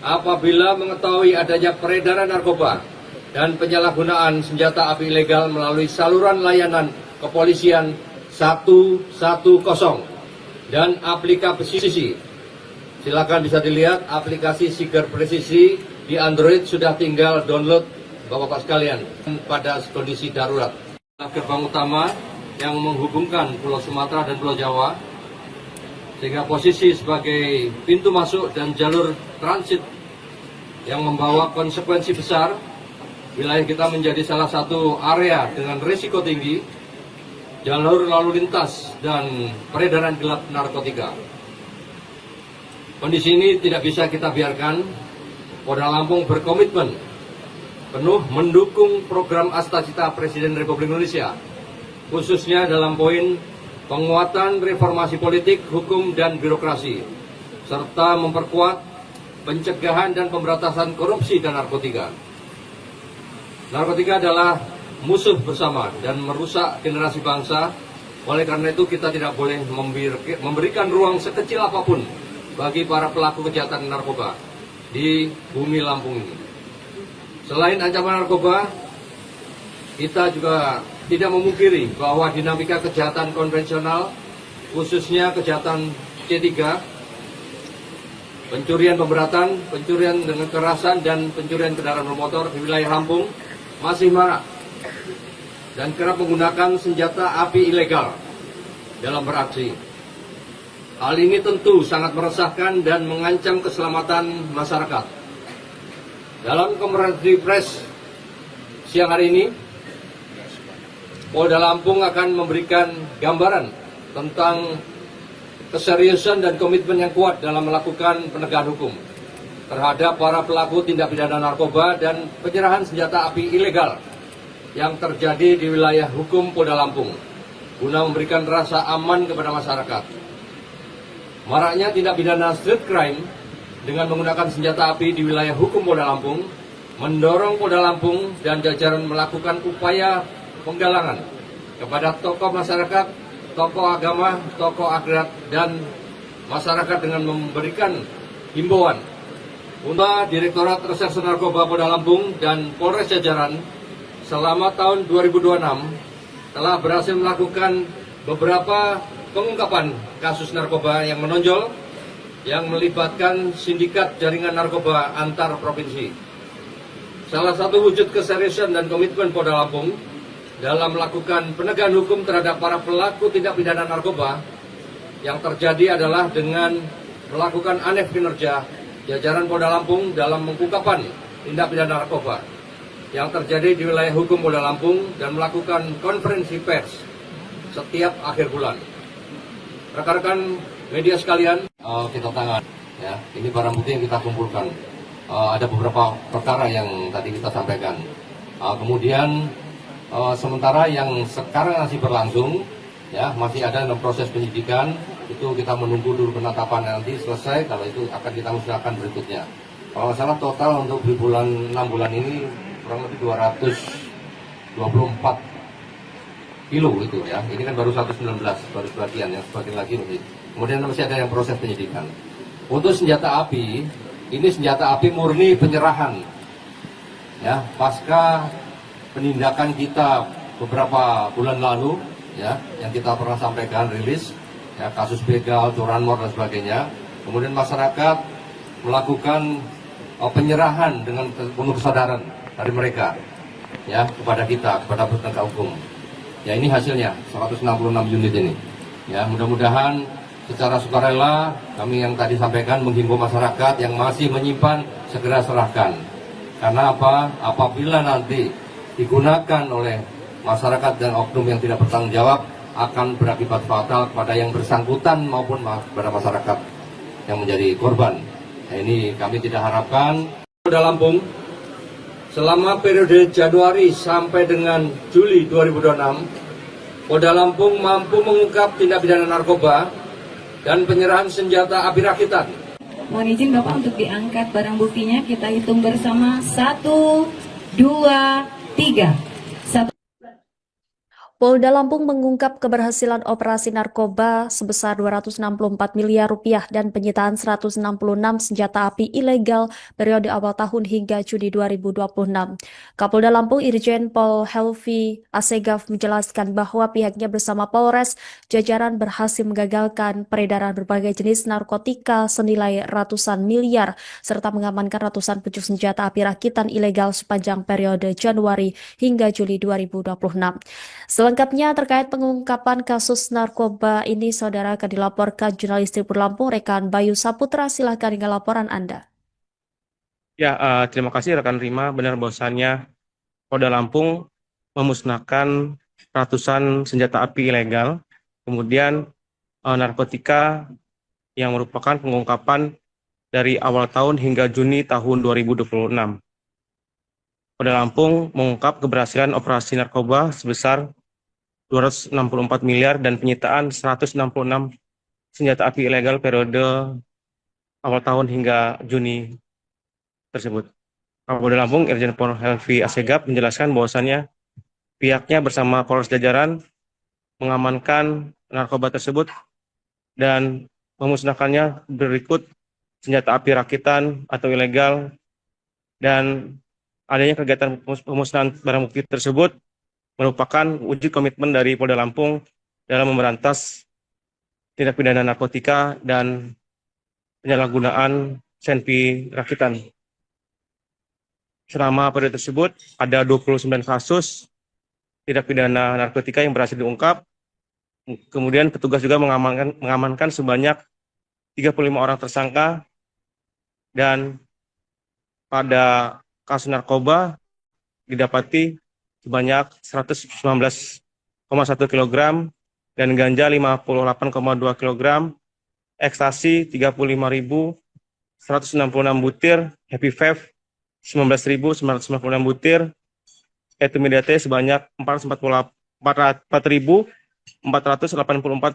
apabila mengetahui adanya peredaran narkoba dan penyalahgunaan senjata api ilegal melalui saluran layanan kepolisian 110 dan aplikasi. Silakan bisa dilihat aplikasi Siger Presisi di Android, sudah tinggal download Bapak-Bapak sekalian pada kondisi darurat. Gerbang utama yang menghubungkan Pulau Sumatera dan Pulau Jawa, sehingga posisi sebagai pintu masuk dan jalur transit yang membawa konsekuensi besar. Wilayah kita menjadi salah satu area dengan risiko tinggi jalur lalu lintas dan peredaran gelap narkotika. Kondisi ini tidak bisa kita biarkan. Polda Lampung berkomitmen penuh mendukung program Astacita Presiden Republik Indonesia, khususnya dalam poin penguatan reformasi politik, hukum, dan birokrasi, serta memperkuat pencegahan dan pemberantasan korupsi dan narkotika. Narkotika adalah musuh bersama dan merusak generasi bangsa. Oleh karena itu kita tidak boleh memberikan ruang sekecil apapun bagi para pelaku kejahatan narkoba di bumi Lampung ini. Selain ancaman narkoba, kita juga tidak memungkiri bahwa dinamika kejahatan konvensional, khususnya kejahatan C3, pencurian pemberatan, pencurian dengan kekerasan, dan pencurian kendaraan bermotor di wilayah Lampung masih marak dan kerap menggunakan senjata api ilegal dalam beraksi. Hal ini tentu sangat meresahkan dan mengancam keselamatan masyarakat. Dalam konferensi pers siang hari ini, Polda Lampung akan memberikan gambaran tentang keseriusan dan komitmen yang kuat dalam melakukan penegakan hukum terhadap para pelaku tindak pidana narkoba dan penyerahan senjata api ilegal yang terjadi di wilayah hukum Polda Lampung guna memberikan rasa aman kepada masyarakat. Maraknya tindak pidana street crime dengan menggunakan senjata api di wilayah hukum Polda Lampung mendorong Polda Lampung dan jajaran melakukan upaya penggalangan kepada tokoh masyarakat, tokoh agama, tokoh adat, dan masyarakat dengan memberikan himbauan untuk Direktorat Reserse Narkoba Polda Lampung dan Polres jajaran selama tahun 2026 telah berhasil melakukan beberapa pengungkapan kasus narkoba yang menonjol yang melibatkan sindikat jaringan narkoba antar provinsi. Salah satu wujud keseriusan dan komitmen Polda Lampung dalam melakukan penegakan hukum terhadap para pelaku tindak pidana narkoba yang terjadi adalah dengan melakukan aneh kinerja jajaran Polda Lampung dalam pengungkapan tindak pidana narkoba yang terjadi di wilayah hukum Polda Lampung dan melakukan konferensi pers setiap akhir bulan. Rekan-rekan media sekalian, kita tangan, ya, ini barang bukti yang kita kumpulkan. Ada beberapa perkara yang tadi kita sampaikan. Kemudian sementara yang sekarang masih berlangsung, ya, masih ada dalam proses penyidikan. Itu kita menunggu dulu penetapan, nanti selesai. Kalau itu akan kita musnahkan berikutnya. Kalau salah total untuk di bulan 6 bulan ini kurang lebih 224 kilo itu, ya. Ini kan baru 119, baru sebagian, yang sebagian lagi masih. Kemudian masih ada yang proses penyidikan. Untuk senjata api, ini senjata api murni penyerahan, ya, pasca penindakan kita beberapa bulan lalu, ya, yang kita pernah sampaikan rilis, ya, kasus begal, curanmor dan sebagainya. Kemudian masyarakat melakukan penyerahan dengan penuh kesadaran dari mereka, ya, kepada kita, kepada penegak hukum. Ya, ini hasilnya 166 unit ini. Ya, mudah-mudahan secara sukarela kami yang tadi sampaikan menghimbau masyarakat yang masih menyimpan segera serahkan. Karena apa? Apabila nanti digunakan oleh masyarakat dan oknum yang tidak bertanggung jawab akan berakibat fatal kepada yang bersangkutan maupun kepada masyarakat yang menjadi korban. Nah, ini kami tidak harapkan. Polda Lampung selama periode Januari sampai dengan Juli 2026, Polda Lampung mampu mengungkap tindak pidana narkoba dan penyerahan senjata api rakitan. Mohon izin Bapak untuk diangkat barang buktinya. Kita hitung bersama 1, 2, 3. Polda Lampung mengungkap keberhasilan operasi narkoba sebesar 264 miliar rupiah dan penyitaan 166 senjata api ilegal periode awal tahun hingga Juni 2026. Kapolda Lampung Irjen Pol Helvi Asegaf menjelaskan bahwa pihaknya bersama Polres jajaran berhasil menggagalkan peredaran berbagai jenis narkotika senilai ratusan miliar serta mengamankan ratusan pucuk senjata api rakitan ilegal sepanjang periode Januari hingga Juli 2026. Selengkapnya terkait pengungkapan kasus narkoba ini, saudara, akan dilaporkan jurnalis Tribun Lampung, rekan Bayu Saputra. Silahkan dengan laporan Anda. Ya, terima kasih rekan Rima. Benar bahwasannya Polda Lampung memusnahkan ratusan senjata api ilegal, kemudian narkotika yang merupakan pengungkapan dari awal tahun hingga Juni tahun 2026. Polda Lampung mengungkap keberhasilan operasi narkoba sebesar 264 miliar dan penyitaan 166 senjata api ilegal periode awal tahun hingga Juni tersebut. Kapolda Lampung Irjen Pol Helvi Asegaf menjelaskan bahwasannya pihaknya bersama Polres jajaran mengamankan narkoba tersebut dan memusnahkannya berikut senjata api rakitan atau ilegal, dan adanya kegiatan pemusnahan barang bukti tersebut merupakan wujud komitmen dari Polda Lampung dalam memberantas tindak pidana narkotika dan penyalahgunaan senpi rakitan. Selama periode tersebut ada 29 kasus tindak pidana narkotika yang berhasil diungkap. Kemudian petugas juga mengamankan sebanyak 35 orang tersangka, dan pada kasus narkoba didapati sebanyak 119,1 kg dan ganja 58,2 kg, ekstasi 35.166 butir, happy vape 19.996 butir, etimidate sebanyak 4.484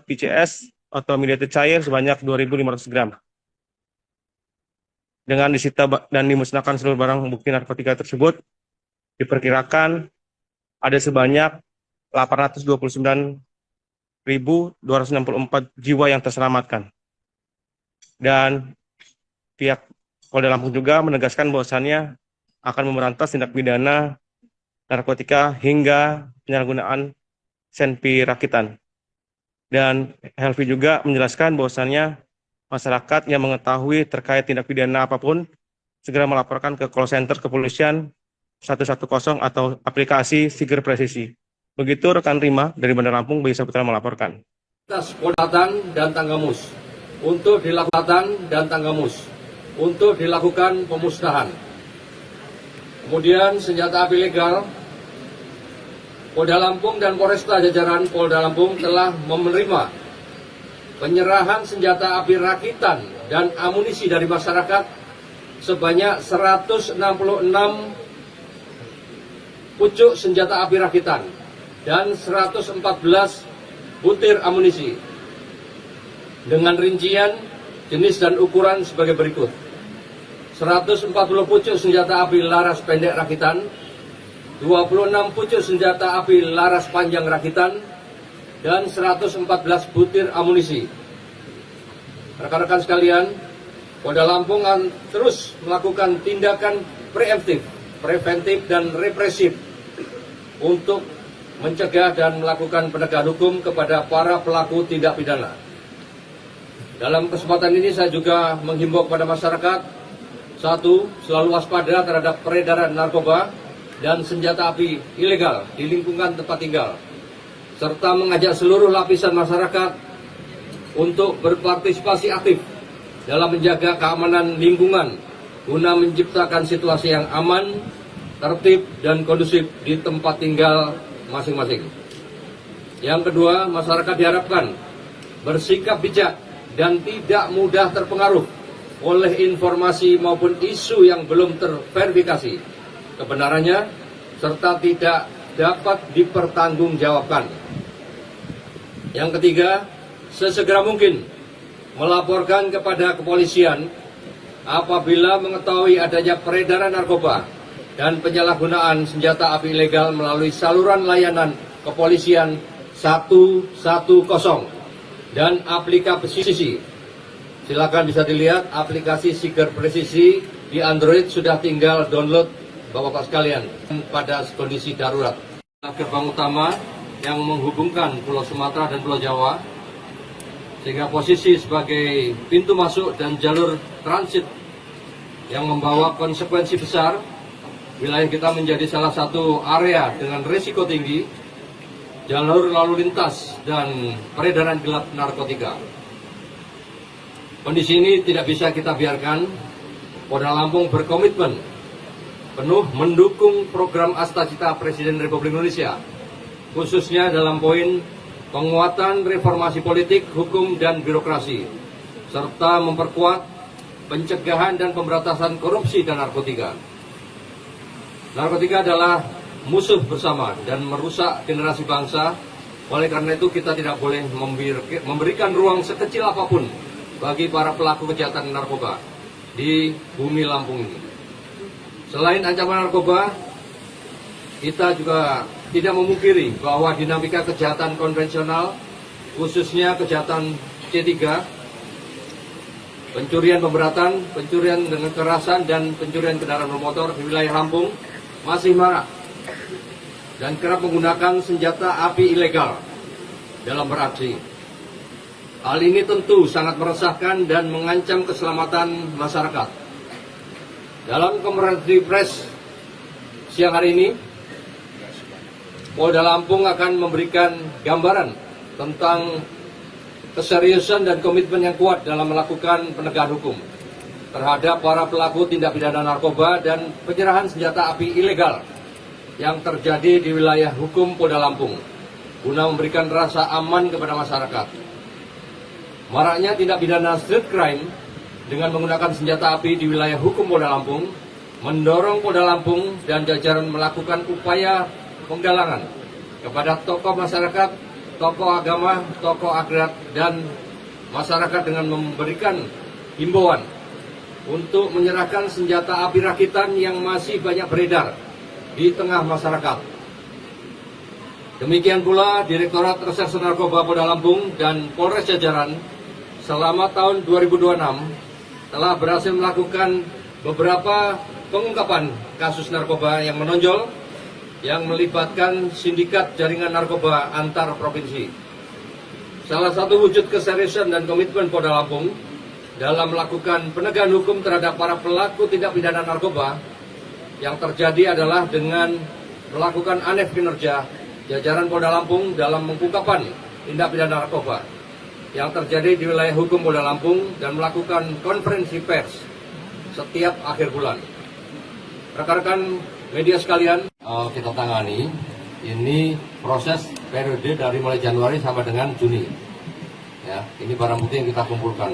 PCS atau midate cair sebanyak 2.500 gram. Dengan disita dan dimusnahkan seluruh barang bukti narkotika tersebut, diperkirakan ada sebanyak 829.264 jiwa yang terselamatkan. Dan pihak Polda Lampung juga menegaskan bahwasannya akan memberantas tindak pidana narkotika hingga penyalahgunaan senpi rakitan. Dan Helvi juga menjelaskan bahwasannya masyarakat yang mengetahui terkait tindak pidana apapun segera melaporkan ke call center kepolisian 110 atau aplikasi Siger Presisi. Begitu rekan Rima dari Bandar Lampung, Bayu Saputra melaporkan. Atas Polatan dan Tanggamus untuk dilakukan pemusnahan. Kemudian senjata api legal, Polda Lampung dan Polresta jajaran Polda Lampung telah menerima penyerahan senjata api rakitan dan amunisi dari masyarakat sebanyak 166 pucuk senjata api rakitan dan 114 butir amunisi dengan rincian jenis dan ukuran sebagai berikut: 140 pucuk senjata api laras pendek rakitan, 26 pucuk senjata api laras panjang rakitan, dan 114 butir amunisi. Rekan-rekan sekalian, Polda Lampung akan terus melakukan tindakan preventif dan represif untuk mencegah dan melakukan penegakan hukum kepada para pelaku tindak pidana. Dalam kesempatan ini saya juga menghimbau kepada masyarakat, satu, selalu waspada terhadap peredaran narkoba dan senjata api ilegal di lingkungan tempat tinggal, serta mengajak seluruh lapisan masyarakat untuk berpartisipasi aktif dalam menjaga keamanan lingkungan guna menciptakan situasi yang aman, tertib, dan kondusif di tempat tinggal masing-masing. Yang kedua, masyarakat diharapkan bersikap bijak dan tidak mudah terpengaruh oleh informasi maupun isu yang belum terverifikasi kebenarannya serta tidak dapat dipertanggungjawabkan. Yang ketiga, sesegera mungkin melaporkan kepada kepolisian apabila mengetahui adanya peredaran narkoba dan penyalahgunaan senjata api ilegal melalui saluran layanan kepolisian 110 dan aplikasi. Silakan bisa dilihat aplikasi Siger Presisi di Android, sudah tinggal download Bapak-Bapak sekalian pada kondisi darurat. Gerbang utama yang menghubungkan Pulau Sumatera dan Pulau Jawa, sehingga posisi sebagai pintu masuk dan jalur transit yang membawa konsekuensi besar. Wilayah kita menjadi salah satu area dengan risiko tinggi jalur lalu lintas dan peredaran gelap narkotika. Kondisi ini tidak bisa kita biarkan. Polda Lampung berkomitmen penuh mendukung program Astacita Presiden Republik Indonesia, khususnya dalam poin penguatan reformasi politik, hukum, dan birokrasi, serta memperkuat pencegahan dan pemberantasan korupsi dan narkotika. Narkotika adalah musuh bersama dan merusak generasi bangsa. Oleh karena itu kita tidak boleh memberikan ruang sekecil apapun bagi para pelaku kejahatan narkoba di bumi Lampung ini. Selain ancaman narkoba, kita juga tidak memungkiri bahwa dinamika kejahatan konvensional, khususnya kejahatan C3, pencurian pemberatan, pencurian dengan kekerasan, dan pencurian kendaraan bermotor di wilayah Lampung masih marak dan kerap menggunakan senjata api ilegal dalam beraksi. Hal ini tentu sangat meresahkan dan mengancam keselamatan masyarakat. Dalam konferensi pers siang hari ini, Polda Lampung akan memberikan gambaran tentang keseriusan dan komitmen yang kuat dalam melakukan penegakan hukum terhadap para pelaku tindak pidana narkoba dan penyerahan senjata api ilegal yang terjadi di wilayah hukum Polda Lampung guna memberikan rasa aman kepada masyarakat. Maraknya tindak pidana street crime dengan menggunakan senjata api di wilayah hukum Polda Lampung mendorong Polda Lampung dan jajaran melakukan upaya penggalangan kepada tokoh masyarakat, tokoh agama, tokoh adat, dan masyarakat dengan memberikan himbauan untuk menyerahkan senjata api rakitan yang masih banyak beredar di tengah masyarakat. Demikian pula Direktorat Reserse Narkoba Polda Lampung dan Polres jajaran selama tahun 2026 telah berhasil melakukan beberapa pengungkapan kasus narkoba yang menonjol yang melibatkan sindikat jaringan narkoba antar provinsi. Salah satu wujud keseriusan dan komitmen Polda Lampung dalam melakukan penegakan hukum terhadap para pelaku tindak pidana narkoba yang terjadi adalah dengan melakukan anef kinerja jajaran Polda Lampung dalam pengungkapan tindak pidana narkoba yang terjadi di wilayah hukum Polda Lampung dan melakukan konferensi pers setiap akhir bulan. Rekan-rekan media sekalian, kita tangani ini proses periode dari mulai Januari sampai dengan Juni. Ya, ini barang bukti yang kita kumpulkan.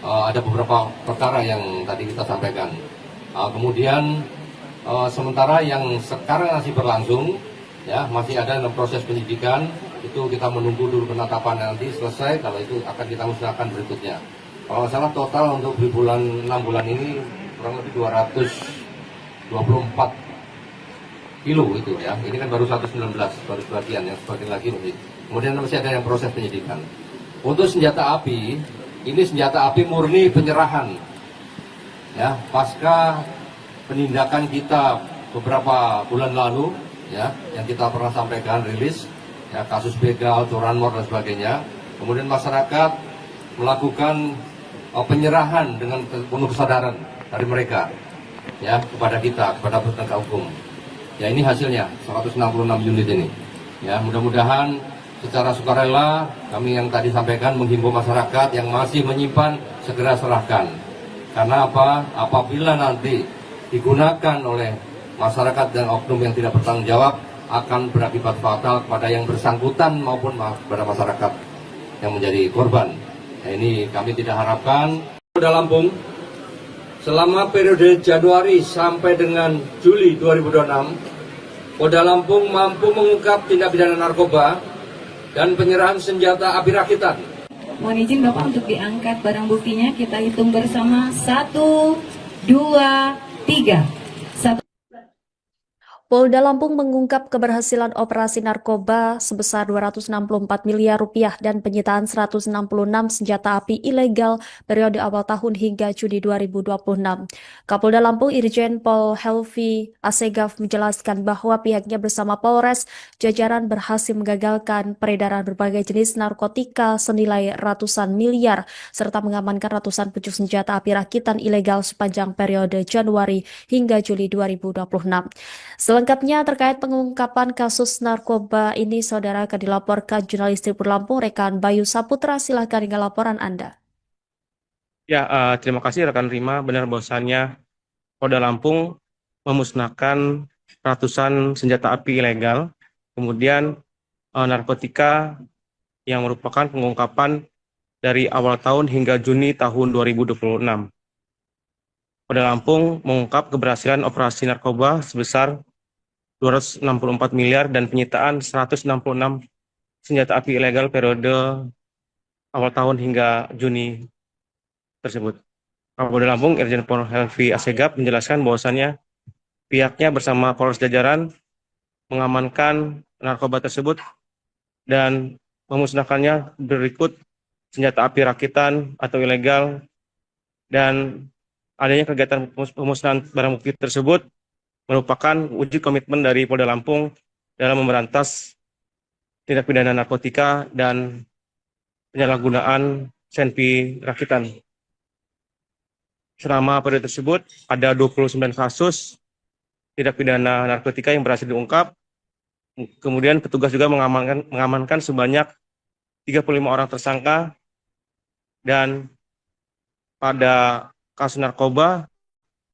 Ada beberapa perkara yang tadi kita sampaikan. Kemudian sementara yang sekarang masih berlangsung, ya masih ada dalam proses penyidikan. Itu kita menunggu dulu penetapan nanti selesai, kalau itu akan kita musnahkan berikutnya. Kalau nggak salah total untuk di bulan 6 bulan ini kurang lebih 224 kilo itu ya. Ini kan baru 119, baru sebagian, yang sebagian lagi masih. Kemudian masih ada yang proses penyidikan. Untuk senjata api, ini senjata api murni penyerahan. Ya, pasca penindakan kita beberapa bulan lalu, ya, yang kita pernah sampaikan rilis. Ya, kasus begal, curanmor dan sebagainya. Kemudian masyarakat melakukan penyerahan dengan penuh kesadaran dari mereka, ya, kepada kita, kepada penegak hukum. Ya, ini hasilnya 166 unit ini. Ya, mudah-mudahan secara sukarela kami yang tadi sampaikan menghimbau masyarakat yang masih menyimpan segera serahkan. Karena apa? Apabila nanti digunakan oleh masyarakat dan oknum yang tidak bertanggung jawab akan berakibat fatal kepada yang bersangkutan maupun kepada masyarakat yang menjadi korban. Nah, ini kami tidak harapkan. Polda Lampung selama periode Januari sampai dengan Juli 2026, Polda Lampung mampu mengungkap tindak pidana narkoba dan penyerahan senjata api rakitan. Mohon izin Bapak untuk diangkat barang buktinya. Kita hitung bersama. 1, 2, 3. Polda Lampung mengungkap keberhasilan operasi narkoba sebesar 264 miliar rupiah dan penyitaan 166 senjata api ilegal periode awal tahun hingga Juni 2026. Kapolda Lampung Irjen Pol Helvi Asegaf menjelaskan bahwa pihaknya bersama Polres jajaran berhasil menggagalkan peredaran berbagai jenis narkotika senilai ratusan miliar serta mengamankan ratusan pucuk senjata api rakitan ilegal sepanjang periode Januari hingga Juli 2026. Selengkapnya terkait pengungkapan kasus narkoba ini, saudara, akan dilaporkan jurnalis Tribun Lampung, rekan Bayu Saputra. Silahkan dengan laporan Anda. Ya, terima kasih rekan Rima. Benar bahwasannya Polda Lampung memusnahkan ratusan senjata api ilegal, kemudian narkotika yang merupakan pengungkapan dari awal tahun hingga Juni tahun 2026. Polda Lampung mengungkap keberhasilan operasi narkoba sebesar 264 miliar dan penyitaan 166 senjata api ilegal periode awal tahun hingga Juni tersebut. Kapolda Lampung Irjen Pol Helvi Asegaf menjelaskan bahwasannya pihaknya bersama Polres jajaran mengamankan narkoba tersebut dan memusnahkannya berikut senjata api rakitan atau ilegal, dan adanya kegiatan pemusnahan barang bukti tersebut merupakan wujud komitmen dari Polda Lampung dalam memberantas tindak pidana narkotika dan penyalahgunaan senpi rakitan. Selama periode tersebut ada 29 kasus tindak pidana narkotika yang berhasil diungkap. Kemudian petugas juga mengamankan sebanyak 35 orang tersangka, dan pada kasus narkoba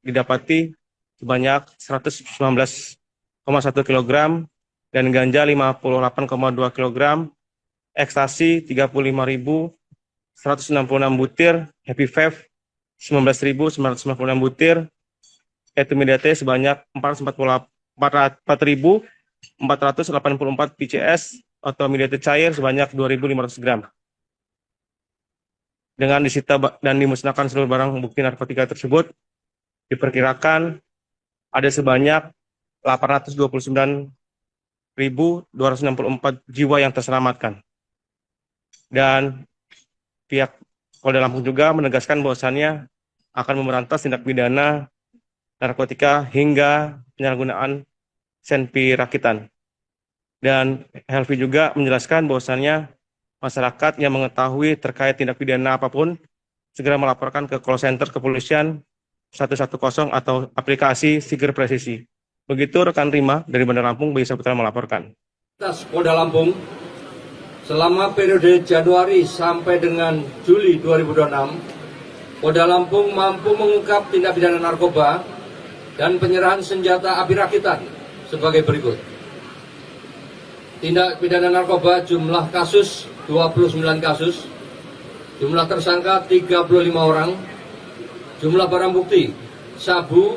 didapati sebanyak 119,1 kg dan ganja 58,2 kg, ekstasi 35.166 butir, happy vape 19.996 butir, etimidate sebanyak 4.484 PCS atau midate cair sebanyak 2.500 gram. Dengan disita dan dimusnahkan seluruh barang bukti narkotika tersebut, diperkirakan ada sebanyak 829.264 jiwa yang terselamatkan. Dan pihak Polda Lampung juga menegaskan bahwasannya akan memberantas tindak pidana narkotika hingga penyalahgunaan senpi rakitan. Dan Helvi juga menjelaskan bahwasannya masyarakat yang mengetahui terkait tindak pidana apapun segera melaporkan ke call center kepolisian 110 atau aplikasi Siger Presisi. Begitu rekan Rima dari Bandar Lampung, Bayu Saputra melaporkan. Polda Lampung selama periode Januari sampai dengan Juli 2026, Polda Lampung mampu mengungkap tindak pidana narkoba dan penyerahan senjata api rakitan sebagai berikut. Tindak pidana narkoba jumlah kasus 29 kasus, jumlah tersangka 35 orang, jumlah barang bukti sabu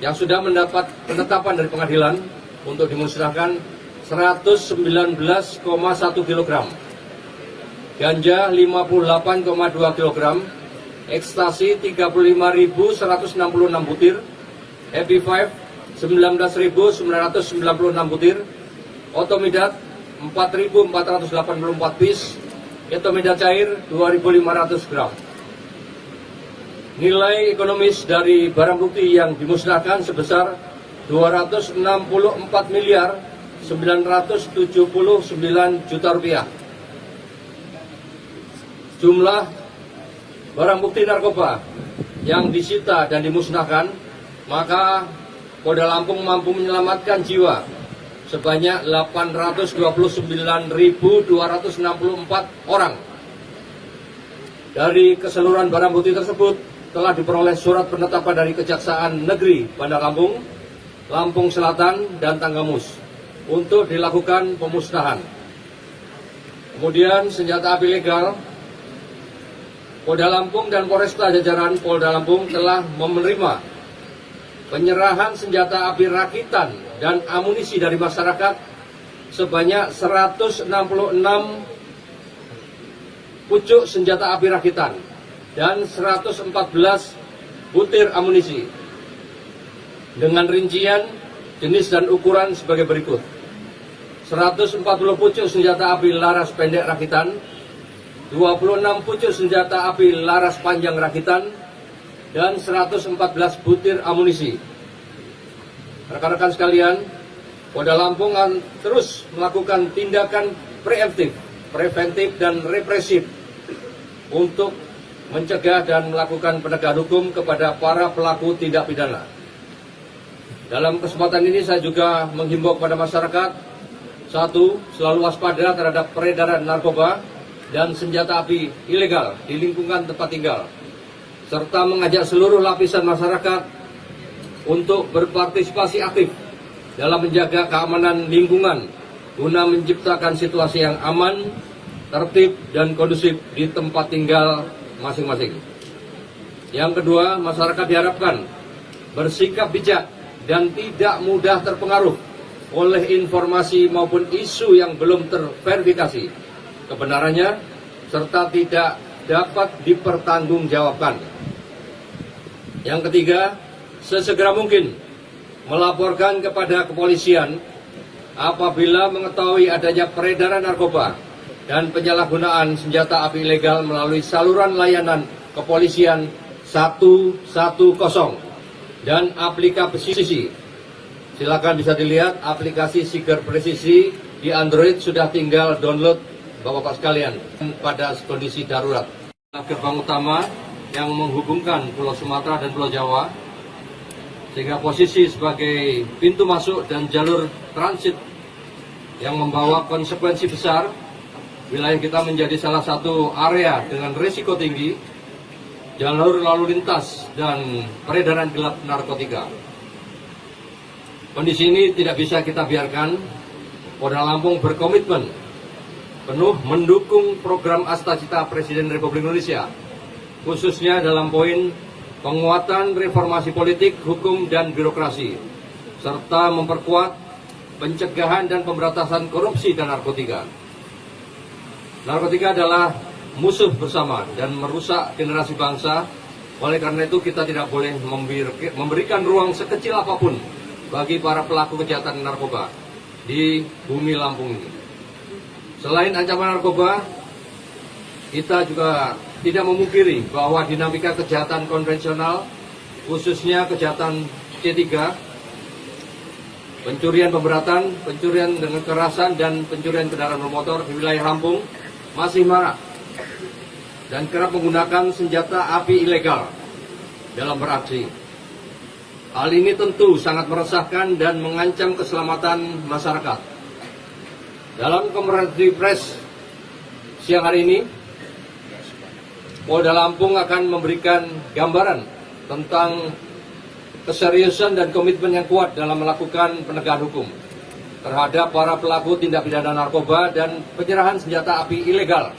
yang sudah mendapat penetapan dari pengadilan untuk dimusnahkan 119,1 kg, ganja 58,2 kg, ekstasi 35.166 butir, happy five 19.996 butir, otomidat 4.484 piece, etomidat cair 2.500 gram. Nilai ekonomis dari barang bukti yang dimusnahkan sebesar 264 miliar 979 juta rupiah. Jumlah barang bukti narkoba yang disita dan dimusnahkan, maka Polda Lampung mampu menyelamatkan jiwa sebanyak 829.264 orang. Dari keseluruhan barang bukti tersebut telah diperoleh surat penetapan dari Kejaksaan Negeri Bandar Lampung, Lampung Selatan, dan Tanggamus untuk dilakukan pemusnahan. Kemudian senjata api legal, Polda Lampung dan Polresta jajaran Polda Lampung telah menerima penyerahan senjata api rakitan dan amunisi dari masyarakat sebanyak 166 pucuk senjata api rakitan dan 114 butir amunisi dengan rincian, jenis dan ukuran sebagai berikut. 140 pucuk senjata api laras pendek rakitan, 26 pucuk senjata api laras panjang rakitan, dan 114 butir amunisi. Rekan-rekan sekalian, Polda Lampung akan terus melakukan tindakan preventif dan represif untuk mencegah dan melakukan penegakan hukum kepada para pelaku tindak pidana. Dalam kesempatan ini saya juga menghimbau kepada masyarakat, satu, selalu waspada terhadap peredaran narkoba dan senjata api ilegal di lingkungan tempat tinggal, serta mengajak seluruh lapisan masyarakat untuk berpartisipasi aktif dalam menjaga keamanan lingkungan guna menciptakan situasi yang aman, tertib, dan kondusif di tempat tinggal masing-masing. Yang kedua, masyarakat diharapkan bersikap bijak dan tidak mudah terpengaruh oleh informasi maupun isu yang belum terverifikasi kebenarannya, serta tidak dapat dipertanggungjawabkan. Yang ketiga, sesegera mungkin melaporkan kepada kepolisian apabila mengetahui adanya peredaran narkoba dan penyalahgunaan senjata api ilegal melalui saluran layanan kepolisian 110 dan aplikasi. Silakan bisa dilihat aplikasi Siger Presisi di Android, sudah tinggal download Bapak-Bapak sekalian pada kondisi darurat. Gerbang utama yang menghubungkan Pulau Sumatera dan Pulau Jawa, sehingga posisi sebagai pintu masuk dan jalur transit yang membawa konsekuensi besar. Wilayah kita menjadi salah satu area dengan risiko tinggi, jalur lalu lintas dan peredaran gelap narkotika. Kondisi ini tidak bisa kita biarkan. Polda Lampung berkomitmen penuh mendukung program Astacita Presiden Republik Indonesia, khususnya dalam poin penguatan reformasi politik, hukum, dan birokrasi, serta memperkuat pencegahan dan pemberantasan korupsi dan narkotika. Narkotika adalah musuh bersama dan merusak generasi bangsa. Oleh karena itu kita tidak boleh memberikan ruang sekecil apapun bagi para pelaku kejahatan narkoba di bumi Lampung ini. Selain ancaman narkoba, kita juga tidak memungkiri bahwa dinamika kejahatan konvensional, khususnya kejahatan C3, pencurian pemberatan, pencurian dengan kekerasan, dan pencurian kendaraan bermotor di wilayah Lampung masih marak dan kerap menggunakan senjata api ilegal dalam beraksi. Hal ini tentu sangat meresahkan dan mengancam keselamatan masyarakat. Dalam konferensi pers siang hari ini, Polda Lampung akan memberikan gambaran tentang keseriusan dan komitmen yang kuat dalam melakukan penegakan hukum terhadap para pelaku tindak pidana narkoba dan penyerahan senjata api ilegal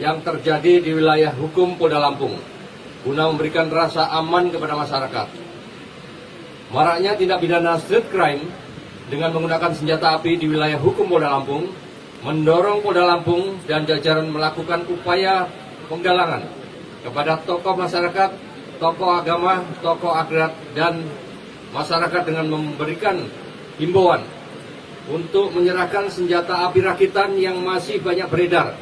yang terjadi di wilayah hukum Polda Lampung guna memberikan rasa aman kepada masyarakat. Maraknya tindak pidana street crime dengan menggunakan senjata api di wilayah hukum Polda Lampung mendorong Polda Lampung dan jajaran melakukan upaya penggalangan kepada tokoh masyarakat, tokoh agama, tokoh adat, dan masyarakat dengan memberikan himbauan untuk menyerahkan senjata api rakitan yang masih banyak beredar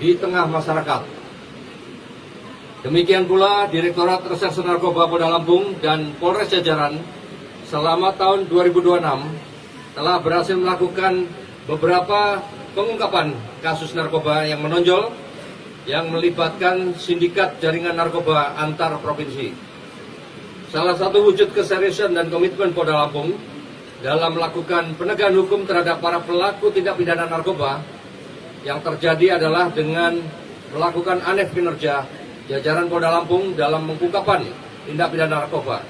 di tengah masyarakat. Demikian pula Direktorat Reserse Narkoba Polda Lampung dan Polres jajaran selama tahun 2026 telah berhasil melakukan beberapa pengungkapan kasus narkoba yang menonjol yang melibatkan sindikat jaringan narkoba antar provinsi. Salah satu wujud keseriusan dan komitmen Polda Lampung dalam melakukan penegakan hukum terhadap para pelaku tindak pidana narkoba, yang terjadi adalah dengan melakukan aneh kinerja jajaran Polda Lampung dalam mengungkapkan tindak pidana narkoba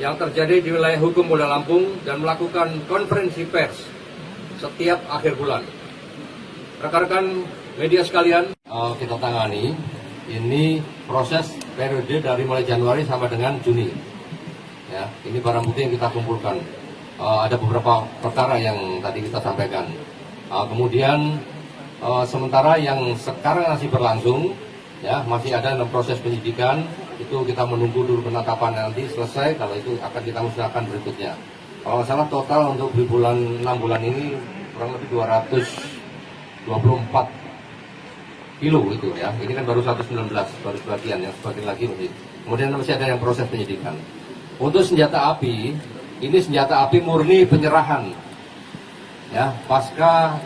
yang terjadi di wilayah hukum Polda Lampung dan melakukan konferensi pers setiap akhir bulan. Rekan-rekan media sekalian, kita tangani ini proses periode dari mulai Januari sampai dengan Juni. Ya, ini barang bukti yang kita kumpulkan. Ada beberapa perkara yang tadi kita sampaikan. Kemudian sementara yang sekarang masih berlangsung, ya masih ada dalam proses penyidikan. Itu kita menunggu dulu penetapan nanti selesai. Kalau itu akan kita musnahkan berikutnya. Kalau nggak salah total untuk di bulan 6 bulan ini kurang lebih 224 kilo itu ya. Ini kan baru 119 baru sebagian, yang sebagian lagi masih. Kemudian masih ada yang proses penyidikan. Untuk senjata api, ini senjata api murni penyerahan. Ya, pasca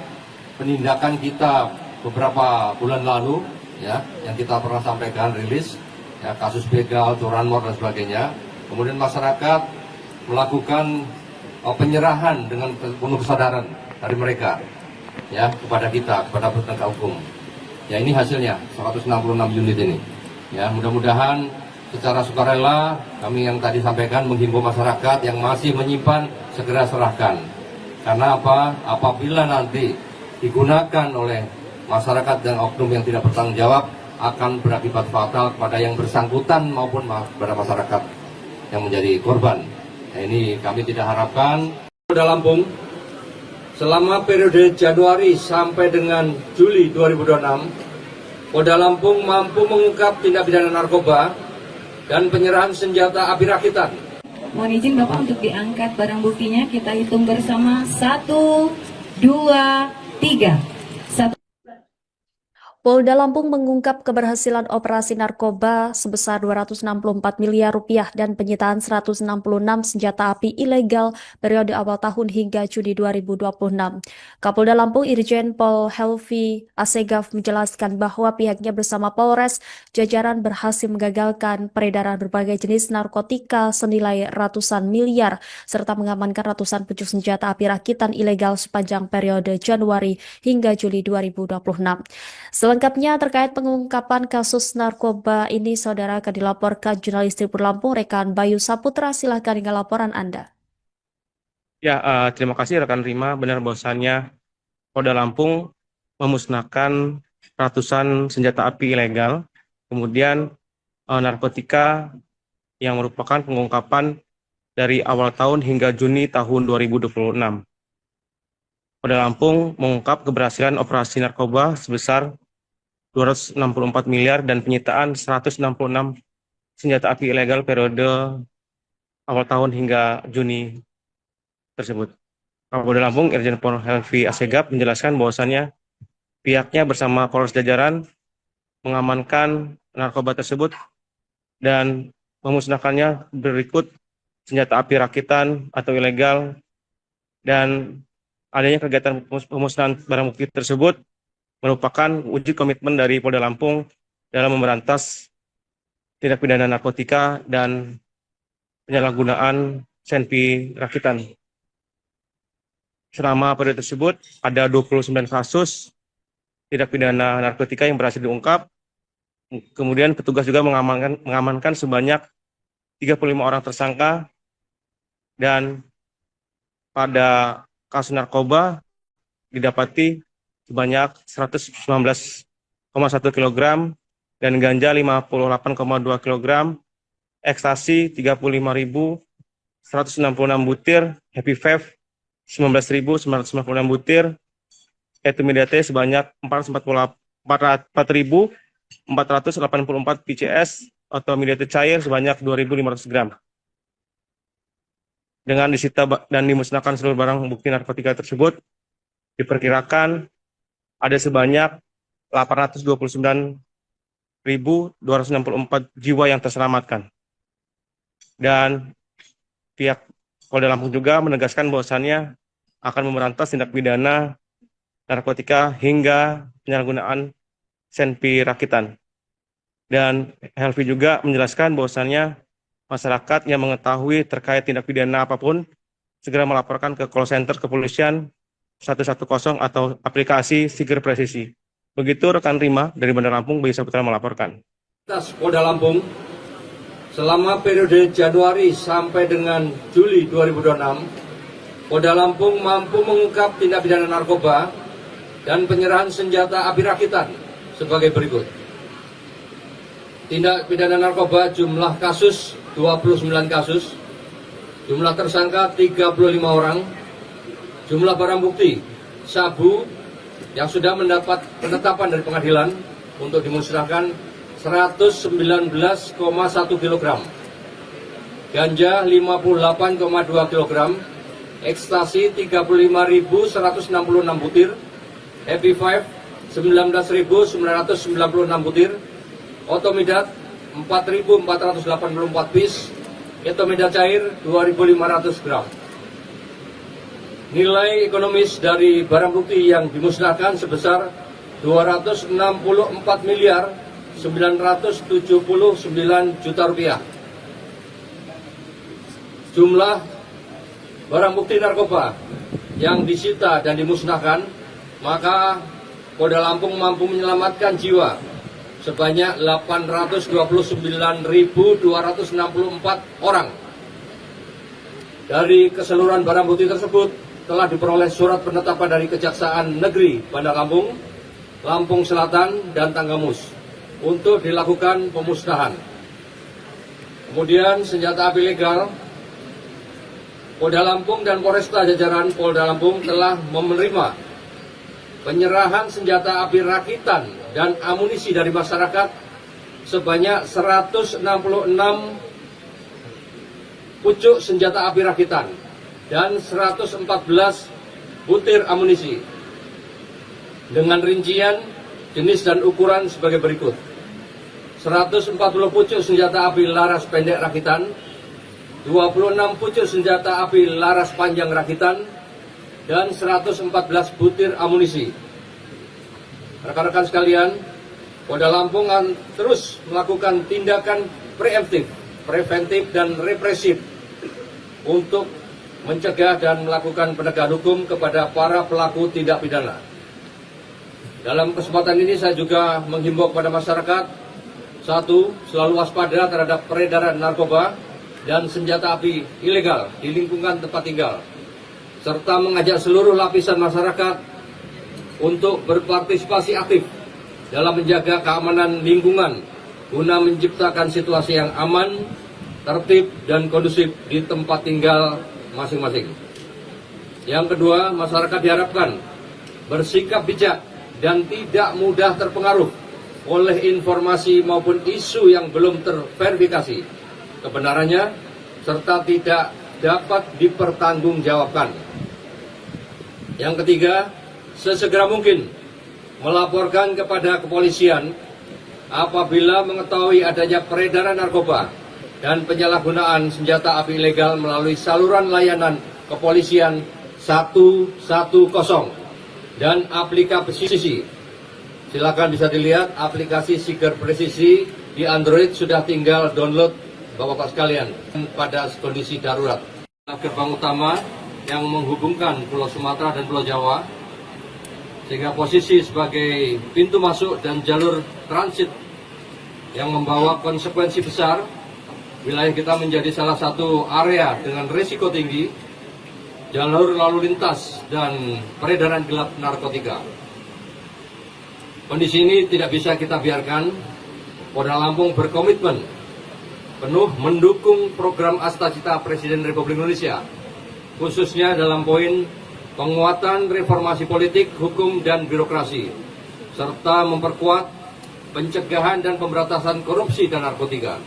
penindakan kita beberapa bulan lalu, ya, yang kita pernah sampaikan rilis, ya, kasus begal, curanmor dan sebagainya. Kemudian masyarakat melakukan penyerahan dengan penuh kesadaran dari mereka, ya, kepada kita, kepada penegak hukum. Ya, ini hasilnya 166 unit ini. Ya, mudah-mudahan secara sukarela kami yang tadi sampaikan menghimbau masyarakat yang masih menyimpan segera serahkan. Karena apa? Apabila nanti digunakan oleh masyarakat dan oknum yang tidak bertanggung jawab, akan berakibat fatal kepada yang bersangkutan maupun kepada masyarakat yang menjadi korban. Nah, ini kami tidak harapkan. Polda Lampung selama periode Januari sampai dengan Juli 2026, Polda Lampung mampu mengungkap tindak pidana narkoba dan penyerahan senjata api rakitan. Mohon izin Bapak untuk diangkat barang buktinya. Kita hitung bersama 1, 2, 3. Polda Lampung mengungkap keberhasilan operasi narkoba sebesar 264 miliar rupiah dan penyitaan 166 senjata api ilegal periode awal tahun hingga Juni 2026. Kapolda Lampung Irjen Pol Helvi Asegaf menjelaskan bahwa pihaknya bersama Polres jajaran berhasil menggagalkan peredaran berbagai jenis narkotika senilai ratusan miliar serta mengamankan ratusan pucuk senjata api rakitan ilegal sepanjang periode Januari hingga Juli 2026. Selengkapnya terkait pengungkapan kasus narkoba ini, saudara, akan dilaporkan jurnalis Tribun Lampung, rekan Bayu Saputra. Silahkan dengan laporan Anda. Ya, terima kasih rekan Rima. Benar bahwasannya Polda Lampung memusnahkan ratusan senjata api ilegal, kemudian narkotika yang merupakan pengungkapan dari awal tahun hingga Juni tahun 2026. Polda Lampung mengungkap keberhasilan operasi narkoba sebesar 264 miliar dan penyitaan 166 senjata api ilegal periode awal tahun hingga Juni tersebut. Kapolda Lampung Irjen Pol Helvi Asegaf menjelaskan bahwasannya pihaknya bersama Polres jajaran mengamankan narkoba tersebut dan memusnahkannya berikut senjata api rakitan atau ilegal, dan adanya kegiatan pemusnahan barang bukti tersebut merupakan wujud komitmen dari Polda Lampung dalam memberantas tindak pidana narkotika dan penyalahgunaan senpi rakitan. Selama periode tersebut ada 29 kasus tindak pidana narkotika yang berhasil diungkap. Kemudian petugas juga mengamankan sebanyak 35 orang tersangka, dan pada kasus narkoba didapati sebanyak 119,1 kg dan ganja 58,2 kg, ekstasi 35.166 butir, happy vape 19.996 butir, etimidate sebanyak 4.484 PCS atau midate cair sebanyak 2.500 gram. Dengan disita dan dimusnahkan seluruh barang bukti narkotika tersebut, diperkirakan ada sebanyak 829.264 jiwa yang terselamatkan. Dan pihak Polda Lampung juga menegaskan bahwasannya akan memberantas tindak pidana narkotika hingga penyalahgunaan senpi rakitan. Dan Helvi juga menjelaskan bahwasannya masyarakat yang mengetahui terkait tindak pidana apapun segera melaporkan ke call center kepolisian 110 atau aplikasi Siger Presisi. Begitu rekan Rima dari Bandar Lampung bisa Putra melaporkan. Atas Polda Lampung, selama periode Januari sampai dengan Juli 2026, Polda Lampung mampu mengungkap tindak pidana narkoba dan penyerahan senjata api rakitan sebagai berikut. Tindak pidana narkoba jumlah kasus 29 kasus, jumlah tersangka 35 orang, jumlah barang bukti sabu yang sudah mendapat penetapan dari pengadilan untuk dimusnahkan 119,1 kg, ganja 58,2 kg, ekstasi 35.166 butir, Happy Five 19.996 butir, Otomidat 4.484 piece, Etomidat cair 2.500 gram. Nilai ekonomis dari barang bukti yang dimusnahkan sebesar 264 miliar 979 juta rupiah. Jumlah barang bukti narkoba yang disita dan dimusnahkan, maka Polda Lampung mampu menyelamatkan jiwa sebanyak 829.264 orang. Dari keseluruhan barang bukti tersebut telah diperoleh surat penetapan dari Kejaksaan Negeri Bandar Lampung, Lampung Selatan, dan Tanggamus untuk dilakukan pemusnahan. Kemudian senjata api legal, Polda Lampung dan Polresta jajaran Polda Lampung telah menerima penyerahan senjata api rakitan dan amunisi dari masyarakat sebanyak 166 pucuk senjata api rakitan dan 114 butir amunisi dengan rincian jenis dan ukuran sebagai berikut: 140 pucuk senjata api laras pendek rakitan, 26 pucuk senjata api laras panjang rakitan, dan 114 butir amunisi. Rekan-rekan sekalian, Polda Lampung akan terus melakukan tindakan preventif dan represif untuk mencegah dan melakukan penegakan hukum kepada para pelaku tindak pidana. Dalam kesempatan ini saya juga menghimbau kepada masyarakat, satu, selalu waspada terhadap peredaran narkoba dan senjata api ilegal di lingkungan tempat tinggal, serta mengajak seluruh lapisan masyarakat untuk berpartisipasi aktif dalam menjaga keamanan lingkungan guna menciptakan situasi yang aman, tertib, dan kondusif di tempat tinggal masing-masing. Yang kedua, masyarakat diharapkan bersikap bijak dan tidak mudah terpengaruh oleh informasi maupun isu yang belum terverifikasi kebenarannya serta tidak dapat dipertanggungjawabkan. Yang ketiga, sesegera mungkin melaporkan kepada kepolisian apabila mengetahui adanya peredaran narkoba dan penyalahgunaan senjata api ilegal melalui saluran layanan kepolisian 110 dan aplikasi. Silakan bisa dilihat aplikasi Siger Presisi di Android, sudah tinggal download Bapak-Bapak sekalian pada kondisi darurat. Gerbang utama yang menghubungkan Pulau Sumatera dan Pulau Jawa, sehingga posisi sebagai pintu masuk dan jalur transit yang membawa konsekuensi besar. Wilayah kita menjadi salah satu area dengan risiko tinggi jalur lalu lintas dan peredaran gelap narkotika. Kondisi ini tidak bisa kita biarkan. Polda Lampung berkomitmen penuh mendukung program Astacita Presiden Republik Indonesia, khususnya dalam poin penguatan reformasi politik, hukum, dan birokrasi, serta memperkuat pencegahan dan pemberantasan korupsi dan narkotika.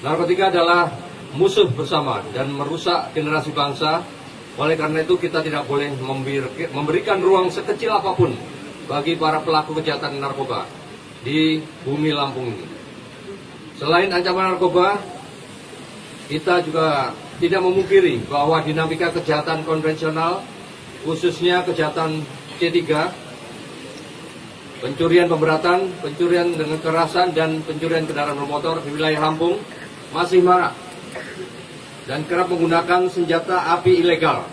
Narkotika adalah musuh bersama dan merusak generasi bangsa. Oleh karena itu kita tidak boleh memberikan ruang sekecil apapun bagi para pelaku kejahatan narkoba di bumi Lampung ini. Selain ancaman narkoba, kita juga tidak memungkiri bahwa dinamika kejahatan konvensional, khususnya kejahatan C3, pencurian pemberatan, pencurian dengan kekerasan, dan pencurian kendaraan bermotor di wilayah Lampung masih marak. dan kerap menggunakan senjata api ilegal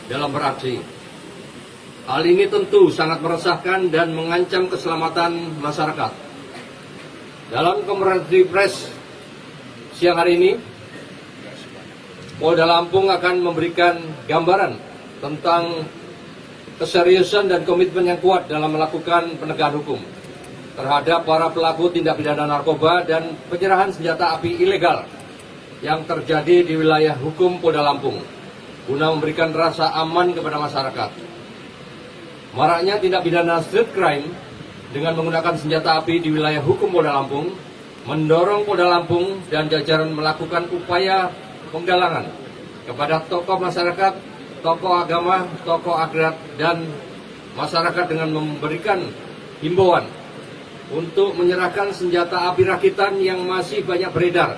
dalam beraksi. Hal ini tentu sangat meresahkan dan mengancam keselamatan masyarakat. Dalam konferensi pers siang hari ini, Polda Lampung akan memberikan gambaran tentang keseriusan dan komitmen yang kuat dalam melakukan penegakan hukum terhadap para pelaku tindak pidana narkoba dan penyerahan senjata api ilegal yang terjadi di wilayah hukum Polda Lampung guna memberikan rasa aman kepada masyarakat. Maraknya tindak pidana street crime dengan menggunakan senjata api di wilayah hukum Polda Lampung mendorong Polda Lampung dan jajaran melakukan upaya penggalangan kepada tokoh masyarakat, tokoh agama, tokoh adat, dan masyarakat dengan memberikan himbauan untuk menyerahkan senjata api rakitan yang masih banyak beredar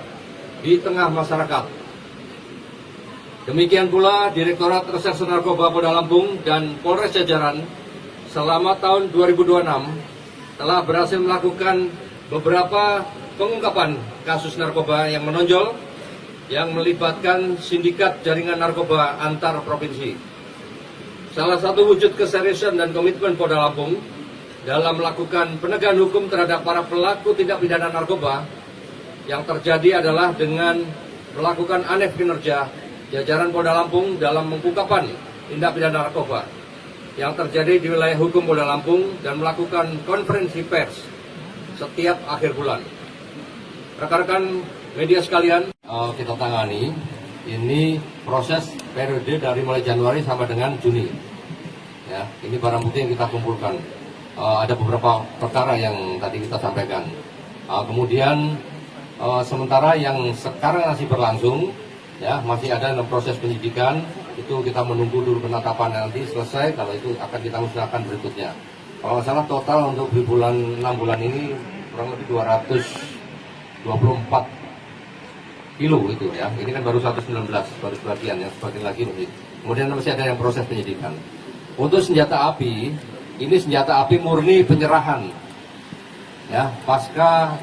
di tengah masyarakat. Demikian pula Direktorat Reserse Narkoba Polda Lampung dan Polres jajaran selama tahun 2026 telah berhasil melakukan beberapa pengungkapan kasus narkoba yang menonjol yang melibatkan sindikat jaringan narkoba antar provinsi. Salah satu wujud keseriusan dan komitmen Polda Lampung dalam melakukan penegakan hukum terhadap para pelaku tindak pidana narkoba yang terjadi adalah dengan melakukan aneh kinerja jajaran Polda Lampung dalam pengungkapan tindak pidana narkoba yang terjadi di wilayah hukum Polda Lampung dan melakukan konferensi pers setiap akhir bulan. Rekan-rekan media sekalian, kita tangani ini proses periode dari mulai Januari sampai dengan Juni. Ya, ini barang bukti yang kita kumpulkan. Ada beberapa perkara yang tadi kita sampaikan. Kemudian sementara yang sekarang masih berlangsung, ya masih ada dalam proses penyidikan. Itu kita menunggu dulu penetapan nanti selesai. Kalau itu akan kita musnahkan berikutnya. Kalau nggak salah total untuk di bulan 6 bulan ini kurang lebih 224 kilo itu ya. Ini kan baru 119, baru sebagian, yang sebagian lagi masih. Kemudian masih ada yang proses penyidikan. Untuk senjata api, ini senjata api murni penyerahan. Ya, pasca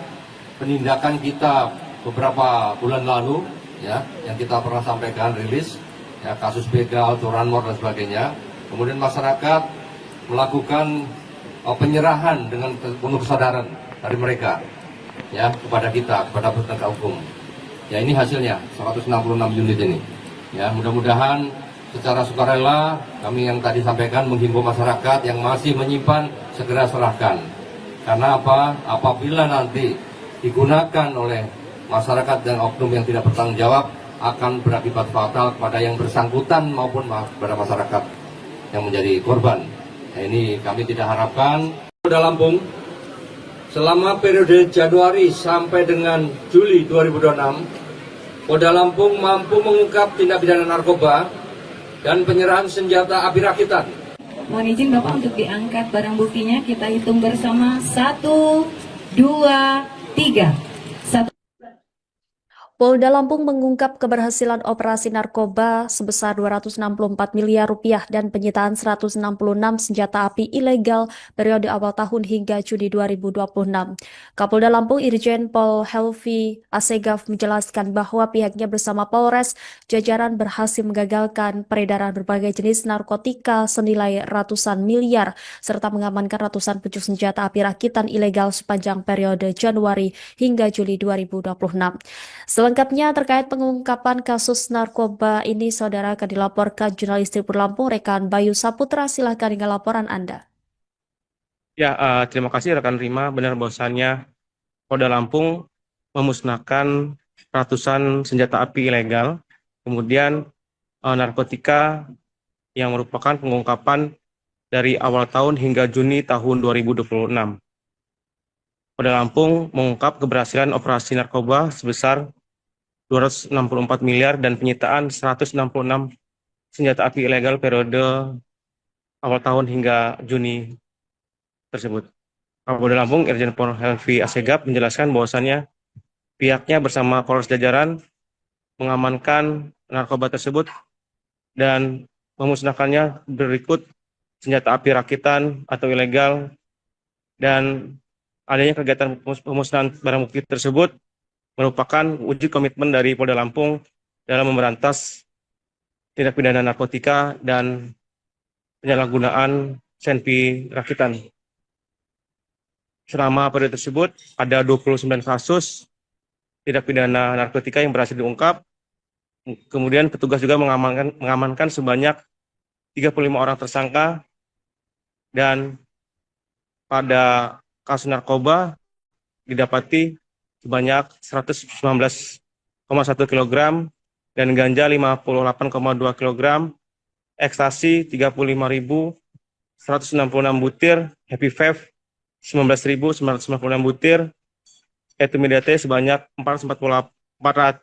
penindakan kita beberapa bulan lalu, ya, yang kita pernah sampaikan rilis, ya, kasus begal, curanmor dan sebagainya. Kemudian masyarakat melakukan penyerahan dengan penuh kesadaran dari mereka, ya, kepada kita, kepada penegak hukum. Ya, ini hasilnya 166 unit ini. Ya, mudah-mudahan secara sukarela kami yang tadi sampaikan menghimbau masyarakat yang masih menyimpan segera serahkan. Karena apa? Apabila nanti digunakan oleh masyarakat dan oknum yang tidak bertanggung jawab akan berakibat fatal kepada yang bersangkutan maupun kepada masyarakat yang menjadi korban. Nah, ini kami tidak harapkan. Polda Lampung selama periode Januari sampai dengan Juli 2026, Polda Lampung mampu mengungkap tindak pidana narkoba dan penyerahan senjata api rakitan. Mohon izin Bapak untuk diangkat barang buktinya. Kita hitung bersama. 1, 2, 3. Polda Lampung mengungkap keberhasilan operasi narkoba sebesar 264 miliar rupiah dan penyitaan 166 senjata api ilegal periode awal tahun hingga Juni 2026. Kapolda Lampung Irjen Pol Helvi Asegaf menjelaskan bahwa pihaknya bersama Polres jajaran berhasil menggagalkan peredaran berbagai jenis narkotika senilai ratusan miliar serta mengamankan ratusan pucuk senjata api rakitan ilegal sepanjang periode Januari hingga Juli 2026. Selengkapnya terkait pengungkapan kasus narkoba ini, saudara, akan dilaporkan jurnalis Tribun Lampung, rekan Bayu Saputra. Silahkan dengan laporan Anda. Ya, terima kasih rekan Rima. Benar bahwasannya Polda Lampung memusnahkan ratusan senjata api ilegal, kemudian narkotika yang merupakan pengungkapan dari awal tahun hingga Juni tahun 2026. Polda Lampung mengungkap keberhasilan operasi narkoba sebesar 264 miliar dan penyitaan 166 senjata api ilegal periode awal tahun hingga Juni tersebut. Polda Lampung Irjen Pol Helvi Asegaf menjelaskan bahwasannya pihaknya bersama Polres jajaran mengamankan narkoba tersebut dan memusnahkannya berikut senjata api rakitan atau ilegal, dan adanya kegiatan pemusnahan barang bukti tersebut merupakan wujud komitmen dari Polda Lampung dalam memberantas tindak pidana narkotika dan penyalahgunaan senpi rakitan. Selama periode tersebut ada 29 kasus tindak pidana narkotika yang berhasil diungkap. Kemudian petugas juga mengamankan sebanyak 35 orang tersangka, dan pada kasus narkoba didapati sebanyak 119,1 kg dan ganja 58,2 kg, ekstasi 35.166 butir, happy vape 19.996 butir, etimidate sebanyak 4.484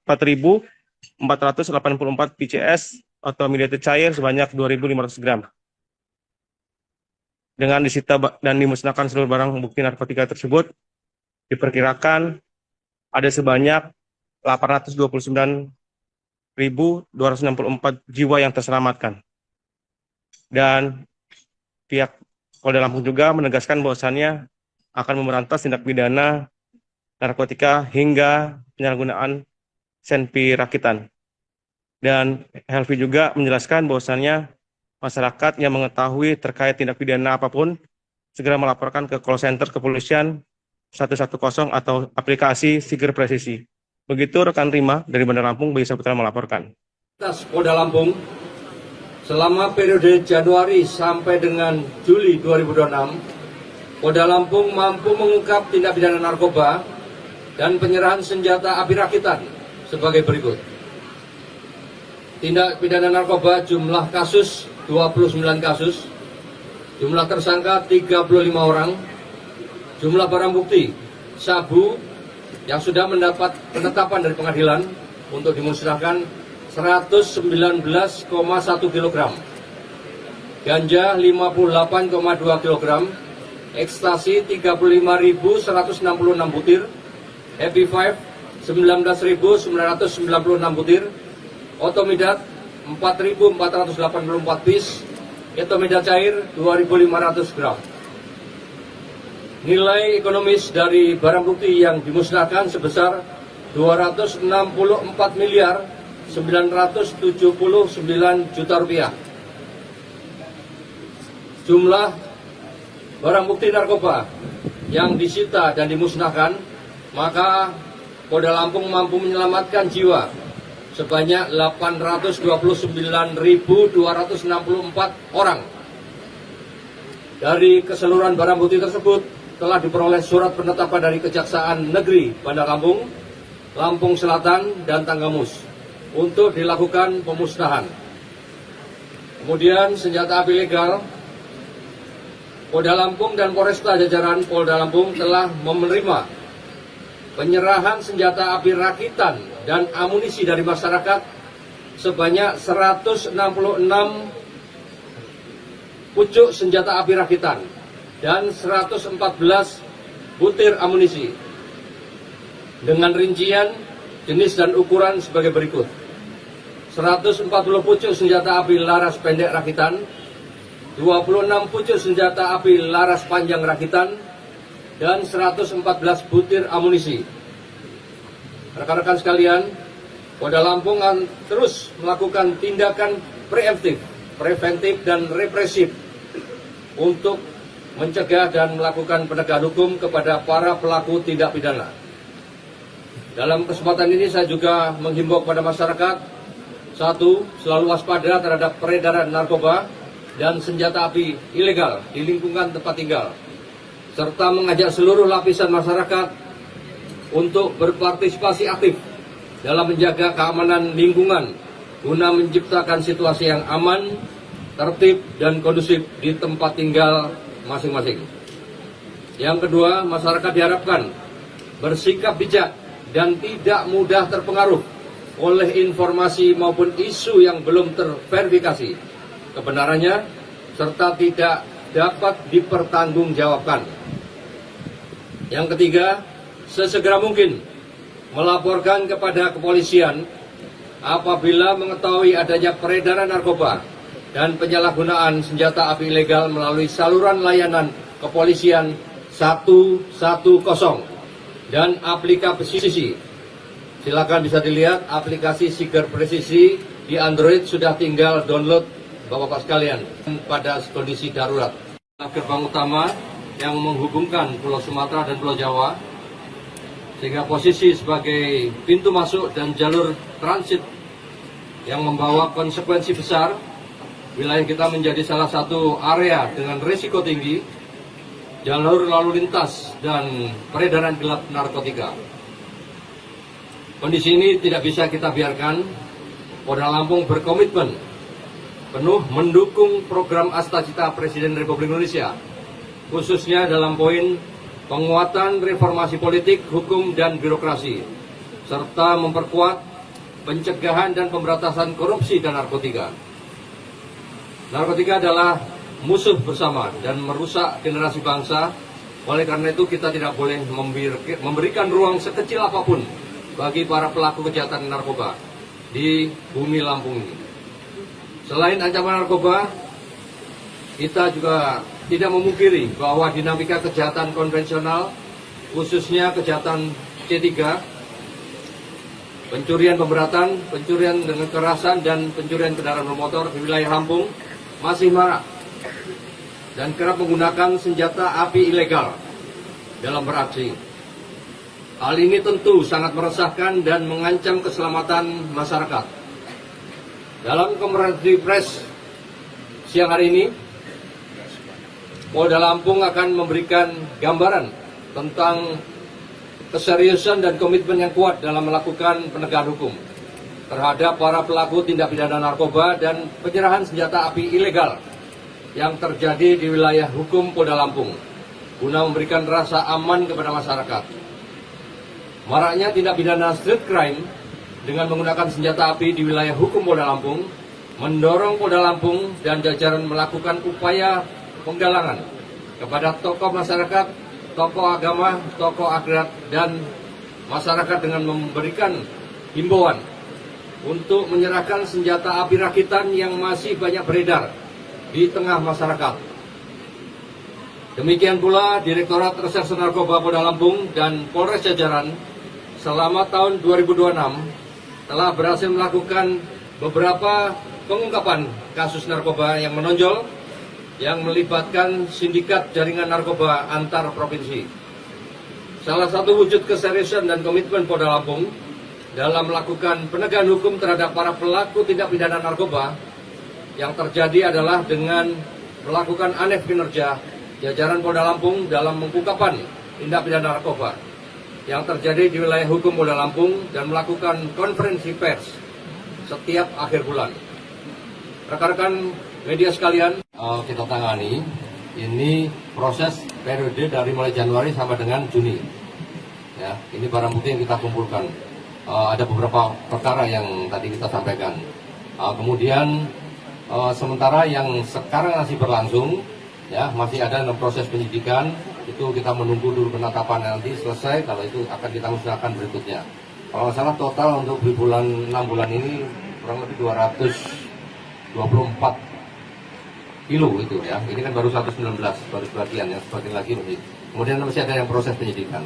PCS atau midate cair sebanyak 2.500 gram. Dengan disita dan dimusnahkan seluruh barang bukti narkotika tersebut, diperkirakan ada sebanyak 829.264 jiwa yang terselamatkan. Dan pihak Polda Lampung juga menegaskan bahwasannya akan memberantas tindak pidana narkotika hingga penyalahgunaan senpi rakitan. Dan Helvi juga menjelaskan bahwasannya masyarakat yang mengetahui terkait tindak pidana apapun segera melaporkan ke call center kepolisian 110 atau aplikasi Siger Presisi. Begitu rekan Rima dari Bandar Lampung, Bayu Saputra melaporkan. Polda Lampung, selama periode Januari sampai dengan Juli 2026, Polda Lampung mampu mengungkap tindak pidana narkoba dan penyerahan senjata api rakitan sebagai berikut. Tindak pidana narkoba jumlah kasus 29 kasus, jumlah tersangka 35 orang, jumlah barang bukti sabu yang sudah mendapat penetapan dari pengadilan untuk dimusnahkan 119,1 kg, ganja 58,2 kg, ekstasi 35.166 butir, happy vape 19.996 butir, otomidat 4.484 piece, etomidat cair 2.500 gram. Nilai ekonomis dari barang bukti yang dimusnahkan sebesar 264 miliar 979 juta rupiah. Jumlah barang bukti narkoba yang disita dan dimusnahkan, maka Polda Lampung mampu menyelamatkan jiwa sebanyak 829.264 orang. Dari keseluruhan barang bukti tersebut telah diperoleh surat penetapan dari Kejaksaan Negeri Bandar Lampung, Lampung Selatan, dan Tanggamus untuk dilakukan pemusnahan. Kemudian senjata api legal, Polda Lampung dan Polresta jajaran Polda Lampung telah menerima penyerahan senjata api rakitan dan amunisi dari masyarakat sebanyak 166 pucuk senjata api rakitan dan 114 butir amunisi dengan rincian jenis dan ukuran sebagai berikut: 140 pucuk senjata api laras pendek rakitan, 26 pucuk senjata api laras panjang rakitan, dan 114 butir amunisi. Rekan-rekan sekalian, Polda Lampung akan terus melakukan tindakan preventif dan represif untuk mencegah dan melakukan penegakan hukum kepada para pelaku tindak pidana. Dalam kesempatan ini saya juga menghimbau kepada masyarakat, satu, selalu waspada terhadap peredaran narkoba dan senjata api ilegal di lingkungan tempat tinggal, serta mengajak seluruh lapisan masyarakat untuk berpartisipasi aktif dalam menjaga keamanan lingkungan guna menciptakan situasi yang aman, tertib, dan kondusif di tempat tinggal masing-masing. Yang kedua, masyarakat diharapkan bersikap bijak dan tidak mudah terpengaruh oleh informasi maupun isu yang belum terverifikasi kebenarannya serta tidak dapat dipertanggungjawabkan. Yang ketiga, sesegera mungkin melaporkan kepada kepolisian apabila mengetahui adanya peredaran narkoba dan penyalahgunaan senjata api ilegal melalui saluran layanan kepolisian 110 dan aplikasi Silakan bisa dilihat aplikasi Siger Presisi di Android sudah tinggal download Bapak-Bapak sekalian pada kondisi darurat. Gerbang utama yang menghubungkan Pulau Sumatera dan Pulau Jawa, sehingga posisi sebagai pintu masuk dan jalur transit yang membawa konsekuensi besar. Wilayah kita menjadi salah satu area dengan risiko tinggi, jalur lalu lintas dan peredaran gelap narkotika. Kondisi ini tidak bisa kita biarkan. Polda Lampung berkomitmen penuh mendukung program Astacita Presiden Republik Indonesia, khususnya dalam poin penguatan reformasi politik, hukum, dan birokrasi, serta memperkuat pencegahan dan pemberantasan korupsi dan narkotika. Narkotika adalah musuh bersama dan merusak generasi bangsa. Oleh karena itu kita tidak boleh memberikan ruang sekecil apapun bagi para pelaku kejahatan narkoba di bumi Lampung ini. Selain ancaman narkoba, kita juga tidak memungkiri bahwa dinamika kejahatan konvensional, khususnya kejahatan C3, pencurian pemberatan, pencurian dengan kekerasan, dan pencurian kendaraan bermotor di wilayah Lampung masih marak dan kerap menggunakan senjata api ilegal dalam beraksi. Hal ini tentu sangat meresahkan dan mengancam keselamatan masyarakat. Dalam konferensi pers siang hari ini, Polda Lampung akan memberikan gambaran tentang keseriusan dan komitmen yang kuat dalam melakukan penegakan hukum terhadap para pelaku tindak pidana narkoba dan penyerahan senjata api ilegal yang terjadi di wilayah hukum Polda Lampung, guna memberikan rasa aman kepada masyarakat. Maraknya tindak pidana street crime dengan menggunakan senjata api di wilayah hukum Polda Lampung mendorong Polda Lampung dan jajaran melakukan upaya penggalangan kepada tokoh masyarakat, tokoh agama, tokoh adat, dan masyarakat dengan memberikan himbauan untuk menyerahkan senjata api rakitan yang masih banyak beredar di tengah masyarakat. Demikian pula Direktorat Reserse Narkoba Polda Lampung dan Polres jajaran selama tahun 2026 telah berhasil melakukan beberapa pengungkapan kasus narkoba yang menonjol yang melibatkan sindikat jaringan narkoba antar provinsi. Salah satu wujud keseriusan dan komitmen Polda Lampung dalam melakukan penegakan hukum terhadap para pelaku tindak pidana narkoba yang terjadi adalah dengan melakukan anef kinerja jajaran Polda Lampung dalam pengungkapan tindak pidana narkoba yang terjadi di wilayah hukum Polda Lampung dan melakukan konferensi pers setiap akhir bulan. Rekan-rekan media sekalian, kita tangani ini proses periode dari mulai Januari sampai dengan Juni. Ya, ini barang bukti yang kita kumpulkan. Ada beberapa perkara yang tadi kita sampaikan. Kemudian sementara yang sekarang masih berlangsung, ya masih ada dalam proses penyidikan. Itu kita menunggu dulu penetapan nanti selesai, kalau itu akan kita musnahkan berikutnya. Kalau nggak salah total untuk di bulan 6 bulan ini kurang lebih 224 kilo itu ya. Ini kan baru 119, baru sebagian, yang sebagian lagi masih. Kemudian masih ada yang proses penyidikan.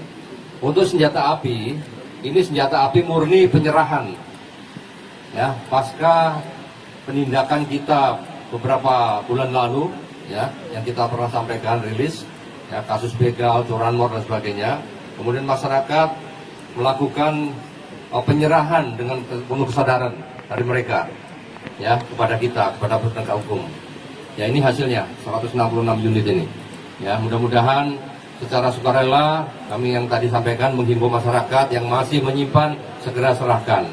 Untuk senjata api, ini senjata api murni penyerahan. Ya, pasca penindakan kita beberapa bulan lalu, ya, yang kita pernah sampaikan rilis. Ya, kasus begal, curanmor dan sebagainya. Kemudian masyarakat melakukan penyerahan dengan penuh kesadaran dari mereka, ya kepada kita, kepada penegak hukum. Ya ini hasilnya 166 unit ini. Ya mudah-mudahan secara sukarela kami yang tadi sampaikan menghimbau masyarakat yang masih menyimpan segera serahkan.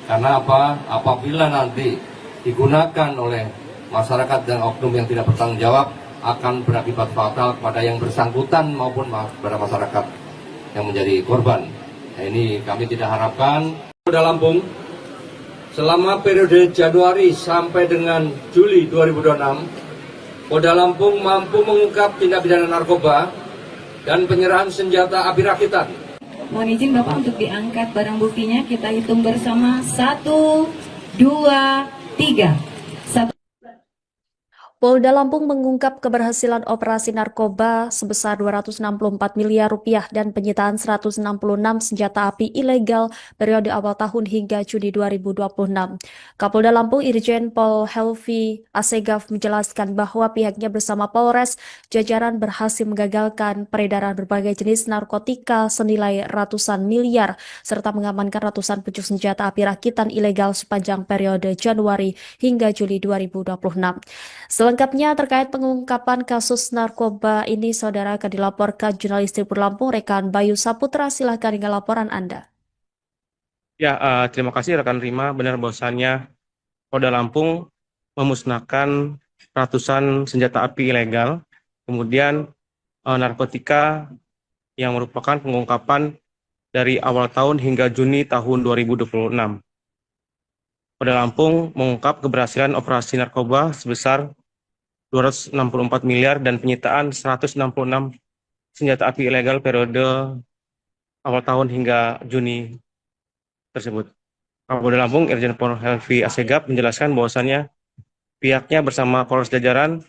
Karena apa? Apabila nanti digunakan oleh masyarakat dan oknum yang tidak bertanggung jawab, akan berakibat fatal kepada yang bersangkutan maupun kepada masyarakat yang menjadi korban. Nah, ini kami tidak harapkan. Polda Lampung selama periode Januari sampai dengan Juli 2026, Polda Lampung mampu mengungkap tindak pidana narkoba dan penyerahan senjata api rakitan. Mohon izin Bapak untuk diangkat barang buktinya, kita hitung bersama 1, 2, 3. Polda Lampung mengungkap keberhasilan operasi narkoba sebesar 264 miliar rupiah dan penyitaan 166 senjata api ilegal periode awal tahun hingga Juni 2026. Kapolda Lampung Irjen Pol Helvi Asegaf menjelaskan bahwa pihaknya bersama Polres jajaran berhasil menggagalkan peredaran berbagai jenis narkotika senilai ratusan miliar serta mengamankan ratusan pucuk senjata api rakitan ilegal sepanjang periode Januari hingga Juli 2026. Selengkapnya terkait pengungkapan kasus narkoba ini, saudara, akan dilaporkan jurnalis Tribun Lampung, rekan Bayu Saputra. Silahkan dengan laporan Anda. Ya, terima kasih rekan Rima. Benar bahwasannya Polda Lampung memusnahkan ratusan senjata api ilegal, kemudian narkotika yang merupakan pengungkapan dari awal tahun hingga Juni tahun 2026. Polda Lampung mengungkap keberhasilan operasi narkoba sebesar 264 miliar dan penyitaan 166 senjata api ilegal periode awal tahun hingga Juni tersebut. Kapolda Lampung Irjen Pol Helvi Asegaf menjelaskan bahwasannya pihaknya bersama Polres jajaran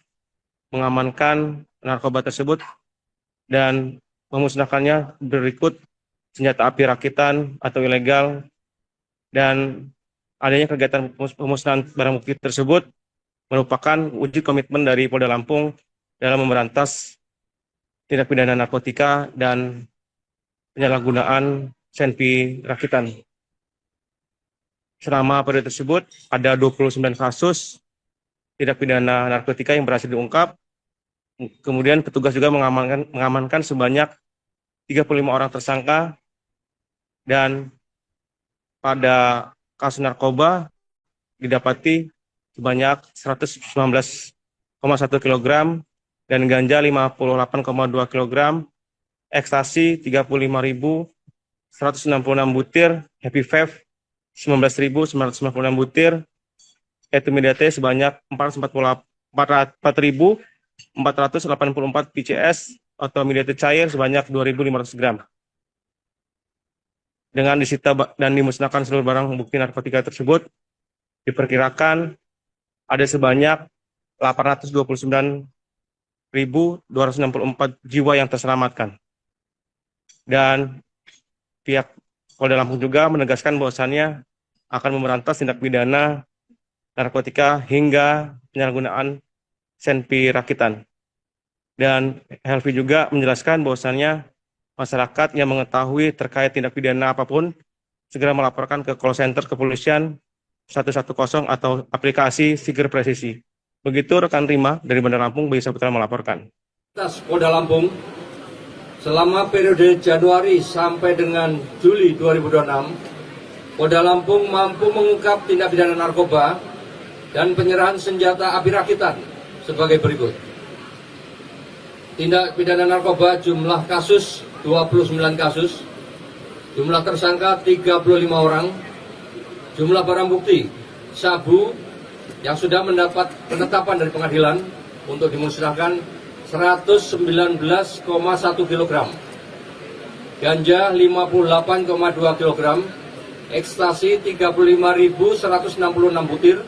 mengamankan narkoba tersebut dan memusnahkannya berikut senjata api rakitan atau ilegal, dan adanya kegiatan pemusnahan barang bukti tersebut merupakan wujud komitmen dari Polda Lampung dalam memberantas tindak pidana narkotika dan penyalahgunaan senpi rakitan. Selama periode tersebut ada 29 kasus tindak pidana narkotika yang berhasil diungkap. Kemudian petugas juga mengamankan sebanyak 35 orang tersangka, dan pada kasus narkoba didapati sebanyak 119,1 kg dan ganja 58,2 kg, ekstasi 35.196 butir, happy vape 19.996 butir, etimidate sebanyak 4.484 PCS atau midate cair sebanyak 2.500 gram. Dengan disita dan dimusnahkan seluruh barang bukti narkotika tersebut, diperkirakan ada sebanyak 829.264 jiwa yang terselamatkan. Dan pihak Polda Lampung juga menegaskan bahwasannya akan memberantas tindak pidana narkotika hingga penyalahgunaan senpi rakitan. Dan Helvi juga menjelaskan bahwasannya masyarakat yang mengetahui terkait tindak pidana apapun segera melaporkan ke call center kepolisian 110 atau aplikasi Siger Presisi. Begitu rekan Rima dari Bandar Lampung, Bayu Saputra melaporkan. Polda Lampung selama periode Januari sampai dengan Juli 2026, Polda Lampung mampu mengungkap tindak pidana narkoba dan penyerahan senjata api rakitan sebagai berikut. Tindak pidana narkoba jumlah kasus 29 kasus, jumlah tersangka 35 orang, jumlah barang bukti sabu yang sudah mendapat penetapan dari pengadilan untuk dimusnahkan 119,1 kg, ganja 58,2 kg, ekstasi 35.166 butir,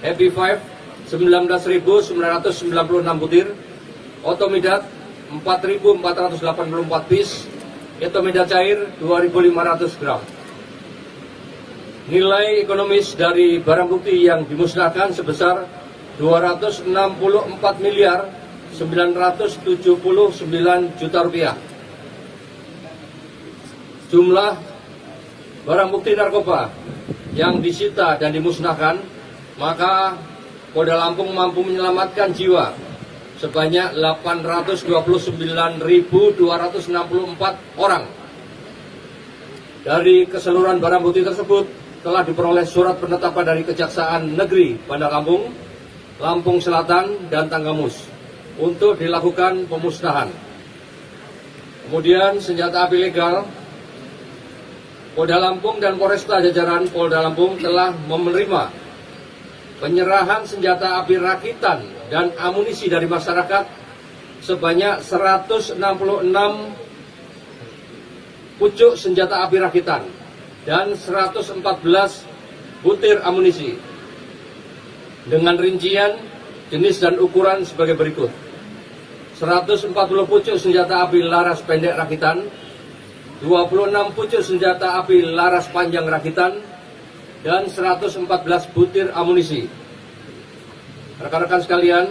happy vape 19.996 butir, otomidat 4.484 piece, etomidat cair 2.500 gram. Nilai ekonomis dari barang bukti yang dimusnahkan sebesar 264 miliar 979 juta rupiah. Jumlah barang bukti narkoba yang disita dan dimusnahkan, maka Polda Lampung mampu menyelamatkan jiwa sebanyak 829.264 orang. Dari keseluruhan barang bukti tersebut telah diperoleh surat penetapan dari Kejaksaan Negeri Bandar Lampung, Lampung Selatan, dan Tanggamus untuk dilakukan pemusnahan. Kemudian senjata api legal, Polda Lampung dan Polresta jajaran Polda Lampung telah menerima penyerahan senjata api rakitan dan amunisi dari masyarakat sebanyak 166 pucuk senjata api rakitan dan 114 butir amunisi. Dengan rincian jenis dan ukuran sebagai berikut. 140 pucuk senjata api laras pendek rakitan, 26 pucuk senjata api laras panjang rakitan, dan 114 butir amunisi. Rekan-rekan sekalian,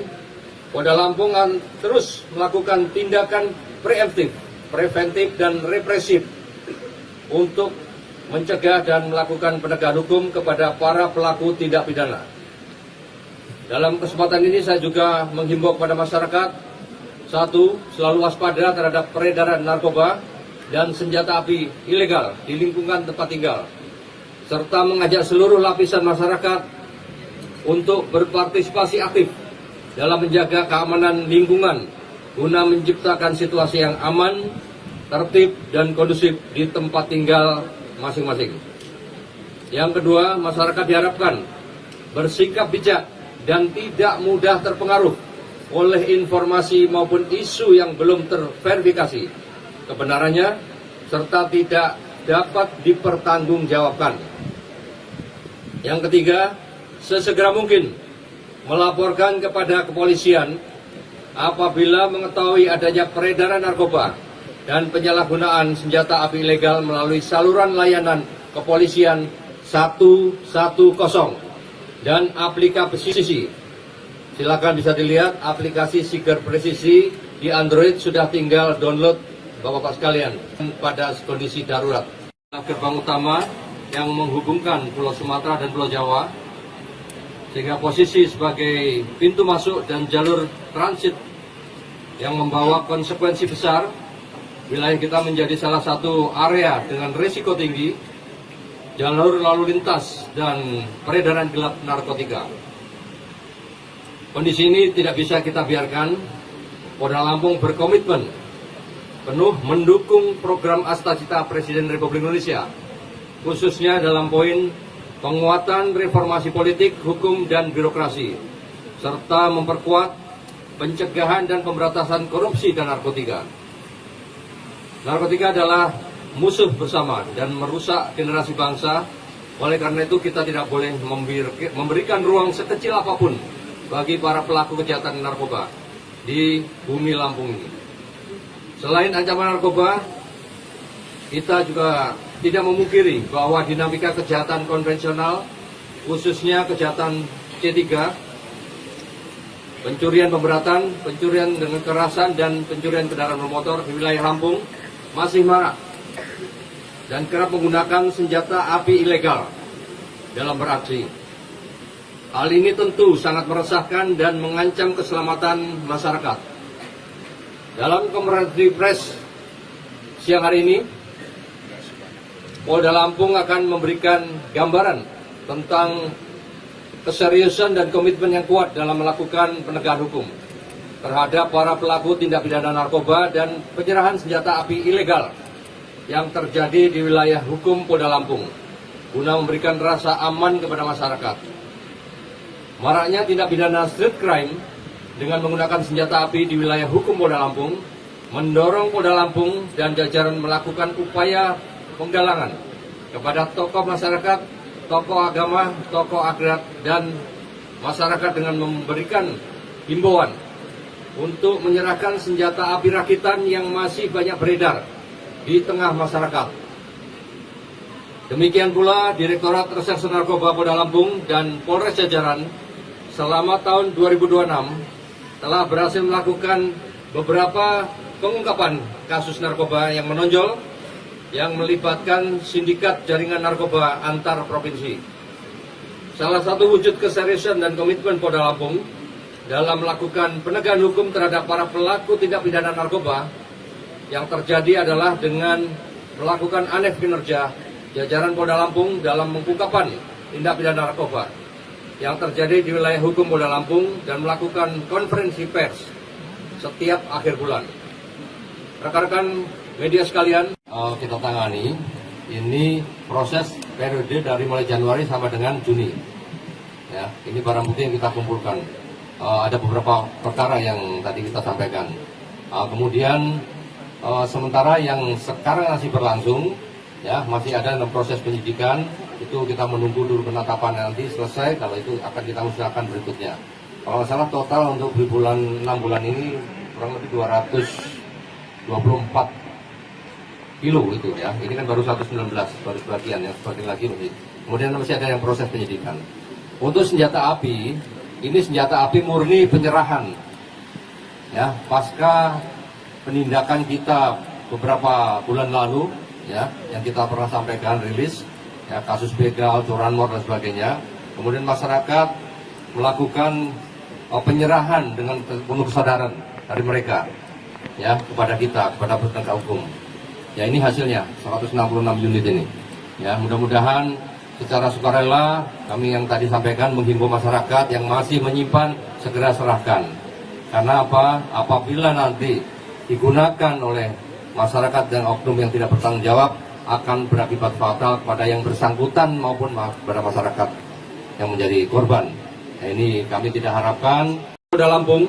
Polda Lampung akan terus melakukan tindakan preventif dan represif untuk mencegah dan melakukan penegakan hukum kepada para pelaku tindak pidana. Dalam kesempatan ini saya juga menghimbau kepada masyarakat, satu, selalu waspada terhadap peredaran narkoba dan senjata api ilegal di lingkungan tempat tinggal, serta mengajak seluruh lapisan masyarakat untuk berpartisipasi aktif dalam menjaga keamanan lingkungan guna menciptakan situasi yang aman, tertib, dan kondusif di tempat tinggal masing-masing. Yang kedua, masyarakat diharapkan bersikap bijak dan tidak mudah terpengaruh oleh informasi maupun isu yang belum terverifikasi kebenarannya serta tidak dapat dipertanggungjawabkan. Yang ketiga, sesegera mungkin melaporkan kepada kepolisian apabila mengetahui adanya peredaran narkoba dan penyalahgunaan senjata api ilegal melalui saluran layanan kepolisian 110 dan aplikasi. Silakan bisa dilihat aplikasi Siger Presisi di Android, sudah tinggal download Bapak-Bapak sekalian pada kondisi darurat. Gerbang utama yang menghubungkan Pulau Sumatera dan Pulau Jawa, sehingga posisi sebagai pintu masuk dan jalur transit yang membawa konsekuensi besar. Wilayah kita menjadi salah satu area dengan risiko tinggi, jalur lalu lintas dan peredaran gelap narkotika. Kondisi ini tidak bisa kita biarkan. Polda Lampung berkomitmen penuh mendukung program Astacita Presiden Republik Indonesia, khususnya dalam poin penguatan reformasi politik, hukum, dan birokrasi, serta memperkuat pencegahan dan pemberantasan korupsi dan narkotika. Narkotika adalah musuh bersama dan merusak generasi bangsa. Oleh karena itu kita tidak boleh memberikan ruang sekecil apapun bagi para pelaku kejahatan narkoba di bumi Lampung ini. Selain ancaman narkoba, kita juga tidak memungkiri bahwa dinamika kejahatan konvensional, khususnya kejahatan C3, pencurian pemberatan, pencurian dengan kekerasan, dan pencurian kendaraan bermotor di wilayah Lampung masih marak dan kerap menggunakan senjata api ilegal dalam beraksi. Hal ini tentu sangat meresahkan dan mengancam keselamatan masyarakat. Dalam konferensi pers siang hari ini, Polda Lampung akan memberikan gambaran tentang keseriusan dan komitmen yang kuat dalam melakukan penegakan hukum terhadap para pelaku tindak pidana narkoba dan penyerahan senjata api ilegal yang terjadi di wilayah hukum Polda Lampung guna memberikan rasa aman kepada masyarakat. Maraknya tindak pidana street crime dengan menggunakan senjata api di wilayah hukum Polda Lampung mendorong Polda Lampung dan jajaran melakukan upaya penggalangan kepada tokoh masyarakat, tokoh agama, tokoh adat, dan masyarakat dengan memberikan himbauan untuk menyerahkan senjata api rakitan yang masih banyak beredar di tengah masyarakat. Demikian pula Direktorat Reserse Narkoba Polda Lampung dan Polres jajaran selama tahun 2026 telah berhasil melakukan beberapa pengungkapan kasus narkoba yang menonjol yang melibatkan sindikat jaringan narkoba antar provinsi. Salah satu wujud keseriusan dan komitmen Polda Lampung dalam melakukan penegakan hukum terhadap para pelaku tindak pidana narkoba yang terjadi adalah dengan melakukan anef kinerja jajaran Polda Lampung dalam pengungkapan tindak pidana narkoba yang terjadi di wilayah hukum Polda Lampung dan melakukan konferensi pers setiap akhir bulan. Rekan-rekan media sekalian, kita tangani ini proses periode dari mulai Januari sampai dengan Juni. Ya, ini barang bukti yang kita kumpulkan. Ada beberapa perkara yang tadi kita sampaikan. Kemudian sementara yang sekarang masih berlangsung, ya masih ada dalam proses penyidikan. Itu kita menunggu dulu penetapan nanti selesai, kalau itu akan kita usahakan berikutnya. Kalau nggak salah total untuk di bulan 6 bulan ini kurang lebih 224 kilo itu ya. Ini kan baru 119, baru sebagian, yang sebagian lagi masih. Kemudian masih ada yang proses penyidikan. Untuk senjata api, ini senjata api murni penyerahan. Ya, pasca penindakan kita beberapa bulan lalu, ya, yang kita pernah sampaikan rilis, ya, kasus begal, curanmor dan sebagainya. Kemudian masyarakat melakukan penyerahan dengan penuh kesadaran dari mereka, ya, kepada kita, kepada penegak hukum. Ya, ini hasilnya 166 unit ini. Ya, mudah-mudahan secara sukarela kami yang tadi sampaikan menghimbau masyarakat yang masih menyimpan segera serahkan. Karena apa? Apabila nanti digunakan oleh masyarakat dan oknum yang tidak bertanggung jawab akan berakibat fatal kepada yang bersangkutan maupun kepada masyarakat yang menjadi korban. Nah, ini kami tidak harapkan. Polda Lampung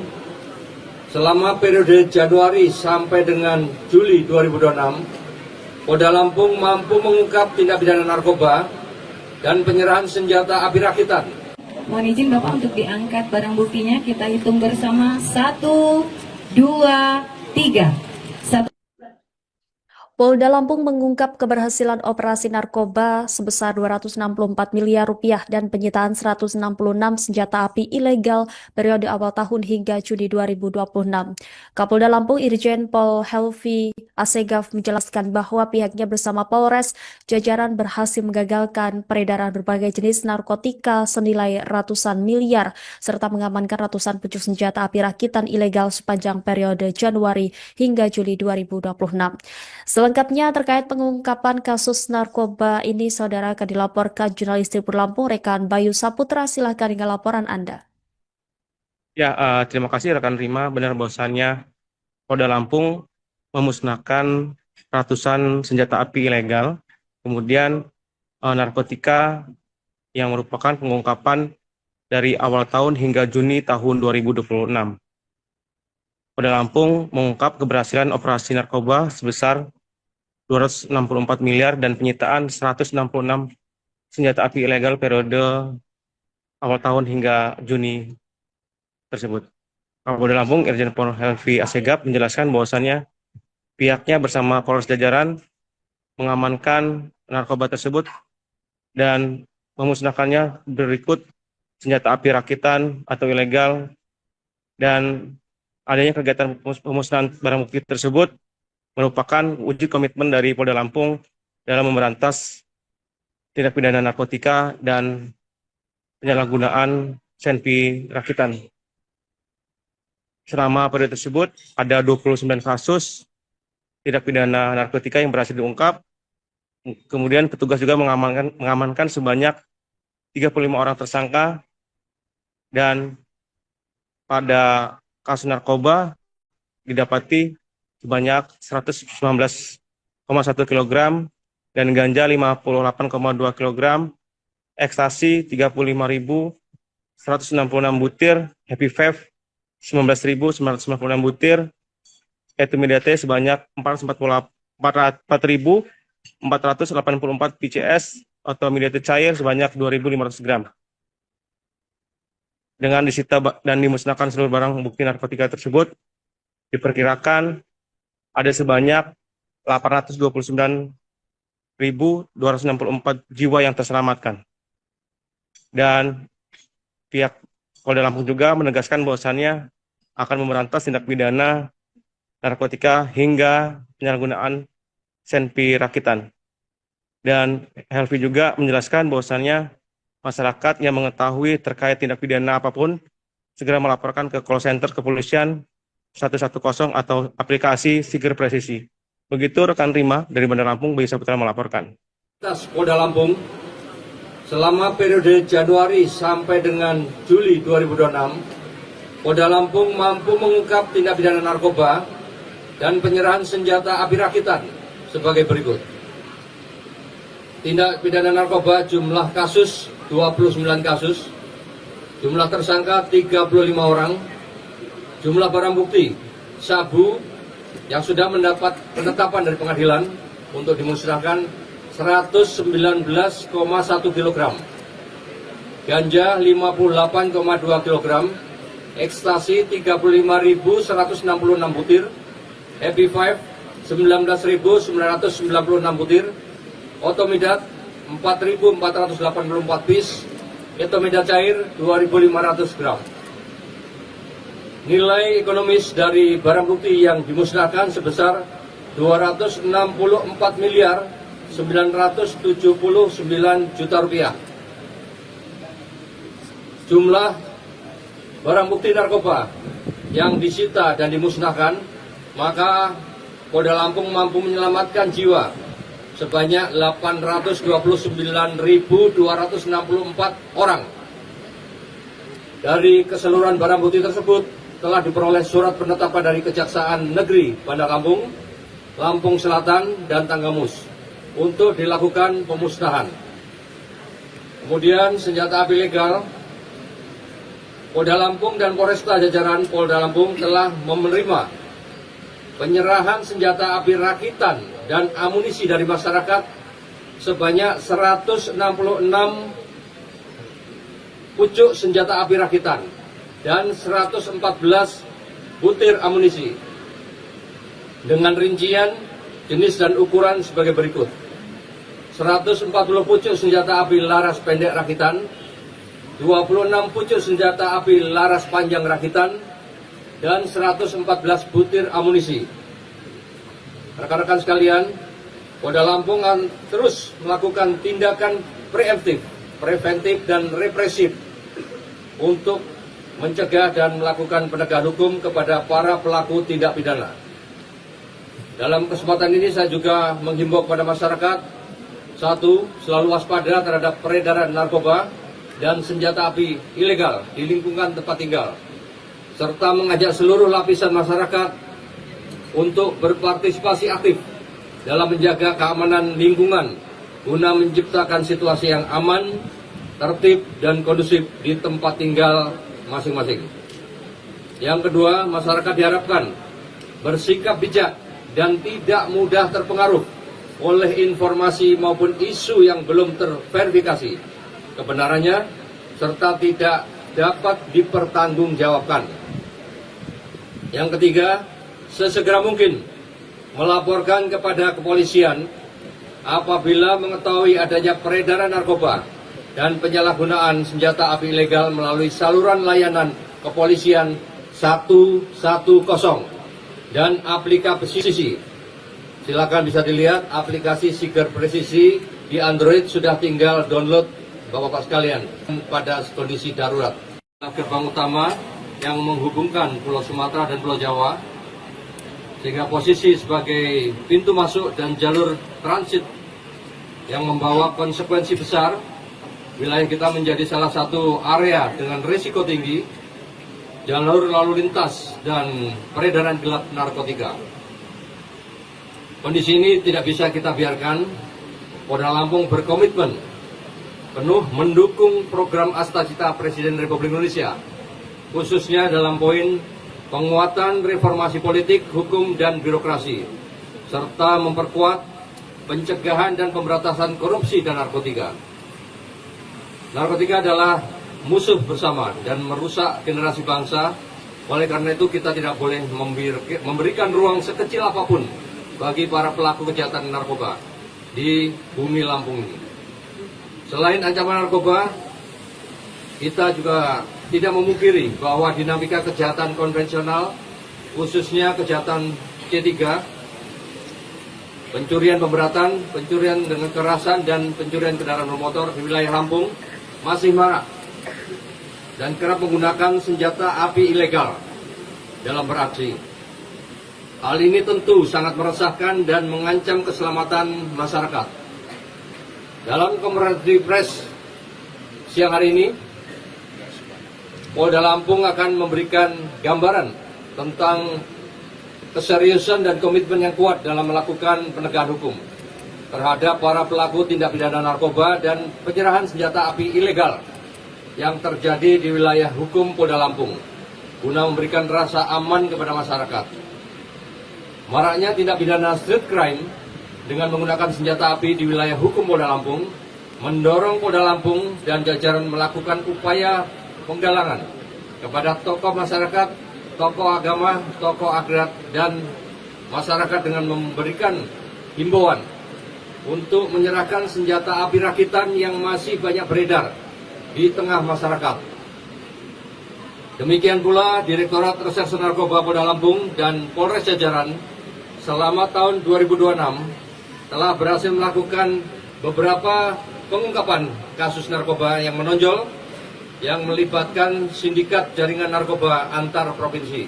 selama periode Januari sampai dengan Juli 2026, Polda Lampung mampu mengungkap tindak pidana narkoba dan penyerahan senjata api rakitan. Mohon izin Bapak untuk diangkat barang buktinya. Kita hitung bersama. 1, 2, 3. Polda Lampung mengungkap keberhasilan operasi narkoba sebesar 264 miliar rupiah dan penyitaan 166 senjata api ilegal periode awal tahun hingga Juni 2026. Kapolda Lampung Irjen Pol Helvi Asegaf menjelaskan bahwa pihaknya bersama Polres jajaran berhasil menggagalkan peredaran berbagai jenis narkotika senilai ratusan miliar serta mengamankan ratusan pucuk senjata api rakitan ilegal sepanjang periode Januari hingga Juli 2026. Selengkapnya terkait pengungkapan kasus narkoba ini, saudara, akan dilaporkan jurnalis Tribun Lampung, rekan Bayu Saputra. Silahkan dengan laporan Anda. Ya, terima kasih rekan Rima. Benar bahwasannya Polda Lampung memusnahkan ratusan senjata api ilegal, kemudian narkotika yang merupakan pengungkapan dari awal tahun hingga Juni tahun 2026. Polda Lampung mengungkap keberhasilan operasi narkoba sebesar 264 miliar dan penyitaan 166 senjata api ilegal periode awal tahun hingga Juni tersebut. Kapolda Lampung Irjen Pol Helvi Asegaf menjelaskan bahwasannya pihaknya bersama Polres jajaran mengamankan narkoba tersebut dan memusnahkannya berikut senjata api rakitan atau ilegal, dan adanya kegiatan pemusnahan barang bukti tersebut merupakan wujud komitmen dari Polda Lampung dalam memberantas tindak pidana narkotika dan penyalahgunaan senpi rakitan. Selama periode tersebut ada 29 kasus tindak pidana narkotika yang berhasil diungkap. Kemudian petugas juga mengamankan sebanyak 35 orang tersangka, dan pada kasus narkoba didapati sebanyak 119,1 kg dan ganja 58,2 kg, ekstasi 35.166 butir, happy vape 19.996 butir, etumidate sebanyak 4.484 PCS atau midate cair sebanyak 2.500 gram. Dengan disita dan dimusnahkan seluruh barang bukti narkotika tersebut, diperkirakan ada sebanyak 829.264 jiwa yang terselamatkan. Dan pihak Polda Lampung juga menegaskan bahwasannya akan memberantas tindak pidana narkotika hingga penyalahgunaan senpi rakitan. Dan Helvi juga menjelaskan bahwasannya masyarakat yang mengetahui terkait tindak pidana apapun segera melaporkan ke call center kepolisian 110 atau aplikasi Siger Presisi. Begitu rekan Rima dari Bandar Lampung, Bayu Saputra melaporkan. Polda Lampung selama periode Januari sampai dengan Juli 2026, Polda Lampung mampu mengungkap tindak pidana narkoba dan penyerahan senjata api rakitan sebagai berikut. Tindak pidana narkoba jumlah kasus 29 kasus, jumlah tersangka 35 orang, jumlah barang bukti sabu yang sudah mendapat penetapan dari pengadilan untuk dimusnahkan 119,1 kg, ganja 58,2 kg, ekstasi 35.166 butir, Happy 5 19.996 butir, Otomidat 4.484 piece, Etomidat cair 2.500 gram. Nilai ekonomis dari barang bukti yang dimusnahkan sebesar 264 miliar 979 juta rupiah. Jumlah barang bukti narkoba yang disita dan dimusnahkan, maka Polda Lampung mampu menyelamatkan jiwa sebanyak 829.264 orang. Dari keseluruhan barang bukti tersebut telah diperoleh surat penetapan dari Kejaksaan Negeri Bandar Lampung, Lampung Selatan, dan Tanggamus untuk dilakukan pemusnahan. Kemudian senjata api legal, Polda Lampung dan Polresta jajaran Polda Lampung telah menerima penyerahan senjata api rakitan dan amunisi dari masyarakat sebanyak 166 pucuk senjata api rakitan dan 114 butir amunisi dengan rincian, jenis dan ukuran sebagai berikut: 140 pucuk senjata api laras pendek rakitan, 26 pucuk senjata api laras panjang rakitan, dan 114 butir amunisi. Rekan-rekan sekalian, Polda Lampung akan terus melakukan tindakan preventif dan represif untuk mencegah dan melakukan penegakan hukum kepada para pelaku tindak pidana. Dalam kesempatan ini saya juga menghimbau kepada masyarakat, satu, selalu waspada terhadap peredaran narkoba dan senjata api ilegal di lingkungan tempat tinggal, serta mengajak seluruh lapisan masyarakat untuk berpartisipasi aktif dalam menjaga keamanan lingkungan guna menciptakan situasi yang aman, tertib, dan kondusif di tempat tinggal masing-masing. Yang kedua, masyarakat diharapkan bersikap bijak dan tidak mudah terpengaruh oleh informasi maupun isu yang belum terverifikasi kebenarannya serta tidak dapat dipertanggungjawabkan. Yang ketiga, sesegera mungkin melaporkan kepada kepolisian apabila mengetahui adanya peredaran narkoba dan penyalahgunaan senjata api ilegal melalui saluran layanan kepolisian 110 dan aplikasi. Silakan bisa dilihat aplikasi Siger Presisi di Android, sudah tinggal download Bapak-Bapak sekalian pada kondisi darurat. Gerbang utama yang menghubungkan Pulau Sumatera dan Pulau Jawa, sehingga posisi sebagai pintu masuk dan jalur transit yang membawa konsekuensi besar. Wilayah kita menjadi salah satu area dengan risiko tinggi jalur lalu lintas dan peredaran gelap narkotika. Kondisi ini tidak bisa kita biarkan. Polda Lampung berkomitmen penuh mendukung program Astacita Presiden Republik Indonesia, khususnya dalam poin penguatan reformasi politik, hukum, dan birokrasi, serta memperkuat pencegahan dan pemberantasan korupsi dan narkotika. Narkotika adalah musuh bersama dan merusak generasi bangsa. Oleh karena itu kita tidak boleh memberikan ruang sekecil apapun bagi para pelaku kejahatan narkoba di bumi Lampung ini. Selain ancaman narkoba, kita juga tidak memungkiri bahwa dinamika kejahatan konvensional, khususnya kejahatan C3, pencurian pemberatan, pencurian dengan kekerasan, dan pencurian kendaraan bermotor di wilayah Lampung masih marak dan kerap menggunakan senjata api ilegal dalam beraksi. Hal ini tentu sangat meresahkan dan mengancam keselamatan masyarakat. Dalam konferensi pers siang hari ini, Polda Lampung akan memberikan gambaran tentang keseriusan dan komitmen yang kuat dalam melakukan penegakan hukum terhadap para pelaku tindak pidana narkoba dan penyerahan senjata api ilegal yang terjadi di wilayah hukum Polda Lampung guna memberikan rasa aman kepada masyarakat. Maraknya tindak pidana street crime dengan menggunakan senjata api di wilayah hukum Polda Lampung mendorong Polda Lampung dan jajaran melakukan upaya penggalangan kepada tokoh masyarakat, tokoh agama, tokoh adat, dan masyarakat dengan memberikan himbauan untuk menyerahkan senjata api rakitan yang masih banyak beredar di tengah masyarakat. Demikian pula Direktorat Reserse Narkoba Polda Lampung dan Polres jajaran selama tahun 2026 telah berhasil melakukan beberapa pengungkapan kasus narkoba yang menonjol yang melibatkan sindikat jaringan narkoba antar provinsi.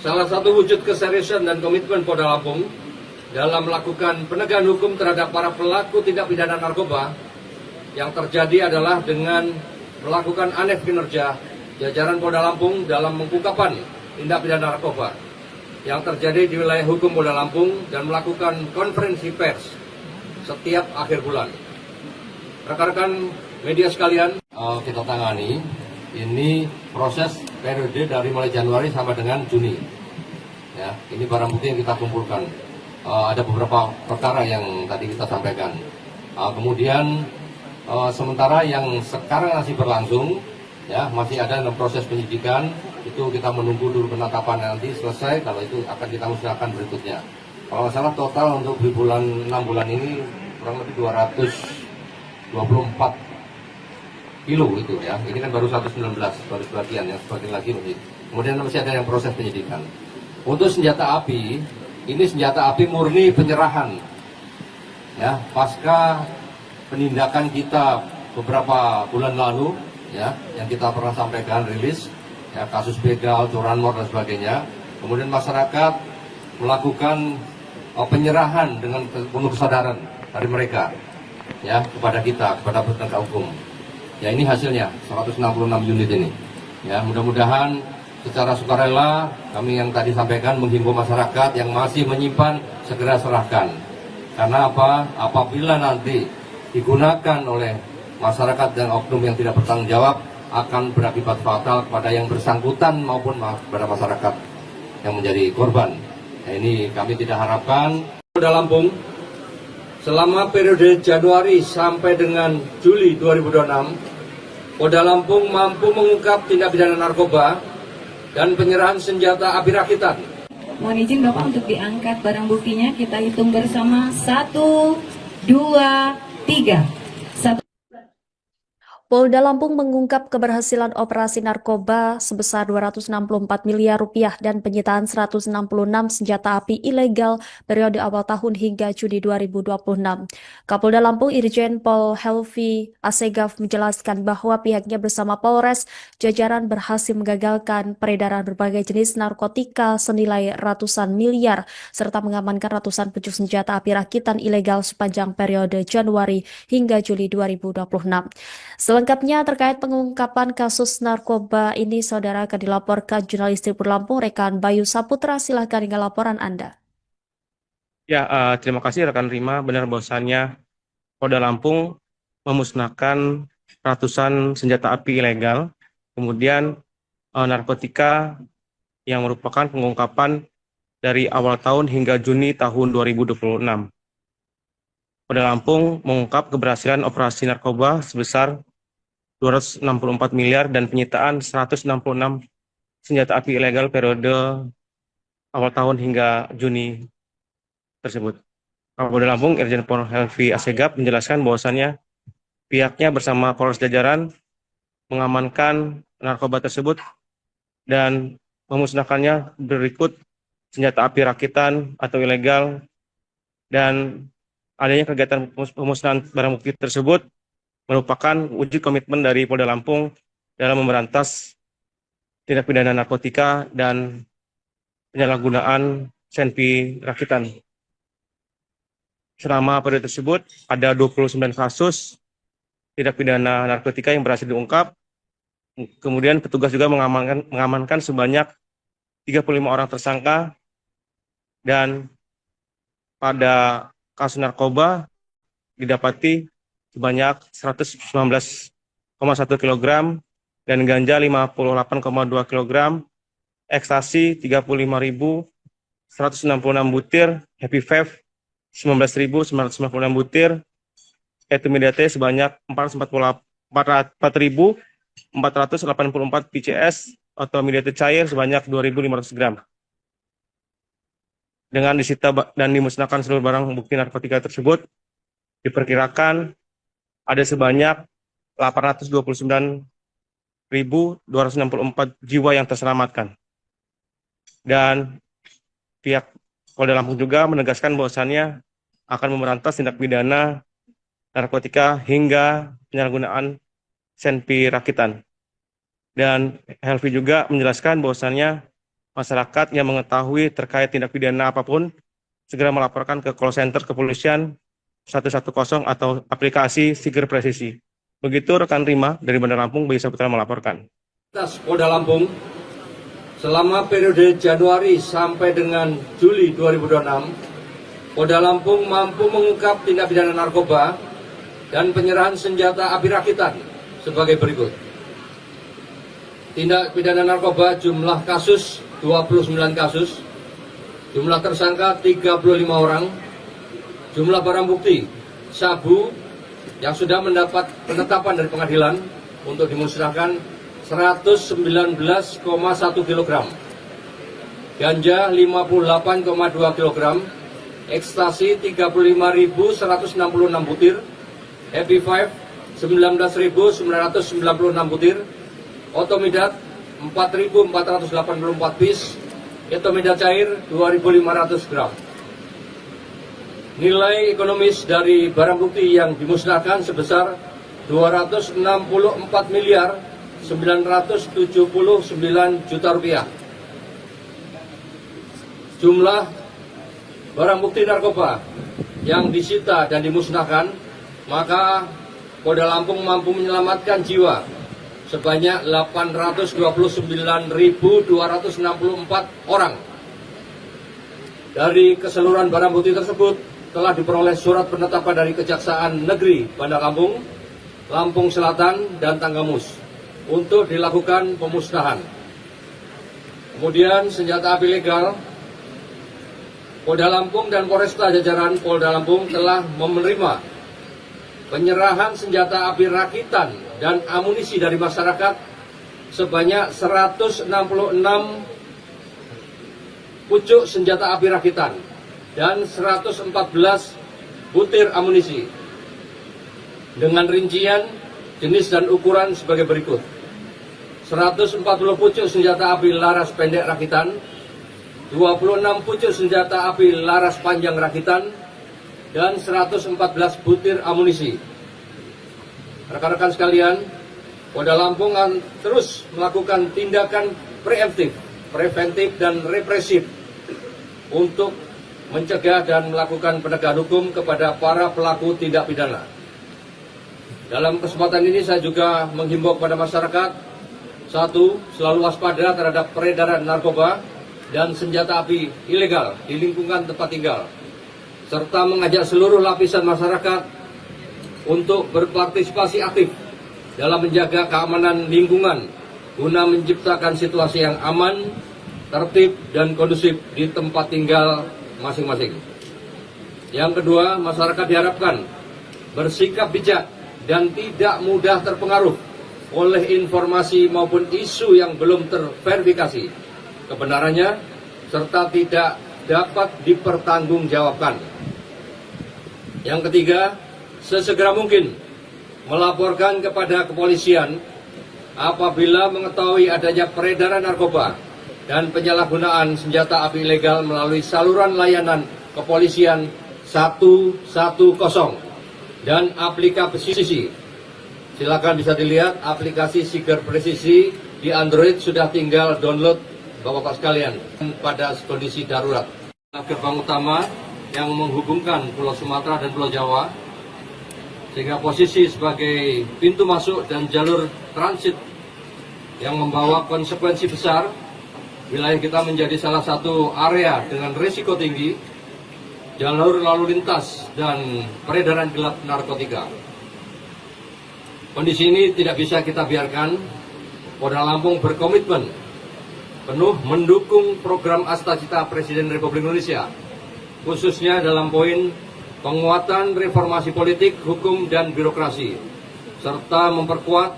Salah satu wujud keseriusan dan komitmen Polda Lampung dalam melakukan penegakan hukum terhadap para pelaku tindak pidana narkoba yang terjadi adalah dengan melakukan anef kinerja jajaran Polda Lampung dalam pengungkapan tindak pidana narkoba yang terjadi di wilayah hukum Polda Lampung dan melakukan konferensi pers setiap akhir bulan. Rekan-rekan media sekalian, kita tangani ini proses periode dari mulai Januari sampai dengan Juni. Ya, ini barang bukti yang kita kumpulkan. Ada beberapa perkara yang tadi kita sampaikan. Kemudian sementara yang sekarang masih berlangsung, ya masih ada dalam proses penyidikan, itu kita menunggu dulu penetapan nanti selesai. Kalau itu akan kita musnahkan berikutnya. Kalau nggak salah total untuk di bulan 6 bulan ini kurang lebih 224 kilo itu ya. Ini kan baru 119, baru sebagian, yang sebagian lagi masih. Kemudian masih ada yang proses penyidikan. Untuk senjata api, ini senjata api murni penyerahan. Ya, pasca penindakan kita beberapa bulan lalu, ya, yang kita pernah sampaikan rilis, ya, kasus begal, curanmor dan sebagainya. Kemudian masyarakat melakukan penyerahan dengan penuh kesadaran dari mereka, ya, kepada kita, kepada penegak hukum. Ya, ini hasilnya 166 unit ini. Ya, mudah-mudahan secara sukarela kami yang tadi sampaikan menghimbau masyarakat yang masih menyimpan segera serahkan. Karena apa? Apabila nanti digunakan oleh masyarakat dan oknum yang tidak bertanggung jawab akan berakibat fatal kepada yang bersangkutan maupun kepada masyarakat yang menjadi korban. Nah, ini kami tidak harapkan. Polda Lampung selama periode Januari sampai dengan Juli 2026, Polda Lampung mampu mengungkap tindak pidana narkoba dan penyerahan senjata api rakitan. Mohon izin Bapak untuk diangkat barang buktinya, kita hitung bersama 1, 2, 3. Polda Lampung mengungkap keberhasilan operasi narkoba sebesar 264 miliar rupiah dan penyitaan 166 senjata api ilegal periode awal tahun hingga Juni 2026. Kapolda Lampung Irjen Pol Helvi Asegaf menjelaskan bahwa pihaknya bersama Polres jajaran berhasil menggagalkan peredaran berbagai jenis narkotika senilai ratusan miliar serta mengamankan ratusan pucuk senjata api rakitan ilegal sepanjang periode Januari hingga Juli 2026. Selengkapnya terkait pengungkapan kasus narkoba ini, saudara, akan dilaporkan jurnalis Tribun Lampung, rekan Bayu Saputra. Silahkan dengan laporan Anda. Ya, terima kasih rekan Rima. Benar bahwasannya Polda Lampung memusnahkan ratusan senjata api ilegal, kemudian narkotika yang merupakan pengungkapan dari awal tahun hingga Juni tahun 2026. Polda Lampung mengungkap keberhasilan operasi narkoba sebesar 264 miliar dan penyitaan 166 senjata api ilegal periode awal tahun hingga Juni tersebut. Polda Lampung Irjen Pol Helvi Asegaf menjelaskan bahwasannya pihaknya bersama Polres jajaran mengamankan narkoba tersebut dan memusnahkannya berikut senjata api rakitan atau ilegal, dan adanya kegiatan pemusnahan barang bukti tersebut merupakan wujud komitmen dari Polda Lampung dalam memberantas tindak pidana narkotika dan penyalahgunaan senpi rakitan. Selama periode tersebut ada 29 kasus tindak pidana narkotika yang berhasil diungkap. Kemudian petugas juga mengamankan sebanyak 35 orang tersangka, dan pada kasus narkoba didapati sebanyak 119,1 kg dan ganja 58,2 kg, ekstasi 35.166 butir, happy vape 19.996 butir, etimidate sebanyak 4.494 484 PCS atau mediated cair sebanyak 2.500 gram. Dengan disita dan dimusnahkan seluruh barang bukti narkotika tersebut, diperkirakan ada sebanyak 829.264 jiwa yang terselamatkan. Dan pihak Polda Lampung juga menegaskan bahwasannya akan memberantas tindak pidana narkotika hingga penyalahgunaan senpi rakitan. Dan Helvi juga menjelaskan bahwasannya masyarakat yang mengetahui terkait tindak pidana apapun segera melaporkan ke call center kepolisian 110 atau aplikasi Siger Presisi. Begitu rekan Rima dari Bandar Lampung, Bayu Saputra melaporkan. Polda Lampung, selama periode Januari sampai dengan Juli 2026, Polda Lampung mampu mengungkap tindak pidana narkoba dan penyerahan senjata api rakitan sebagai berikut. Tindak pidana narkoba jumlah kasus 29 kasus, jumlah tersangka 35 orang, jumlah barang bukti sabu yang sudah mendapat penetapan dari pengadilan untuk dimusnahkan 119,1 kg, ganja 58,2 kg, ekstasi 35.166 butir, Happy 5 19.996 butir, otomidat 4.484 piece, etomidat cair 2.500 gram. Nilai ekonomis dari barang bukti yang dimusnahkan sebesar 264.979 juta rupiah. Jumlah barang bukti narkoba yang disita dan dimusnahkan, maka Polda Lampung mampu menyelamatkan jiwa sebanyak 829.264 orang. Dari keseluruhan barang bukti tersebut telah diperoleh surat penetapan dari Kejaksaan Negeri Bandar Lampung, Lampung Selatan, dan Tanggamus untuk dilakukan pemusnahan. Kemudian senjata api legal, Polda Lampung dan Polresta jajaran Polda Lampung telah menerima penyerahan senjata api rakitan dan amunisi dari masyarakat sebanyak 166 pucuk senjata api rakitan dan 114 butir amunisi dengan rincian jenis dan ukuran sebagai berikut: 140 pucuk senjata api laras pendek rakitan, 26 pucuk senjata api laras panjang rakitan, dan 114 butir amunisi. Rekan-rekan sekalian, Polda Lampung akan terus melakukan tindakan preventif dan represif untuk mencegah dan melakukan penegakan hukum kepada para pelaku tindak pidana. Dalam kesempatan ini saya juga menghimbau kepada masyarakat, satu, selalu waspada terhadap peredaran narkoba dan senjata api ilegal di lingkungan tempat tinggal, serta mengajak seluruh lapisan masyarakat untuk berpartisipasi aktif dalam menjaga keamanan lingkungan guna menciptakan situasi yang aman, tertib, dan kondusif di tempat tinggal masing-masing. Yang kedua, masyarakat diharapkan bersikap bijak dan tidak mudah terpengaruh oleh informasi maupun isu yang belum terverifikasi kebenarannya serta tidak dapat dipertanggungjawabkan. Yang ketiga, sesegera mungkin melaporkan kepada kepolisian apabila mengetahui adanya peredaran narkoba dan penyalahgunaan senjata api ilegal melalui saluran layanan kepolisian 110 dan aplikasi. Silakan bisa dilihat aplikasi Siger Presisi di Android, sudah tinggal download Bapak-bapak sekalian pada kondisi darurat. Gerbang utama yang menghubungkan Pulau Sumatera dan Pulau Jawa, sehingga posisi sebagai pintu masuk dan jalur transit yang membawa konsekuensi besar. Wilayah kita menjadi salah satu area dengan risiko tinggi jalur lalu lintas dan peredaran gelap narkotika. Kondisi ini tidak bisa kita biarkan. Polda Lampung berkomitmen penuh mendukung program Astacita Presiden Republik Indonesia, khususnya dalam poin penguatan reformasi politik, hukum, dan birokrasi, serta memperkuat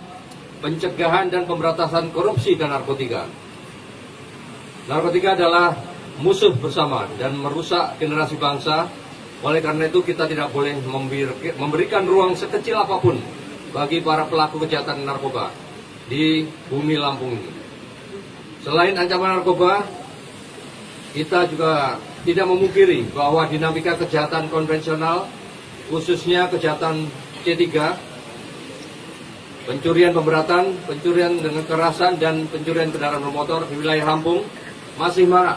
pencegahan dan pemberantasan korupsi dan narkotika. Narkotika adalah musuh bersama dan merusak generasi bangsa. Oleh karena itu kita tidak boleh memberikan ruang sekecil apapun bagi para pelaku kejahatan narkoba di bumi Lampung ini. Selain ancaman narkoba, kita juga tidak memungkiri bahwa dinamika kejahatan konvensional, khususnya kejahatan C3, pencurian pemberatan, pencurian dengan kekerasan, dan pencurian kendaraan bermotor di wilayah Lampung masih marak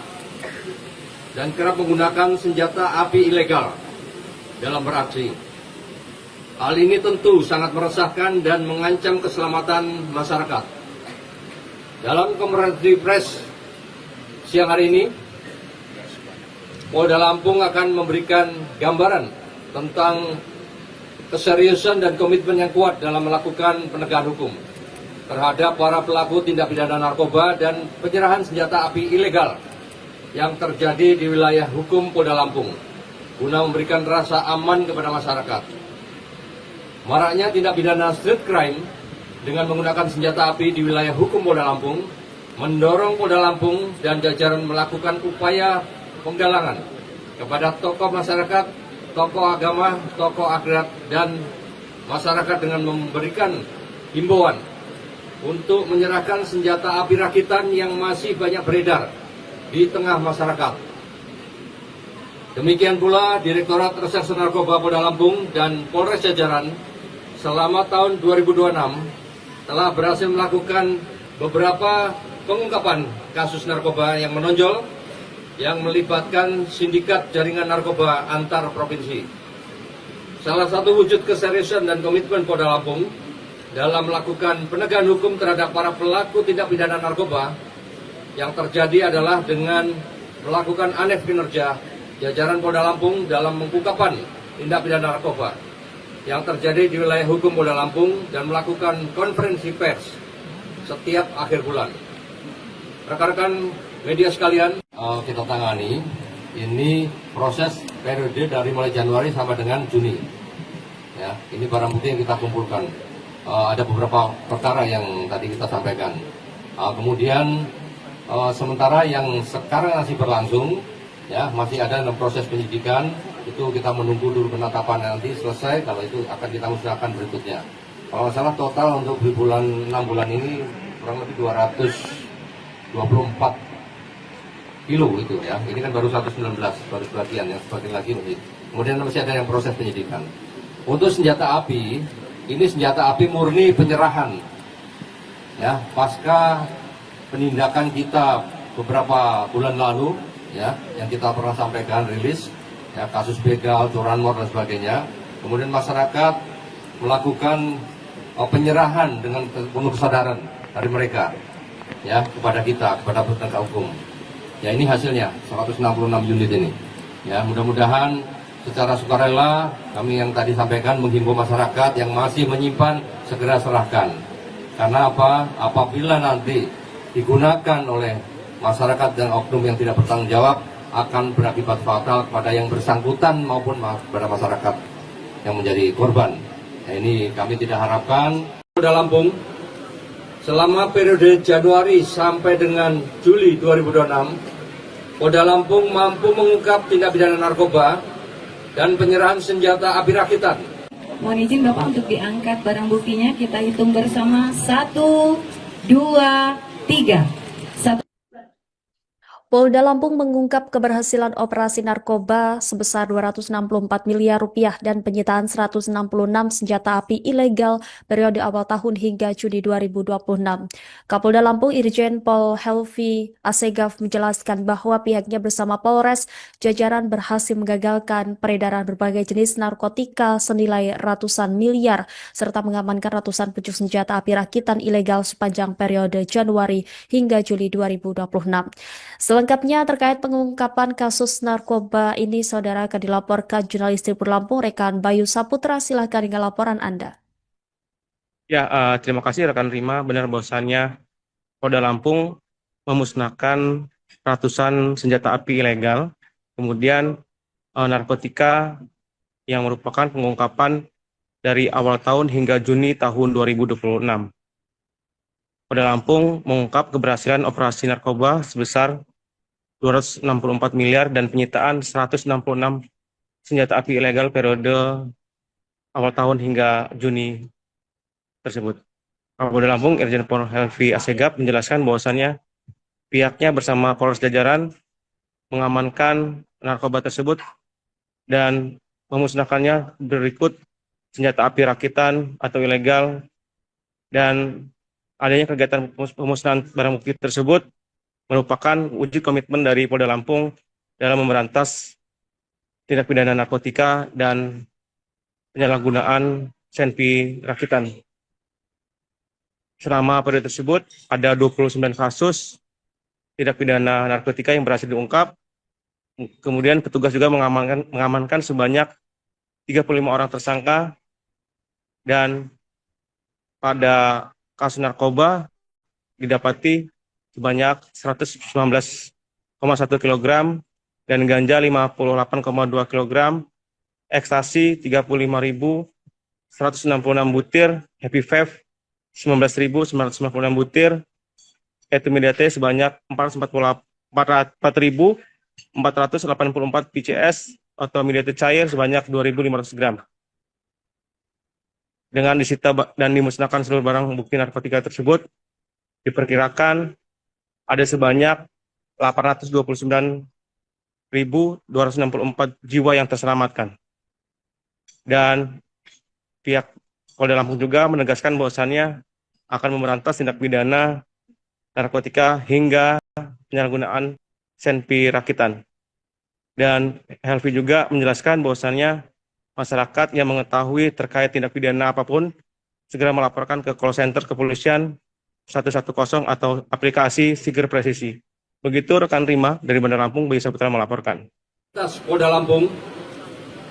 dan kerap menggunakan senjata api ilegal dalam beraksi. Hal ini tentu sangat meresahkan dan mengancam keselamatan masyarakat. Dalam konferensi pers siang hari ini, Polda Lampung akan memberikan gambaran tentang keseriusan dan komitmen yang kuat dalam melakukan penegakan hukum terhadap para pelaku tindak pidana narkoba dan penyerahan senjata api ilegal yang terjadi di wilayah hukum Polda Lampung guna memberikan rasa aman kepada masyarakat. Maraknya tindak pidana street crime dengan menggunakan senjata api di wilayah hukum Polda Lampung mendorong Polda Lampung dan jajaran melakukan upaya penggalangan kepada tokoh masyarakat, tokoh agama, tokoh adat, dan masyarakat dengan memberikan himbauan untuk menyerahkan senjata api rakitan yang masih banyak beredar di tengah masyarakat. Demikian pula Direktorat Reserse Narkoba Polda Lampung dan Polres jajaran selama tahun 2026 telah berhasil melakukan beberapa pengungkapan kasus narkoba yang menonjol yang melibatkan sindikat jaringan narkoba antar provinsi. Salah satu wujud keseriusan dan komitmen Polda Lampung dalam melakukan penegakan hukum terhadap para pelaku tindak pidana narkoba yang terjadi adalah dengan melakukan anef kinerja jajaran Polda Lampung dalam pengungkapan tindak pidana narkoba yang terjadi di wilayah hukum Polda Lampung dan melakukan konferensi pers setiap akhir bulan. Rekan-rekan media sekalian, kita tangani ini proses periode dari mulai Januari sampai dengan Juni. Ya, ini barang bukti yang kita kumpulkan. Ada beberapa perkara yang tadi kita sampaikan. Kemudian sementara yang sekarang masih berlangsung, ya masih ada dalam proses penyidikan. Itu kita menunggu dulu penetapan nanti selesai. Kalau itu akan kita musnahkan berikutnya. Kalau nggak salah total untuk di bulan 6 bulan ini kurang lebih 224 kilo itu ya. Ini kan baru 119, baru sebagian, yang sebagian lagi masih. Kemudian masih ada yang proses penyidikan. Untuk senjata api, ini senjata api murni penyerahan. Ya, pasca penindakan kita beberapa bulan lalu, ya, yang kita pernah sampaikan rilis, ya, kasus begal, curanmor dan sebagainya. Kemudian masyarakat melakukan penyerahan dengan penuh kesadaran dari mereka, ya, kepada kita, kepada penegak hukum. Ya, ini hasilnya 166 unit ini. Ya, mudah-mudahan secara sukarela kami yang tadi sampaikan menghimbau masyarakat yang masih menyimpan segera serahkan. Karena apa? Apabila nanti digunakan oleh masyarakat dan oknum yang tidak bertanggung jawab akan berakibat fatal kepada yang bersangkutan maupun kepada masyarakat yang menjadi korban. Nah, ini kami tidak harapkan. Polda Lampung selama periode Januari sampai dengan Juli 2026, Polda Lampung mampu mengungkap tindak pidana narkoba dan penyerahan senjata api rakitan. Mohon izin Bapak untuk diangkat barang buktinya. Kita hitung bersama 1, 2, 3. Polda Lampung mengungkap keberhasilan operasi narkoba sebesar 264 miliar rupiah dan penyitaan 166 senjata api ilegal periode awal tahun hingga Juni 2026. Kapolda Lampung Irjen Pol Helvi Asegaf menjelaskan bahwa pihaknya bersama Polres jajaran berhasil menggagalkan peredaran berbagai jenis narkotika senilai ratusan miliar serta mengamankan ratusan pucuk senjata api rakitan ilegal sepanjang periode Januari hingga Juli 2026. Selengkapnya terkait pengungkapan kasus narkoba ini, saudara, akan dilaporkan jurnalis Tribun Lampung, rekan Bayu Saputra. Silahkan dengan laporan Anda. Ya, terima kasih rekan Rima. Benar bahwasannya Polda Lampung memusnahkan ratusan senjata api ilegal, kemudian narkotika yang merupakan pengungkapan dari awal tahun hingga Juni tahun 2026. Polda Lampung mengungkap keberhasilan operasi narkoba sebesar 264 miliar dan penyitaan 166 senjata api ilegal periode awal tahun hingga Juni tersebut. Kapolda Lampung Irjen Pol Helvi Asegaf menjelaskan bahwasannya pihaknya bersama Polres Jajaran mengamankan narkoba tersebut dan memusnahkannya berikut senjata api rakitan atau ilegal, dan adanya kegiatan pemusnahan barang bukti tersebut merupakan wujud komitmen dari Polda Lampung dalam memberantas tindak pidana narkotika dan penyalahgunaan senpi rakitan. Selama periode tersebut ada 29 kasus tindak pidana narkotika yang berhasil diungkap. Kemudian petugas juga mengamankan sebanyak 35 orang tersangka, dan pada kasus narkoba didapati sebanyak 119,1 kg dan ganja 58,2 kg, ekstasi 35.166 butir, happy vape 19.996 butir, etimidate sebanyak 4.484 PCS atau midate cair sebanyak 2.500 gram. Dengan disita dan dimusnahkan seluruh barang bukti narkotika tersebut, diperkirakan ada sebanyak 829.264 jiwa yang terselamatkan. Dan pihak Polda Lampung juga menegaskan bahwasannya akan memberantas tindak pidana narkotika hingga penyalahgunaan senpi rakitan. Dan Helvi juga menjelaskan bahwasannya masyarakat yang mengetahui terkait tindak pidana apapun segera melaporkan ke call center kepolisian 110 atau aplikasi Siger Presisi. Begitu rekan Rima dari Bandar Lampung, Bayu Saputra melaporkan. Polda Lampung,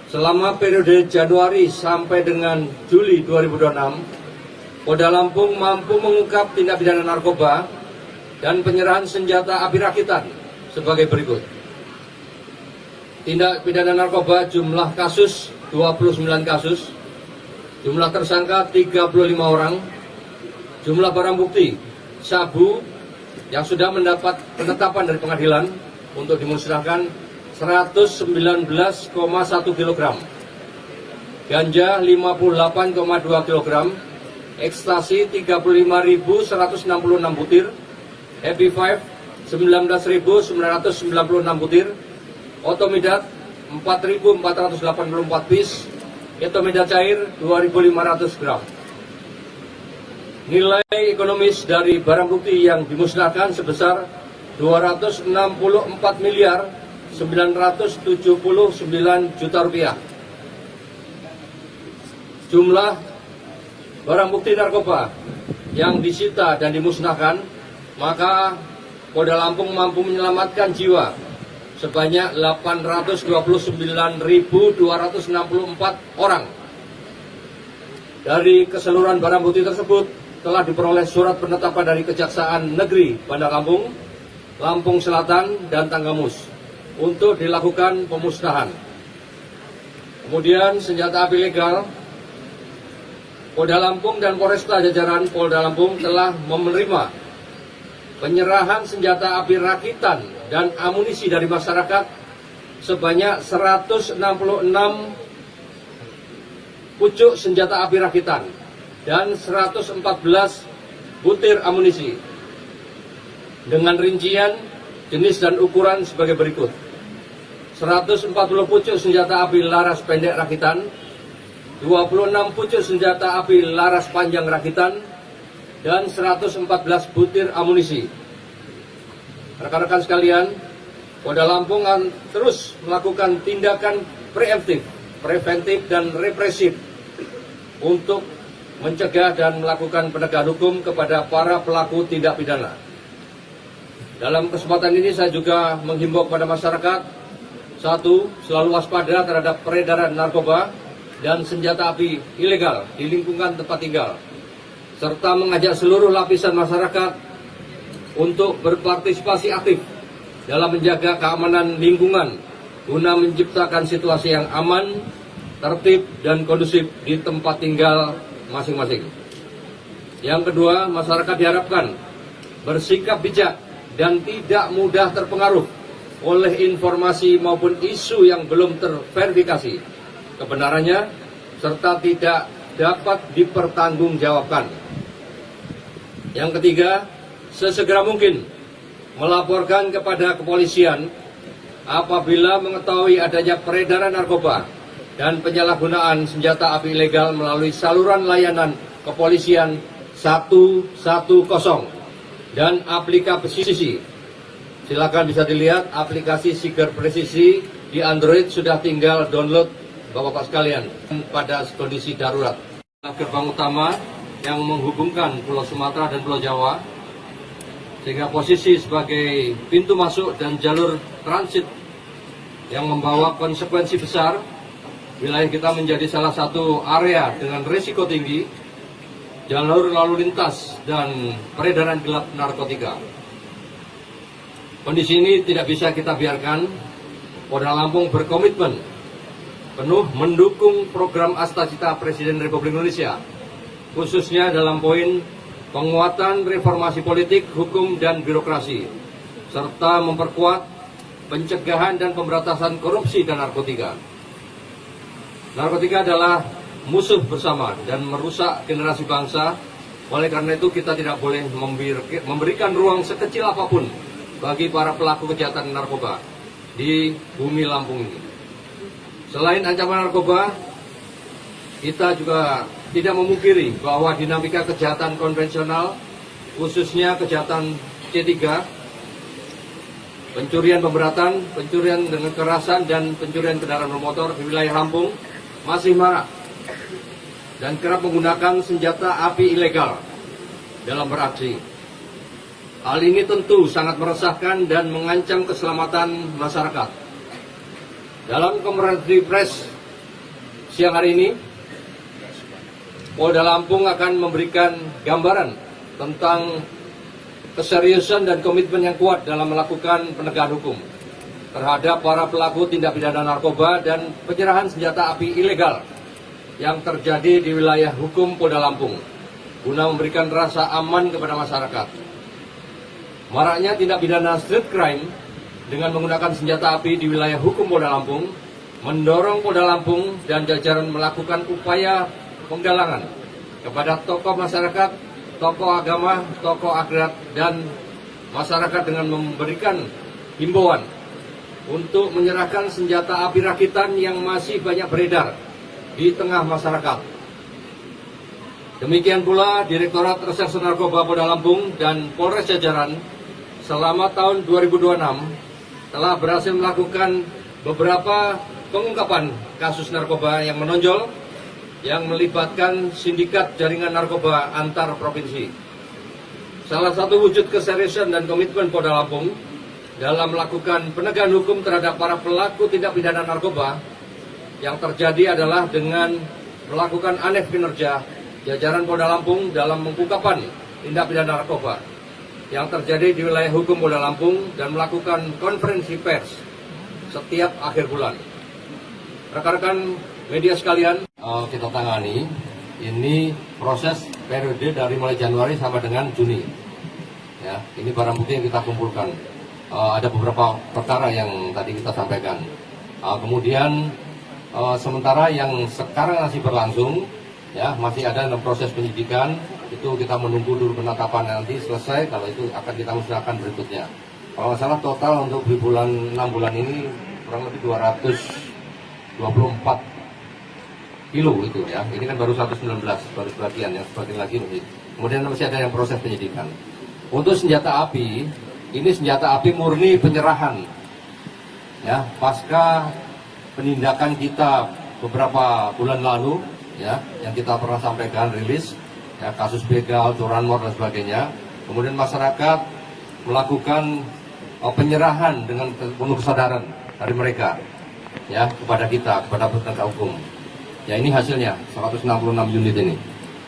selama periode Januari sampai dengan Juli 2026, Polda Lampung mampu mengungkap tindak pidana narkoba dan penyerahan senjata api rakitan sebagai berikut. Tindak pidana narkoba jumlah kasus 29 kasus, jumlah tersangka 35 orang, jumlah barang bukti sabu yang sudah mendapat penetapan dari pengadilan untuk dimusnahkan 119,1 kg, ganja 58,2 kg, ekstasi 35.166 butir, happy vape 19.996 butir, otomidat 4.484 piece, etomidat cair 2.500 gram. Nilai ekonomis dari barang bukti yang dimusnahkan sebesar 264 miliar 979 juta rupiah. Jumlah barang bukti narkoba yang disita dan dimusnahkan, maka Polda Lampung mampu menyelamatkan jiwa sebanyak 829.264 orang. Dari keseluruhan barang bukti tersebut telah diperoleh surat penetapan dari Kejaksaan Negeri Bandar Lampung, Lampung Selatan, dan Tanggamus untuk dilakukan pemusnahan. Kemudian senjata api legal, Polda Lampung dan Polresta Jajaran Polda Lampung telah menerima penyerahan senjata api rakitan dan amunisi dari masyarakat sebanyak 166 pucuk senjata api rakitan dan 114 butir amunisi dengan rincian jenis dan ukuran sebagai berikut: 140 pucuk senjata api laras pendek rakitan, 26 pucuk senjata api laras panjang rakitan, dan 114 butir amunisi. Rekan-rekan sekalian, Polda Lampung akan terus melakukan tindakan preventif dan represif untuk mencegah dan melakukan penegakan hukum kepada para pelaku tindak pidana. Dalam kesempatan ini saya juga menghimbau kepada masyarakat, satu, selalu waspada terhadap peredaran narkoba dan senjata api ilegal di lingkungan tempat tinggal, serta mengajak seluruh lapisan masyarakat untuk berpartisipasi aktif dalam menjaga keamanan lingkungan guna menciptakan situasi yang aman, tertib, dan kondusif di tempat tinggal masing-masing. Yang kedua, masyarakat diharapkan bersikap bijak dan tidak mudah terpengaruh oleh informasi maupun isu yang belum terverifikasi kebenarannya serta tidak dapat dipertanggungjawabkan. Yang ketiga, sesegera mungkin melaporkan kepada kepolisian apabila mengetahui adanya peredaran narkoba dan penyalahgunaan senjata api ilegal melalui saluran layanan kepolisian 110 dan aplikasi. Silakan bisa dilihat aplikasi Siger Presisi di Android, sudah tinggal download Bapak-Bapak sekalian pada kondisi darurat. Gerbang utama yang menghubungkan Pulau Sumatera dan Pulau Jawa, sehingga posisi sebagai pintu masuk dan jalur transit yang membawa konsekuensi besar. Wilayah kita menjadi salah satu area dengan risiko tinggi jalur lalu lintas dan peredaran gelap narkotika. Kondisi ini tidak bisa kita biarkan. Polda Lampung berkomitmen penuh mendukung program Astacita Presiden Republik Indonesia, khususnya dalam poin penguatan reformasi politik, hukum, dan birokrasi, serta memperkuat pencegahan dan pemberantasan korupsi dan narkotika. Narkotika adalah musuh bersama dan merusak generasi bangsa. Oleh karena itu kita tidak boleh memberikan ruang sekecil apapun bagi para pelaku kejahatan narkoba di bumi Lampung ini. Selain ancaman narkoba, kita juga tidak memungkiri bahwa dinamika kejahatan konvensional, khususnya kejahatan C3, pencurian pemberatan, pencurian dengan kekerasan, dan pencurian kendaraan bermotor di wilayah Lampung masih marak dan kerap menggunakan senjata api ilegal dalam beraksi. Hal ini tentu sangat meresahkan dan mengancam keselamatan masyarakat. Dalam konferensi pers siang hari ini, Polda Lampung akan memberikan gambaran tentang keseriusan dan komitmen yang kuat dalam melakukan penegakan hukum terhadap para pelaku tindak pidana narkoba dan penyerahan senjata api ilegal yang terjadi di wilayah hukum Polda Lampung guna memberikan rasa aman kepada masyarakat. Maraknya tindak pidana street crime dengan menggunakan senjata api di wilayah hukum Polda Lampung mendorong Polda Lampung dan jajaran melakukan upaya penggalangan kepada tokoh masyarakat, tokoh agama, tokoh adat, dan masyarakat dengan memberikan himbauan untuk menyerahkan senjata api rakitan yang masih banyak beredar di tengah masyarakat. Demikian pula Direktorat Reserse Narkoba Polda Lampung dan Polres jajaran selama tahun 2026 telah berhasil melakukan beberapa pengungkapan kasus narkoba yang menonjol yang melibatkan sindikat jaringan narkoba antar provinsi. Salah satu wujud keseriusan dan komitmen Polda Lampung dalam melakukan penegakan hukum terhadap para pelaku tindak pidana narkoba yang terjadi adalah dengan melakukan aneh kinerja jajaran Polda Lampung dalam pengungkapan tindak pidana narkoba yang terjadi di wilayah hukum Polda Lampung dan melakukan konferensi pers setiap akhir bulan. Rekan-rekan media sekalian, kita tangani ini proses periode dari mulai Januari sampai dengan Juni. Ya, ini barang bukti yang kita kumpulkan. Ada beberapa perkara yang tadi kita sampaikan. Kemudian sementara yang sekarang masih berlangsung, ya masih ada dalam proses penyidikan, itu kita menunggu dulu penetapan nanti selesai. Kalau itu akan kita musnahkan berikutnya. Kalau nggak salah total untuk di bulan 6 bulan ini kurang lebih 224 kilo itu ya. Ini kan baru 119 baru sebagian, yang sebagian lagi masih. Kemudian masih ada yang proses penyidikan. Untuk senjata api, ini senjata api murni penyerahan. Ya, pasca penindakan kita beberapa bulan lalu, ya, yang kita pernah sampaikan rilis, ya, kasus begal, curanmor dan sebagainya. Kemudian masyarakat melakukan penyerahan dengan penuh kesadaran dari mereka, ya, kepada kita, kepada penegak hukum. Ya, ini hasilnya 166 unit ini.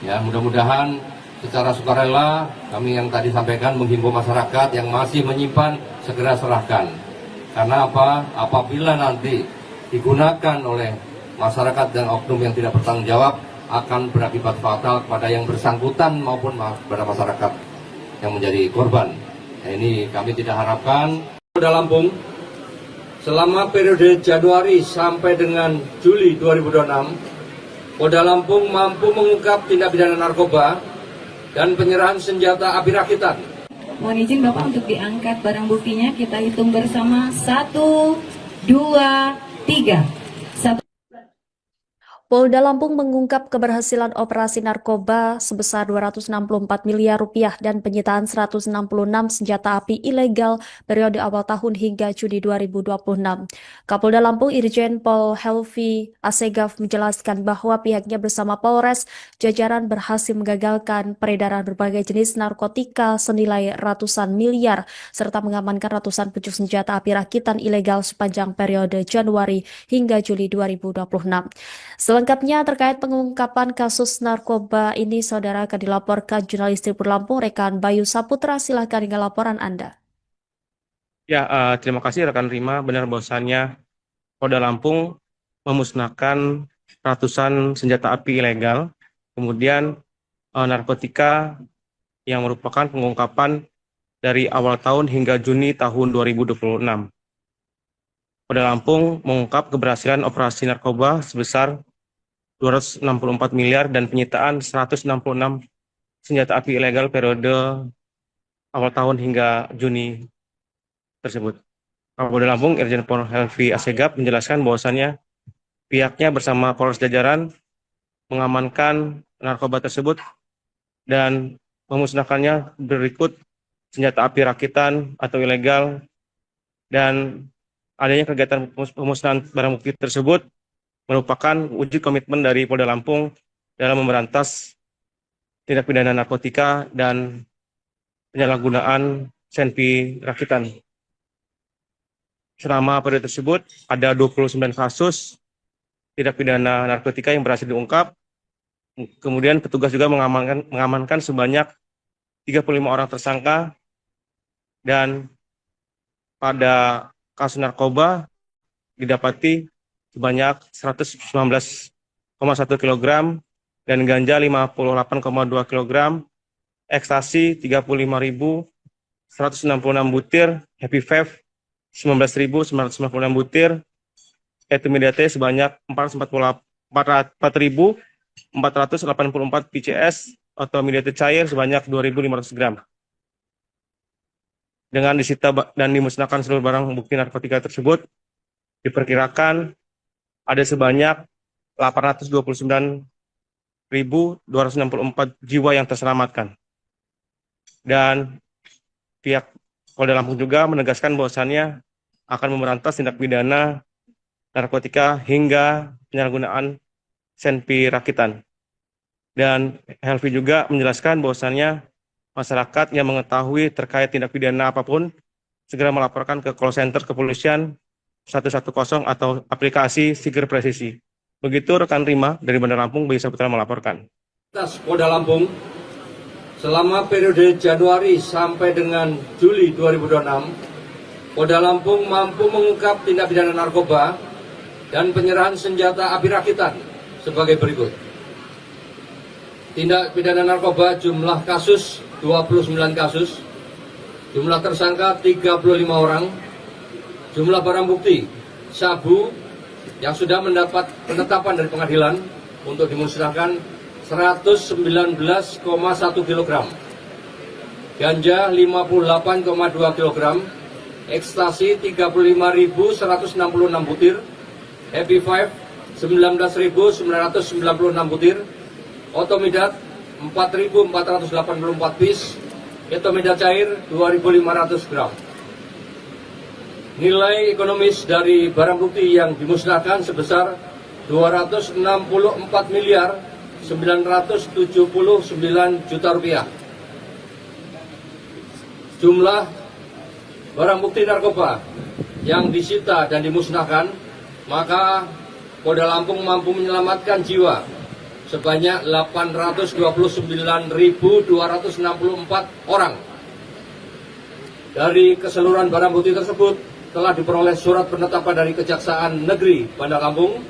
Ya, mudah-mudahan secara sukarela kami yang tadi sampaikan menghimbau masyarakat yang masih menyimpan segera serahkan. Karena apa? Apabila nanti digunakan oleh masyarakat dan oknum yang tidak bertanggung jawab, akan berakibat fatal kepada yang bersangkutan maupun kepada masyarakat yang menjadi korban. Nah, ini kami tidak harapkan. Polda Lampung selama periode Januari sampai dengan Juli 2026, Polda Lampung mampu mengungkap tindak pidana narkoba dan penyerahan senjata api rakitan. Mohon izin Bapak untuk diangkat barang buktinya. Kita hitung bersama. 1, 2, 3. Polda Lampung mengungkap keberhasilan operasi narkoba sebesar 264 miliar rupiah dan penyitaan 166 senjata api ilegal periode awal tahun hingga Juni 2026. Kapolda Lampung Irjen Pol Helvi Asegaf menjelaskan bahwa pihaknya bersama Polres jajaran berhasil menggagalkan peredaran berbagai jenis narkotika senilai ratusan miliar serta mengamankan ratusan pucuk senjata api rakitan ilegal sepanjang periode Januari hingga Juli 2026. Selengkapnya terkait pengungkapan kasus narkoba ini, saudara, akan dilaporkan jurnalis Tribun Lampung, rekan Bayu Saputra. Silahkan dengan laporan Anda. Ya, terima kasih rekan Rima. Benar bahwasannya Polda Lampung memusnahkan ratusan senjata api ilegal, kemudian narkotika yang merupakan pengungkapan dari awal tahun hingga Juni tahun 2026. Polda Lampung mengungkap keberhasilan operasi narkoba sebesar 264 miliar dan penyitaan 166 senjata api ilegal periode awal tahun hingga Juni tersebut. Kapolda Lampung Irjen Pol Helvi Asegaf menjelaskan bahwasannya pihaknya bersama Polres jajaran mengamankan narkoba tersebut dan memusnahkannya berikut senjata api rakitan atau ilegal, dan adanya kegiatan pemusnahan barang bukti tersebut merupakan wujud komitmen dari Polda Lampung dalam memberantas tindak pidana narkotika dan penyalahgunaan senpi rakitan. Selama periode tersebut ada 29 kasus tindak pidana narkotika yang berhasil diungkap. Kemudian petugas juga mengamankan sebanyak 35 orang tersangka, dan pada kasus narkoba didapati sebanyak 119,1 kg dan ganja 58,2 kg, ekstasi 35.166 butir, happy vape 19.996 butir, etimidate sebanyak 4.484 PCS atau midate cair sebanyak 2.500 gram. Dengan disita dan dimusnahkan seluruh barang bukti narkotika tersebut, diperkirakan ada sebanyak 829.264 jiwa yang terselamatkan. Dan pihak Polda Lampung juga menegaskan bahwasannya akan memberantas tindak pidana narkotika hingga penyalahgunaan senpi rakitan. Dan Helvi juga menjelaskan bahwasannya masyarakat yang mengetahui terkait tindak pidana apapun segera melaporkan ke call center kepolisian 110 atau aplikasi Siger Presisi. Begitu rekan Rima dari Bandar Lampung, Bayu Saputra melaporkan. Polda Lampung selama periode Januari sampai dengan Juli 2026, Polda Lampung mampu mengungkap tindak pidana narkoba dan penyerahan senjata api rakitan sebagai berikut. Tindak pidana narkoba jumlah kasus 29 kasus, jumlah tersangka 35 orang, jumlah barang bukti sabu yang sudah mendapat penetapan dari pengadilan untuk dimusnahkan 119,1 kg, ganja 58,2 kg, ekstasi 35.166 butir, happy five 19.996 butir, otomidat 4.484 piece, etomidat cair 2.500 gram. Nilai ekonomis dari barang bukti yang dimusnahkan sebesar 264 miliar 979 juta rupiah. Jumlah barang bukti narkoba yang disita dan dimusnahkan, maka Polda Lampung mampu menyelamatkan jiwa sebanyak 829.264 orang. Dari keseluruhan barang bukti tersebut telah diperoleh surat penetapan dari Kejaksaan Negeri Bandar Lampung,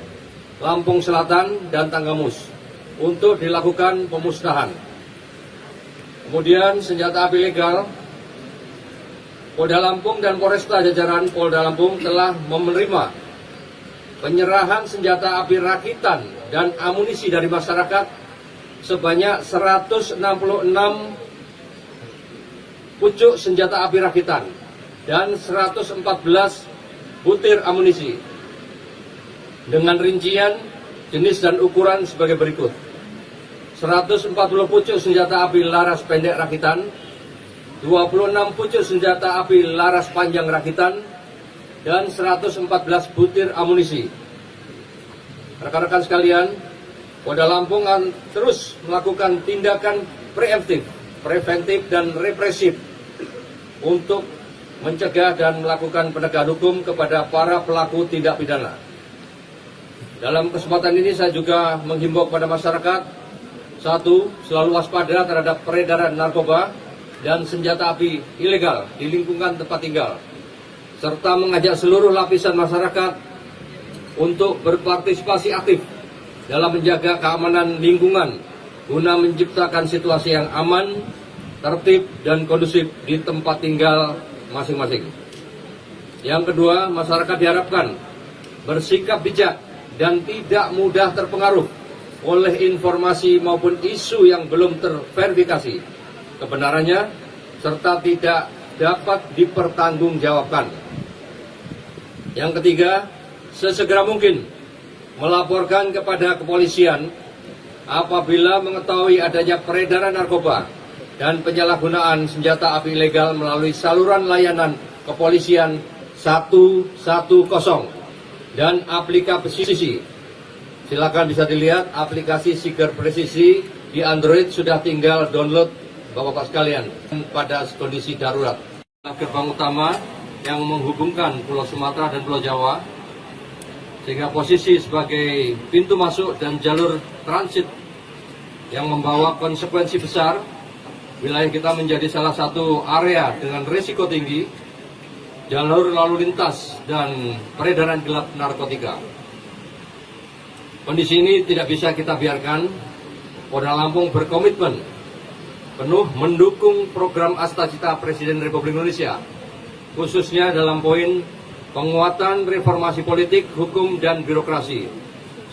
Lampung Selatan, dan Tanggamus. untuk dilakukan pemusnahan. Kemudian senjata api legal, Polda Lampung dan Polresta jajaran Polda Lampung telah menerima penyerahan senjata api rakitan dan amunisi dari masyarakat sebanyak 166 pucuk senjata api rakitan dan 114 butir amunisi dengan rincian, jenis dan ukuran sebagai berikut. 140 pucuk senjata api laras pendek rakitan, 26 pucuk senjata api laras panjang rakitan, dan 114 butir amunisi. Rekan-rekan sekalian, Polda Lampung akan terus melakukan tindakan preventif dan represif untuk mencegah dan melakukan penegakan hukum kepada para pelaku tindak pidana. Dalam kesempatan ini saya juga menghimbau kepada masyarakat, satu, selalu waspada terhadap peredaran narkoba dan senjata api ilegal di lingkungan tempat tinggal, serta mengajak seluruh lapisan masyarakat untuk berpartisipasi aktif dalam menjaga keamanan lingkungan guna menciptakan situasi yang aman, tertib, dan kondusif di tempat tinggal masing-masing. Yang kedua, masyarakat diharapkan bersikap bijak dan tidak mudah terpengaruh oleh informasi maupun isu yang belum terverifikasi kebenarannya serta tidak dapat dipertanggungjawabkan. Yang ketiga, sesegera mungkin melaporkan kepada kepolisian apabila mengetahui adanya peredaran narkoba dan penyalahgunaan senjata api ilegal melalui saluran layanan kepolisian 110 dan aplikasi. Silakan bisa dilihat aplikasi Siger Presisi di Android, sudah tinggal download Bapak-Bapak sekalian pada kondisi darurat. Gerbang utama yang menghubungkan Pulau Sumatera dan Pulau Jawa, sehingga posisi sebagai pintu masuk dan jalur transit yang membawa konsekuensi besar. Wilayah kita menjadi salah satu area dengan risiko tinggi jalur lalu lintas dan peredaran gelap narkotika. Kondisi ini tidak bisa kita biarkan. Polda Lampung berkomitmen penuh mendukung program Astacita Presiden Republik Indonesia, khususnya dalam poin penguatan reformasi politik, hukum, dan birokrasi,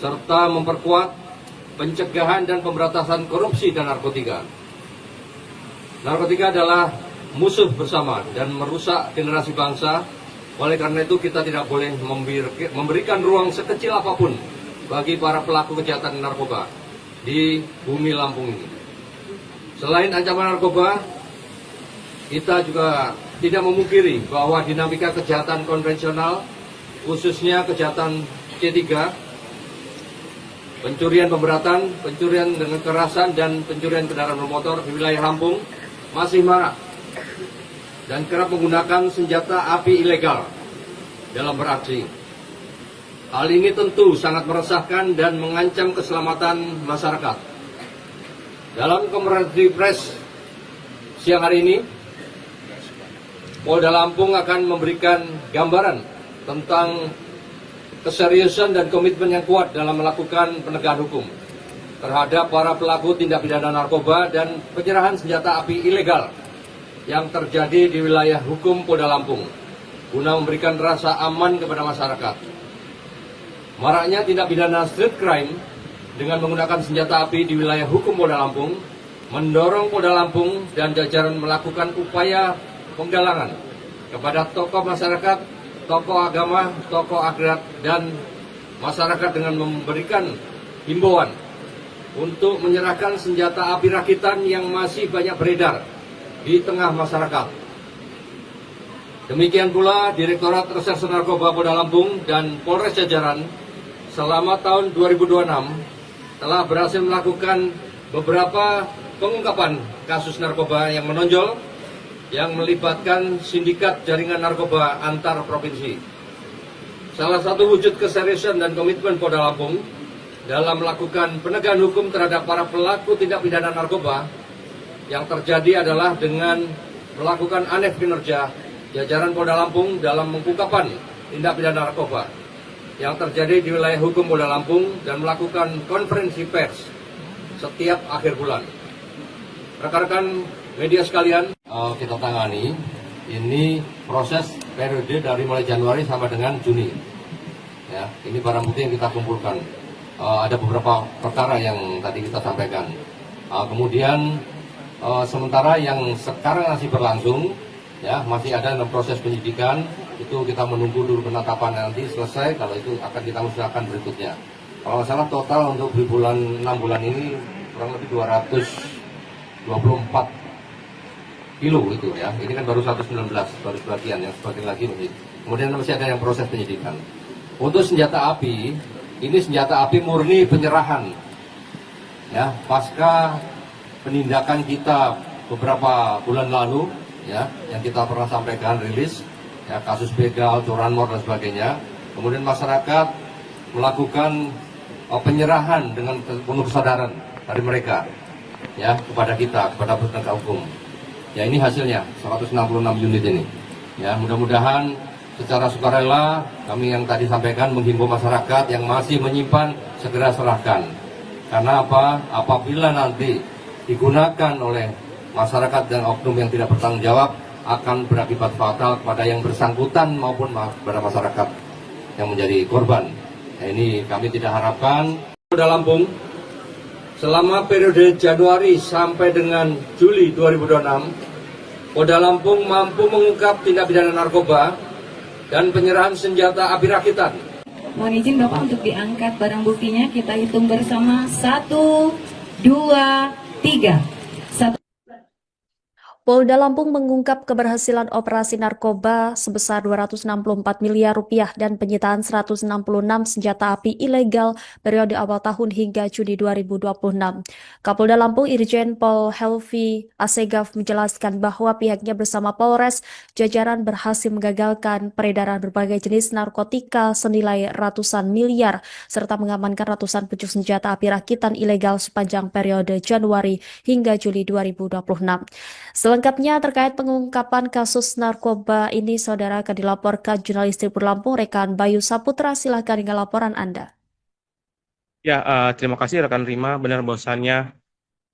serta memperkuat pencegahan dan pemberantasan korupsi dan narkotika. Narkotika adalah musuh bersama dan merusak generasi bangsa. Oleh karena itu kita tidak boleh memberikan ruang sekecil apapun bagi para pelaku kejahatan narkoba di bumi Lampung ini. Selain ancaman narkoba, kita juga tidak memungkiri bahwa dinamika kejahatan konvensional, khususnya kejahatan C3, pencurian pemberatan, pencurian dengan kekerasan, dan pencurian kendaraan bermotor di wilayah Lampung masih marak dan kerap menggunakan senjata api ilegal dalam beraksi. Hal ini tentu sangat meresahkan dan mengancam keselamatan masyarakat. Dalam konferensi pers siang hari ini, Polda Lampung akan memberikan gambaran tentang keseriusan dan komitmen yang kuat dalam melakukan penegakan hukum terhadap para pelaku tindak pidana narkoba dan penyerahan senjata api ilegal yang terjadi di wilayah hukum Polda Lampung, guna memberikan rasa aman kepada masyarakat. Maraknya tindak pidana street crime dengan menggunakan senjata api di wilayah hukum Polda Lampung mendorong Polda Lampung dan jajaran melakukan upaya penggalangan kepada tokoh masyarakat, tokoh agama, tokoh adat, dan masyarakat dengan memberikan himbauan untuk menyerahkan senjata api rakitan yang masih banyak beredar di tengah masyarakat. Demikian pula Direktorat Reserse Narkoba Polda Lampung dan Polres jajaran selama tahun 2026 telah berhasil melakukan beberapa pengungkapan kasus narkoba yang menonjol yang melibatkan sindikat jaringan narkoba antar provinsi. Salah satu wujud keseriusan dan komitmen Polda Lampung dalam melakukan penegakan hukum terhadap para pelaku tindak pidana narkoba yang terjadi adalah dengan melakukan aneh kinerja jajaran Polda Lampung dalam pengungkapan tindak pidana narkoba yang terjadi di wilayah hukum Polda Lampung dan melakukan konferensi pers setiap akhir bulan. Rekan-rekan media sekalian, kita tangani ini proses periode dari mulai Januari sampai dengan Juni. Ya, ini barang bukti yang kita kumpulkan. Ada beberapa perkara yang tadi kita sampaikan. Kemudian sementara yang sekarang masih berlangsung, ya masih ada dalam proses penyidikan, itu kita menunggu dulu penetapan nanti selesai. Kalau itu akan kita musnahkan berikutnya. Kalau salah total untuk di bulan 6 bulan ini kurang lebih 224 kilo itu ya. Ini kan baru 119, baru sebagian, yang sebagian lagi masih. Kemudian masih ada yang proses penyidikan. Untuk senjata api, ini senjata api murni penyerahan. Ya, pasca penindakan kita beberapa bulan lalu, ya, yang kita pernah sampaikan rilis, ya, kasus begal, curanmor dan sebagainya. Kemudian masyarakat melakukan penyerahan dengan penuh kesadaran dari mereka, ya, kepada kita, kepada penegak hukum. Ya, ini hasilnya 166 unit ini. Ya, mudah-mudahan secara sukarela kami yang tadi sampaikan menghimbau masyarakat yang masih menyimpan segera serahkan. Karena apa? Apabila nanti digunakan oleh masyarakat dan oknum yang tidak bertanggung jawab, akan berakibat fatal kepada yang bersangkutan maupun kepada masyarakat yang menjadi korban. Nah, ini kami tidak harapkan. Polda Lampung selama periode Januari sampai dengan Juli 2026, Polda Lampung mampu mengungkap tindak pidana narkoba dan penyerahan senjata api rakitan. Mohon izin Bapak untuk diangkat barang buktinya, kita hitung bersama 1, 2, 3. Polda Lampung mengungkap keberhasilan operasi narkoba sebesar 264 miliar rupiah dan penyitaan 166 senjata api ilegal periode awal tahun hingga Juni 2026. Kapolda Lampung Irjen Pol Helvi Asegaf menjelaskan bahwa pihaknya bersama Polres jajaran berhasil menggagalkan peredaran berbagai jenis narkotika senilai ratusan miliar serta mengamankan ratusan pucuk senjata api rakitan ilegal sepanjang periode Januari hingga Juli 2026. Selengkapnya terkait pengungkapan kasus narkoba ini, saudara, akan dilaporkan jurnalis Tribun Lampung, rekan Bayu Saputra. Silahkan dengan laporan Anda. Ya, terima kasih rekan Rima. Benar bahwasannya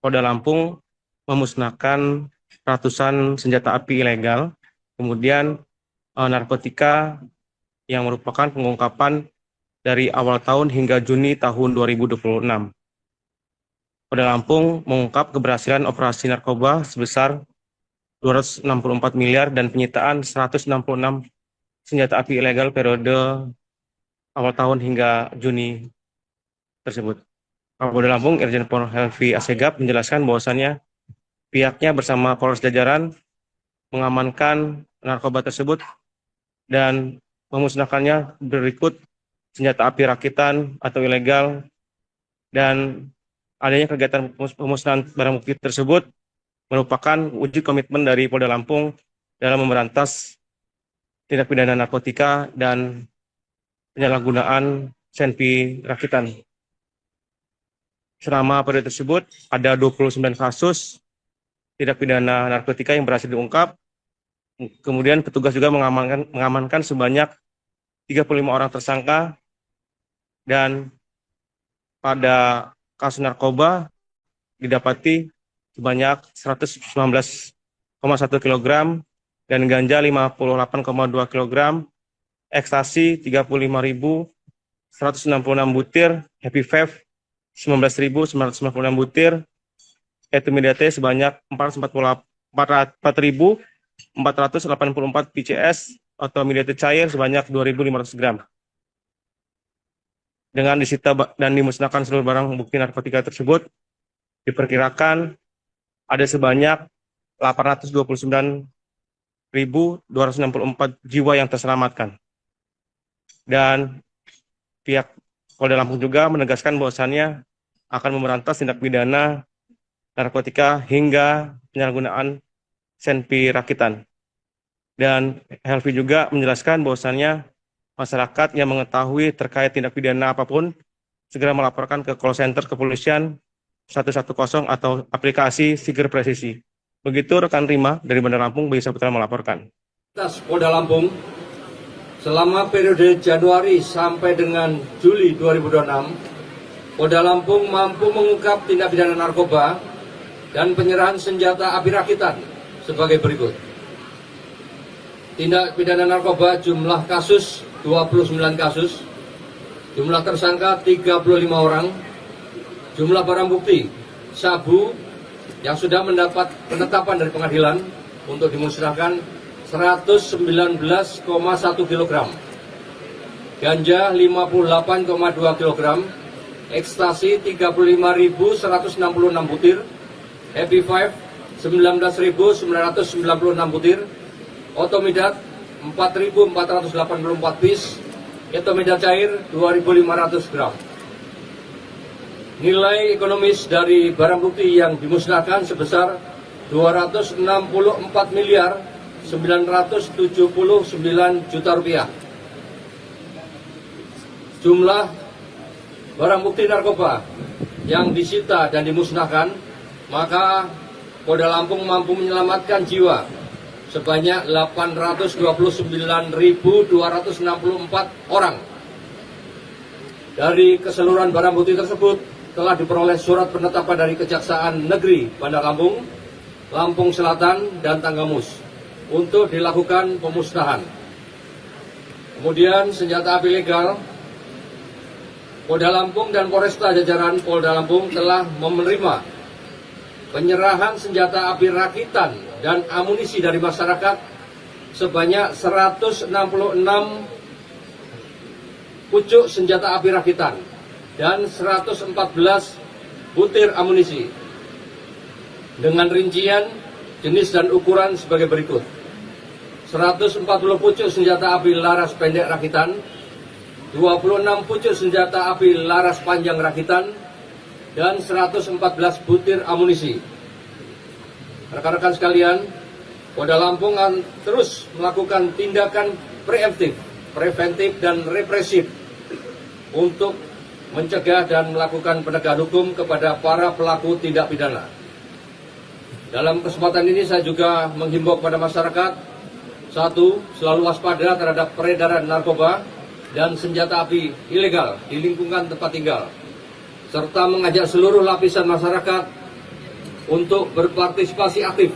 Polda Lampung memusnahkan ratusan senjata api ilegal, kemudian narkotika yang merupakan pengungkapan dari awal tahun hingga Juni tahun 2026. Polda Lampung mengungkap keberhasilan operasi narkoba sebesar 264 miliar dan penyitaan 166 senjata api ilegal periode awal tahun hingga Juni tersebut. Kapolda Lampung Irjen Pol Helvi Asegaf menjelaskan bahwasannya pihaknya bersama Polres jajaran mengamankan narkoba tersebut dan memusnahkannya berikut senjata api rakitan atau ilegal, dan adanya kegiatan pemusnahan barang bukti tersebut merupakan wujud komitmen dari Polda Lampung dalam memberantas tindak pidana narkotika dan penyalahgunaan senpi rakitan. Selama periode tersebut ada 29 kasus tindak pidana narkotika yang berhasil diungkap. Kemudian petugas juga mengamankan sebanyak 35 orang tersangka, dan pada kasus narkoba didapati sebanyak 119,1 kg dan ganja 58,2 kg, ekstasi 35.166 butir, happy vape 19.996 butir, etimidate sebanyak 4.484 PCS atau midate cair sebanyak 2.500 gram. Dengan disita dan dimusnahkan seluruh barang bukti narkotika tersebut, diperkirakan ada sebanyak 829.264 jiwa yang terselamatkan. Dan pihak Polda Lampung juga menegaskan bahwasannya akan memberantas tindak pidana narkotika hingga penyalahgunaan senpi rakitan. Dan Helvi juga menjelaskan bahwasannya masyarakat yang mengetahui terkait tindak pidana apapun segera melaporkan ke call center kepolisian 110 atau aplikasi Siger Presisi. Begitu rekan Rima dari Bandar Lampung, Bayu Saputra melaporkan. Polda Lampung selama periode Januari sampai dengan Juli 2026, Polda Lampung mampu mengungkap tindak pidana narkoba dan penyerahan senjata api rakitan sebagai berikut. Tindak pidana narkoba jumlah kasus 29 kasus, jumlah tersangka 35 orang, jumlah barang bukti sabu yang sudah mendapat penetapan dari pengadilan untuk dimusnahkan 119,1 kg, ganja 58,2 kg, ekstasi 35.166 butir, Happy Five 19.996 butir, otomidat 4.484 piece, etomidat cair 2.500 gram. Nilai ekonomis dari barang bukti yang dimusnahkan sebesar 264 miliar 979 juta rupiah. Jumlah barang bukti narkoba yang disita dan dimusnahkan, maka Polda Lampung mampu menyelamatkan jiwa sebanyak 829.264 orang. Dari keseluruhan barang bukti tersebut telah diperoleh surat penetapan dari Kejaksaan Negeri Bandar Lampung, Lampung Selatan, dan Tanggamus untuk dilakukan pemusnahan. Kemudian senjata api legal, Polda Lampung dan Polresta jajaran Polda Lampung telah menerima penyerahan senjata api rakitan dan amunisi dari masyarakat sebanyak 166 pucuk senjata api rakitan dan 114 butir amunisi dengan rincian jenis dan ukuran sebagai berikut: 140 pucuk senjata api laras pendek rakitan, 26 pucuk senjata api laras panjang rakitan, dan 114 butir amunisi. Rekan-rekan sekalian, Polda Lampung akan terus melakukan tindakan preventif dan represif untuk mencegah dan melakukan penegakan hukum kepada para pelaku tindak pidana. Dalam kesempatan ini saya juga menghimbau kepada masyarakat, satu, selalu waspada terhadap peredaran narkoba dan senjata api ilegal di lingkungan tempat tinggal, serta mengajak seluruh lapisan masyarakat untuk berpartisipasi aktif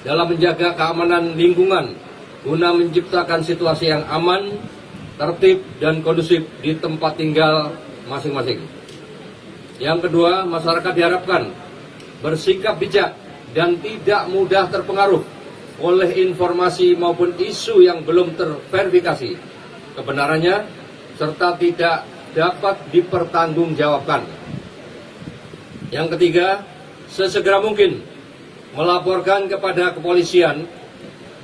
dalam menjaga keamanan lingkungan guna menciptakan situasi yang aman, tertib, dan kondusif di tempat tinggal masing-masing. Yang kedua, masyarakat diharapkan bersikap bijak dan tidak mudah terpengaruh oleh informasi maupun isu yang belum terverifikasi kebenarannya serta tidak dapat dipertanggungjawabkan. Yang ketiga, sesegera mungkin melaporkan kepada kepolisian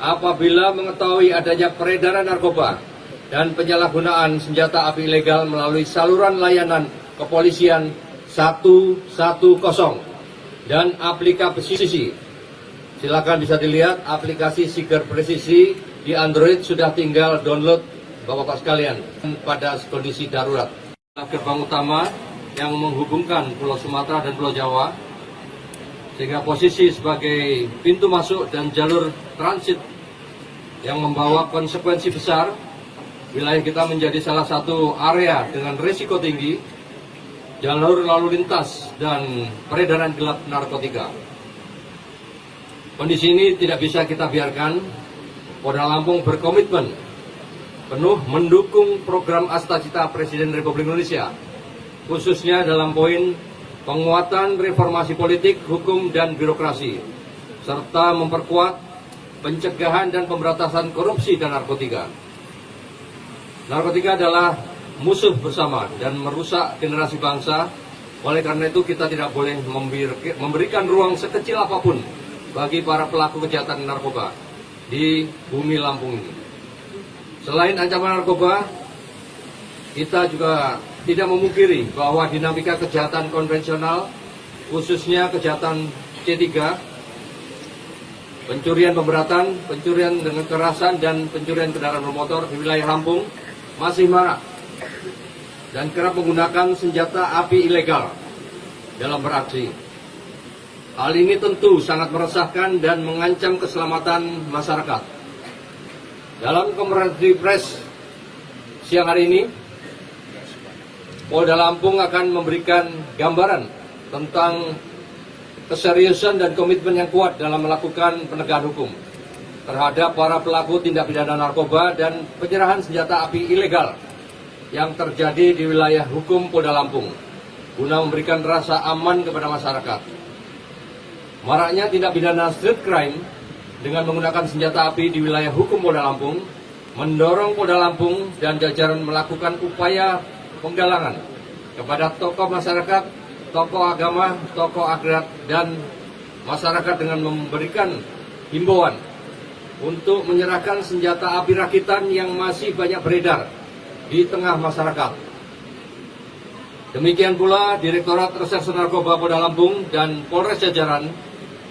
apabila mengetahui adanya peredaran narkoba dan penyalahgunaan senjata api ilegal melalui saluran layanan kepolisian 110 dan aplikasi. Silakan bisa dilihat aplikasi Siger Presisi di Android, sudah tinggal download Bapak-Bapak sekalian pada kondisi darurat. Gerbang utama yang menghubungkan Pulau Sumatera dan Pulau Jawa, sehingga posisi sebagai pintu masuk dan jalur transit yang membawa konsekuensi besar. Wilayah kita menjadi salah satu area dengan risiko tinggi jalur lalu lintas dan peredaran gelap narkotika. Kondisi ini tidak bisa kita biarkan. Polda Lampung berkomitmen penuh mendukung program Astacita Presiden Republik Indonesia, khususnya dalam poin penguatan reformasi politik, hukum, dan birokrasi, serta memperkuat pencegahan dan pemberantasan korupsi dan narkotika. Narkotika adalah musuh bersama dan merusak generasi bangsa. Oleh karena itu kita tidak boleh memberikan ruang sekecil apapun bagi para pelaku kejahatan narkoba di bumi Lampung ini. Selain ancaman narkoba, kita juga tidak memungkiri bahwa dinamika kejahatan konvensional, khususnya kejahatan C3, pencurian pemberatan, pencurian dengan kekerasan, dan pencurian kendaraan bermotor di wilayah Lampung masih marak dan kerap menggunakan senjata api ilegal dalam beraksi. Hal ini tentu sangat meresahkan dan mengancam keselamatan masyarakat. Dalam konferensi pers siang hari ini, Polda Lampung akan memberikan gambaran tentang keseriusan dan komitmen yang kuat dalam melakukan penegakan hukum terhadap para pelaku tindak pidana narkoba dan penyerahan senjata api ilegal yang terjadi di wilayah hukum Polda Lampung guna memberikan rasa aman kepada masyarakat. Maraknya tindak pidana street crime dengan menggunakan senjata api di wilayah hukum Polda Lampung mendorong Polda Lampung dan jajaran melakukan upaya penggalangan kepada tokoh masyarakat, tokoh agama, tokoh adat, dan masyarakat dengan memberikan himbauan untuk menyerahkan senjata api rakitan yang masih banyak beredar di tengah masyarakat. Demikian pula Direktorat Reserse Narkoba Polda Lampung dan Polres jajaran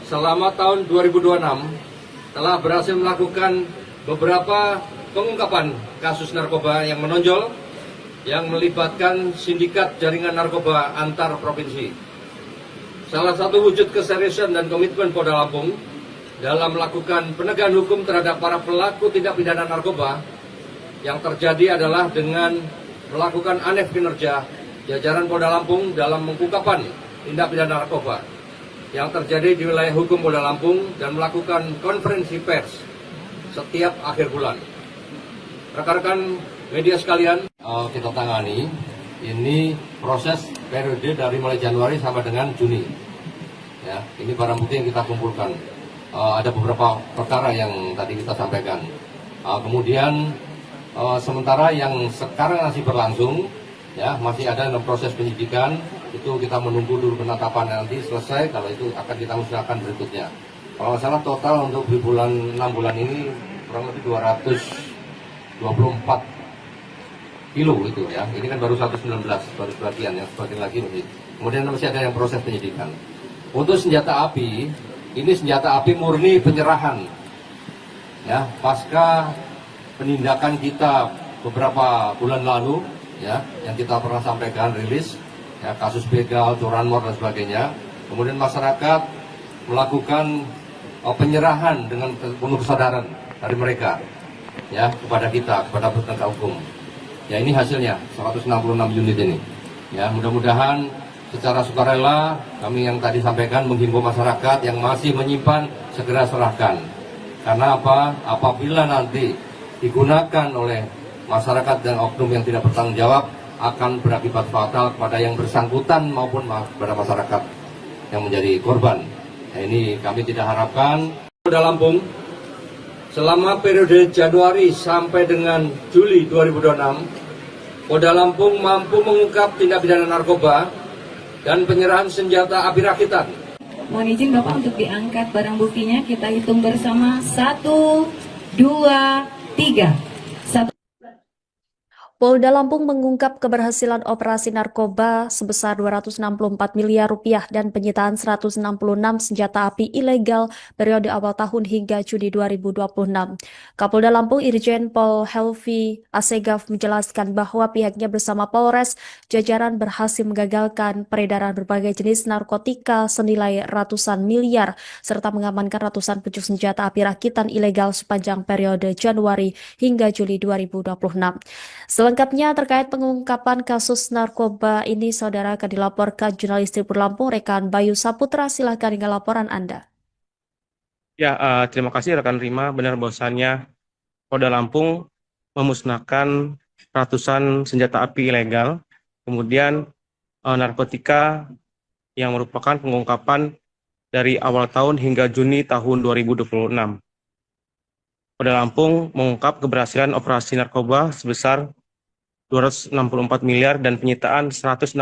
selama tahun 2026 telah berhasil melakukan beberapa pengungkapan kasus narkoba yang menonjol yang melibatkan sindikat jaringan narkoba antar provinsi. Salah satu wujud keseriusan dan komitmen Polda Lampung dalam melakukan penegakan hukum terhadap para pelaku tindak pidana narkoba yang terjadi adalah dengan melakukan anef kinerja jajaran Polda Lampung dalam pengungkapan tindak pidana narkoba yang terjadi di wilayah hukum Polda Lampung dan melakukan konferensi pers setiap akhir bulan. Rekan-rekan media sekalian, kita tangani ini proses periode dari mulai Januari sampai dengan Juni. Ya, ini barang bukti yang kita kumpulkan. Ada beberapa perkara yang tadi kita sampaikan. Kemudian sementara yang sekarang masih berlangsung, ya masih ada dalam proses penyidikan, itu kita menunggu dulu penetapan nanti selesai, kalau itu akan kita musnahkan berikutnya. Kalau nggak salah total untuk di bulan 6 bulan ini kurang lebih 224 kilo gitu ya. Ini kan baru 119, baru sebagian, yang sebagian lagi masih. Kemudian masih ada yang proses penyidikan. Untuk senjata api, ini senjata api murni penyerahan. Ya, pasca penindakan kita beberapa bulan lalu, ya, yang kita pernah sampaikan rilis, ya, kasus begal, curanmor dan sebagainya. Kemudian masyarakat melakukan penyerahan dengan penuh kesadaran dari mereka, ya, kepada kita, kepada penegak hukum. Ya, ini hasilnya 166 unit ini. Ya, mudah-mudahan secara sukarela kami yang tadi sampaikan menghimbau masyarakat yang masih menyimpan segera serahkan. Karena apa? Apabila nanti digunakan oleh masyarakat dan oknum yang tidak bertanggung jawab, akan berakibat fatal kepada yang bersangkutan maupun kepada masyarakat yang menjadi korban. Nah, ini kami tidak harapkan. Polda Lampung selama periode Januari sampai dengan Juli 2026, Polda Lampung mampu mengungkap tindak pidana narkoba dan penyerahan senjata api rakitan. Mohon izin Bapak untuk diangkat barang buktinya, kita hitung bersama 1, 2, 3. Polda Lampung mengungkap keberhasilan operasi narkoba sebesar 264 miliar rupiah dan penyitaan 166 senjata api ilegal periode awal tahun hingga Juni 2026. Kapolda Lampung Irjen Pol Helvi Asegaf menjelaskan bahwa pihaknya bersama Polres jajaran berhasil menggagalkan peredaran berbagai jenis narkotika senilai ratusan miliar serta mengamankan ratusan pucuk senjata api rakitan ilegal sepanjang periode Januari hingga Juli 2026. Selengkapnya terkait pengungkapan kasus narkoba ini, saudara, akan dilaporkan jurnalis Tribun Lampung, rekan Bayu Saputra. Silahkan dengan laporan Anda. Ya, terima kasih rekan Rima. Benar bahwasannya Polda Lampung memusnahkan ratusan senjata api ilegal, kemudian narkotika yang merupakan pengungkapan dari awal tahun hingga Juni tahun 2026. Polda Lampung mengungkap keberhasilan operasi narkoba sebesar 264 miliar dan penyitaan 166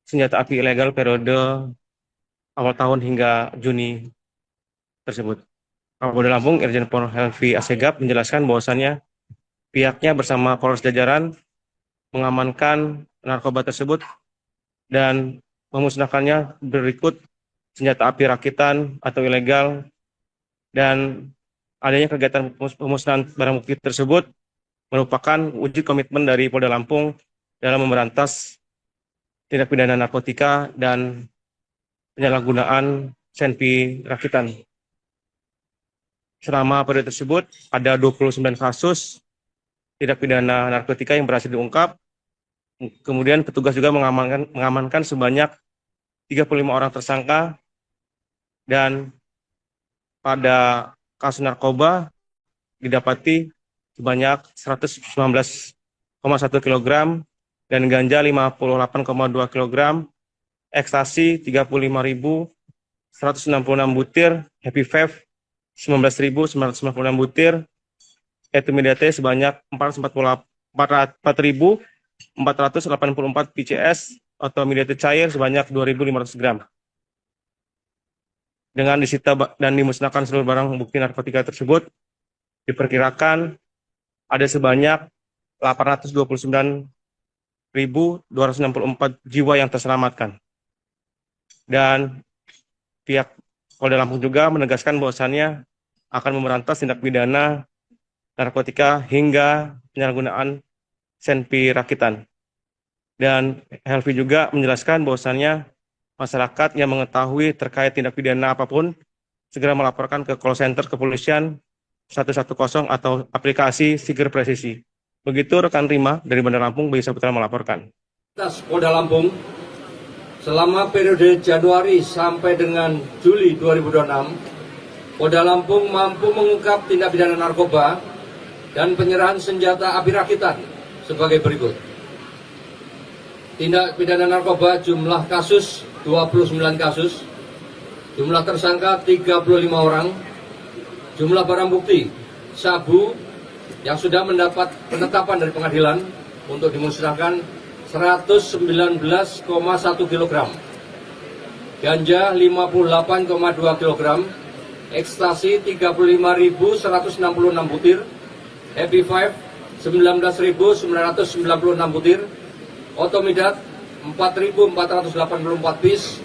senjata api ilegal periode awal tahun hingga Juni tersebut. Kapolda Lampung Irjen Pol Helvi Asegaf menjelaskan bahwasannya pihaknya bersama Polres jajaran mengamankan narkoba tersebut dan memusnahkannya berikut senjata api rakitan atau ilegal, dan adanya kegiatan pemusnahan barang bukti tersebut merupakan wujud komitmen dari Polda Lampung dalam memberantas tindak pidana narkotika dan penyalahgunaan senpi rakitan. Selama periode tersebut ada 29 kasus tindak pidana narkotika yang berhasil diungkap, Kemudian petugas juga mengamankan sebanyak 35 orang tersangka, dan pada kasus narkoba didapati sebanyak 119,1 kg dan ganja 58,2 kg, ekstasi 35.166 butir, happy vape 19.996 butir, etimidate sebanyak 4.484 PCS atau mediated cair sebanyak 2.500 gram. Dengan disita dan dimusnahkan seluruh barang bukti narkotika tersebut, diperkirakan ada sebanyak 829.264 jiwa yang terselamatkan. Dan pihak Polda Lampung juga menegaskan bahwasannya akan memberantas tindak pidana narkotika hingga penyalahgunaan senpi rakitan. Dan Helvi juga menjelaskan bahwasannya masyarakat yang mengetahui terkait tindak pidana apapun segera melaporkan ke call center kepolisian 110 atau aplikasi Siger Presisi. Begitu rekan Rima dari Bandar Lampung, Bayu Saputra melaporkan. Polda Lampung, selama periode Januari sampai dengan Juli 2026, Polda Lampung mampu mengungkap tindak pidana narkoba dan penyerahan senjata api rakitan sebagai berikut. Tindak pidana narkoba jumlah kasus 29 kasus, jumlah tersangka 35 orang, jumlah barang bukti sabu yang sudah mendapat penetapan dari pengadilan untuk dimusnahkan 119,1 kg, ganja 58,2 kg, ekstasi 35.166 butir, happy vape 19.996 butir, otomidat 4.484 piece,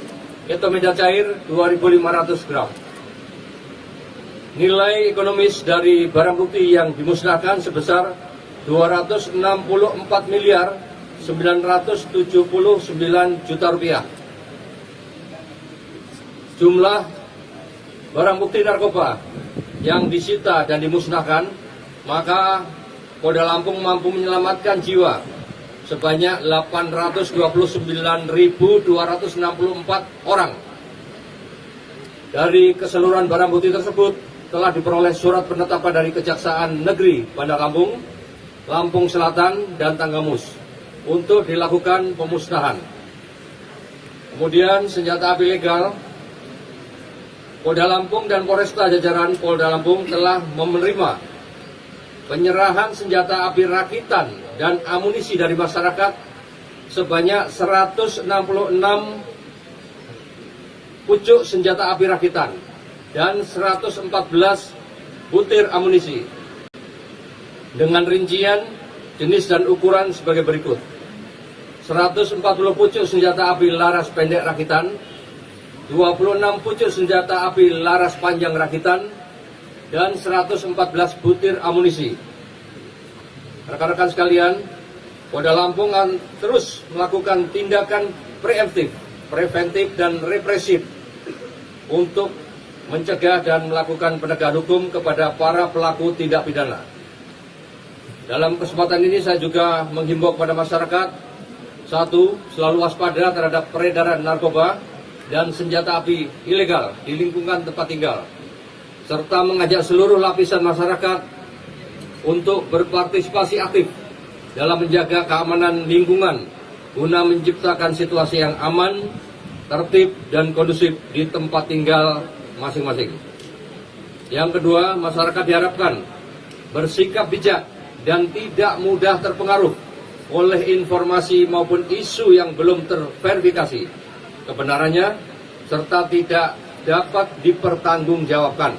etomidat cair 2.500 gram. Nilai ekonomis dari barang bukti yang dimusnahkan sebesar 264.979 juta rupiah. Jumlah barang bukti narkoba yang disita dan dimusnahkan, maka Polda Lampung mampu menyelamatkan jiwa sebanyak 829.264 orang. Dari keseluruhan barang bukti tersebut telah diperoleh surat penetapan dari Kejaksaan Negeri Bandar Lampung, Lampung Selatan, dan Tanggamus untuk dilakukan pemusnahan. Kemudian senjata api legal, Polda Lampung dan Polresta jajaran Polda Lampung telah menerima penyerahan senjata api rakitan dan amunisi dari masyarakat sebanyak 166 pucuk senjata api rakitan dan 114 butir amunisi dengan rincian jenis dan ukuran sebagai berikut: 140 pucuk senjata api laras pendek rakitan, 26 pucuk senjata api laras panjang rakitan, dan 114 butir amunisi. Rekan-rekan sekalian, Polda Lampung akan terus melakukan tindakan preventif dan represif untuk mencegah dan melakukan penegakan hukum kepada para pelaku tindak pidana. Dalam kesempatan ini saya juga menghimbau kepada masyarakat, satu, selalu waspada terhadap peredaran narkoba dan senjata api ilegal di lingkungan tempat tinggal, serta mengajak seluruh lapisan masyarakat untuk berpartisipasi aktif dalam menjaga keamanan lingkungan guna menciptakan situasi yang aman, tertib, dan kondusif di tempat tinggal masing-masing. Yang kedua, masyarakat diharapkan bersikap bijak dan tidak mudah terpengaruh oleh informasi maupun isu yang belum terverifikasi kebenarannya serta tidak dapat dipertanggungjawabkan.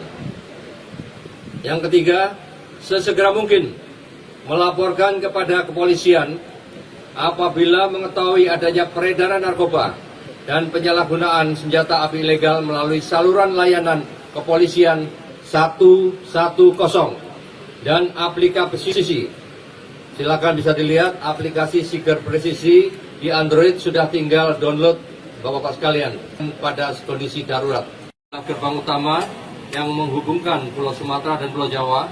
Yang ketiga, sesegera mungkin melaporkan kepada kepolisian apabila mengetahui adanya peredaran narkoba dan penyalahgunaan senjata api ilegal melalui saluran layanan kepolisian 110 dan aplikasi. Silakan bisa dilihat aplikasi Siger Presisi di Android, sudah tinggal download Bapak-bapak sekalian pada kondisi darurat. Gerbang utama yang menghubungkan Pulau Sumatera dan Pulau Jawa,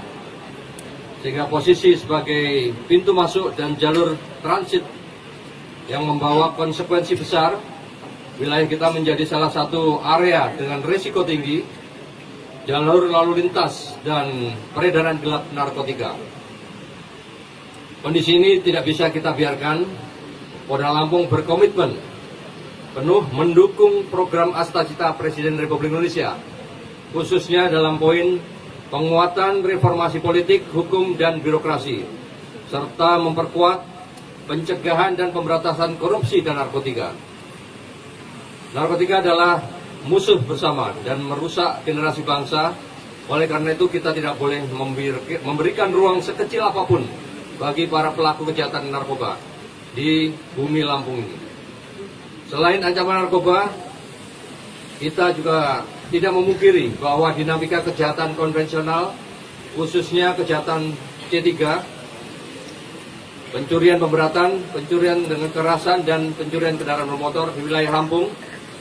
sehingga posisi sebagai pintu masuk dan jalur transit yang membawa konsekuensi besar. Wilayah kita menjadi salah satu area dengan risiko tinggi, jalur lalu lintas, dan peredaran gelap narkotika. Kondisi ini tidak bisa kita biarkan. Polda Lampung berkomitmen penuh mendukung program Astacita Presiden Republik Indonesia, khususnya dalam poin penguatan reformasi politik, hukum, dan birokrasi, serta memperkuat pencegahan dan pemberantasan korupsi dan narkotika. Narkotika adalah musuh bersama dan merusak generasi bangsa. Oleh karena itu kita tidak boleh memberikan ruang sekecil apapun bagi para pelaku kejahatan narkoba di bumi Lampung ini. Selain ancaman narkoba, kita juga tidak memungkiri bahwa dinamika kejahatan konvensional, khususnya kejahatan C3, pencurian pemberatan, pencurian dengan kekerasan, dan pencurian kendaraan bermotor di wilayah Lampung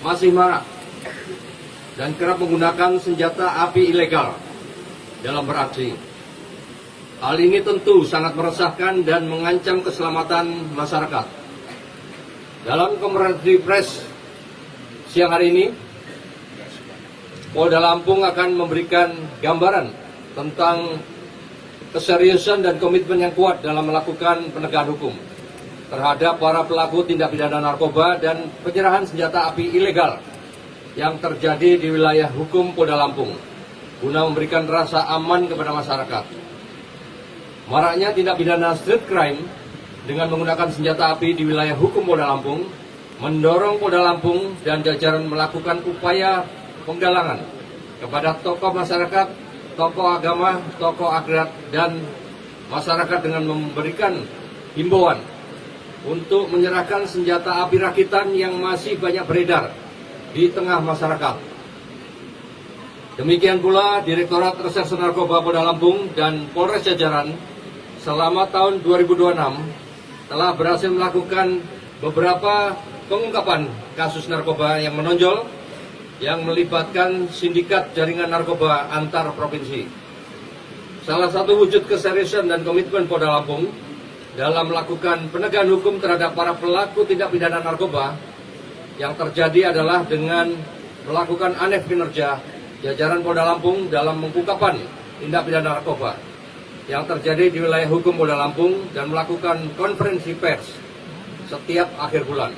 masih marak dan kerap menggunakan senjata api ilegal dalam beraksi. Hal ini tentu sangat meresahkan dan mengancam keselamatan masyarakat. Dalam konferensi pers siang hari ini, Polda Lampung akan memberikan gambaran tentang keseriusan dan komitmen yang kuat dalam melakukan penegakan hukum terhadap para pelaku tindak pidana narkoba dan penyerahan senjata api ilegal yang terjadi di wilayah hukum Polda Lampung guna memberikan rasa aman kepada masyarakat. Maraknya tindak pidana street crime dengan menggunakan senjata api di wilayah hukum Polda Lampung mendorong Polda Lampung dan jajaran melakukan upaya penggalangan kepada tokoh masyarakat, tokoh agama, tokoh adat, dan masyarakat dengan memberikan himbauan untuk menyerahkan senjata api rakitan yang masih banyak beredar di tengah masyarakat. Demikian pula Direktorat Reserse Narkoba Polda Lampung dan Polres jajaran selama tahun 2026 telah berhasil melakukan beberapa pengungkapan kasus narkoba yang menonjol yang melibatkan sindikat jaringan narkoba antar provinsi. Salah satu wujud keseriusan dan komitmen Polda Lampung dalam melakukan penegakan hukum terhadap para pelaku tindak pidana narkoba yang terjadi adalah dengan melakukan aneh kinerja jajaran Polda Lampung dalam pengungkapan tindak pidana narkoba yang terjadi di wilayah hukum Polda Lampung dan melakukan konferensi pers setiap akhir bulan.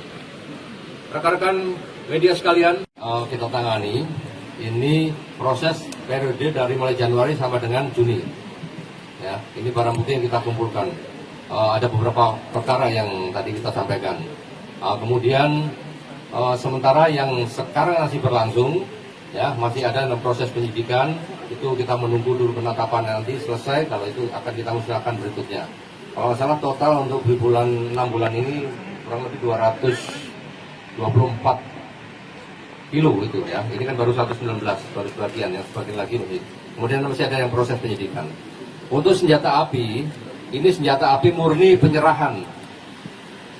Rekan-rekan media sekalian, kita tangani ini proses periode dari mulai Januari sampai dengan Juni. Ya, ini barang bukti yang kita kumpulkan. Ada beberapa perkara yang tadi kita sampaikan. Kemudian sementara yang sekarang masih berlangsung, ya masih ada dalam proses penyidikan. Itu kita menunggu dulu penetapan nanti selesai. Kalau itu akan kita musnahkan berikutnya. Kalau nggak salah total untuk di bulan 6 bulan ini kurang lebih 224 kilo itu ya. Ini kan baru 119, baru sebagian, yang sebagian lagi masih. Kemudian masih ada yang proses penyidikan. Untuk senjata api, ini senjata api murni penyerahan.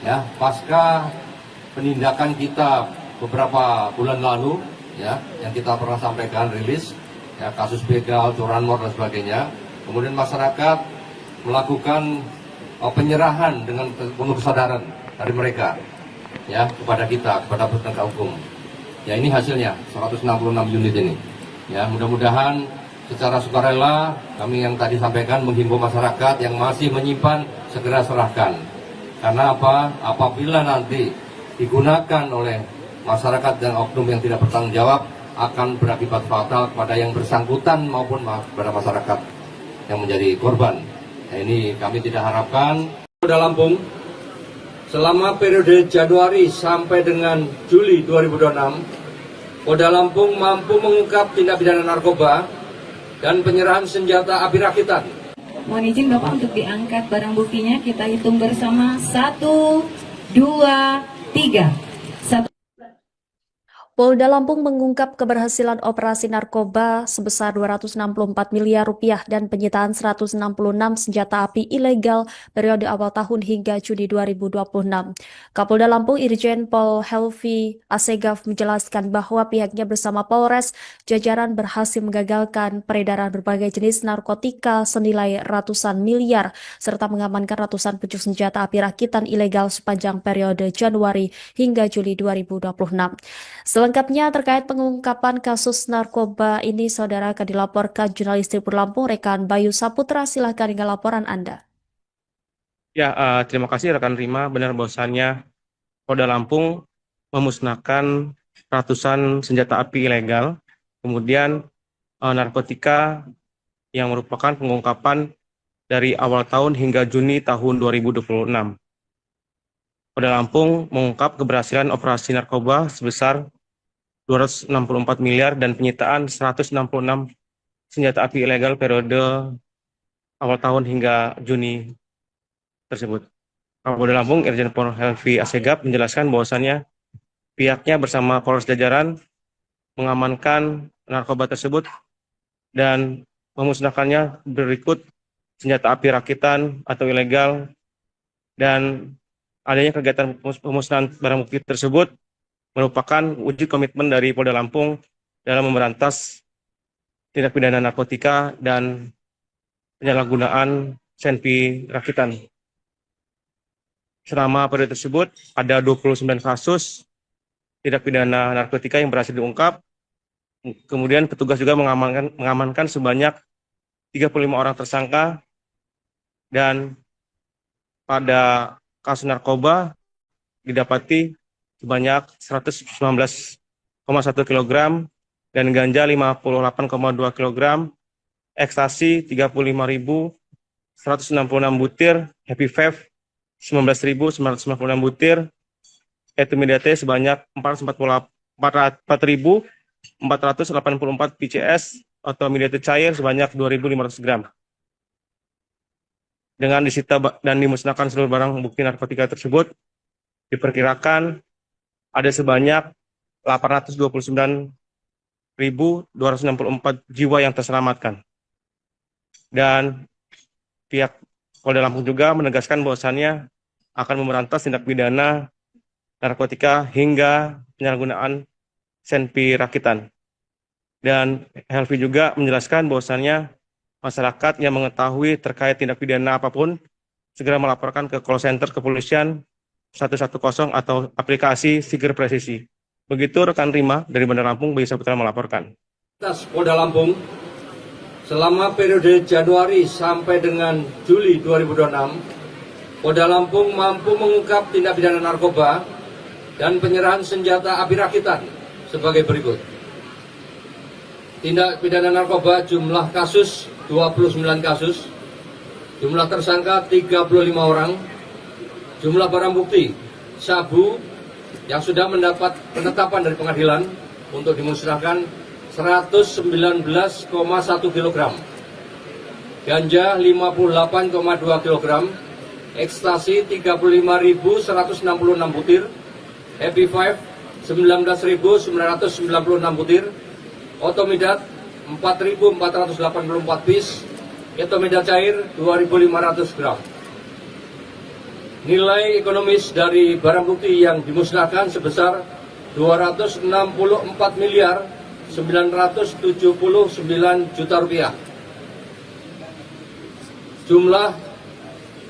Ya, pasca penindakan kita beberapa bulan lalu, ya, yang kita pernah sampaikan rilis, ya, kasus begal, curanmor dan sebagainya. Kemudian masyarakat melakukan penyerahan dengan penuh kesadaran dari mereka, ya, kepada kita, kepada penegak hukum. Ya, ini hasilnya 166 unit ini. Ya, mudah-mudahan secara sukarela kami yang tadi sampaikan menghimbau masyarakat yang masih menyimpan segera serahkan. Karena apa? Apabila nanti digunakan oleh masyarakat dan oknum yang tidak bertanggung jawab akan berakibat fatal kepada yang bersangkutan maupun kepada masyarakat yang menjadi korban. Nah, ini kami tidak harapkan. Polda Lampung selama periode Januari sampai dengan Juli 2026, Polda Lampung mampu mengungkap tindak pidana narkoba dan penyerahan senjata api rakitan. Mohon izin Bapak untuk diangkat barang buktinya. Kita hitung bersama. 1, 2, 3. Polda Lampung mengungkap keberhasilan operasi narkoba sebesar 264 miliar rupiah dan penyitaan 166 senjata api ilegal periode awal tahun hingga Juni 2026. Kapolda Lampung Irjen Pol Helvi Asegaf menjelaskan bahwa pihaknya bersama Polres jajaran berhasil menggagalkan peredaran berbagai jenis narkotika senilai ratusan miliar serta mengamankan ratusan pucuk senjata api rakitan ilegal sepanjang periode Januari hingga Juli 2026. Selengkapnya terkait pengungkapan kasus narkoba ini, saudara, akan dilaporkan jurnalis Tribun Lampung, rekan Bayu Saputra. Silakan dengan laporan Anda. Ya, terima kasih rekan Rima. Benar bahwasannya Polda Lampung memusnahkan ratusan senjata api ilegal, kemudian narkotika yang merupakan pengungkapan dari awal tahun hingga Juni tahun 2026. Polda Lampung mengungkap keberhasilan operasi narkoba sebesar 264 miliar dan penyitaan 166 senjata api ilegal periode awal tahun hingga Juni tersebut. Kapolda Lampung Irjen Pol Helvi Asegaf menjelaskan bahwasannya pihaknya bersama Polres jajaran mengamankan narkoba tersebut dan memusnahkannya berikut senjata api rakitan atau ilegal, dan adanya kegiatan pemusnahan barang bukti tersebut merupakan wujud komitmen dari Polda Lampung dalam memberantas tindak pidana narkotika dan penyalahgunaan senpi rakitan. Selama periode tersebut, ada 29 kasus tindak pidana narkotika yang berhasil diungkap. Kemudian petugas juga mengamankan sebanyak 35 orang tersangka, dan pada kasus narkoba didapati sebanyak 119,1 kg dan ganja 58,2 kg, ekstasi 35.196 butir, happy vape 19.996 butir, etimidate sebanyak 4.484 PCS atau midate cair sebanyak 2.500 gram. Dengan disita dan dimusnahkan seluruh barang bukti narkotika tersebut, diperkirakan ada sebanyak 829.264 jiwa yang terselamatkan. Dan pihak Polda Lampung juga menegaskan bahwasannya akan memberantas tindak pidana narkotika hingga penyalahgunaan senpi rakitan. Dan Helvi juga menjelaskan bahwasannya masyarakat yang mengetahui terkait tindak pidana apapun segera melaporkan ke call center kepolisian 110 atau aplikasi Siger Presisi. Begitu rekan Rima dari Bandar Lampung, Bayu Saputra melaporkan. Polda Lampung, selama periode Januari sampai dengan Juli 2026, Polda Lampung mampu mengungkap tindak pidana narkoba dan penyerahan senjata api rakitan sebagai berikut. Tindak pidana narkoba jumlah kasus 29 kasus, jumlah tersangka 35 orang, jumlah barang bukti sabu yang sudah mendapat penetapan dari pengadilan untuk dimusnahkan 119,1 kg, ganja 58,2 kg, ekstasi 35.166 butir, happy five 19.996 butir, otomidat 4.484 piece, etomidat cair 2.500 gram. Nilai ekonomis dari barang bukti yang dimusnahkan sebesar 264 miliar 979 juta rupiah. Jumlah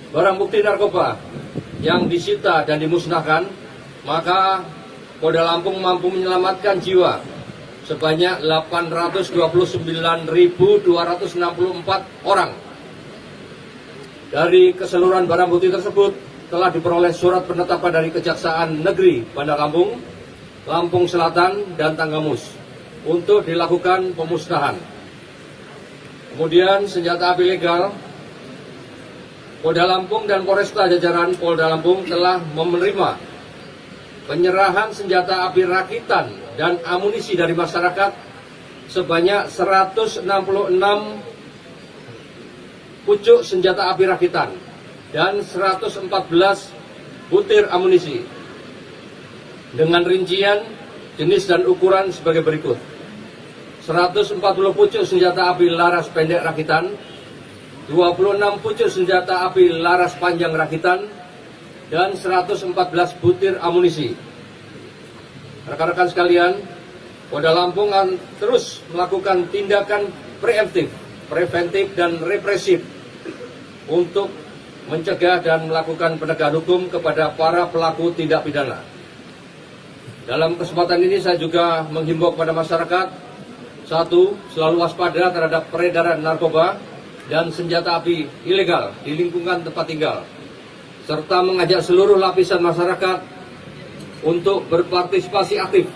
barang bukti narkoba yang disita dan dimusnahkan, maka Polda Lampung mampu menyelamatkan jiwa sebanyak 829.264 orang. Dari keseluruhan barang bukti tersebut telah diperoleh surat penetapan dari Kejaksaan Negeri Bandar Lampung, Lampung Selatan, dan Tanggamus untuk dilakukan pemusnahan. Kemudian senjata api legal, Polda Lampung dan Polresta jajaran Polda Lampung telah menerima penyerahan senjata api rakitan dan amunisi dari masyarakat sebanyak 166 pucuk senjata api rakitan dan 114 butir amunisi. Dengan rincian jenis dan ukuran sebagai berikut. 140 pucuk senjata api laras pendek rakitan, 26 pucuk senjata api laras panjang rakitan, dan 114 butir amunisi. Rekan-rekan sekalian, Polda Lampung akan terus melakukan tindakan preventif dan represif untuk mencegah dan melakukan penegakan hukum kepada para pelaku tindak pidana. Dalam kesempatan ini saya juga menghimbau kepada masyarakat, satu, selalu waspada terhadap peredaran narkoba dan senjata api ilegal di lingkungan tempat tinggal, serta mengajak seluruh lapisan masyarakat untuk berpartisipasi aktif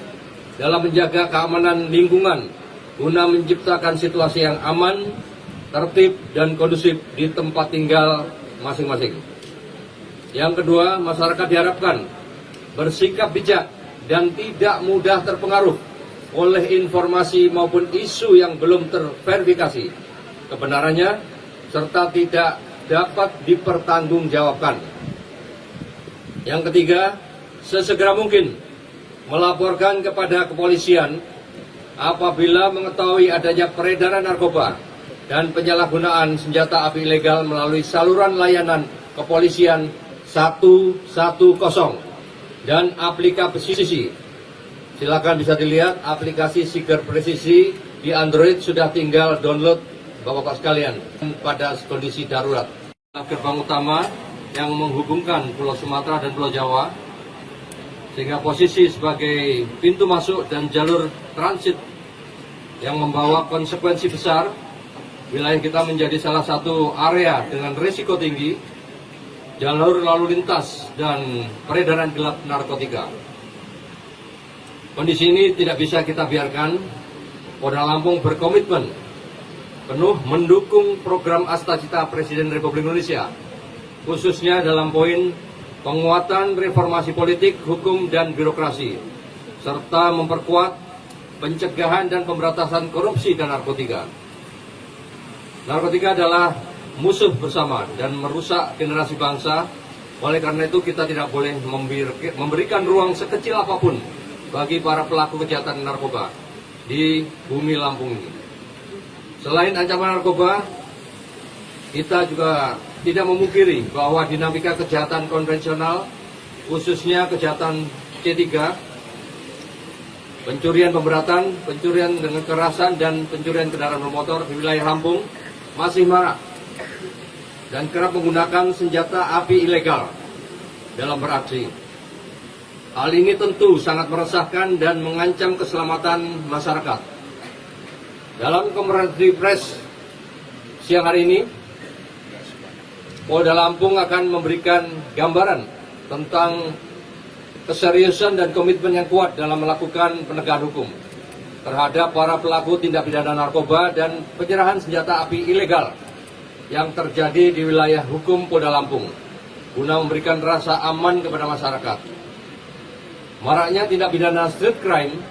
dalam menjaga keamanan lingkungan guna menciptakan situasi yang aman, tertib, dan kondusif di tempat tinggal masing-masing. Yang kedua, masyarakat diharapkan bersikap bijak dan tidak mudah terpengaruh oleh informasi maupun isu yang belum terverifikasi kebenarannya serta tidak dapat dipertanggungjawabkan. Yang ketiga, sesegera mungkin melaporkan kepada kepolisian apabila mengetahui adanya peredaran narkoba dan penyalahgunaan senjata api ilegal melalui saluran layanan kepolisian 110 dan aplikasi. Silakan bisa dilihat aplikasi Siger Presisi di Android, sudah tinggal download Bapak-Bapak sekalian pada kondisi darurat. Gerbang utama yang menghubungkan Pulau Sumatera dan Pulau Jawa, sehingga posisi sebagai pintu masuk dan jalur transit yang membawa konsekuensi besar. Wilayah kita menjadi salah satu area dengan risiko tinggi, jalur lalu lintas dan peredaran gelap narkotika. Kondisi ini tidak bisa kita biarkan. Polda Lampung berkomitmen penuh mendukung program Astacita Presiden Republik Indonesia, khususnya dalam poin penguatan reformasi politik, hukum, dan birokrasi, serta memperkuat pencegahan dan pemberantasan korupsi dan narkotika. Narkotika adalah musuh bersama dan merusak generasi bangsa. Oleh karena itu kita tidak boleh memberikan ruang sekecil apapun bagi para pelaku kejahatan narkoba di bumi Lampung ini. Selain ancaman narkoba, kita juga tidak memungkiri bahwa dinamika kejahatan konvensional, khususnya kejahatan C3, pencurian pemberatan, pencurian dengan kekerasan, dan pencurian kendaraan bermotor di wilayah Lampung masih marak dan kerap menggunakan senjata api ilegal dalam beraksi. Hal ini tentu sangat meresahkan dan mengancam keselamatan masyarakat. Dalam konferensi pers siang hari ini, Polda Lampung akan memberikan gambaran tentang keseriusan dan komitmen yang kuat dalam melakukan penegakan hukum terhadap para pelaku tindak pidana narkoba dan penyerahan senjata api ilegal yang terjadi di wilayah hukum Polda Lampung, guna memberikan rasa aman kepada masyarakat. Maraknya tindak pidana street crime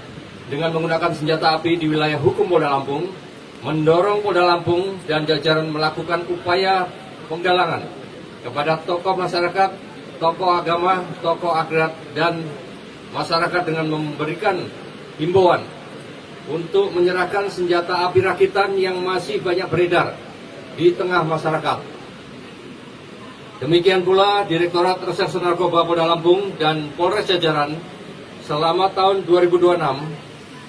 dengan menggunakan senjata api di wilayah hukum Polda Lampung mendorong Polda Lampung dan jajaran melakukan upaya penggalangan kepada tokoh masyarakat, tokoh agama, tokoh adat, dan masyarakat dengan memberikan himbauan untuk menyerahkan senjata api rakitan yang masih banyak beredar di tengah masyarakat. Demikian pula Direktorat Reserse Narkoba Polda Lampung dan Polres jajaran selama tahun 2026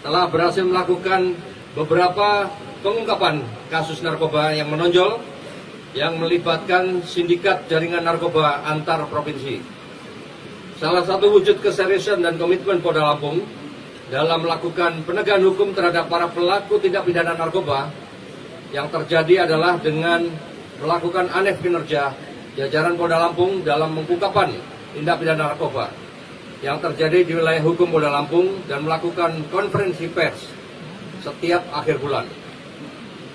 telah berhasil melakukan beberapa pengungkapan kasus narkoba yang menonjol yang melibatkan sindikat jaringan narkoba antar provinsi. Salah satu wujud keseriusan dan komitmen Polda Lampung dalam melakukan penegakan hukum terhadap para pelaku tindak pidana narkoba yang terjadi adalah dengan melakukan aneh kinerja jajaran Polda Lampung dalam pengungkapan tindak pidana narkoba yang terjadi di wilayah hukum Polda Lampung dan melakukan konferensi pers setiap akhir bulan.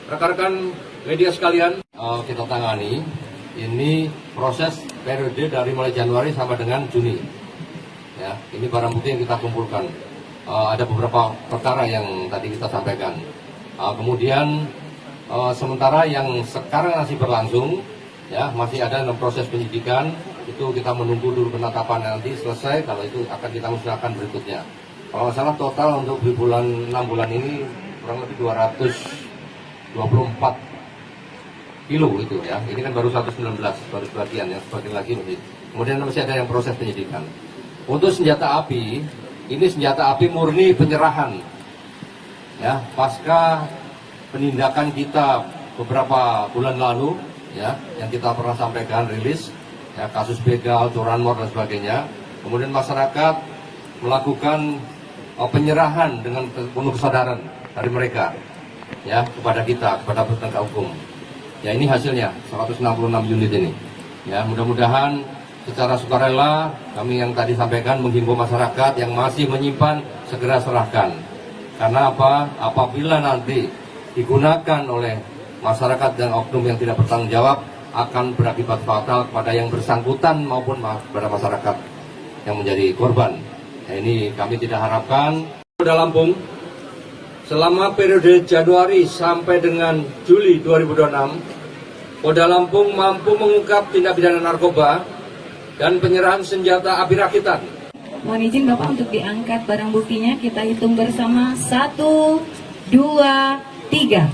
Rekan-rekan media sekalian, kita tangani ini proses periode dari mulai Januari sampai dengan Juni. Ya, ini barang bukti yang kita kumpulkan. Ada beberapa perkara yang tadi kita sampaikan. Kemudian sementara yang sekarang masih berlangsung, ya masih ada dalam proses penyidikan. Itu kita menunggu dulu penetapan nanti selesai, kalau itu akan kita musnahkan berikutnya. Kalau nggak salah total untuk di 6 bulan ini kurang lebih 224 kilo itu ya. Ini kan baru 119, baru sebagian, yang sebagian lagi masih. Kemudian masih ada yang proses penyidikan. Untuk senjata api, ini senjata api murni penyerahan. Ya, pasca penindakan kita beberapa bulan lalu, ya, yang kita pernah sampaikan rilis, ya, kasus begal, curanmor dan sebagainya. Kemudian masyarakat melakukan penyerahan dengan penuh kesadaran dari mereka, ya, kepada kita, kepada penegak hukum. Ya, ini hasilnya 166 unit ini. Ya, mudah-mudahan secara sukarela kami yang tadi sampaikan menghimbau masyarakat yang masih menyimpan segera serahkan. Karena apa? Apabila nanti digunakan oleh masyarakat dan oknum yang tidak bertanggung jawab akan berakibat fatal kepada yang bersangkutan maupun kepada masyarakat yang menjadi korban. Nah, ini kami tidak harapkan. Polda Lampung selama periode Januari sampai dengan Juli 2026, Polda Lampung mampu mengungkap tindak pidana narkoba dan penyerahan senjata api rakitan. Mohon izin Bapak untuk diangkat barang buktinya, kita hitung bersama 1, 2, 3.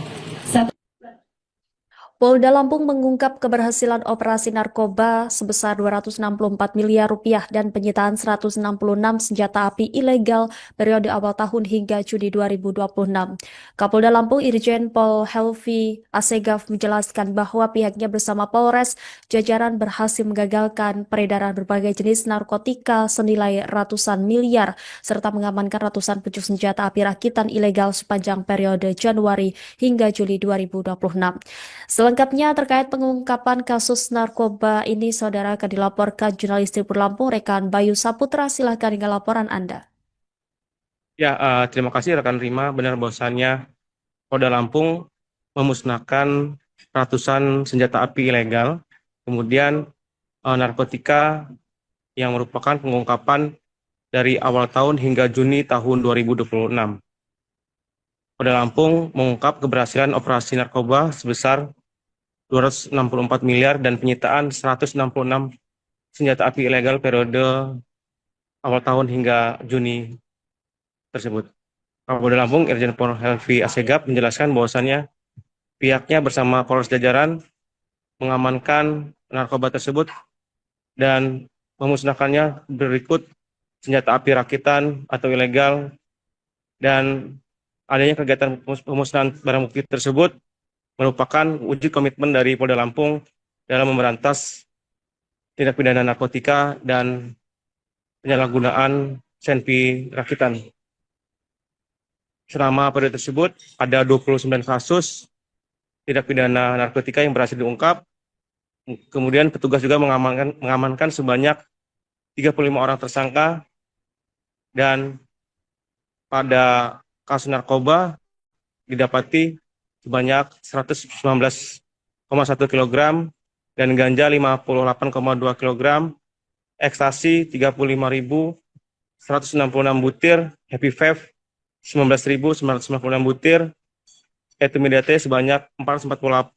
Polda Lampung mengungkap keberhasilan operasi narkoba sebesar 264 miliar rupiah dan penyitaan 166 senjata api ilegal periode awal tahun hingga Juni 2026. Kapolda Lampung Irjen Pol Helvi Asegaf menjelaskan bahwa pihaknya bersama Polres jajaran berhasil menggagalkan peredaran berbagai jenis narkotika senilai ratusan miliar serta mengamankan ratusan pucuk senjata api rakitan ilegal sepanjang periode Januari hingga Juli 2026. Selengkapnya terkait pengungkapan kasus narkoba ini, saudara, akan dilaporkan jurnalis Tribun Lampung, rekan Bayu Saputra. Silahkan dengan laporan Anda. Ya, terima kasih rekan Rima. Benar bahwasannya Polda Lampung memusnahkan ratusan senjata api ilegal, kemudian narkotika yang merupakan pengungkapan dari awal tahun hingga Juni tahun 2026. Polda Lampung mengungkap keberhasilan operasi narkoba sebesar 264 miliar dan penyitaan 166 senjata api ilegal periode awal tahun hingga Juni tersebut. Kapolda Lampung Irjen Pol Helvi Asegaf menjelaskan bahwasannya pihaknya bersama Polres jajaran mengamankan narkoba tersebut dan memusnahkannya berikut senjata api rakitan atau ilegal, dan adanya kegiatan pemusnahan barang bukti tersebut merupakan wujud komitmen dari Polda Lampung dalam memberantas tindak pidana narkotika dan penyalahgunaan senpi rakitan. Selama periode tersebut ada 29 kasus tindak pidana narkotika yang berhasil diungkap. Kemudian petugas juga mengamankan sebanyak 35 orang tersangka, dan pada kasus narkoba didapati sebanyak 119,1 kg dan ganja 58,2 kg, ekstasi 35.166 butir, happy vape 19.996 butir, etimidate sebanyak 4.484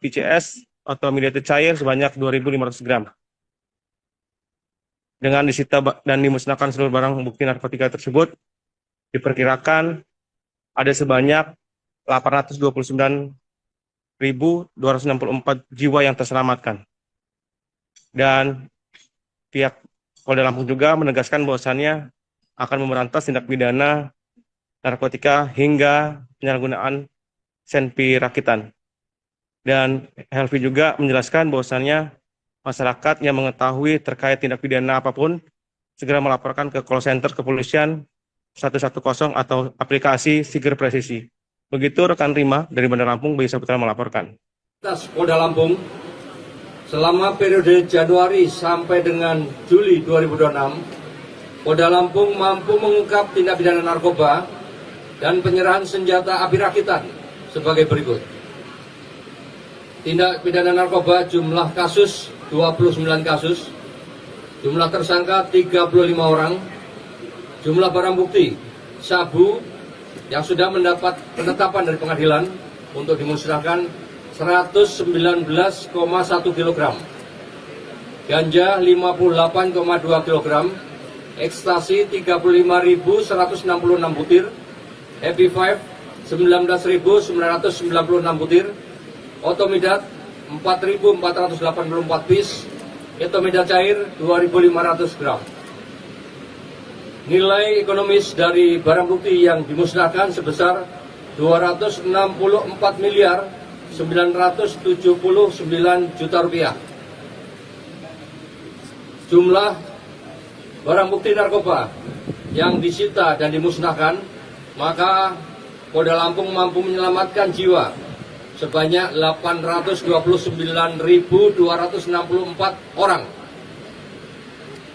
PCS atau midate cair sebanyak 2.500 gram. Dengan disita dan dimusnahkan seluruh barang bukti narkotika tersebut, diperkirakan ada sebanyak 829.264 jiwa yang terselamatkan. Dan pihak Polda Lampung juga menegaskan bahwasannya akan memberantas tindak pidana narkotika hingga penyalahgunaan senpi rakitan. Dan Helvi juga menjelaskan bahwasannya masyarakat yang mengetahui terkait tindak pidana apapun segera melaporkan ke call center kepolisian 110 atau aplikasi Siger Presisi. Begitu rekan Rima dari Bandar Lampung, Bayu Saputra melaporkan. Polda Lampung selama periode Januari sampai dengan Juli 2026, Polda Lampung mampu mengungkap tindak pidana narkoba dan penyerahan senjata api rakitan sebagai berikut. Tindak pidana narkoba jumlah kasus 29 kasus, jumlah tersangka 35 orang, jumlah barang bukti sabu yang sudah mendapat penetapan dari pengadilan untuk dimusnahkan 119,1 kg, ganja 58,2 kg, ekstasi 35.166 butir, Happy 5 19.996 butir, Otomidat 4.484 piece, Etomidat cair 2.500 gram. Nilai ekonomis dari barang bukti yang dimusnahkan sebesar 264 miliar 979 juta rupiah. Jumlah barang bukti narkoba yang disita dan dimusnahkan, maka Polda Lampung mampu menyelamatkan jiwa sebanyak 829.264 orang.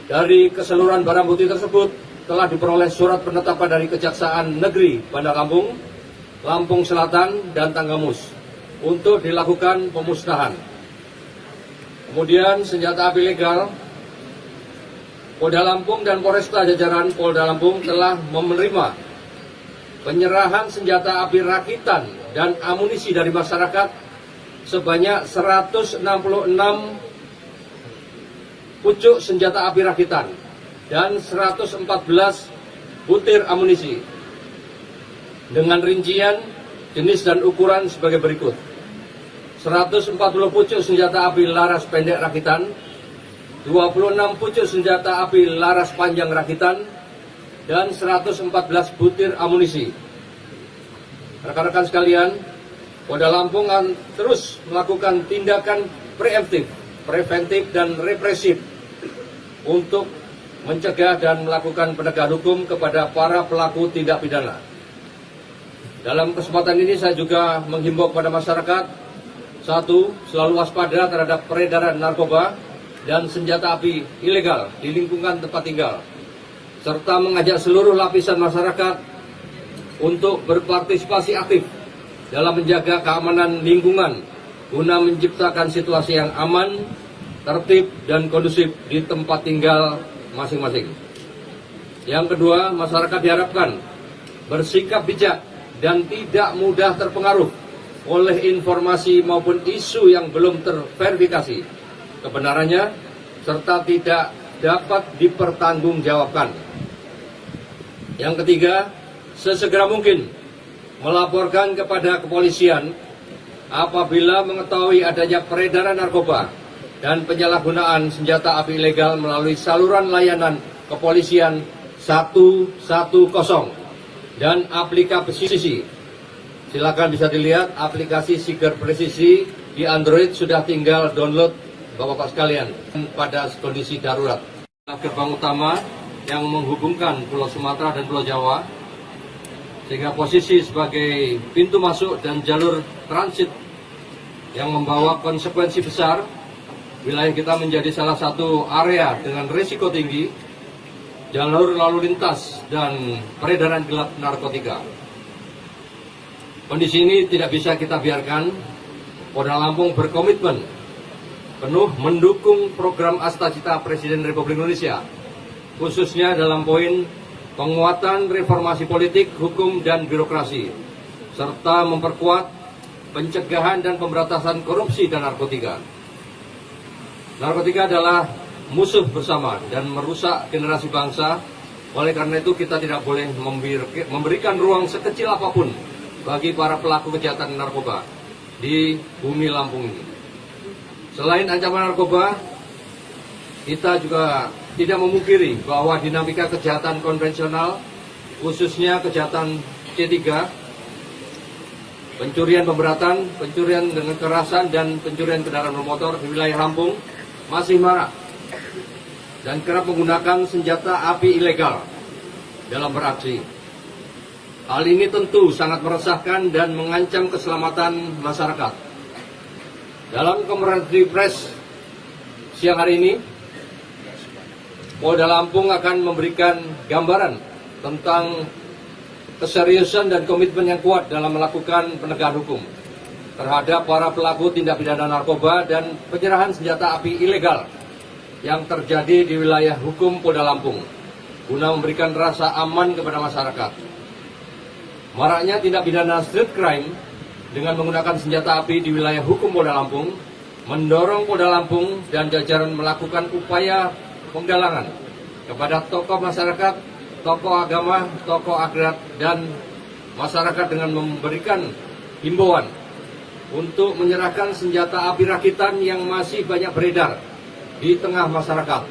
Dari keseluruhan barang bukti tersebut telah diperoleh surat penetapan dari Kejaksaan Negeri Bandar Lampung, Lampung Selatan, dan Tanggamus untuk dilakukan pemusnahan. Kemudian senjata api legal, Polda Lampung dan Polresta jajaran Polda Lampung telah menerima penyerahan senjata api rakitan dan amunisi dari masyarakat sebanyak 166 pucuk senjata api rakitan dan 114 butir amunisi dengan rincian jenis dan ukuran sebagai berikut: 140 pucuk senjata api laras pendek rakitan, 26 pucuk senjata api laras panjang rakitan, dan 114 butir amunisi. Rekan-rekan sekalian, Polda Lampung akan terus melakukan tindakan preventif dan represif untuk mencegah dan melakukan penegakan hukum kepada para pelaku tindak pidana. Dalam kesempatan ini saya juga menghimbau kepada masyarakat, satu, selalu waspada terhadap peredaran narkoba dan senjata api ilegal di lingkungan tempat tinggal, serta mengajak seluruh lapisan masyarakat untuk berpartisipasi aktif dalam menjaga keamanan lingkungan guna menciptakan situasi yang aman, tertib, dan kondusif di tempat tinggal masing-masing. Yang kedua, masyarakat diharapkan bersikap bijak dan tidak mudah terpengaruh oleh informasi maupun isu yang belum terverifikasi kebenarannya, serta tidak dapat dipertanggungjawabkan. Yang ketiga, sesegera mungkin melaporkan kepada kepolisian apabila mengetahui adanya peredaran narkoba dan penyalahgunaan senjata api ilegal melalui saluran layanan kepolisian 110 dan aplikasi. Silakan bisa dilihat aplikasi Siger Presisi di Android, sudah tinggal download Bapak-Bapak sekalian. Pada kondisi darurat, gerbang utama yang menghubungkan Pulau Sumatera dan Pulau Jawa, sehingga posisi sebagai pintu masuk dan jalur transit yang membawa konsekuensi besar. Wilayah kita menjadi salah satu area dengan risiko tinggi jalur lalu lintas dan peredaran gelap narkotika. Kondisi ini tidak bisa kita biarkan. Polda Lampung berkomitmen penuh mendukung program Astacita Presiden Republik Indonesia, khususnya dalam poin penguatan reformasi politik, hukum, dan birokrasi, serta memperkuat pencegahan dan pemberantasan korupsi dan narkotika. Narkotika adalah musuh bersama dan merusak generasi bangsa. Oleh karena itu kita tidak boleh memberikan ruang sekecil apapun bagi para pelaku kejahatan narkoba di bumi Lampung ini. Selain ancaman narkoba, kita juga tidak memungkiri bahwa dinamika kejahatan konvensional, khususnya kejahatan C3, pencurian pemberatan, pencurian dengan kekerasan, dan pencurian kendaraan bermotor di wilayah Lampung masih marak dan kerap menggunakan senjata api ilegal dalam beraksi. Hal ini tentu sangat meresahkan dan mengancam keselamatan masyarakat. Dalam konferensi pers siang hari ini, Polda Lampung akan memberikan gambaran tentang keseriusan dan komitmen yang kuat dalam melakukan penegakan hukum terhadap para pelaku tindak pidana narkoba dan penyerahan senjata api ilegal yang terjadi di wilayah hukum Polda Lampung guna memberikan rasa aman kepada masyarakat. Maraknya tindak pidana street crime dengan menggunakan senjata api di wilayah hukum Polda Lampung mendorong Polda Lampung dan jajaran melakukan upaya penggalangan kepada tokoh masyarakat, tokoh agama, tokoh adat, dan masyarakat dengan memberikan himbauan untuk menyerahkan senjata api rakitan yang masih banyak beredar di tengah masyarakat.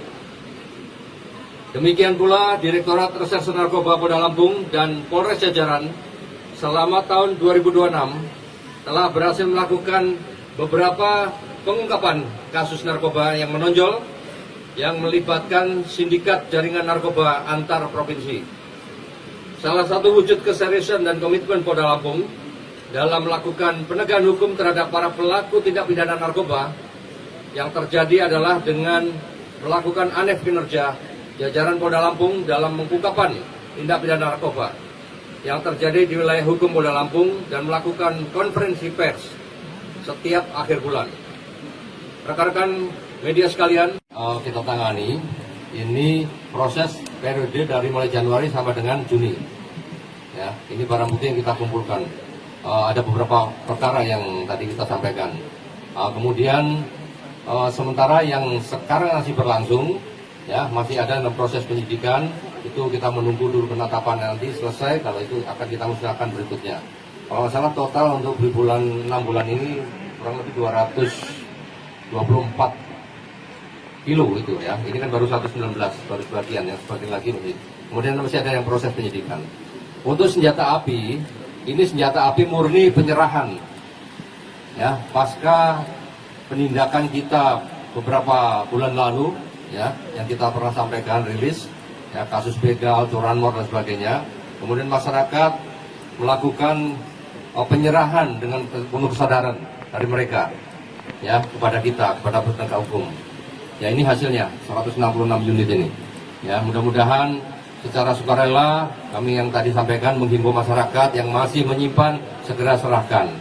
Demikian pula Direktorat Reserse Narkoba Polda Lampung dan Polres jajaran selama tahun 2026 telah berhasil melakukan beberapa pengungkapan kasus narkoba yang menonjol yang melibatkan sindikat jaringan narkoba antar provinsi. Salah satu wujud keseriusan dan komitmen Polda Lampung dalam melakukan penegakan hukum terhadap para pelaku tindak pidana narkoba yang terjadi adalah dengan melakukan anef kinerja jajaran Polda Lampung dalam pengungkapan tindak pidana narkoba yang terjadi di wilayah hukum Polda Lampung dan melakukan konferensi pers setiap akhir bulan. Rekan-rekan media sekalian, kita tangani ini proses periode dari mulai Januari sampai dengan Juni. Ya, ini barang bukti yang kita kumpulkan. Ada beberapa perkara yang tadi kita sampaikan. Kemudian sementara yang sekarang masih berlangsung, ya masih ada dalam proses penyidikan, itu kita menunggu dulu penetapan nanti selesai, kalau itu akan kita musnahkan berikutnya. Kalau nggak salah total untuk di bulan 6 bulan ini kurang lebih 224 kilo itu ya. Ini kan baru 119, baru sebagian, yang sebagian lagi masih. Kemudian masih ada yang proses penyidikan. Untuk senjata api, ini senjata api murni penyerahan. Ya, pasca penindakan kita beberapa bulan lalu, ya, yang kita pernah sampaikan rilis, ya, kasus begal, curanmor dan sebagainya. Kemudian masyarakat melakukan penyerahan dengan penuh kesadaran dari mereka, ya, kepada kita, kepada penegak hukum. Ya, ini hasilnya 166 unit ini. Ya, mudah-mudahan secara sukarela kami yang tadi sampaikan menghimbau masyarakat yang masih menyimpan segera serahkan.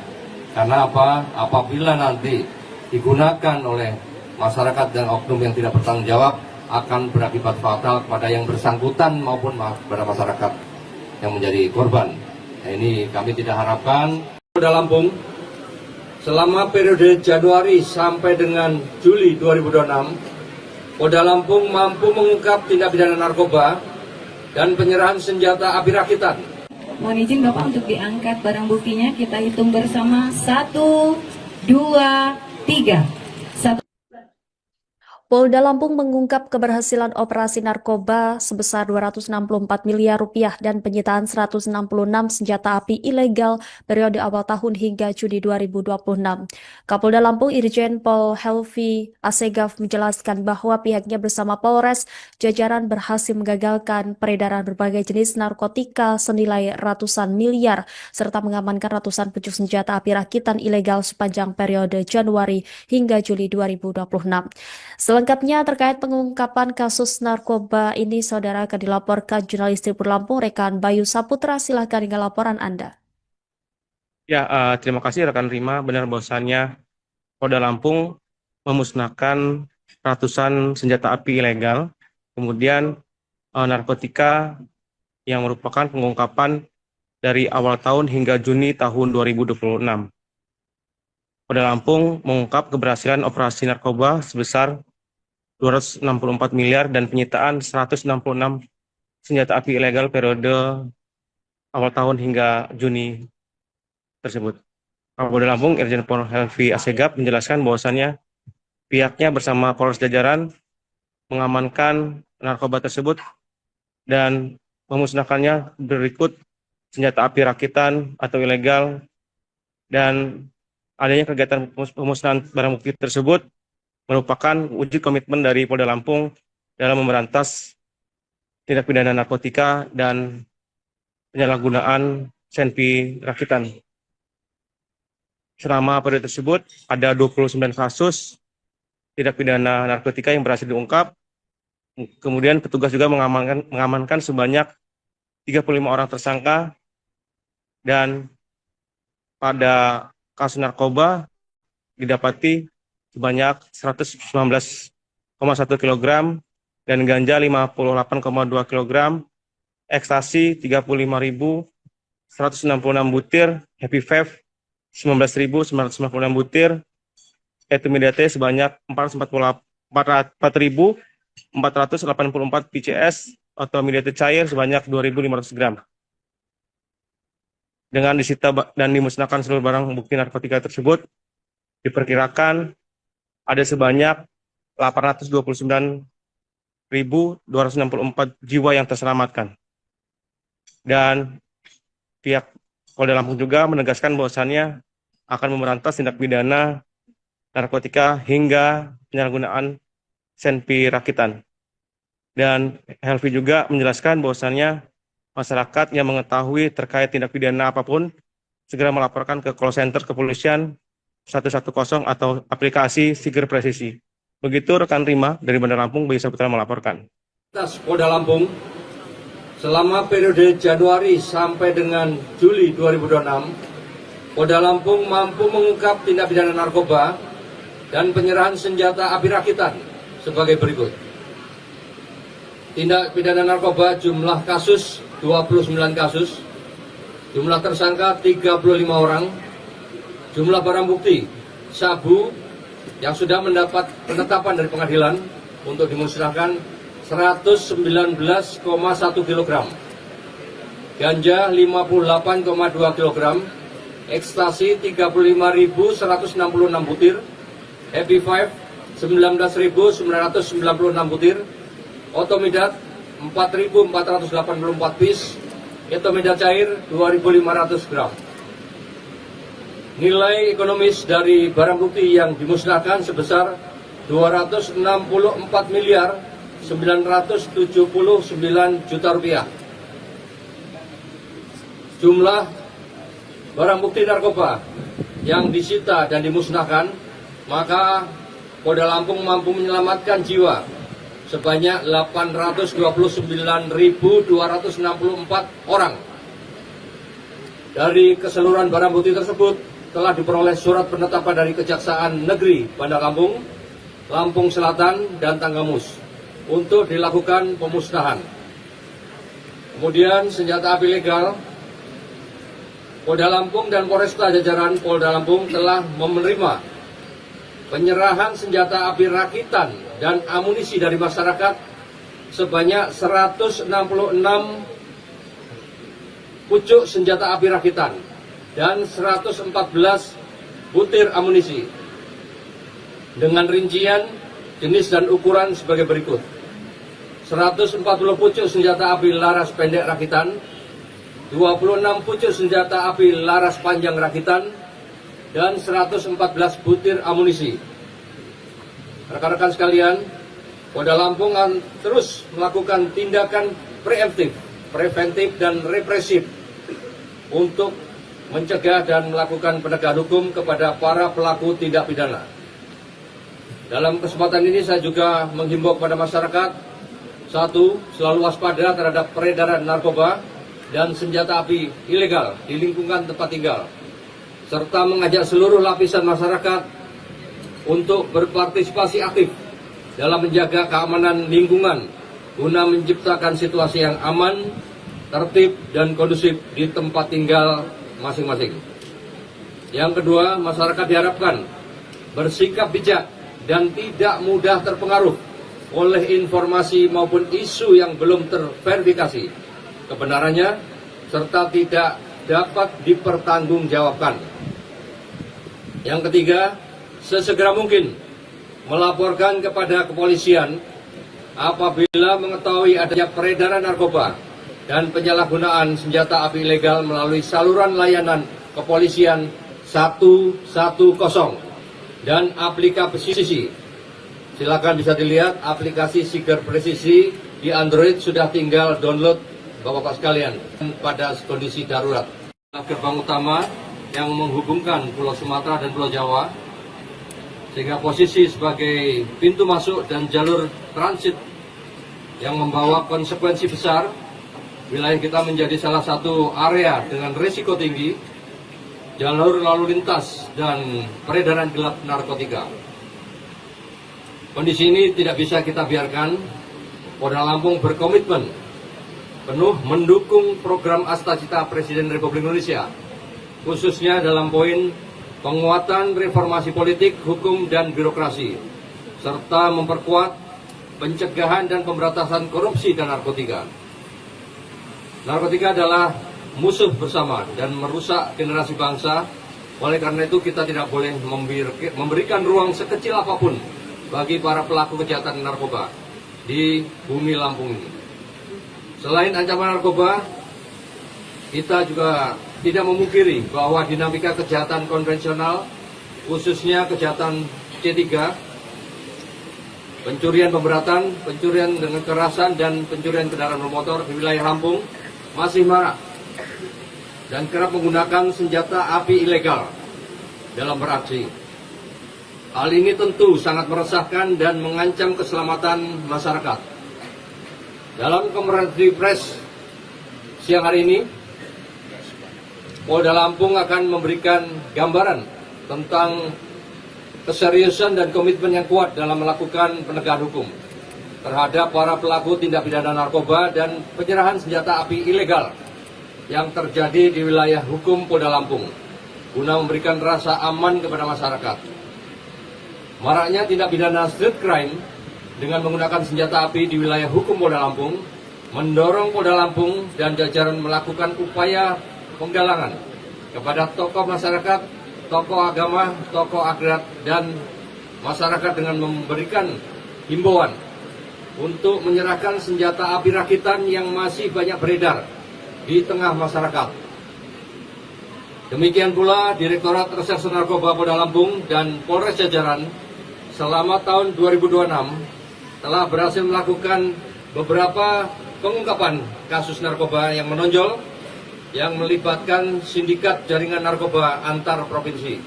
Karena apa? Apabila nanti digunakan oleh masyarakat dan oknum yang tidak bertanggung jawab akan berakibat fatal kepada yang bersangkutan maupun kepada masyarakat yang menjadi korban. Nah, ini kami tidak harapkan. Polda Lampung selama periode Januari sampai dengan Juli 2026, Polda Lampung mampu mengungkap tindak pidana narkoba dan penyerahan senjata api rakitan. Mohon izin Bapak untuk diangkat barang buktinya. Kita hitung bersama. 1, 2, 3. Polda Lampung mengungkap keberhasilan operasi narkoba sebesar 264 miliar rupiah dan penyitaan 166 senjata api ilegal periode awal tahun hingga Juni 2026. Kapolda Lampung Irjen Pol Helvi Asegaf menjelaskan bahwa pihaknya bersama Polres jajaran berhasil menggagalkan peredaran berbagai jenis narkotika senilai ratusan miliar serta mengamankan ratusan pucuk senjata api rakitan ilegal sepanjang periode Januari hingga Juli 2026. Selengkapnya terkait pengungkapan kasus narkoba ini, saudara, akan dilaporkan jurnalis Tribun Lampung, rekan Bayu Saputra. Silahkan dengan laporan Anda. Ya, terima kasih rekan Rima. Benar bahwasannya Polda Lampung memusnahkan ratusan senjata api ilegal, kemudian narkotika yang merupakan pengungkapan dari awal tahun hingga Juni tahun 2026. Polda Lampung mengungkap keberhasilan operasi narkoba sebesar 264 miliar dan penyitaan 166 senjata api ilegal periode awal tahun hingga Juni tersebut. Kapolda Lampung Irjen Pol Helvi Asegaf menjelaskan bahwasannya pihaknya bersama Polres jajaran mengamankan narkoba tersebut dan memusnahkannya berikut senjata api rakitan atau ilegal, dan adanya kegiatan pemusnahan barang bukti tersebut merupakan wujud komitmen dari Polda Lampung dalam memberantas tindak pidana narkotika dan penyalahgunaan senpi rakitan. Selama periode tersebut ada 29 kasus tindak pidana narkotika yang berhasil diungkap. Kemudian petugas juga mengamankan sebanyak 35 orang tersangka, dan pada kasus narkoba didapati sebanyak 119,1 kg dan ganja 58,2 kg, ekstasi 35.166 butir, happy vape 19.996 butir, etimidate sebanyak 4.400 484 PCS atau media cair sebanyak 2.500 gram. Dengan disita dan dimusnahkan seluruh barang bukti narkotika tersebut, diperkirakan ada sebanyak 829.264 jiwa yang terselamatkan. Dan pihak Polda Lampung juga menegaskan bahwasannya akan memberantas tindak pidana narkotika hingga penyalahgunaan senpi rakitan. Dan Helvi juga menjelaskan bahwasannya masyarakat yang mengetahui terkait tindak pidana apapun segera melaporkan ke call center kepolisian 110 atau aplikasi Siger Presisi. Begitu rekan Rima dari Bandar Lampung, Bayu Saputra melaporkan. Polda Lampung, selama periode Januari sampai dengan Juli 2026, Polda Lampung mampu mengungkap tindak pidana narkoba dan penyerahan senjata api rakitan sebagai berikut. Tindak pidana narkoba jumlah kasus 29 kasus, jumlah tersangka 35 orang, jumlah barang bukti sabu yang sudah mendapat penetapan dari pengadilan untuk dimusnahkan 119,1 kg, ganja 58,2 kg, ekstasi 35.166 butir, Happy Five 19.996 butir, otomidat 4.484 piece, etomidat cair 2.500 gram. Nilai ekonomis dari barang bukti yang dimusnahkan sebesar 264.979 juta rupiah. Jumlah barang bukti narkoba yang disita dan dimusnahkan, maka Polda Lampung mampu menyelamatkan jiwa sebanyak 829.264 orang. Dari keseluruhan barang bukti tersebut telah diperoleh surat penetapan dari Kejaksaan Negeri Bandar Lampung, Lampung Selatan, dan Tanggamus untuk dilakukan pemusnahan. Kemudian senjata api legal, Polda Lampung dan Polresta jajaran Polda Lampung telah menerima penyerahan senjata api rakitan dan amunisi dari masyarakat sebanyak 166 pucuk senjata api rakitan dan 114 butir amunisi dengan rincian jenis dan ukuran sebagai berikut: 140 pucuk senjata api laras pendek rakitan, 26 pucuk senjata api laras panjang rakitan, dan 114 butir amunisi. Rekan-rekan sekalian, Polda Lampung akan terus melakukan tindakan preventif dan represif untuk mencegah dan melakukan penegakan hukum kepada para pelaku tindak pidana. Dalam kesempatan ini saya juga menghimbau kepada masyarakat, satu, selalu waspada terhadap peredaran narkoba dan senjata api ilegal di lingkungan tempat tinggal, serta mengajak seluruh lapisan masyarakat untuk berpartisipasi aktif dalam menjaga keamanan lingkungan guna menciptakan situasi yang aman, tertib, dan kondusif di tempat tinggal masing-masing. Yang kedua, masyarakat diharapkan bersikap bijak dan tidak mudah terpengaruh oleh informasi maupun isu yang belum terverifikasi kebenarannya serta tidak dapat dipertanggungjawabkan. Yang ketiga, sesegera mungkin melaporkan kepada kepolisian apabila mengetahui adanya peredaran narkoba dan penyalahgunaan senjata api ilegal melalui saluran layanan kepolisian 110 dan aplikasi. Silakan bisa dilihat aplikasi Siger Presisi di Android, sudah tinggal download Bapak-Bapak sekalian pada kondisi darurat. Gerbang utama yang menghubungkan Pulau Sumatera dan Pulau Jawa, sehingga posisi sebagai pintu masuk dan jalur transit yang membawa konsekuensi besar. Wilayah kita menjadi salah satu area dengan risiko tinggi jalur lalu lintas dan peredaran gelap narkotika. Kondisi ini tidak bisa kita biarkan. Polda Lampung berkomitmen penuh mendukung program Astacita Presiden Republik Indonesia, khususnya dalam poin penguatan reformasi politik, hukum, dan birokrasi, serta memperkuat pencegahan dan pemberantasan korupsi dan narkotika. Narkotika adalah musuh bersama dan merusak generasi bangsa. Oleh karena itu kita tidak boleh memberikan ruang sekecil apapun bagi para pelaku kejahatan narkoba di bumi Lampung ini. Selain ancaman narkoba, kita juga tidak memungkiri bahwa dinamika kejahatan konvensional, khususnya kejahatan C3, pencurian pemberatan, pencurian dengan kekerasan, dan pencurian kendaraan bermotor di wilayah Lampung masih marak dan kerap menggunakan senjata api ilegal dalam beraksi. Hal ini tentu sangat meresahkan dan mengancam keselamatan masyarakat. Dalam konferensi pers siang hari ini, Polda Lampung akan memberikan gambaran tentang keseriusan dan komitmen yang kuat dalam melakukan penegakan hukum terhadap para pelaku tindak pidana narkoba dan penyerahan senjata api ilegal yang terjadi di wilayah hukum Polda Lampung guna memberikan rasa aman kepada masyarakat. Maraknya tindak pidana street crime dengan menggunakan senjata api di wilayah hukum Polda Lampung mendorong Polda Lampung dan jajaran melakukan upaya penggalangan kepada tokoh masyarakat, tokoh agama, tokoh adat, dan masyarakat dengan memberikan himbauan untuk menyerahkan senjata api rakitan yang masih banyak beredar di tengah masyarakat. Demikian pula Direktorat Reserse Narkoba Polda Lampung dan Polres jajaran selama tahun 2026 telah berhasil melakukan beberapa pengungkapan kasus narkoba yang menonjol yang melibatkan sindikat jaringan narkoba antar provinsi.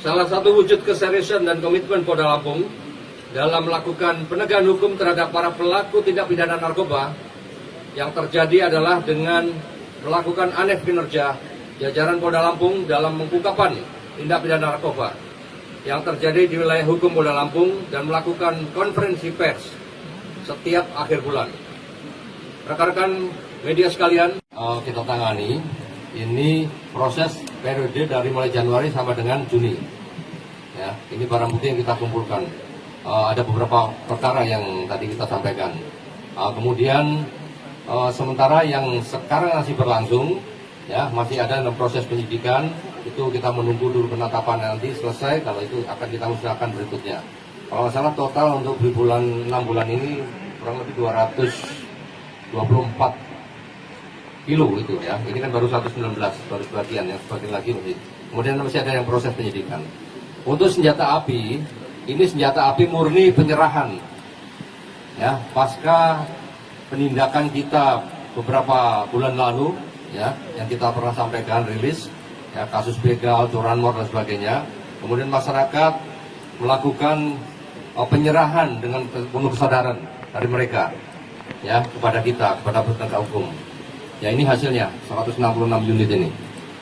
Salah satu wujud keseriusan dan komitmen Polda Lampung dalam melakukan penegakan hukum terhadap para pelaku tindak pidana narkoba yang terjadi adalah dengan melakukan aneh kinerja jajaran Polda Lampung dalam pengungkapan tindak pidana narkoba yang terjadi di wilayah hukum Polda Lampung dan melakukan konferensi pers setiap akhir bulan. Rekan-rekan media sekalian, kita tangani ini proses periode dari mulai Januari sampai dengan Juni. Ya, ini barang bukti yang kita kumpulkan. Ada beberapa perkara yang tadi kita sampaikan. Kemudian sementara yang sekarang masih berlangsung, ya masih ada dalam proses penyidikan. Itu kita menunggu dulu penetapan nanti selesai. Kalau itu akan kita usahakan berikutnya. Kalau nggak salah total untuk di bulan 6 bulan ini kurang lebih 224 kilo itu ya. Ini kan baru 119, baru sebagian, yang sebagian lagi masih. Kemudian masih ada yang proses penyidikan. Untuk senjata api, ini senjata api murni penyerahan. Ya, pasca penindakan kita beberapa bulan lalu, ya, yang kita pernah sampaikan rilis, ya, kasus begal, curanmor dan sebagainya. Kemudian masyarakat melakukan penyerahan dengan penuh kesadaran dari mereka, ya, kepada kita, kepada penegak hukum. Ya, ini hasilnya 166 unit ini.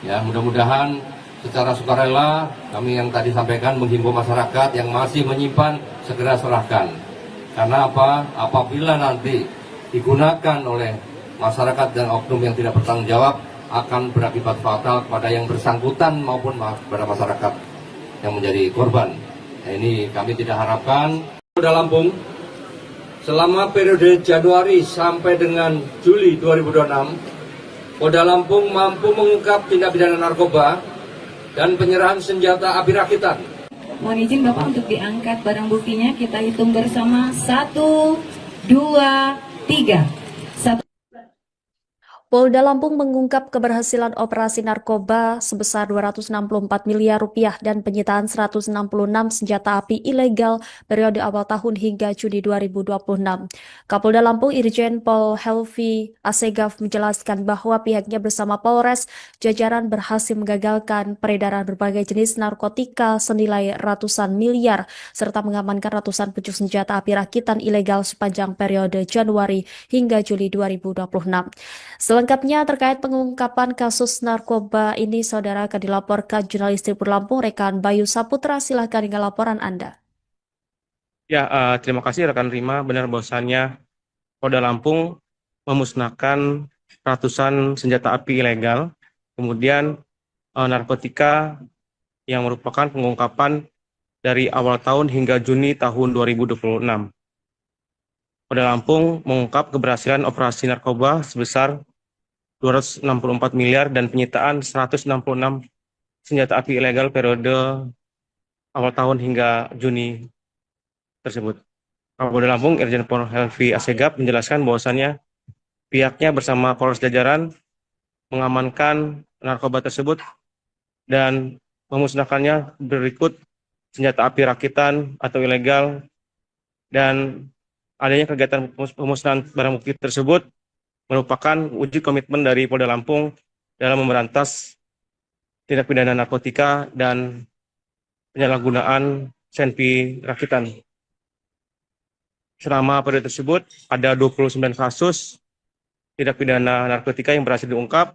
Ya, mudah-mudahan secara sukarela kami yang tadi sampaikan menghimbau masyarakat yang masih menyimpan segera serahkan. Karena apa? Apabila nanti digunakan oleh masyarakat dan oknum yang tidak bertanggung jawab akan berakibat fatal kepada yang bersangkutan maupun kepada masyarakat yang menjadi korban. Nah, ini kami tidak harapkan. Polda Lampung selama periode Januari sampai dengan Juli 2026, Polda Lampung mampu mengungkap tindak pidana narkoba dan penyerahan senjata api rakitan. Mohon izin Bapak untuk diangkat barang buktinya. Kita hitung bersama. 1, 2, 3. Polda Lampung mengungkap keberhasilan operasi narkoba sebesar 264 miliar rupiah dan penyitaan 166 senjata api ilegal periode awal tahun hingga Juni 2026. Kapolda Lampung Irjen Pol Helvi Asegaf menjelaskan bahwa pihaknya bersama Polres jajaran berhasil menggagalkan peredaran berbagai jenis narkotika senilai ratusan miliar serta mengamankan ratusan pucuk senjata api rakitan ilegal sepanjang periode Januari hingga Juli 2026. Selengkapnya terkait pengungkapan kasus narkoba ini, saudara, akan dilaporkan jurnalis Tribun Lampung, rekan Bayu Saputra. Silahkan dengan laporan Anda. Ya, terima kasih rekan Rima. Benar bahwasannya Polda Lampung memusnahkan ratusan senjata api ilegal, kemudian narkotika yang merupakan pengungkapan dari awal tahun hingga Juni tahun 2026. Polda Lampung mengungkap keberhasilan operasi narkoba sebesar 264 miliar dan penyitaan 166 senjata api ilegal periode awal tahun hingga Juni tersebut. Kapolda Lampung Irjen Pol Helvi Asegaf menjelaskan bahwasannya pihaknya bersama Polres jajaran mengamankan narkoba tersebut dan memusnahkannya berikut senjata api rakitan atau ilegal, dan adanya kegiatan pemusnahan barang bukti tersebut merupakan wujud komitmen dari Polda Lampung dalam memberantas tindak pidana narkotika dan penyalahgunaan senpi rakitan. Selama periode tersebut ada 29 kasus tindak pidana narkotika yang berhasil diungkap.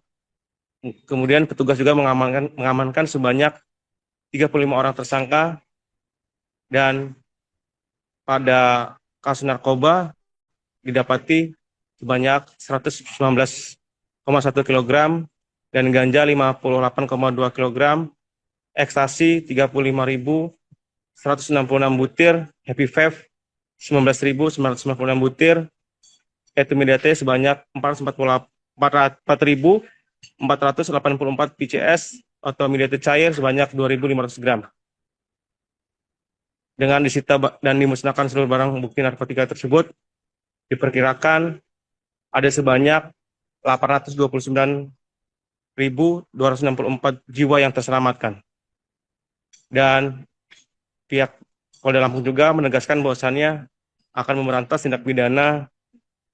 Kemudian petugas juga mengamankan sebanyak 35 orang tersangka, dan pada kasus narkoba didapati sebanyak 119,1 kg dan ganja 58,2 kg, ekstasi 35.166 butir, happy vape 19.996 butir, etimidate sebanyak 4.484 PCS atau midate cair sebanyak 2.500 gram. Dengan disita dan dimusnahkan seluruh barang bukti narkotika tersebut, diperkirakan ada sebanyak 829.264 jiwa yang terselamatkan. Dan pihak Polda Lampung juga menegaskan bahwasannya akan memberantas tindak pidana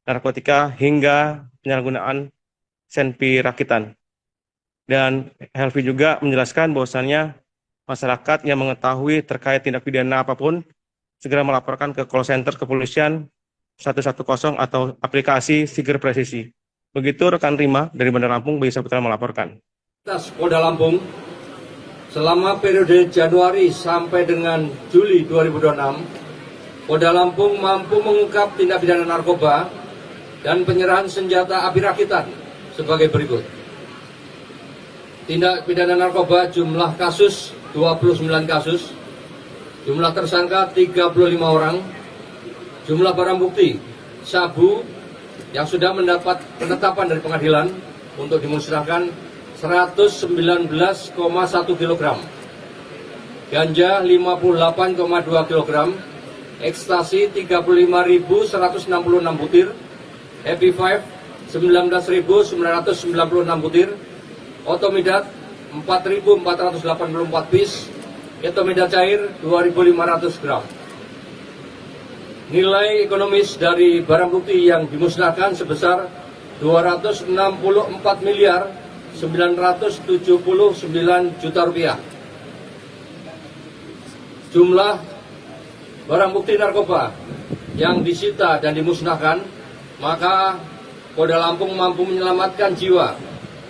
narkotika hingga penyalahgunaan senpi rakitan. Dan Helvi juga menjelaskan bahwasannya masyarakat yang mengetahui terkait tindak pidana apapun segera melaporkan ke call center kepolisian 110 atau aplikasi Siger Presisi. Begitu rekan Rima dari Bandar Lampung, Bayu Saputra melaporkan. Polda Lampung selama periode Januari sampai dengan Juli 2026, Polda Lampung mampu mengungkap tindak pidana narkoba dan penyerahan senjata api rakitan sebagai berikut. Tindak pidana narkoba jumlah kasus 29 kasus, jumlah tersangka 35 orang, jumlah barang bukti sabu yang sudah mendapat penetapan dari pengadilan untuk dimusnahkan 119,1 kg, ganja 58,2 kg, ekstasi 35.166 butir, happy five 19.996 butir, otomidat 4.484 piece, etomida cair 2.500 gram. Nilai ekonomis dari barang bukti yang dimusnahkan sebesar 264 miliar 979 juta rupiah. Jumlah barang bukti narkoba yang disita dan dimusnahkan, maka Polda Lampung mampu menyelamatkan jiwa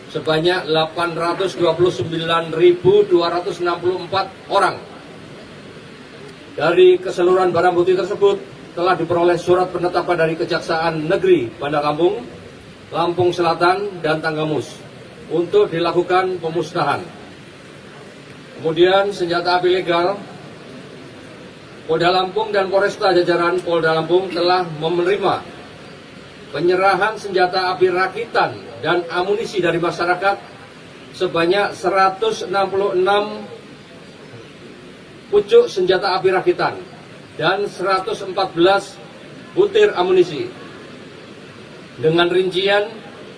sebanyak 829.264 orang. Dari keseluruhan barang bukti tersebut telah diperoleh surat penetapan dari Kejaksaan Negeri Bandar Lampung, Lampung Selatan, dan Tanggamus untuk dilakukan pemusnahan. Kemudian senjata api legal, Polda Lampung dan Polresta jajaran Polda Lampung telah menerima penyerahan senjata api rakitan dan amunisi dari masyarakat sebanyak 166 pucuk senjata api rakitan dan 114 butir amunisi dengan rincian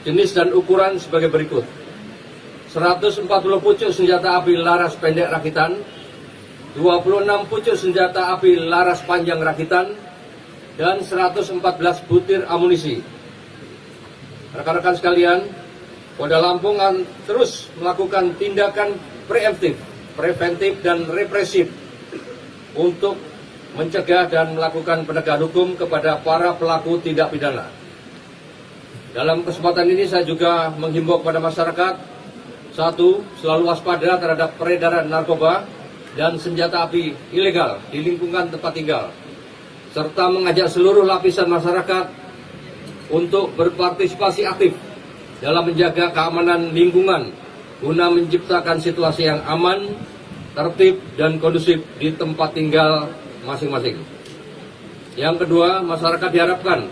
jenis dan ukuran sebagai berikut: 140 pucuk senjata api laras pendek rakitan, 26 pucuk senjata api laras panjang rakitan, dan 114 butir amunisi. Rekan-rekan sekalian, Polda Lampung akan terus melakukan tindakan preventif dan represif untuk mencegah dan melakukan penegakan hukum kepada para pelaku tindak pidana. Dalam kesempatan ini saya juga menghimbau kepada masyarakat, satu, selalu waspada terhadap peredaran narkoba dan senjata api ilegal di lingkungan tempat tinggal, serta mengajak seluruh lapisan masyarakat untuk berpartisipasi aktif dalam menjaga keamanan lingkungan guna menciptakan situasi yang aman, tertib, dan kondusif di tempat tinggal masing-masing. Yang kedua, masyarakat diharapkan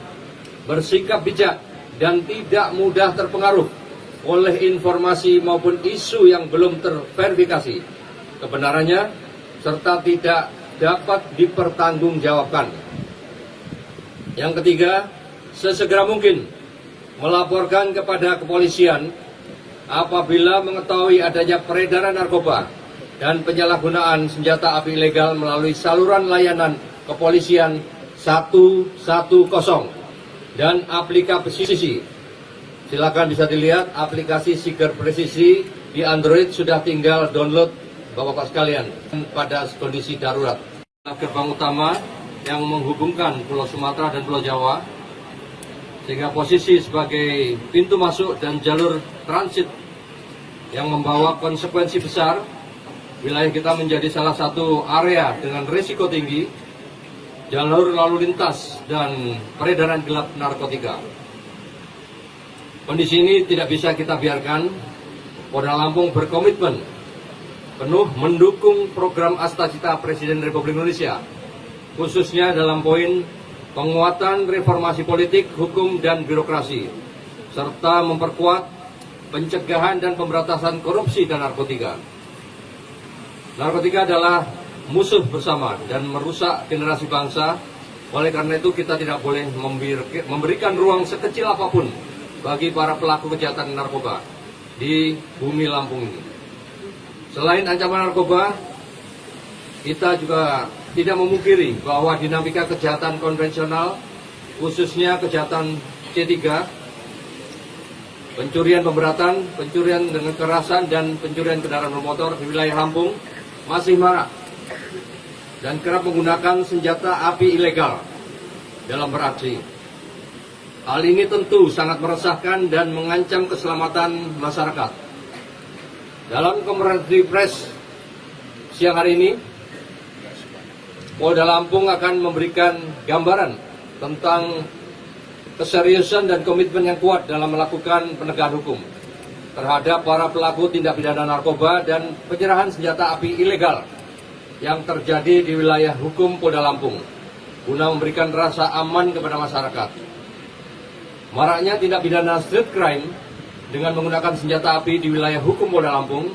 bersikap bijak dan tidak mudah terpengaruh oleh informasi maupun isu yang belum terverifikasi kebenarannya serta tidak dapat dipertanggungjawabkan. Yang ketiga, sesegera mungkin melaporkan kepada kepolisian apabila mengetahui adanya peredaran narkoba dan penyalahgunaan senjata api ilegal melalui saluran layanan kepolisian 110 dan aplikasi. Silakan bisa dilihat aplikasi Siger Presisi di Android, sudah tinggal download Bapak-Bapak sekalian pada kondisi darurat. Gerbang utama yang menghubungkan Pulau Sumatera dan Pulau Jawa, sehingga posisi sebagai pintu masuk dan jalur transit yang membawa konsekuensi besar. Wilayah kita menjadi salah satu area dengan risiko tinggi jalur lalu lintas dan peredaran gelap narkotika. Kondisi ini tidak bisa kita biarkan. Polda Lampung berkomitmen penuh mendukung program Astacita Presiden Republik Indonesia, khususnya dalam poin penguatan reformasi politik, hukum, dan birokrasi, serta memperkuat pencegahan dan pemberantasan korupsi dan narkotika. Narkotika adalah musuh bersama dan merusak generasi bangsa. Oleh karena itu kita tidak boleh memberikan ruang sekecil apapun bagi para pelaku kejahatan narkoba di bumi Lampung ini. Selain ancaman narkoba, kita juga tidak memungkiri bahwa dinamika kejahatan konvensional, khususnya kejahatan C3, pencurian pemberatan, pencurian dengan kekerasan, dan pencurian kendaraan bermotor di wilayah Lampung masih marak dan kerap menggunakan senjata api ilegal dalam beraksi. Hal ini tentu sangat meresahkan dan mengancam keselamatan masyarakat. Dalam konferensi pers siang hari ini, Polda Lampung akan memberikan gambaran tentang keseriusan dan komitmen yang kuat dalam melakukan penegakan hukum terhadap para pelaku tindak pidana narkoba dan penyerahan senjata api ilegal yang terjadi di wilayah hukum Polda Lampung guna memberikan rasa aman kepada masyarakat. Maraknya tindak pidana street crime dengan menggunakan senjata api di wilayah hukum Polda Lampung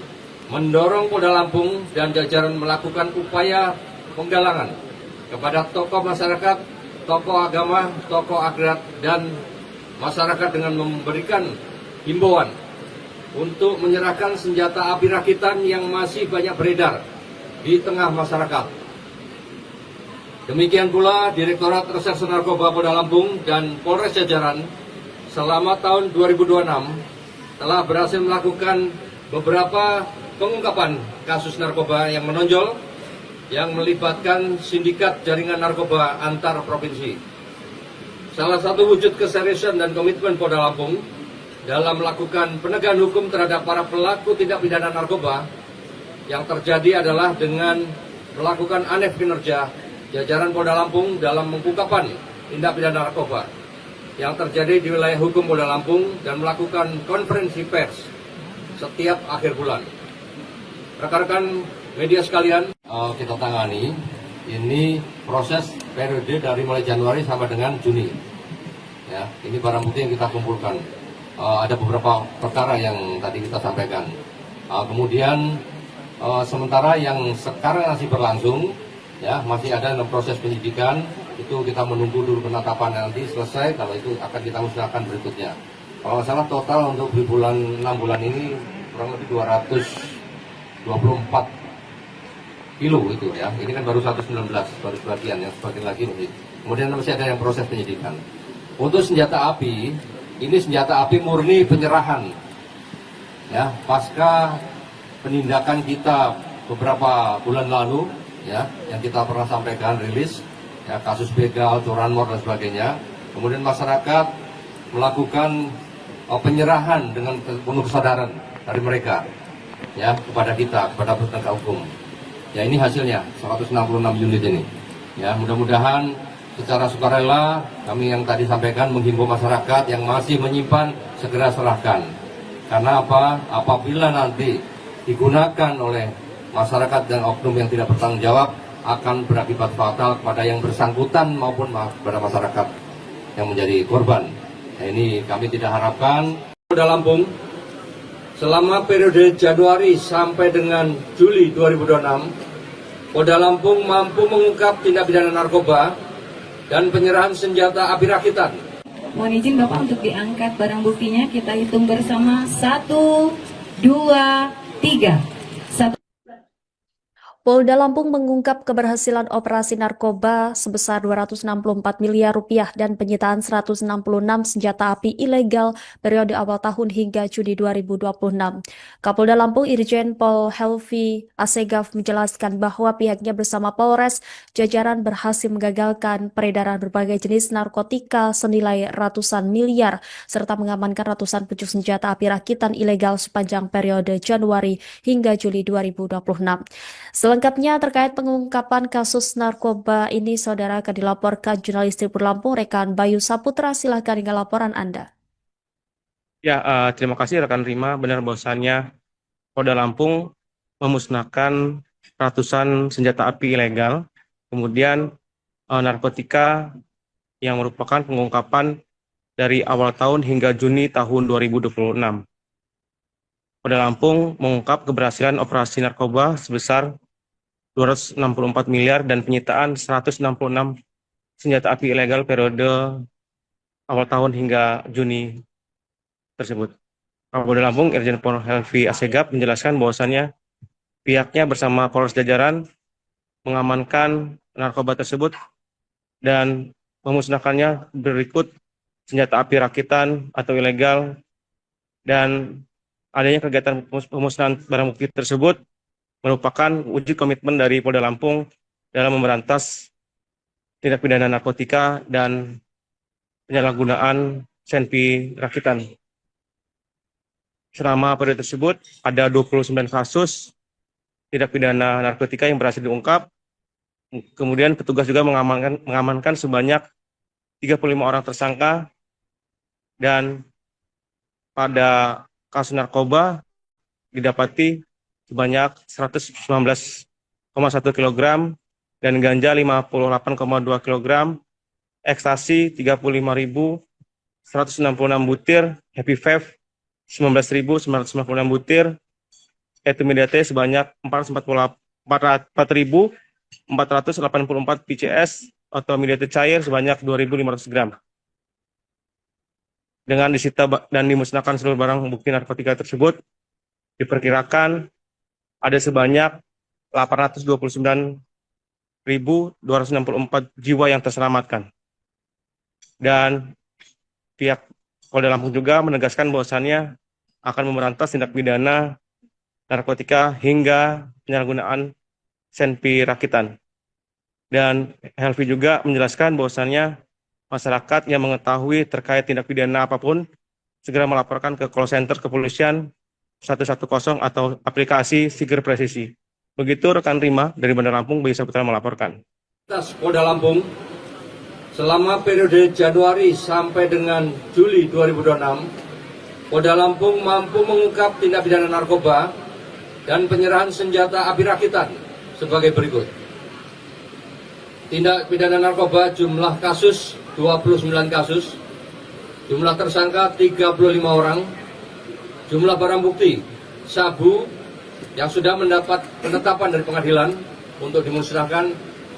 mendorong Polda Lampung dan jajaran melakukan upaya penggalangan kepada tokoh masyarakat, tokoh agama, tokoh adat, dan masyarakat dengan memberikan himbauan untuk menyerahkan senjata api rakitan yang masih banyak beredar di tengah masyarakat. Demikian pula Direktorat Reserse Narkoba Polda Lampung dan Polres jajaran selama tahun 2026 telah berhasil melakukan beberapa pengungkapan kasus narkoba yang menonjol yang melibatkan sindikat jaringan narkoba antar provinsi. Salah satu wujud keseriusan dan komitmen Polda Lampung dalam melakukan penegakan hukum terhadap para pelaku tindak pidana narkoba yang terjadi adalah dengan melakukan anef kinerja jajaran Polda Lampung dalam pengungkapan tindak pidana narkoba yang terjadi di wilayah hukum Polda Lampung dan melakukan konferensi pers setiap akhir bulan. Rekan-rekan media sekalian, kita tangani ini proses periode dari mulai Januari sampai dengan Juni. Ya, ini barang bukti yang kita kumpulkan. Ada beberapa perkara yang tadi kita sampaikan. Kemudian sementara yang sekarang masih berlangsung, ya masih ada dalam proses penyidikan. Itu kita menunggu dulu penetapan nanti selesai, kalau itu akan kita musnahkan berikutnya. Kalau nggak salah total untuk di bulan 6 bulan ini kurang lebih 224 kilo itu ya. Ini kan baru 119, baru sebagian, yang sebagian lagi masih. Kemudian masih ada yang proses penyidikan. Untuk senjata api, ini senjata api murni penyerahan. Ya, pasca penindakan kita beberapa bulan lalu, ya, yang kita pernah sampaikan rilis. Ya, kasus begal, curanmor dan sebagainya. Kemudian masyarakat melakukan penyerahan dengan penuh kesadaran dari mereka, ya, kepada kita, kepada penegak hukum. Ya, ini hasilnya 166 unit ini. Ya, mudah-mudahan secara sukarela kami yang tadi sampaikan menghimbau masyarakat yang masih menyimpan segera serahkan. Karena apa? Apabila nanti digunakan oleh masyarakat dan oknum yang tidak bertanggung jawab, akan berakibat fatal kepada yang bersangkutan maupun kepada masyarakat yang menjadi korban. Nah, ini kami tidak harapkan. Polda Lampung selama periode Januari sampai dengan Juli 2026, Polda Lampung mampu mengungkap tindak pidana narkoba dan penyerahan senjata api rakitan. Mohon izin Bapak untuk diangkat barang buktinya, kita hitung bersama 1, 2, 3. Polda Lampung mengungkap keberhasilan operasi narkoba sebesar 264 miliar rupiah dan penyitaan 166 senjata api ilegal periode awal tahun hingga Juni 2026. Kapolda Lampung Irjen Pol Helvi Asegaf menjelaskan bahwa pihaknya bersama Polres jajaran berhasil menggagalkan peredaran berbagai jenis narkotika senilai ratusan miliar serta mengamankan ratusan pucuk senjata api rakitan ilegal sepanjang periode Januari hingga Juli 2026. Selengkapnya terkait pengungkapan kasus narkoba ini, saudara, akan dilaporkan jurnalis Tribun Lampung, rekan Bayu Saputra. Silahkan dengan laporan Anda. Ya, terima kasih rekan Rima. Benar bahwasannya Polda Lampung memusnahkan ratusan senjata api ilegal, kemudian narkotika yang merupakan pengungkapan dari awal tahun hingga Juni tahun 2026. Polda Lampung mengungkap keberhasilan operasi narkoba sebesar 264 miliar dan penyitaan 166 senjata api ilegal periode awal tahun hingga Juni tersebut. Polda Lampung Irjen Pol Helvi Asegaf menjelaskan bahwasannya pihaknya bersama Polres jajaran mengamankan narkoba tersebut dan memusnahkannya berikut senjata api rakitan atau ilegal, dan adanya kegiatan pemusnahan barang bukti tersebut merupakan wujud komitmen dari Polda Lampung dalam memberantas tindak pidana narkotika dan penyalahgunaan senpi rakitan. Selama periode tersebut ada 29 kasus tindak pidana narkotika yang berhasil diungkap. Kemudian petugas juga mengamankan sebanyak 35 orang tersangka, dan pada kasus narkoba didapati sebanyak 119,1 kg dan ganja 58,2 kg, ekstasi 35.166 butir, happy vape 19.996 butir, etimidate sebanyak 4.484 PCS atau midate cair sebanyak 2.500 gram. Dengan disita dan dimusnahkan seluruh barang bukti narkotika tersebut, diperkirakan ada sebanyak 829.264 jiwa yang terselamatkan. Dan pihak Polda Lampung juga menegaskan bahwasannya akan memberantas tindak pidana narkotika hingga penyalahgunaan senpi rakitan. Dan Helvi juga menjelaskan bahwasannya masyarakat yang mengetahui terkait tindak pidana apapun segera melaporkan ke call center kepolisian 110 atau aplikasi Siger Presisi. Begitu rekan Rima dari Bandar Lampung, Bayu Saputra melaporkan. Polda Lampung selama periode Januari sampai dengan Juli 2026, Polda Lampung mampu mengungkap tindak pidana narkoba dan penyerahan senjata api rakitan sebagai berikut. Tindak pidana narkoba jumlah kasus 29 kasus, jumlah tersangka 35 orang, jumlah barang bukti sabu yang sudah mendapat penetapan dari pengadilan untuk dimusnahkan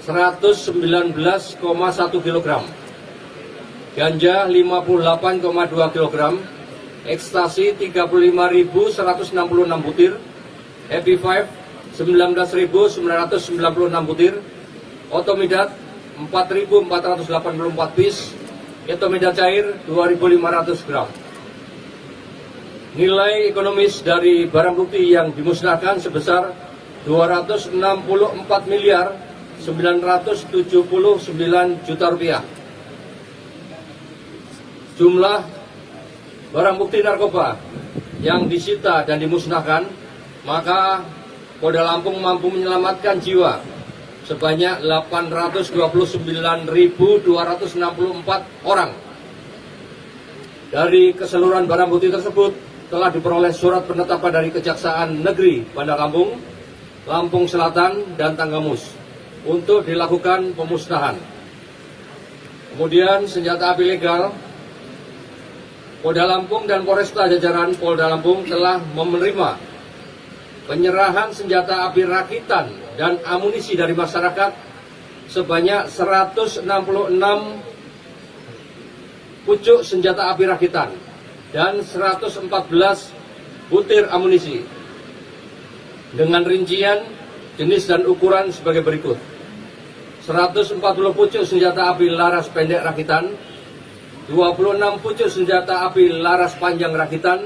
119,1 kg, ganja 58,2 kg, ekstasi 35.166 butir, happy vape 19.996 butir, otomidat 4.484 piece, etomidat cair 2.500 gram. Nilai ekonomis dari barang bukti yang dimusnahkan sebesar 264 miliar 979 juta rupiah. Jumlah barang bukti narkoba yang disita dan dimusnahkan, maka Polda Lampung mampu menyelamatkan jiwa sebanyak 829.264 orang. Dari keseluruhan barang bukti tersebut telah diperoleh surat penetapan dari Kejaksaan Negeri Bandar Lampung, Lampung Selatan, dan Tanggamus. untuk dilakukan pemusnahan. Kemudian senjata api legal, Polda Lampung dan Polresta jajaran Polda Lampung telah menerima penyerahan senjata api rakitan dan amunisi dari masyarakat sebanyak 166 pucuk senjata api rakitan dan 114 butir amunisi dengan rincian, jenis dan ukuran sebagai berikut. 140 pucuk senjata api laras pendek rakitan, 26 pucuk senjata api laras panjang rakitan,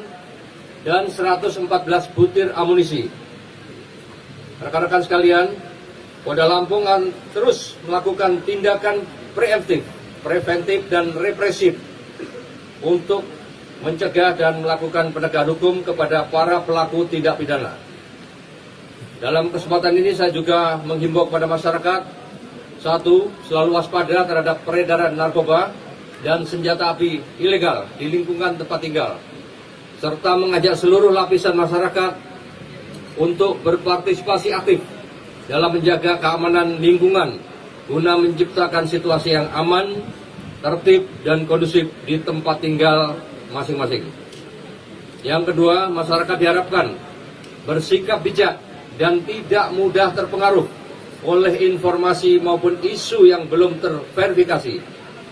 dan 114 butir amunisi. Rekan-rekan sekalian, Polda Lampung akan terus melakukan tindakan preventif dan represif untuk mencegah dan melakukan penegakan hukum kepada para pelaku tindak pidana. Dalam kesempatan ini saya juga menghimbau kepada masyarakat, satu, selalu waspada terhadap peredaran narkoba dan senjata api ilegal di lingkungan tempat tinggal, serta mengajak seluruh lapisan masyarakat untuk berpartisipasi aktif dalam menjaga keamanan lingkungan guna menciptakan situasi yang aman, tertib, dan kondusif di tempat tinggal masing-masing. Yang kedua, masyarakat diharapkan bersikap bijak dan tidak mudah terpengaruh oleh informasi maupun isu yang belum terverifikasi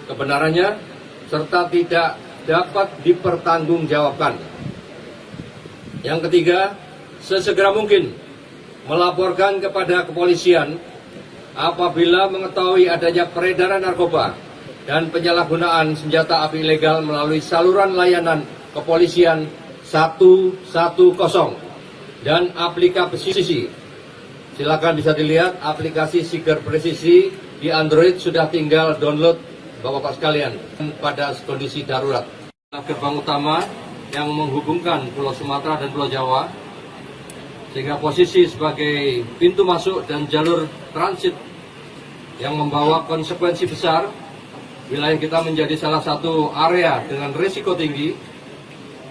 kebenarannya serta tidak dapat dipertanggungjawabkan. Yang ketiga, sesegera mungkin melaporkan kepada kepolisian apabila mengetahui adanya peredaran narkoba dan penyalahgunaan senjata api ilegal melalui saluran layanan kepolisian 110 dan aplikasi. Silakan bisa dilihat aplikasi Siger Presisi di Android, sudah tinggal download Bapak-Bapak sekalian pada kondisi darurat. Gerbang utama yang menghubungkan Pulau Sumatera dan Pulau Jawa, sehingga posisi sebagai pintu masuk dan jalur transit yang membawa konsekuensi besar. Wilayah kita menjadi salah satu area dengan risiko tinggi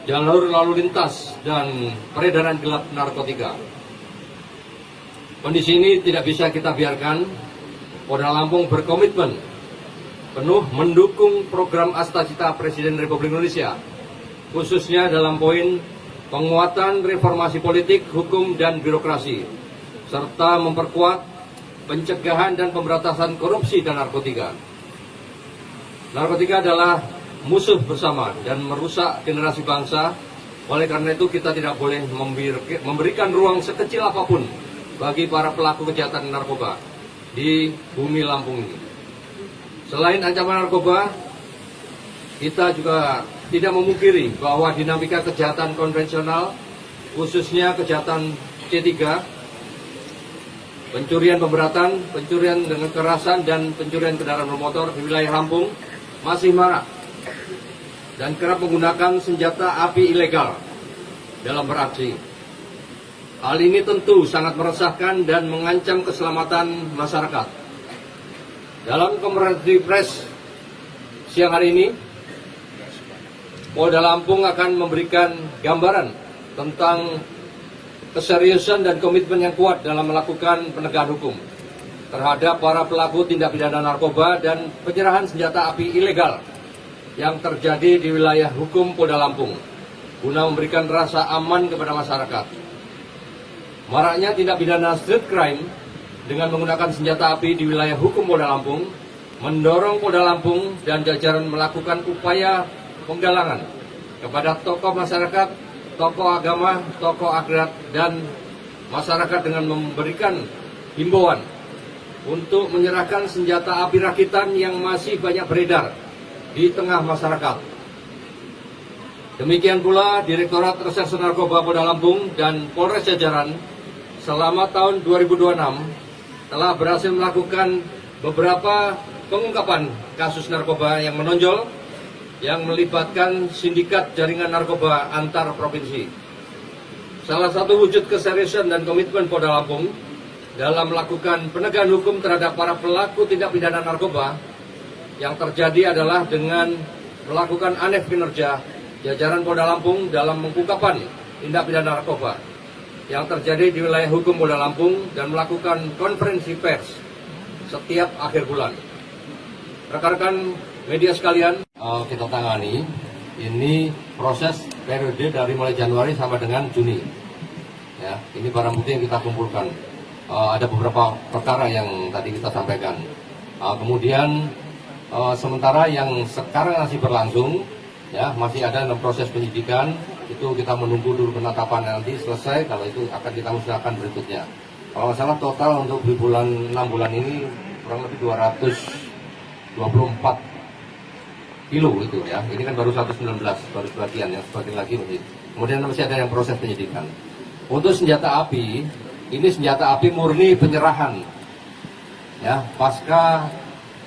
jalur lalu lintas dan peredaran gelap narkotika. Kondisi ini tidak bisa kita biarkan. Polda Lampung berkomitmen penuh mendukung program Astacita Presiden Republik Indonesia, khususnya dalam poin penguatan reformasi politik, hukum, dan birokrasi, serta memperkuat pencegahan dan pemberantasan korupsi dan narkotika. Narkotika adalah musuh bersama dan merusak generasi bangsa. Oleh karena itu kita tidak boleh memberikan ruang sekecil apapun bagi para pelaku kejahatan narkoba di bumi Lampung ini. Selain ancaman narkoba, kita juga tidak memungkiri bahwa dinamika kejahatan konvensional, khususnya kejahatan C3, pencurian pemberatan, pencurian dengan kekerasan, dan pencurian kendaraan bermotor di wilayah Lampung masih marak dan kerap menggunakan senjata api ilegal dalam beraksi. Hal ini tentu sangat meresahkan dan mengancam keselamatan masyarakat. Dalam konferensi pers siang hari ini, Polda Lampung akan memberikan gambaran tentang keseriusan dan komitmen yang kuat dalam melakukan penegakan hukum terhadap para pelaku tindak pidana narkoba dan penyerahan senjata api ilegal yang terjadi di wilayah hukum Polda Lampung guna memberikan rasa aman kepada masyarakat. Maraknya tindak pidana street crime dengan menggunakan senjata api di wilayah hukum Polda Lampung mendorong Polda Lampung dan jajaran melakukan upaya penggalangan kepada tokoh masyarakat, tokoh agama, tokoh adat, dan masyarakat dengan memberikan himbauan untuk menyerahkan senjata api rakitan yang masih banyak beredar di tengah masyarakat. Demikian pula Direktorat Reserse Narkoba Polda Lampung dan Polres jajaran selama tahun 2026 telah berhasil melakukan beberapa pengungkapan kasus narkoba yang menonjol yang melibatkan sindikat jaringan narkoba antar provinsi. Salah satu wujud keseriusan dan komitmen Polda Lampung dalam melakukan penegakan hukum terhadap para pelaku tindak pidana narkoba yang terjadi adalah dengan melakukan anef kinerja jajaran Polda Lampung dalam pengungkapan tindak pidana narkoba yang terjadi di wilayah hukum Polda Lampung dan melakukan konferensi pers setiap akhir bulan. Rekan-rekan media sekalian, kita tangani ini proses periode dari mulai Januari sampai dengan Juni. Ya, ini barang bukti yang kita kumpulkan. Ada beberapa perkara yang tadi kita sampaikan. Kemudian sementara yang sekarang masih berlangsung, ya masih ada dalam proses penyidikan. Itu kita menunggu dulu penetapan nanti selesai. Kalau itu akan kita musnahkan berikutnya. Kalau masalah total untuk di bulan 6 bulan ini kurang lebih 224 kilo itu ya. Ini kan baru 119, baru sebagian, yang sebagian lagi masih. Kemudian masih ada yang proses penyidikan. Untuk senjata api, ini senjata api murni penyerahan. Ya, pasca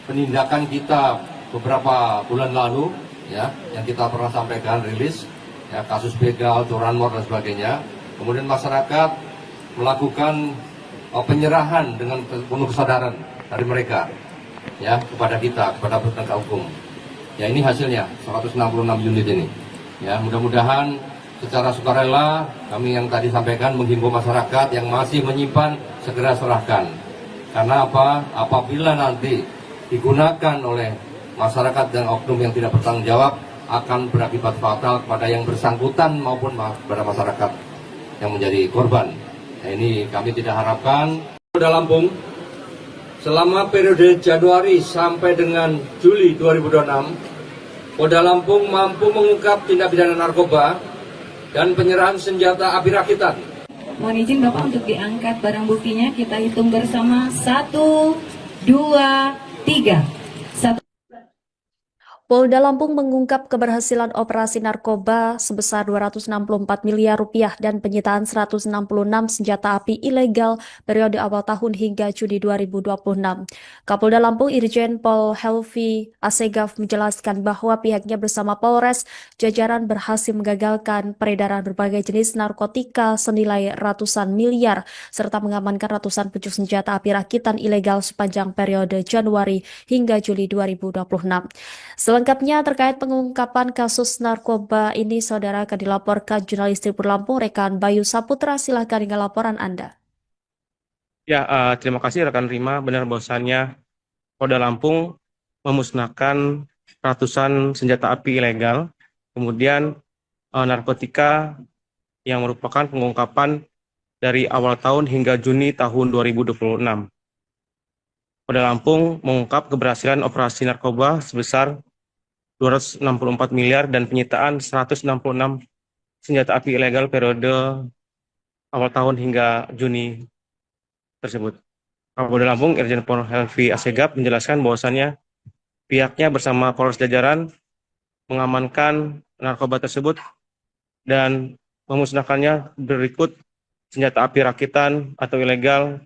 penindakan kita beberapa bulan lalu, ya, yang kita pernah sampaikan rilis, ya, kasus begal, curanmor dan sebagainya. Kemudian masyarakat melakukan penyerahan dengan penuh kesadaran dari mereka, ya, kepada kita, kepada penegak hukum. Ya, ini hasilnya 166 unit ini. Ya, mudah-mudahan secara sukarela kami yang tadi sampaikan menghimbau masyarakat yang masih menyimpan segera serahkan. Karena apa? Apabila nanti digunakan oleh masyarakat dan oknum yang tidak bertanggung jawab akan berakibat fatal kepada yang bersangkutan maupun kepada masyarakat yang menjadi korban. Nah, ini kami tidak harapkan. Polda Lampung selama periode Januari sampai dengan Juli 2026, Polda Lampung mampu mengungkap tindak pidana narkoba dan penyerahan senjata api rakitan. Mohon izin Bapak untuk diangkat barang buktinya. Kita hitung bersama 1, 2, 3. Polda Lampung mengungkap keberhasilan operasi narkoba sebesar 264 miliar rupiah dan penyitaan 166 senjata api ilegal periode awal tahun hingga Juni 2026. Kapolda Lampung Irjen Pol Helvi Asegaf menjelaskan bahwa pihaknya bersama Polres jajaran berhasil menggagalkan peredaran berbagai jenis narkotika senilai ratusan miliar serta mengamankan ratusan pucuk senjata api rakitan ilegal sepanjang periode Januari hingga Juli 2026. Selengkapnya terkait pengungkapan kasus narkoba ini, saudara, akan dilaporkan jurnalis Tribun Lampung, rekan Bayu Saputra. Silakan dengan laporan Anda. Ya, terima kasih rekan Rima. Benar bahwasannya Polda Lampung memusnahkan ratusan senjata api ilegal, kemudian narkotika yang merupakan pengungkapan dari awal tahun hingga Juni tahun 2026. Polda Lampung mengungkap keberhasilan operasi narkoba sebesar 264 miliar dan penyitaan 166 senjata api ilegal periode awal tahun hingga Juni tersebut. Kapolda Lampung Irjen Pol Helvi Asegaf menjelaskan bahwasannya pihaknya bersama Polres jajaran mengamankan narkoba tersebut dan memusnahkannya berikut senjata api rakitan atau ilegal,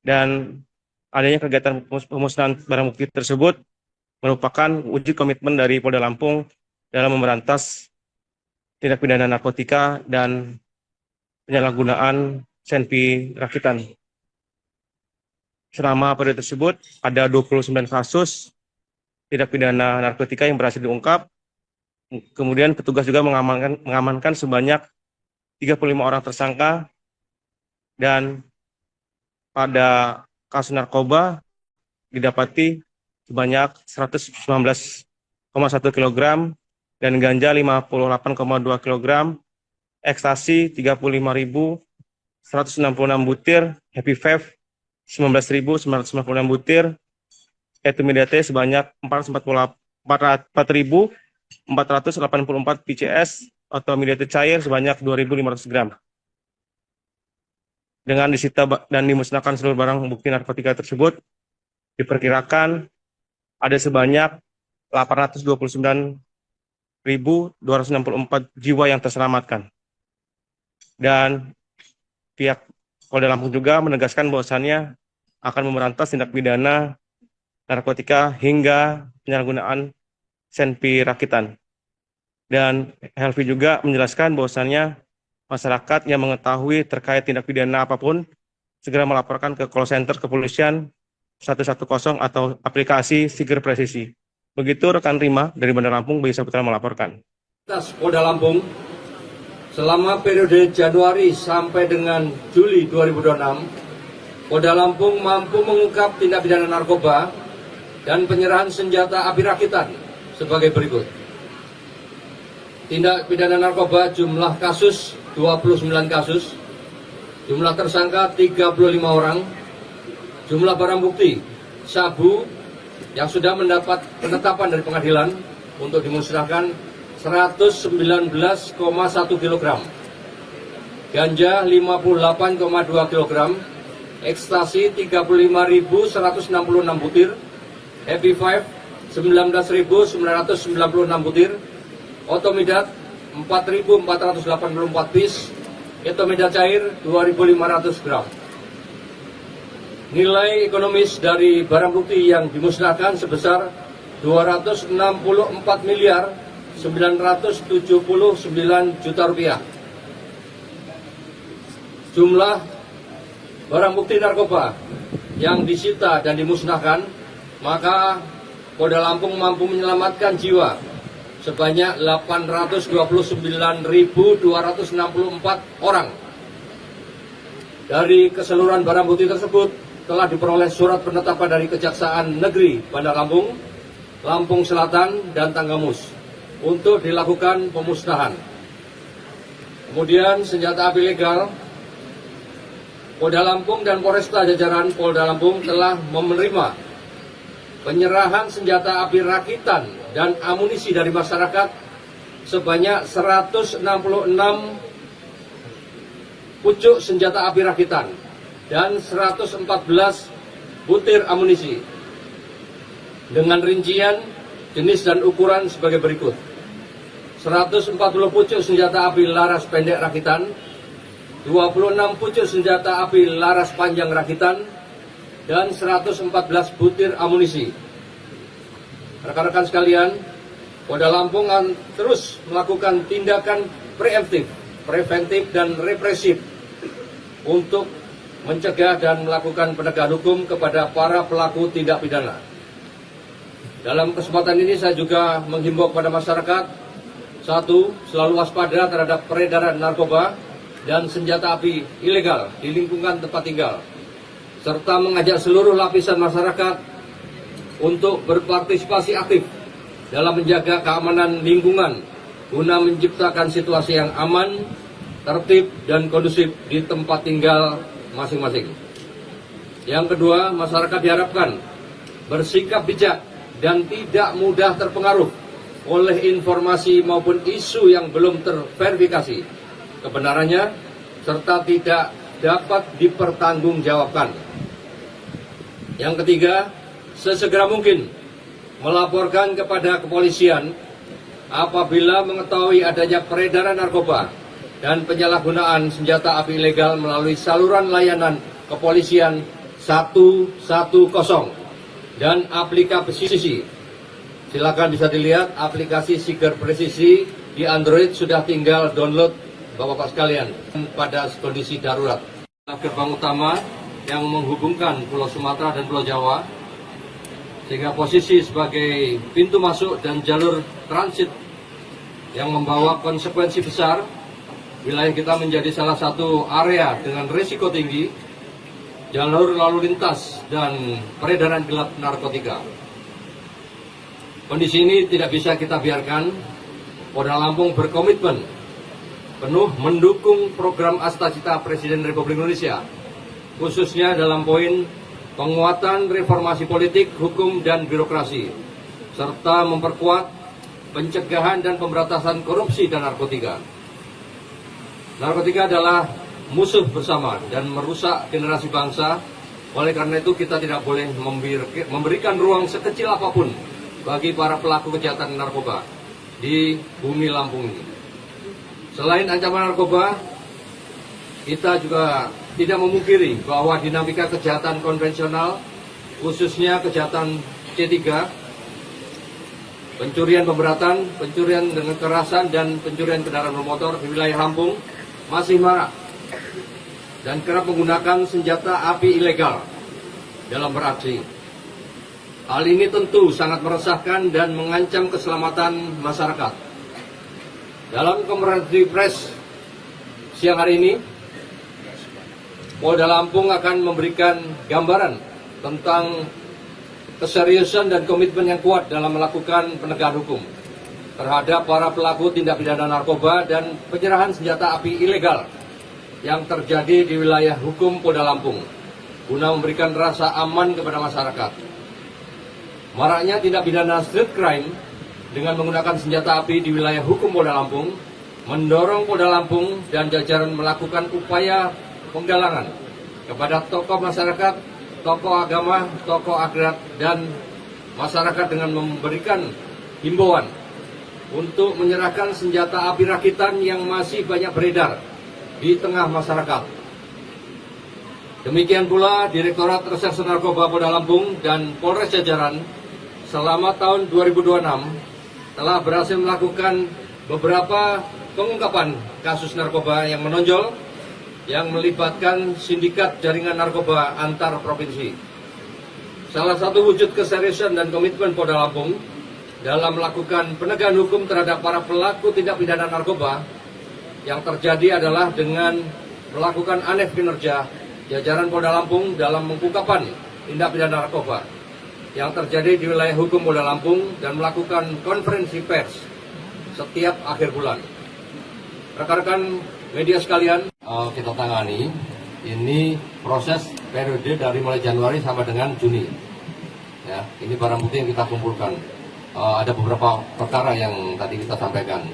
dan adanya kegiatan pemusnahan barang bukti tersebut merupakan wujud komitmen dari Polda Lampung dalam memberantas tindak pidana narkotika dan penyalahgunaan senpi rakitan. Selama periode tersebut ada 29 kasus tindak pidana narkotika yang berhasil diungkap. Kemudian petugas juga mengamankan sebanyak 35 orang tersangka, dan pada kasus narkoba didapati sebanyak 119,1 kg dan ganja 58,2 kg, ekstasi 35.196 butir, happy vape 19.996 butir, etimidate sebanyak 4.484 PCS atau midate cair sebanyak 2.500 gram. Dengan disita dan dimusnahkan seluruh barang bukti narkotika tersebut, diperkirakan ada sebanyak 829.264 jiwa yang terselamatkan. Dan pihak Polda Lampung juga menegaskan bahwasannya akan memberantas tindak pidana narkotika hingga penyalahgunaan senpi rakitan. Dan Helvi juga menjelaskan bahwasannya masyarakat yang mengetahui terkait tindak pidana apapun segera melaporkan ke call center kepolisian 110 atau aplikasi Siger Presisi. Begitu rekan Rima dari Bandar Lampung, Bayu Saputra melaporkan. Polda Lampung selama periode Januari sampai dengan Juli 2026, Polda Lampung mampu mengungkap tindak pidana narkoba dan penyerahan senjata api rakitan sebagai berikut. Tindak pidana narkoba jumlah kasus 29 kasus, jumlah tersangka 35 orang, jumlah barang bukti sabu yang sudah mendapat penetapan dari pengadilan untuk dimusnahkan 119,1 kg, ganja 58,2 kg, ekstasi 35.166 butir, Happy 5 19.996 butir, Otomidat 4.484 piece, Etomidat cair 2.500 gram. Nilai ekonomis dari barang bukti yang dimusnahkan sebesar 264 miliar 979 juta rupiah. Jumlah barang bukti narkoba yang disita dan dimusnahkan, maka Polda Lampung mampu menyelamatkan jiwa sebanyak 829.264 orang. Dari keseluruhan barang bukti tersebut telah diperoleh surat penetapan dari Kejaksaan Negeri Bandar Lampung, Lampung Selatan, dan Tanggamus untuk dilakukan pemusnahan. Kemudian senjata api legal, Polda Lampung dan Polresta jajaran Polda Lampung telah menerima penyerahan senjata api rakitan dan amunisi dari masyarakat sebanyak 166 pucuk senjata api rakitan dan 114 butir amunisi dengan rincian, jenis dan ukuran sebagai berikut. 140 pucuk senjata api laras pendek rakitan, 26 pucuk senjata api laras panjang rakitan, dan 114 butir amunisi. Rekan-rekan sekalian, Polda Lampung akan terus melakukan tindakan preventif dan represif untuk mencegah dan melakukan penegakan hukum kepada para pelaku tindak pidana. Dalam kesempatan ini saya juga menghimbau kepada masyarakat, satu, selalu waspada terhadap peredaran narkoba dan senjata api ilegal di lingkungan tempat tinggal, serta mengajak seluruh lapisan masyarakat untuk berpartisipasi aktif dalam menjaga keamanan lingkungan guna menciptakan situasi yang aman, tertib, dan kondusif di tempat tinggal masing-masing. Yang kedua, masyarakat diharapkan bersikap bijak dan tidak mudah terpengaruh oleh informasi maupun isu yang belum terverifikasi kebenarannya serta tidak dapat dipertanggungjawabkan. Yang ketiga, sesegera mungkin melaporkan kepada kepolisian apabila mengetahui adanya peredaran narkoba dan penyalahgunaan senjata api ilegal melalui saluran layanan kepolisian 110 dan aplikasi. Silakan bisa dilihat aplikasi Siger Presisi di Android, sudah tinggal download Bapak-Bapak sekalian pada kondisi darurat. Gerbang utama yang menghubungkan Pulau Sumatera dan Pulau Jawa, sehingga posisi sebagai pintu masuk dan jalur transit yang membawa konsekuensi besar. Wilayah kita menjadi salah satu area dengan risiko tinggi, jalur lalu lintas dan peredaran gelap narkotika. Kondisi ini tidak bisa kita biarkan. Polda Lampung berkomitmen penuh mendukung program Astacita Presiden Republik Indonesia, khususnya dalam poin penguatan reformasi politik, hukum, dan birokrasi, serta memperkuat pencegahan dan pemberantasan korupsi dan narkotika. Narkotika adalah musuh bersama dan merusak generasi bangsa. Oleh karena itu kita tidak boleh memberikan ruang sekecil apapun bagi para pelaku kejahatan narkoba di bumi Lampung ini. Selain ancaman narkoba, kita juga tidak memungkiri bahwa dinamika kejahatan konvensional, khususnya kejahatan C3, pencurian pemberatan, pencurian dengan kekerasan, dan pencurian kendaraan bermotor di wilayah Lampung masih marak dan kerap menggunakan senjata api ilegal dalam beraksi. Hal ini tentu sangat meresahkan dan mengancam keselamatan masyarakat. Dalam konferensi pers siang hari ini, Polda Lampung akan memberikan gambaran tentang keseriusan dan komitmen yang kuat dalam melakukan penegakan hukum terhadap para pelaku tindak pidana narkoba dan penyerahan senjata api ilegal yang terjadi di wilayah hukum Polda Lampung guna memberikan rasa aman kepada masyarakat. Maraknya tindak pidana street crime dengan menggunakan senjata api di wilayah hukum Polda Lampung mendorong Polda Lampung dan jajaran melakukan upaya penggalangan kepada tokoh masyarakat, tokoh agama, tokoh adat, dan masyarakat dengan memberikan himbauan untuk menyerahkan senjata api rakitan yang masih banyak beredar di tengah masyarakat. Demikian pula Direktorat Reserse Narkoba Polda Lampung dan Polres jajaran selama tahun 2026 telah berhasil melakukan beberapa pengungkapan kasus narkoba yang menonjol yang melibatkan sindikat jaringan narkoba antar provinsi. Salah satu wujud keseriusan dan komitmen Polda Lampung dalam melakukan penegakan hukum terhadap para pelaku tindak pidana narkoba yang terjadi adalah dengan melakukan aneh kinerja jajaran Polda Lampung dalam pengungkapan tindak pidana narkoba yang terjadi di wilayah hukum Polda Lampung dan melakukan konferensi pers setiap akhir bulan. Rekan-rekan media sekalian, kita tangani ini proses periode dari mulai Januari sampai dengan Juni. Ya, ini barang bukti yang kita kumpulkan. Ada beberapa perkara yang tadi kita sampaikan.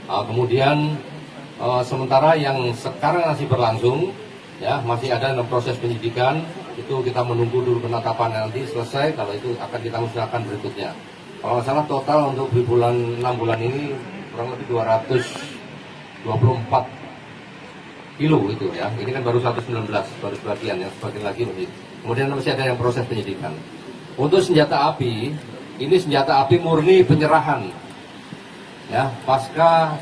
Kemudian sementara yang sekarang masih berlangsung, ya masih ada dalam proses penyidikan. Itu kita menunggu dulu penetapan nanti selesai. Kalau itu akan kita musnahkan berikutnya. Kalau nggak salah total untuk di bulan 6 bulan ini kurang lebih 224 kilo itu ya. Ini kan baru 119, baru sebagian, yang sebagian lagi masih. Kemudian masih ada yang proses penyidikan. Untuk senjata api, ini senjata api murni penyerahan. Ya, pasca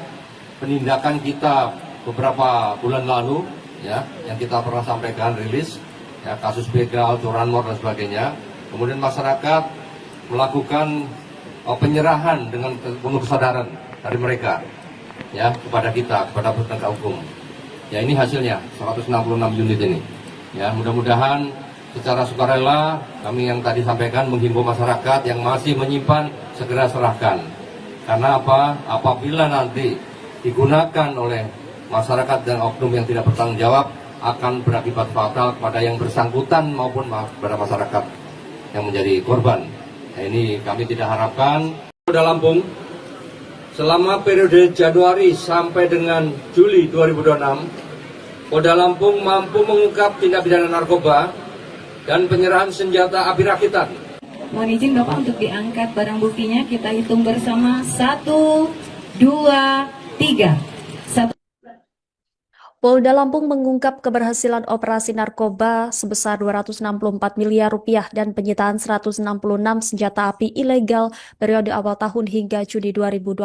penindakan kita beberapa bulan lalu, ya, yang kita pernah sampaikan rilis, ya, kasus begal, curanmor dan sebagainya. Kemudian masyarakat melakukan penyerahan dengan penuh kesadaran dari mereka, ya, kepada kita, kepada penegak hukum. Ya, ini hasilnya 166 unit ini. Ya, mudah-mudahan secara sukarela kami yang tadi sampaikan menghimbau masyarakat yang masih menyimpan segera serahkan. Karena apa? Apabila nanti digunakan oleh masyarakat dan oknum yang tidak bertanggung jawab akan berakibat fatal kepada yang bersangkutan maupun kepada masyarakat yang menjadi korban. Nah, ini kami tidak harapkan. Polda Lampung selama periode Januari sampai dengan Juli 2026, Polda Lampung mampu mengungkap tindak pidana narkoba dan penyerahan senjata api rakitan. Mohon izin Bapak untuk diangkat barang buktinya. Kita hitung bersama. 1, 2, 3. Polda Lampung mengungkap keberhasilan operasi narkoba sebesar 264 miliar rupiah dan penyitaan 166 senjata api ilegal periode awal tahun hingga Juni 2026.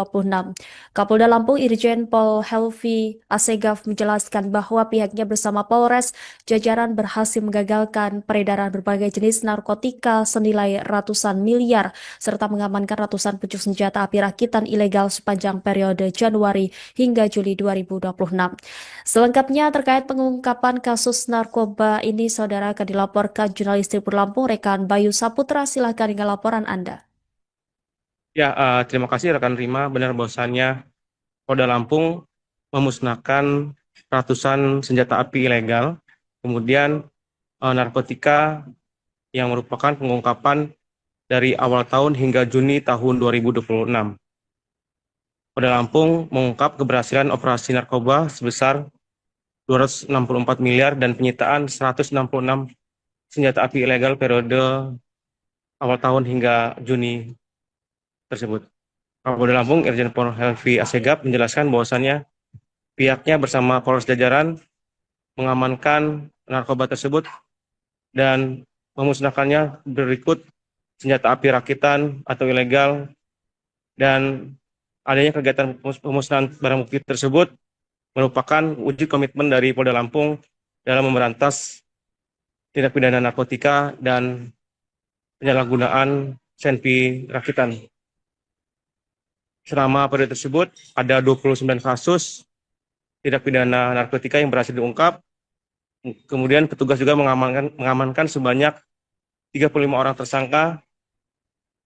Kapolda Lampung Irjen Pol Helvi Asegaf menjelaskan bahwa pihaknya bersama Polres jajaran berhasil menggagalkan peredaran berbagai jenis narkotika senilai ratusan miliar serta mengamankan ratusan pucuk senjata api rakitan ilegal sepanjang periode Januari hingga Juli 2026. Selengkapnya terkait pengungkapan kasus narkoba ini, saudara, akan dilaporkan jurnalis Tribun Lampung, rekan Bayu Saputra. Silakan dengan laporan Anda. Ya, terima kasih rekan Rima. Benar bahwasannya Polda Lampung memusnahkan ratusan senjata api ilegal, kemudian narkotika yang merupakan pengungkapan dari awal tahun hingga Juni tahun 2026. Polda Lampung mengungkap keberhasilan operasi narkoba sebesar 264 miliar dan penyitaan 166 senjata api ilegal periode awal tahun hingga Juni tersebut. Kapolda Lampung Irjen Pol Helvi Asegaf menjelaskan bahwasannya pihaknya bersama Polres jajaran mengamankan narkoba tersebut dan memusnahkannya berikut senjata api rakitan atau ilegal, dan adanya kegiatan pemusnahan barang bukti tersebut merupakan wujud komitmen dari Polda Lampung dalam memberantas tindak pidana narkotika dan penyalahgunaan senpi rakitan. Selama periode tersebut ada 29 kasus tindak pidana narkotika yang berhasil diungkap Kemudian petugas juga mengamankan sebanyak 35 orang tersangka,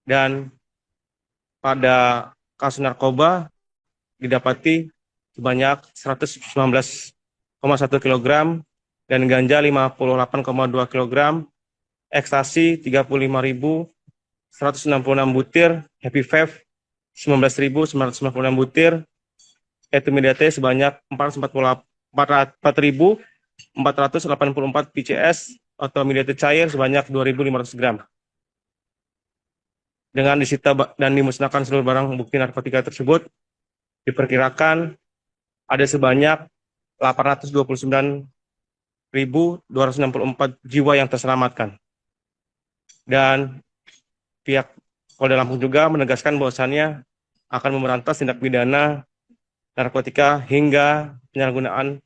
dan pada kasus narkoba didapati sebanyak 119,1 kg dan ganja 58,2 kg, ekstasi 35.166 butir, happy vape 19.996 butir, etimidate sebanyak 4.484 PCS atau midate cair sebanyak 2.500 gram. Dengan disita dan dimusnahkan seluruh barang bukti narkotika tersebut, diperkirakan ada sebanyak 829.264 jiwa yang terselamatkan. Dan pihak Polda Lampung juga menegaskan bahwasannya akan memberantas tindak pidana narkotika hingga penyalahgunaan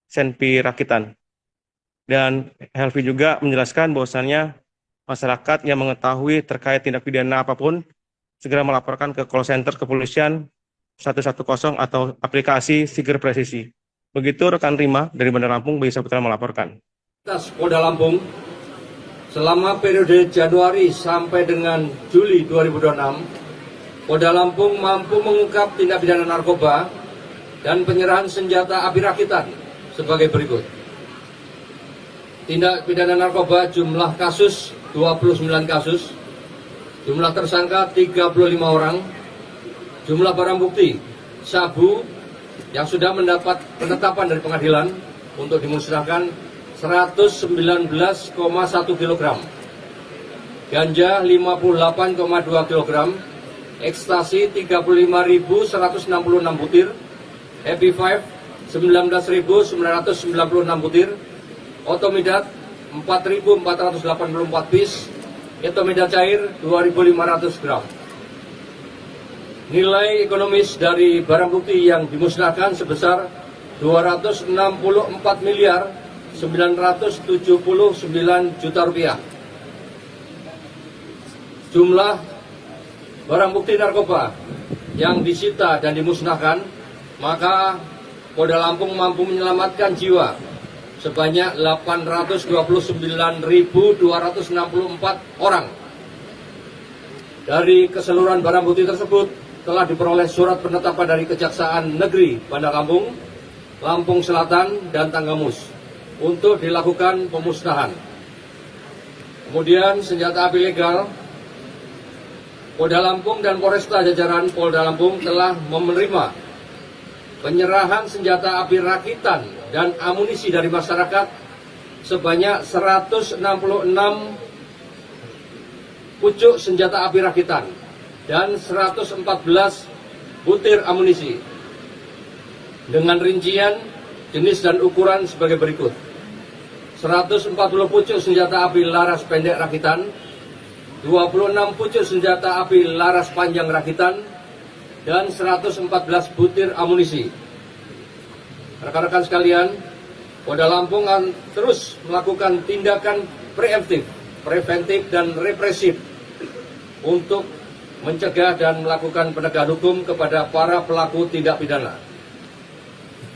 senpi rakitan. Dan Helvi juga menjelaskan bahwasannya masyarakat yang mengetahui terkait tindak pidana apapun segera melaporkan ke call center kepolisian 110 atau aplikasi Siger Presisi. Begitu rekan Rima dari Bandar Lampung, Bayu Saputra melaporkan. Polda Lampung, selama periode Januari sampai dengan Juli 2026, Polda Lampung mampu mengungkap tindak pidana narkoba dan penyerahan senjata api rakitan sebagai berikut. Tindak pidana narkoba jumlah kasus 29 kasus, jumlah tersangka 35 orang, jumlah barang bukti sabu yang sudah mendapat penetapan dari pengadilan untuk dimusnahkan 119,1 kg, ganja 58,2 kg, ekstasi 35.166 butir, happy vape 19.996 butir, otomidat 4.484 piece, etomidat cair 2.500 gram. Nilai ekonomis dari barang bukti yang dimusnahkan sebesar 264.979 juta rupiah. Jumlah barang bukti narkoba yang disita dan dimusnahkan, maka Polda Lampung mampu menyelamatkan jiwa sebanyak 829.264 orang. Dari keseluruhan barang bukti tersebut telah diperoleh surat penetapan dari Kejaksaan Negeri Bandar Lampung, Lampung Selatan, dan Tanggamus untuk dilakukan pemusnahan. Kemudian senjata api legal, Polda Lampung dan Polresta jajaran Polda Lampung telah menerima penyerahan senjata api rakitan dan amunisi dari masyarakat sebanyak 166 pucuk senjata api rakitan dan 114 butir amunisi dengan rincian jenis dan ukuran sebagai berikut: 140 pucuk senjata api laras pendek rakitan, 26 pucuk senjata api laras panjang rakitan, dan 114 butir amunisi. Rekan-rekan sekalian, Polda Lampung akan terus melakukan tindakan preventif dan represif untuk mencegah dan melakukan penegakan hukum kepada para pelaku tindak pidana.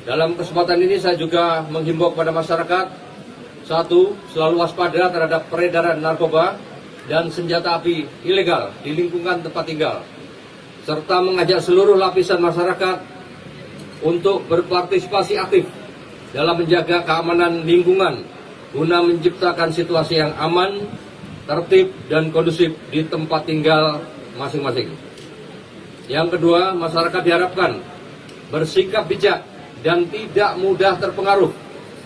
Dalam kesempatan ini saya juga menghimbau kepada masyarakat, satu, selalu waspada terhadap peredaran narkoba dan senjata api ilegal di lingkungan tempat tinggal, serta mengajak seluruh lapisan masyarakat untuk berpartisipasi aktif dalam menjaga keamanan lingkungan guna menciptakan situasi yang aman, tertib, dan kondusif di tempat tinggal masing-masing. Yang kedua, masyarakat diharapkan bersikap bijak dan tidak mudah terpengaruh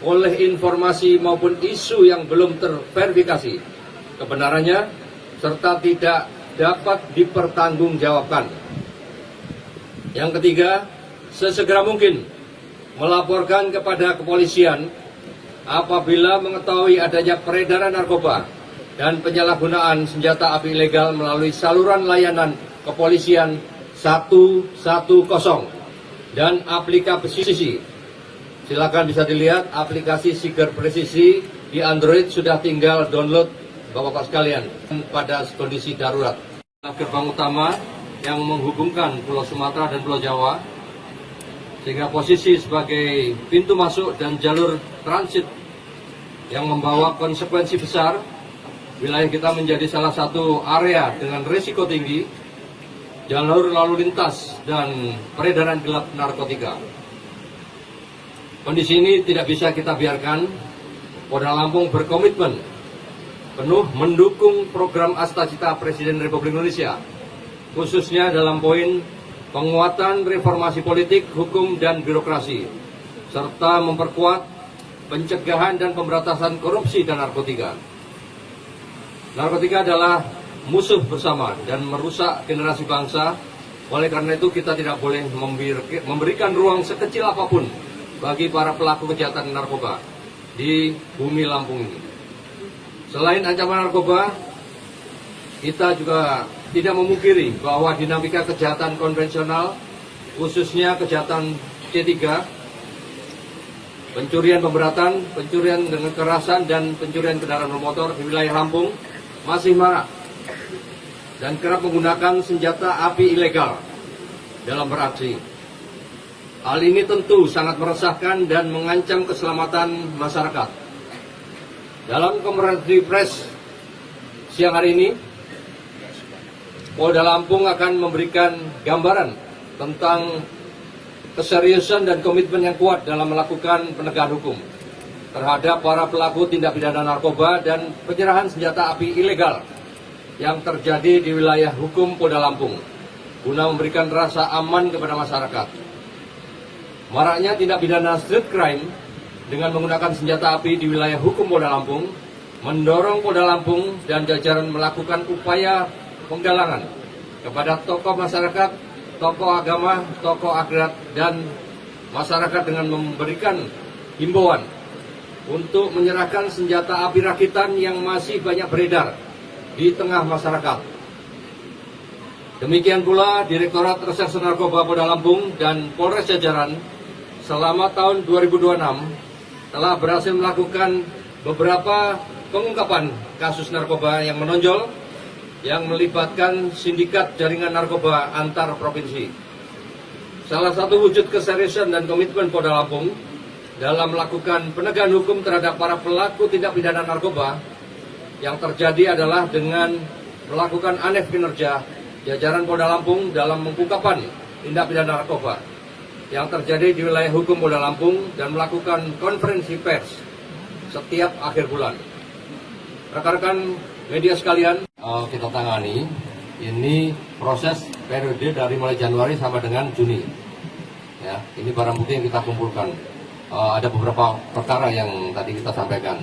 oleh informasi maupun isu yang belum terverifikasi kebenarannya serta tidak dapat dipertanggungjawabkan. Yang ketiga, sesegera mungkin melaporkan kepada kepolisian apabila mengetahui adanya peredaran narkoba dan penyalahgunaan senjata api ilegal melalui saluran layanan kepolisian 110 dan aplikasi. Silakan bisa dilihat aplikasi Siger Presisi di Android, sudah tinggal download Bapak-Bapak sekalian pada kondisi darurat. Gerbang utama yang menghubungkan Pulau Sumatera dan Pulau Jawa, sehingga posisi sebagai pintu masuk dan jalur transit yang membawa konsekuensi besar. Wilayah kita menjadi salah satu area dengan risiko tinggi, jalur lalu lintas, dan peredaran gelap narkotika. Kondisi ini tidak bisa kita biarkan. Polda Lampung berkomitmen penuh mendukung program Astacita Presiden Republik Indonesia, khususnya dalam poin penguatan reformasi politik, hukum, dan birokrasi, serta memperkuat pencegahan dan pemberantasan korupsi dan narkotika. Narkotika adalah musuh bersama dan merusak generasi bangsa. Oleh karena itu kita tidak boleh memberikan ruang sekecil apapun bagi para pelaku kejahatan narkoba di bumi Lampung ini. Selain ancaman narkoba, kita juga tidak memungkiri bahwa dinamika kejahatan konvensional, khususnya kejahatan C3, pencurian pemberatan, pencurian dengan kekerasan, dan pencurian kendaraan bermotor di wilayah Lampung masih marak dan kerap menggunakan senjata api ilegal dalam beraksi. Hal ini tentu sangat meresahkan dan mengancam keselamatan masyarakat. Dalam konferensi pers siang hari ini, Polda Lampung akan memberikan gambaran tentang keseriusan dan komitmen yang kuat dalam melakukan penegakan hukum terhadap para pelaku tindak pidana narkoba dan penyerahan senjata api ilegal yang terjadi di wilayah hukum Polda Lampung guna memberikan rasa aman kepada masyarakat. Maraknya tindak pidana street crime dengan menggunakan senjata api di wilayah hukum Polda Lampung mendorong Polda Lampung dan jajaran melakukan upaya penggalangan kepada tokoh masyarakat, tokoh agama, tokoh adat, dan masyarakat dengan memberikan himbauan untuk menyerahkan senjata api rakitan yang masih banyak beredar di tengah masyarakat. Demikian pula Direktorat Reserse Narkoba Polda Lampung dan Polres jajaran selama tahun 2026 telah berhasil melakukan beberapa pengungkapan kasus narkoba yang menonjol yang melibatkan sindikat jaringan narkoba antar provinsi. Salah satu wujud keseriusan dan komitmen Polda Lampung dalam melakukan penegakan hukum terhadap para pelaku tindak pidana narkoba yang terjadi adalah dengan melakukan aneh kinerja jajaran Polda Lampung dalam pengungkapan tindak pidana narkoba yang terjadi di wilayah hukum Polda Lampung dan melakukan konferensi pers setiap akhir bulan. Rekan-rekan media sekalian, kita tangani ini proses periode dari mulai Januari sampai dengan Juni. Ya, ini barang bukti yang kita kumpulkan. Ada beberapa perkara yang tadi kita sampaikan.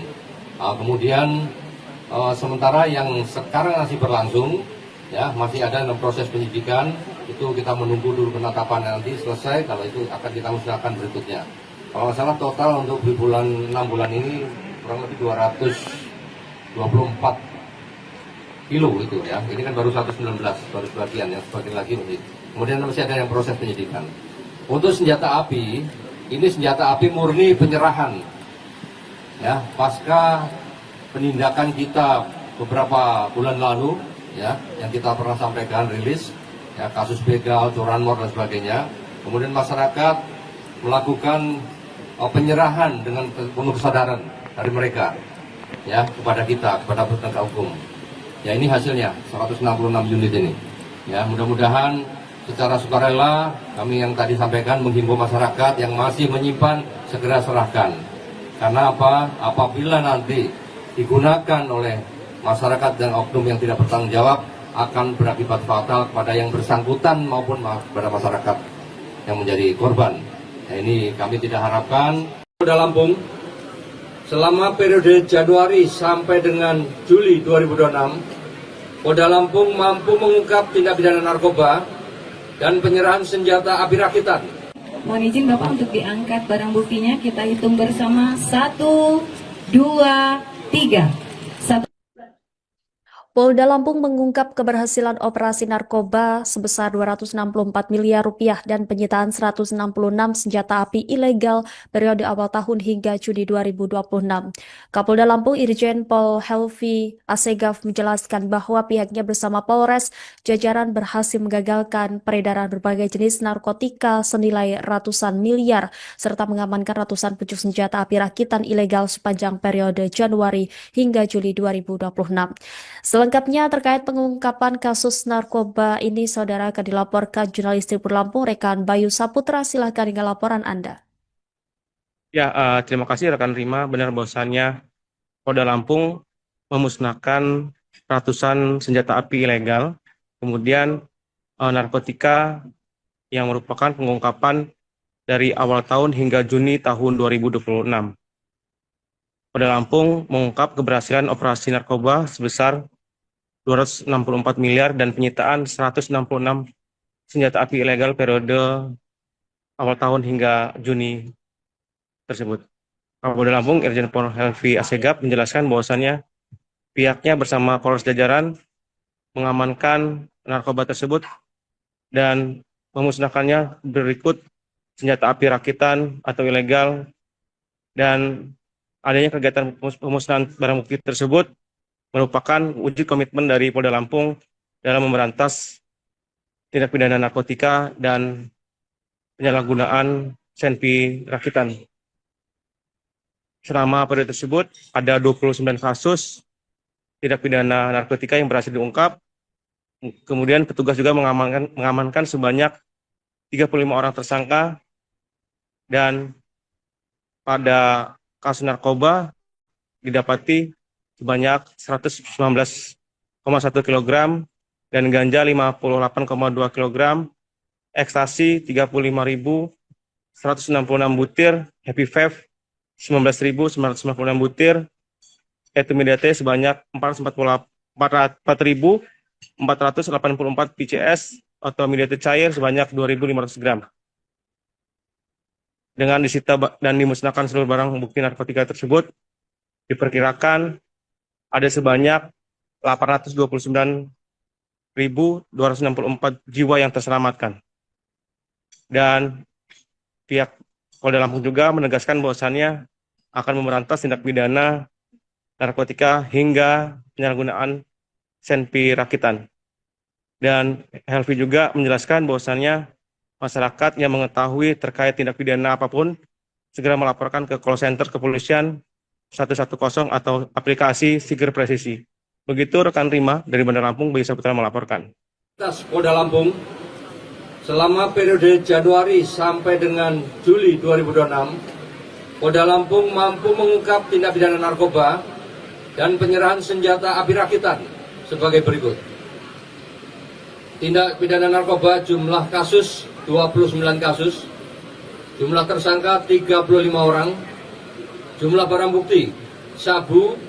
Kemudian sementara yang sekarang masih berlangsung, ya masih ada dalam proses penyidikan, itu kita menunggu dulu penetapan nanti selesai. Kalau itu akan kita musnahkan berikutnya. Kalau nggak salah total untuk di bulan 6 bulan ini kurang lebih 224 kilo itu ya. Ini kan baru 119, baru sebagian, yang sebagian lagi masih. Kemudian masih ada yang proses penyidikan. Untuk senjata api, ini senjata api murni penyerahan, ya pasca penindakan kita beberapa bulan lalu, ya yang kita pernah sampaikan rilis, ya kasus begal, curanmor dan sebagainya. Kemudian masyarakat melakukan penyerahan dengan penuh kesadaran dari mereka, ya kepada kita, kepada penegak hukum. Ya ini hasilnya 166 unit ini. Ya mudah-mudahan secara sukarela kami yang tadi sampaikan menghimbau masyarakat yang masih menyimpan segera serahkan. Karena apa? Apabila nanti digunakan oleh masyarakat dan oknum yang tidak bertanggung jawab akan berakibat fatal kepada yang bersangkutan maupun kepada masyarakat yang menjadi korban. Nah, ini kami tidak harapkan. Polda Lampung selama periode Januari sampai dengan Juli 2026, Polda Lampung mampu mengungkap tindak pidana narkoba dan penyerahan senjata api rakitan. Mohon izin Bapak untuk diangkat barang buktinya. Kita hitung bersama 1, 2, 3. Polda Lampung mengungkap keberhasilan operasi narkoba sebesar 264 miliar rupiah dan penyitaan 166 senjata api ilegal periode awal tahun hingga Juni 2026. Kapolda Lampung Irjen Pol Helvi Asegaf menjelaskan bahwa pihaknya bersama Polres jajaran berhasil menggagalkan peredaran berbagai jenis narkotika senilai ratusan miliar serta mengamankan ratusan pucuk senjata api rakitan ilegal sepanjang periode Januari hingga Juli 2026. Selengkapnya terkait pengungkapan kasus narkoba ini, saudara, akan dilaporkan jurnalis Tribun Lampung, rekan Bayu Saputra. Silahkan dengan laporan Anda. Ya, terima kasih rekan Rima. Benar bahwasannya Polda Lampung memusnahkan ratusan senjata api ilegal, kemudian narkotika yang merupakan pengungkapan dari awal tahun hingga Juni tahun 2026. Polda Lampung mengungkap keberhasilan operasi narkoba sebesar 264 miliar dan penyitaan 166 senjata api ilegal periode awal tahun hingga Juni tersebut. Kapolda Lampung Irjen Pol Helvi Asegaf menjelaskan bahwasannya pihaknya bersama Polres jajaran mengamankan narkoba tersebut dan memusnahkannya berikut senjata api rakitan atau ilegal, dan adanya kegiatan pemusnahan barang bukti tersebut merupakan wujud komitmen dari Polda Lampung dalam memberantas tindak pidana narkotika dan penyalahgunaan senpi rakitan. Selama periode tersebut ada 29 kasus tindak pidana narkotika yang berhasil diungkap. Kemudian petugas juga mengamankan sebanyak 35 orang tersangka, dan pada kasus narkoba didapati sebanyak 119,1 kg dan ganja 58,2 kg, ekstasi 35.166 butir, happy vape 19.996 butir, etimidate sebanyak 4.484 PCS atau midate cair sebanyak 2.500 gram. Dengan disita dan dimusnahkan seluruh barang bukti narkotika tersebut, diperkirakan ada sebanyak 829.264 jiwa yang terselamatkan. Dan pihak Polda Lampung juga menegaskan bahwasannya akan memberantas tindak pidana narkotika hingga penyalahgunaan senpi rakitan. Dan Helvi juga menjelaskan bahwasannya masyarakat yang mengetahui terkait tindak pidana apapun segera melaporkan ke call center kepolisian 110 atau aplikasi Siger Presisi. Begitu rekan Rima dari Bandar Lampung, Bayu Saputra melaporkan. Polda Lampung selama periode Januari sampai dengan Juli 2026, Polda Lampung mampu mengungkap tindak pidana narkoba dan penyerahan senjata api rakitan sebagai berikut. Tindak pidana narkoba jumlah kasus 29 kasus, jumlah tersangka 35 orang, jumlah barang bukti sabu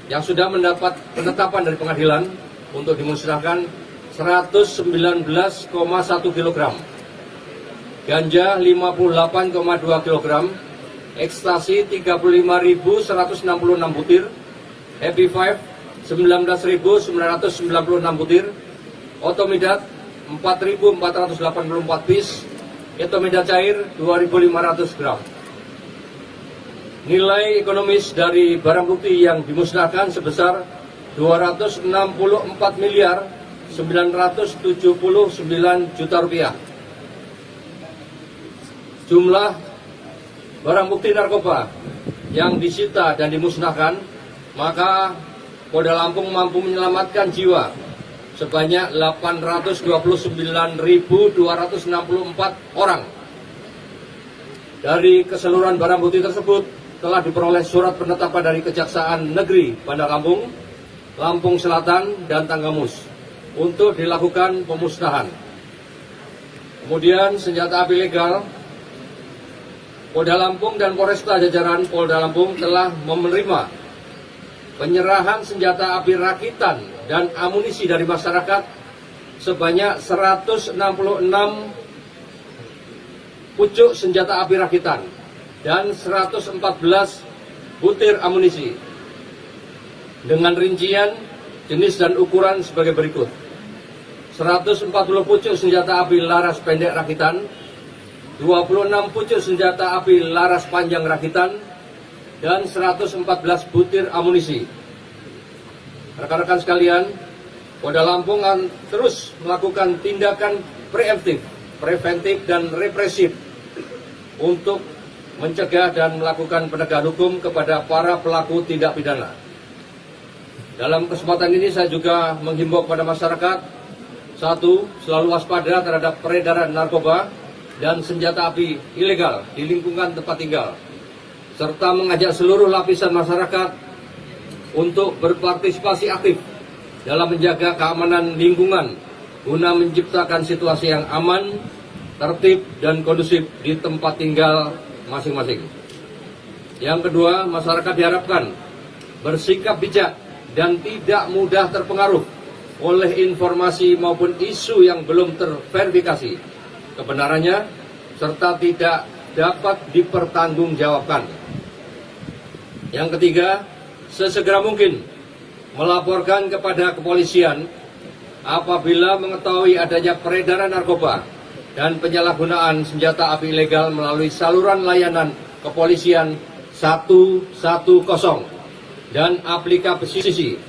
yang sudah mendapat penetapan dari pengadilan untuk dimusnahkan 119,1 kg, ganja 58,2 kg, ekstasi 35.166 butir, happy five 19.996 butir, otomidat 4.484 piece, etomidat cair 2.500 gram. Nilai ekonomis dari barang bukti yang dimusnahkan sebesar 264 miliar 979 juta rupiah. Jumlah barang bukti narkoba yang disita dan dimusnahkan, maka Polda Lampung mampu menyelamatkan jiwa sebanyak 829.264 orang. Dari keseluruhan barang bukti tersebut telah diperoleh surat penetapan dari Kejaksaan Negeri Bandar Lampung, Lampung Selatan, dan Tanggamus untuk dilakukan pemusnahan. Kemudian senjata api legal, Polda Lampung dan Polresta jajaran Polda Lampung telah menerima penyerahan senjata api rakitan dan amunisi dari masyarakat sebanyak 166 pucuk senjata api rakitan dan 114 butir amunisi dengan rincian jenis dan ukuran sebagai berikut. 140 pucuk senjata api laras pendek rakitan, 26 pucuk senjata api laras panjang rakitan, dan 114 butir amunisi. Rekan-rekan sekalian, Polda Lampung akan terus melakukan tindakan preventif dan represif untuk mencegah dan melakukan penegakan hukum kepada para pelaku tindak pidana. Dalam kesempatan ini saya juga menghimbau kepada masyarakat, satu, selalu waspada terhadap peredaran narkoba dan senjata api ilegal di lingkungan tempat tinggal, serta mengajak seluruh lapisan masyarakat untuk berpartisipasi aktif dalam menjaga keamanan lingkungan guna menciptakan situasi yang aman, tertib, dan kondusif di tempat tinggal masing-masing. Yang kedua, masyarakat diharapkan bersikap bijak dan tidak mudah terpengaruh oleh informasi maupun isu yang belum terverifikasi kebenarannya serta tidak dapat dipertanggungjawabkan. Yang ketiga, sesegera mungkin melaporkan kepada kepolisian apabila mengetahui adanya peredaran narkoba dan penyalahgunaan senjata api ilegal melalui saluran layanan kepolisian 110 dan aplikasi.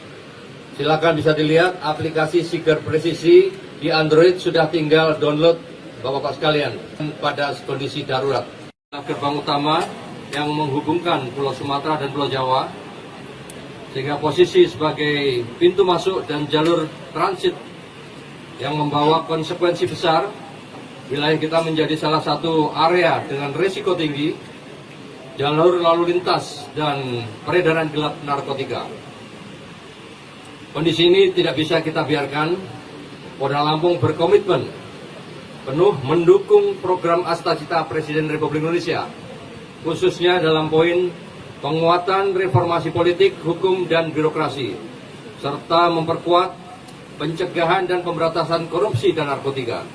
Silakan bisa dilihat aplikasi Siger Presisi di Android, sudah tinggal download Bapak-Bapak sekalian pada kondisi darurat. Gerbang utama yang menghubungkan Pulau Sumatera dan Pulau Jawa, sehingga posisi sebagai pintu masuk dan jalur transit yang membawa konsekuensi besar. Wilayah kita menjadi salah satu area dengan risiko tinggi jalur lalu lintas dan peredaran gelap narkotika. Kondisi ini tidak bisa kita biarkan. Polda Lampung berkomitmen penuh mendukung program Astacita Presiden Republik Indonesia, khususnya dalam poin penguatan reformasi politik, hukum, dan birokrasi, serta memperkuat pencegahan dan pemberantasan korupsi dan narkotika.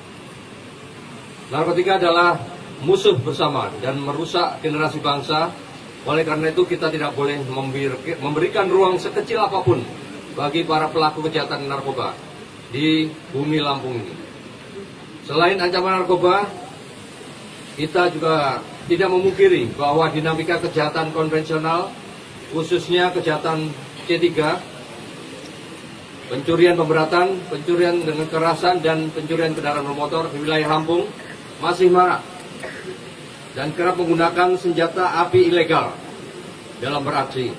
Narkotika adalah musuh bersama dan merusak generasi bangsa. Oleh karena itu kita tidak boleh memberikan ruang sekecil apapun bagi para pelaku kejahatan narkoba di bumi Lampung ini. Selain ancaman narkoba, kita juga tidak memungkiri bahwa dinamika kejahatan konvensional, khususnya kejahatan C3, pencurian pemberatan, pencurian dengan kekerasan, dan pencurian kendaraan bermotor di wilayah Lampung masih marak dan kerap menggunakan senjata api ilegal dalam beraksi.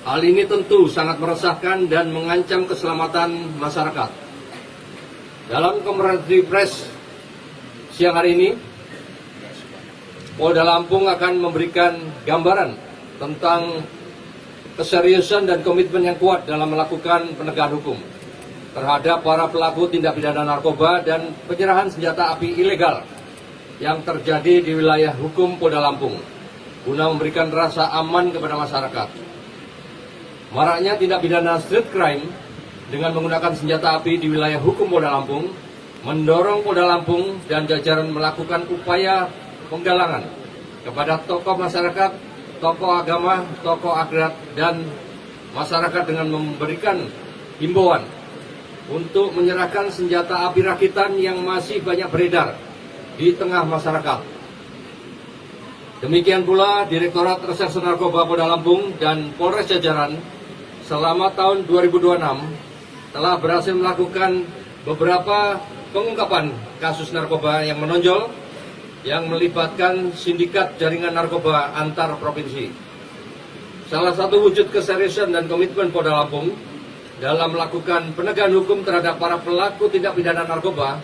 Hal ini tentu sangat meresahkan dan mengancam keselamatan masyarakat. Dalam konferensi pers siang hari ini, Polda Lampung akan memberikan gambaran tentang keseriusan dan komitmen yang kuat dalam melakukan penegakan hukum terhadap para pelaku tindak pidana narkoba dan penyerahan senjata api ilegal yang terjadi di wilayah hukum Polda Lampung guna memberikan rasa aman kepada masyarakat. Maraknya tindak pidana street crime dengan menggunakan senjata api di wilayah hukum Polda Lampung mendorong Polda Lampung dan jajaran melakukan upaya penggalangan kepada tokoh masyarakat, tokoh agama, tokoh adat, dan masyarakat dengan memberikan himbauan untuk menyerahkan senjata api rakitan yang masih banyak beredar di tengah masyarakat. Demikian pula Direktorat Reserse Narkoba Polda Lampung dan Polres jajaran selama tahun 2026 telah berhasil melakukan beberapa pengungkapan kasus narkoba yang menonjol yang melibatkan sindikat jaringan narkoba antar provinsi. Salah satu wujud keseriusan dan komitmen Polda Lampung dalam melakukan penegakan hukum terhadap para pelaku tindak pidana narkoba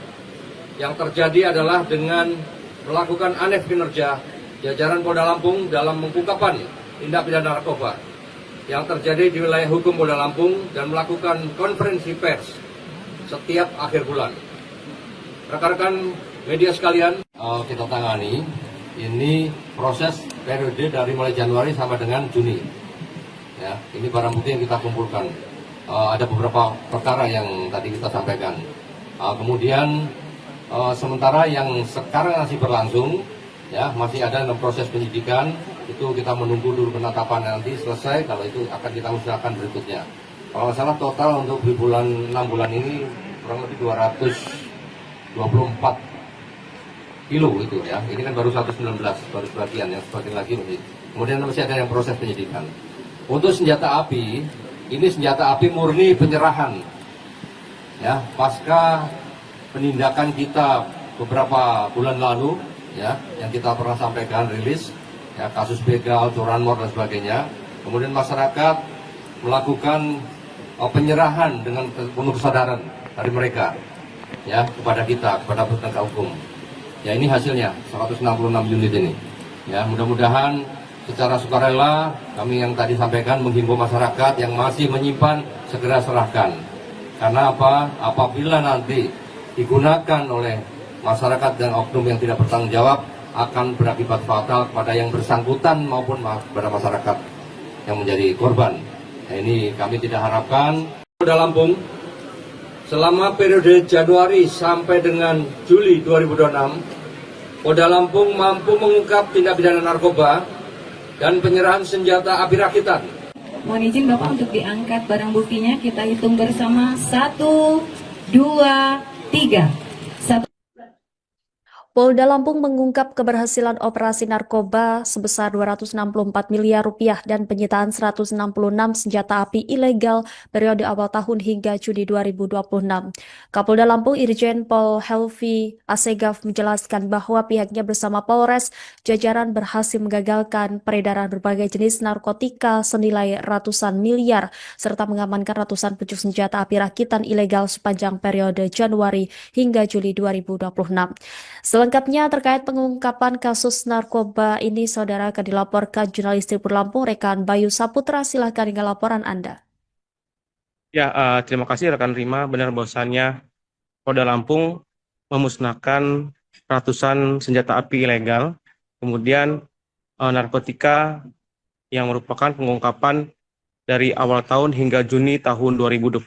yang terjadi adalah dengan melakukan anef kinerja jajaran Polda Lampung dalam pengungkapan tindak pidana narkoba yang terjadi di wilayah hukum Polda Lampung dan melakukan konferensi pers setiap akhir bulan. Rekan-rekan media sekalian, kita tangani ini proses periode dari mulai Januari sampai dengan Juni. Ya, ini barang bukti yang kita kumpulkan. Ada beberapa perkara yang tadi kita sampaikan. Kemudian sementara yang sekarang masih berlangsung, ya masih ada dalam proses penyidikan. Itu kita menunggu dulu penetapan nanti selesai. Kalau itu akan kita usahakan berikutnya. Kalau nggak salah total untuk di bulan 6 bulan ini kurang lebih 224 kilo itu ya. Ini kan baru 119, baru sebagian, yang sebagian lagi masih. Kemudian masih ada yang proses penyidikan. Untuk senjata api, ini senjata api murni penyerahan. Ya, pasca penindakan kita beberapa bulan lalu, ya, yang kita pernah sampaikan rilis, ya, kasus begal, curanmor dan sebagainya. Kemudian masyarakat melakukan penyerahan dengan penuh kesadaran dari mereka, ya, kepada kita, kepada penegak hukum. Ya, ini hasilnya 166 unit ini. Ya, mudah-mudahan secara sukarela kami yang tadi sampaikan menghimbau masyarakat yang masih menyimpan segera serahkan. Karena apa? Apabila nanti digunakan oleh masyarakat dan oknum yang tidak bertanggung jawab akan berakibat fatal kepada yang bersangkutan maupun kepada masyarakat yang menjadi korban. Nah, ini kami tidak harapkan. Polda Lampung selama periode Januari sampai dengan Juli 2026, Polda Lampung mampu mengungkap tindak pidana narkoba dan penyerahan senjata api rakitan. Mohon izin Bapak untuk diangkat barang buktinya. Kita hitung bersama 1, 2, 3. Polda Lampung mengungkap keberhasilan operasi narkoba sebesar 264 miliar rupiah dan penyitaan 166 senjata api ilegal periode awal tahun hingga Juni 2026. Kapolda Lampung Irjen Pol Helvi Asegaf menjelaskan bahwa pihaknya bersama Polres jajaran berhasil menggagalkan peredaran berbagai jenis narkotika senilai ratusan miliar serta mengamankan ratusan pucuk senjata api rakitan ilegal sepanjang periode Januari hingga Juli 2026. Selengkapnya terkait pengungkapan kasus narkoba ini, saudara, akan dilaporkan jurnalis Tribun Lampung, rekan Bayu Saputra. Silahkan dengan laporan Anda. Ya, terima kasih rekan Rima. Benar bahwasannya Polda Lampung memusnahkan ratusan senjata api ilegal, kemudian narkotika yang merupakan pengungkapan dari awal tahun hingga Juni tahun 2026.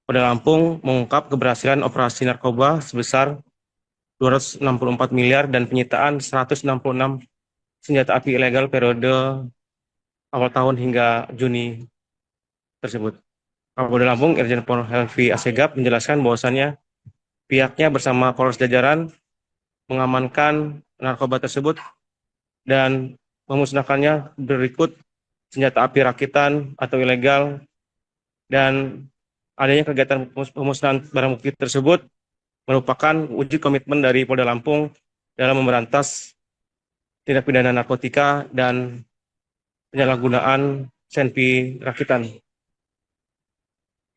Polda Lampung mengungkap keberhasilan operasi narkoba sebesar 264 miliar dan penyitaan 166 senjata api ilegal periode awal tahun hingga Juni tersebut. Kapolda Lampung Irjen Pol Helvi Asegaf menjelaskan bahwasannya pihaknya bersama Polres jajaran mengamankan narkoba tersebut dan memusnahkannya berikut senjata api rakitan atau ilegal, dan adanya kegiatan pemusnahan barang bukti tersebut merupakan wujud komitmen dari Polda Lampung dalam memberantas tindak pidana narkotika dan penyalahgunaan senpi rakitan.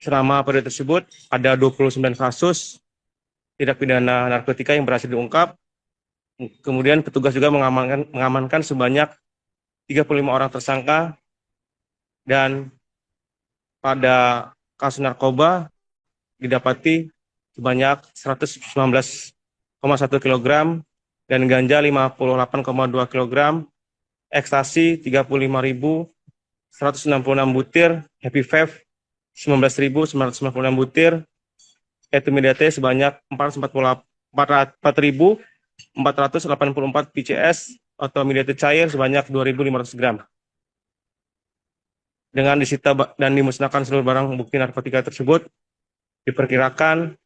Selama periode tersebut ada 29 kasus tindak pidana narkotika yang berhasil diungkap. Kemudian petugas juga mengamankan sebanyak 35 orang tersangka, dan pada kasus narkoba didapati sebanyak 119,1 kg dan ganja 58,2 kg, ekstasi 35.166 butir, happy vape 19.996 butir, etimidate sebanyak 4.484 PCS atau midate cair sebanyak 2.500 gram. Dengan disita dan dimusnahkan seluruh barang bukti narkotika tersebut, diperkirakan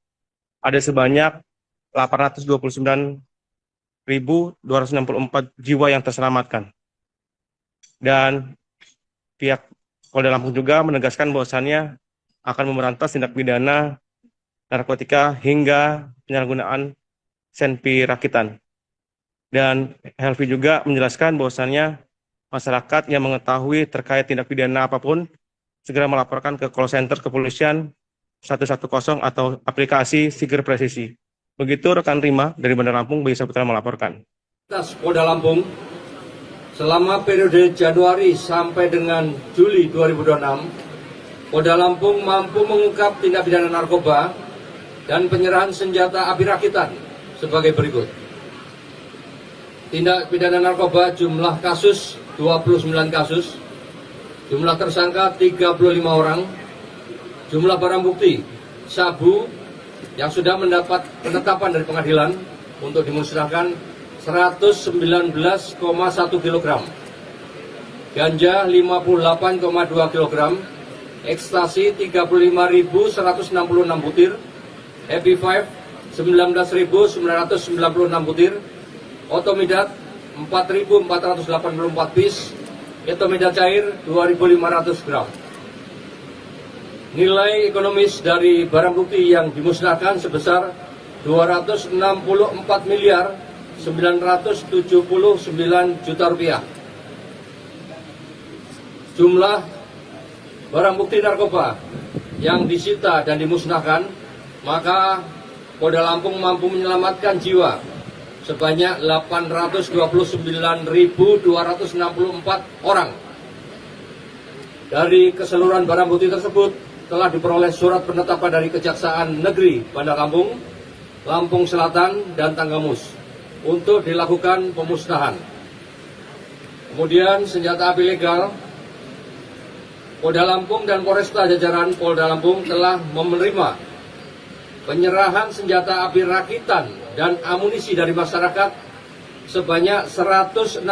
ada sebanyak 829.264 jiwa yang terselamatkan. Dan pihak Polda Lampung juga menegaskan bahwasannya akan memberantas tindak pidana narkotika hingga penyalahgunaan senpi rakitan. Dan Helvi juga menjelaskan bahwasannya masyarakat yang mengetahui terkait tindak pidana apapun segera melaporkan ke call center kepolisian 110 atau aplikasi Siger Presisi. Begitu rekan Rima dari Bandar Lampung, Bayu Saputra melaporkan. Polda Lampung selama periode Januari sampai dengan Juli 2026, Polda Lampung mampu mengungkap tindak pidana narkoba dan penyerahan senjata api rakitan sebagai berikut. Tindak pidana narkoba jumlah kasus 29 kasus, jumlah tersangka 35 orang, jumlah barang bukti sabu yang sudah mendapat penetapan dari pengadilan untuk dimusnahkan 119,1 kg, ganja 58,2 kg, ekstasi 35.166 butir, Happy 5 19.996 butir, Otomidat 4.484 piece, Etomidat cair 2.500 gram. Nilai ekonomis dari barang bukti yang dimusnahkan sebesar 264 miliar 979 juta rupiah. Jumlah barang bukti narkoba yang disita dan dimusnahkan, maka Polda Lampung mampu menyelamatkan jiwa sebanyak 829.264 orang. Dari keseluruhan barang bukti tersebut telah diperoleh surat penetapan dari Kejaksaan Negeri Bandar Lampung, Lampung Selatan, dan Tanggamus untuk dilakukan pemusnahan. Kemudian senjata api legal, Polda Lampung dan Polresta jajaran Polda Lampung telah menerima penyerahan senjata api rakitan dan amunisi dari masyarakat sebanyak 166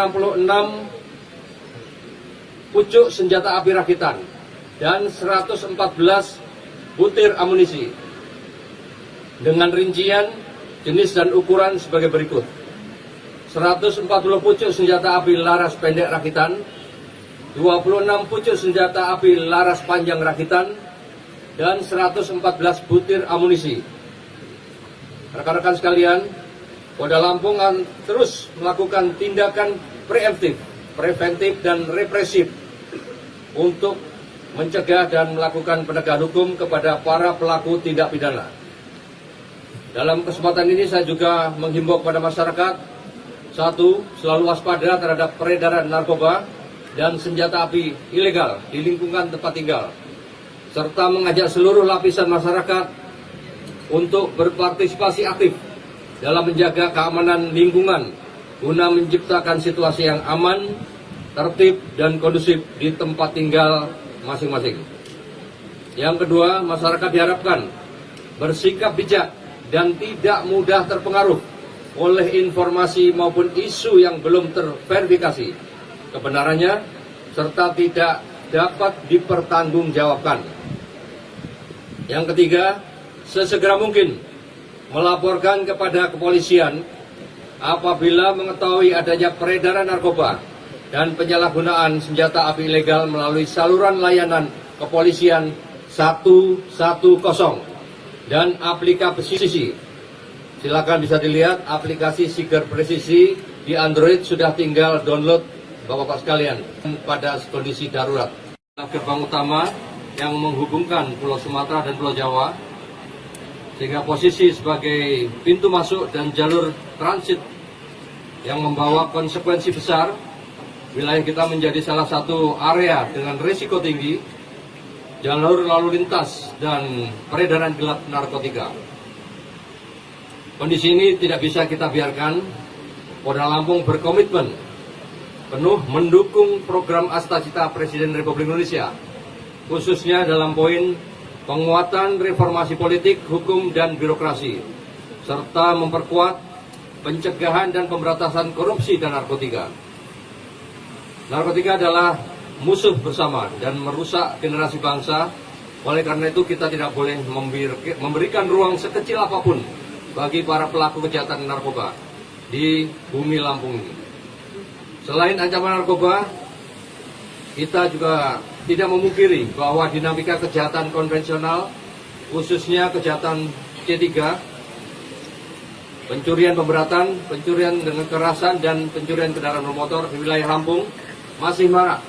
pucuk senjata api rakitan dan 114 butir amunisi dengan rincian, jenis dan ukuran sebagai berikut: 140 pucuk senjata api laras pendek rakitan, 26 pucuk senjata api laras panjang rakitan, dan 114 butir amunisi. Rekan-rekan sekalian, Polda Lampung akan terus melakukan tindakan preventif dan represif untuk mencegah dan melakukan penegakan hukum kepada para pelaku tindak pidana. Dalam kesempatan ini saya juga menghimbau kepada masyarakat, satu, selalu waspada terhadap peredaran narkoba dan senjata api ilegal di lingkungan tempat tinggal, serta mengajak seluruh lapisan masyarakat untuk berpartisipasi aktif dalam menjaga keamanan lingkungan guna menciptakan situasi yang aman, tertib, dan kondusif di tempat tinggal masing-masing. Yang kedua, masyarakat diharapkan bersikap bijak dan tidak mudah terpengaruh oleh informasi maupun isu yang belum terverifikasi kebenarannya serta tidak dapat dipertanggungjawabkan. Yang ketiga, sesegera mungkin melaporkan kepada kepolisian apabila mengetahui adanya peredaran narkoba dan penyalahgunaan senjata api ilegal melalui saluran layanan kepolisian 110 dan aplikasi. Silakan bisa dilihat aplikasi Siger Presisi di Android, sudah tinggal download Bapak-Bapak sekalian pada kondisi darurat. Gerbang utama yang menghubungkan Pulau Sumatera dan Pulau Jawa, sehingga posisi sebagai pintu masuk dan jalur transit yang membawa konsekuensi besar. Wilayah kita menjadi salah satu area dengan risiko tinggi, jalur lalu lintas dan peredaran gelap narkotika. Kondisi ini tidak bisa kita biarkan. Polda Lampung berkomitmen penuh mendukung program Astacita Presiden Republik Indonesia, khususnya dalam poin penguatan reformasi politik, hukum, dan birokrasi, serta memperkuat pencegahan dan pemberantasan korupsi dan narkotika. Narkotika adalah musuh bersama dan merusak generasi bangsa. Oleh karena itu kita tidak boleh memberikan ruang sekecil apapun bagi para pelaku kejahatan narkoba di bumi Lampung ini. Selain ancaman narkoba, kita juga tidak memungkiri bahwa dinamika kejahatan konvensional, khususnya kejahatan C3, pencurian pemberatan, pencurian dengan kekerasan, dan pencurian kendaraan bermotor di wilayah Lampung masih marak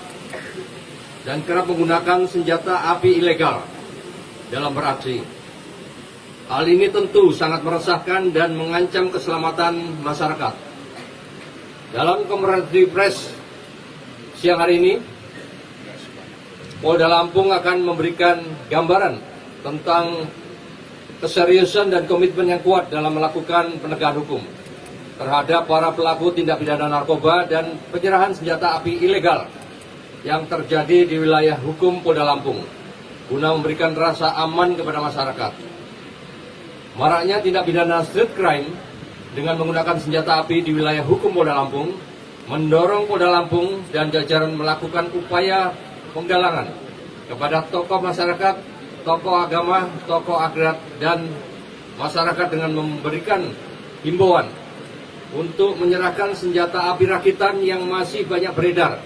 dan kerap menggunakan senjata api ilegal dalam beraksi. Hal ini tentu sangat meresahkan dan mengancam keselamatan masyarakat. Dalam konferensi pers siang hari ini, Polda Lampung akan memberikan gambaran tentang keseriusan dan komitmen yang kuat dalam melakukan penegakan hukum terhadap para pelaku tindak pidana narkoba dan penyerahan senjata api ilegal yang terjadi di wilayah hukum Polda Lampung guna memberikan rasa aman kepada masyarakat. Maraknya tindak pidana street crime dengan menggunakan senjata api di wilayah hukum Polda Lampung mendorong Polda Lampung dan jajaran melakukan upaya penggalangan kepada tokoh masyarakat, tokoh agama, tokoh adat, dan masyarakat dengan memberikan himbauan untuk menyerahkan senjata api rakitan yang masih banyak beredar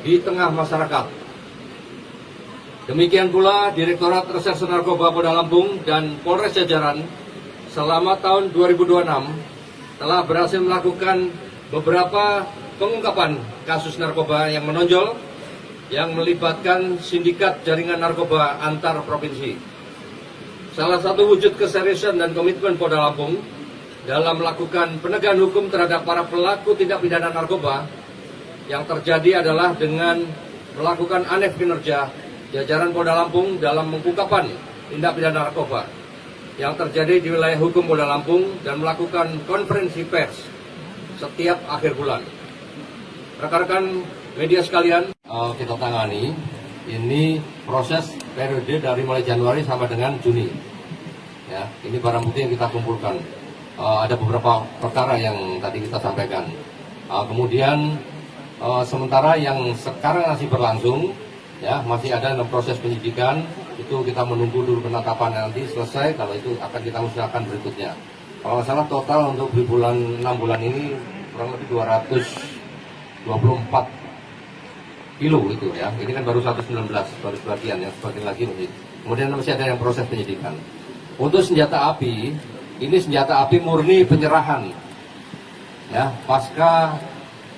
di tengah masyarakat. Demikian pula Direktorat Reserse Narkoba Polda Lampung dan Polres jajaran selama tahun 2026 telah berhasil melakukan beberapa pengungkapan kasus narkoba yang menonjol yang melibatkan sindikat jaringan narkoba antar provinsi. Salah satu wujud keseriusan dan komitmen Polda Lampung dalam melakukan penegakan hukum terhadap para pelaku tindak pidana narkoba yang terjadi adalah dengan melakukan aneh kinerja jajaran Polda Lampung dalam pengungkapan tindak pidana narkoba yang terjadi di wilayah hukum Polda Lampung dan melakukan konferensi pers setiap akhir bulan. Rekan-rekan media sekalian, kita tangani ini proses periode dari mulai Januari sampai dengan Juni. Ya, ini barang bukti yang kita kumpulkan. Ada beberapa perkara yang tadi kita sampaikan. Kemudian sementara yang sekarang masih berlangsung, ya masih ada dalam proses penyidikan. Itu kita menunggu dulu penetapan nanti selesai. Kalau itu akan kita musnahkan berikutnya. Kalau nggak salah total untuk di bulan 6 bulan ini kurang lebih 224 kilo gitu ya. Ini kan baru 119 baru sebagian, yang sebagian lagi masih. Kemudian masih ada yang proses penyidikan. Untuk senjata api, ini senjata api murni penyerahan. Ya, pasca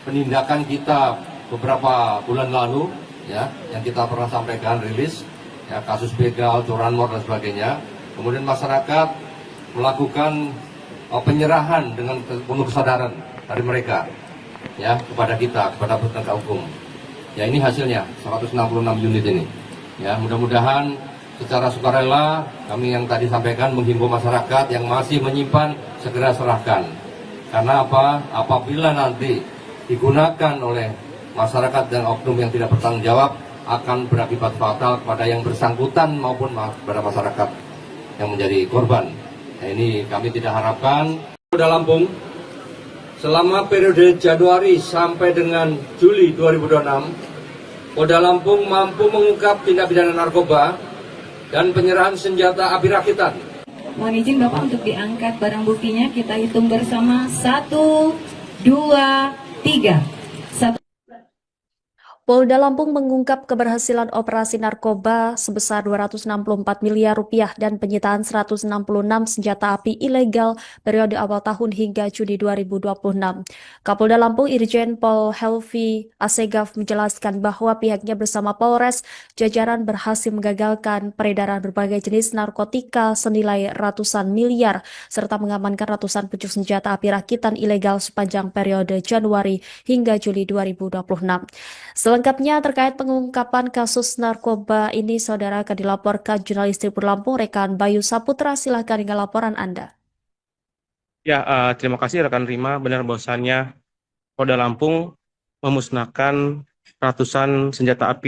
penindakan kita beberapa bulan lalu, ya, yang kita pernah sampaikan rilis, ya, kasus begal, curanmor dan sebagainya. Kemudian masyarakat melakukan penyerahan dengan penuh kesadaran dari mereka, ya, kepada kita, kepada penegak hukum. Ya, ini hasilnya 166 unit ini. Ya, mudah-mudahan secara sukarela kami yang tadi sampaikan menghimbau masyarakat yang masih menyimpan segera serahkan. Karena apa? Apabila nanti digunakan oleh masyarakat dan oknum yang tidak bertanggung jawab akan berakibat fatal kepada yang bersangkutan maupun kepada masyarakat yang menjadi korban. Nah, ini kami tidak harapkan. Polda Lampung selama periode Januari sampai dengan Juli 2026, Polda Lampung mampu mengungkap tindak pidana narkoba dan penyerahan senjata api rakitan. Mohon izin Bapak untuk diangkat barang buktinya, kita hitung bersama 1, 2, 3. Polda Lampung mengungkap keberhasilan operasi narkoba sebesar 264 miliar rupiah dan penyitaan 166 senjata api ilegal periode awal tahun hingga Juni 2026. Kapolda Lampung Irjen Pol Helvi Asegaf menjelaskan bahwa pihaknya bersama Polres jajaran berhasil menggagalkan peredaran berbagai jenis narkotika senilai ratusan miliar serta mengamankan ratusan pucuk senjata api rakitan ilegal sepanjang periode Januari hingga Juli 2026. Selengkapnya terkait pengungkapan kasus narkoba ini, saudara, akan dilaporkan jurnalis Tribun Lampung, rekan Bayu Saputra. Silahkan dengan laporan Anda. Ya, terima kasih rekan Rima. Benar bahwasannya Polda Lampung memusnahkan ratusan senjata api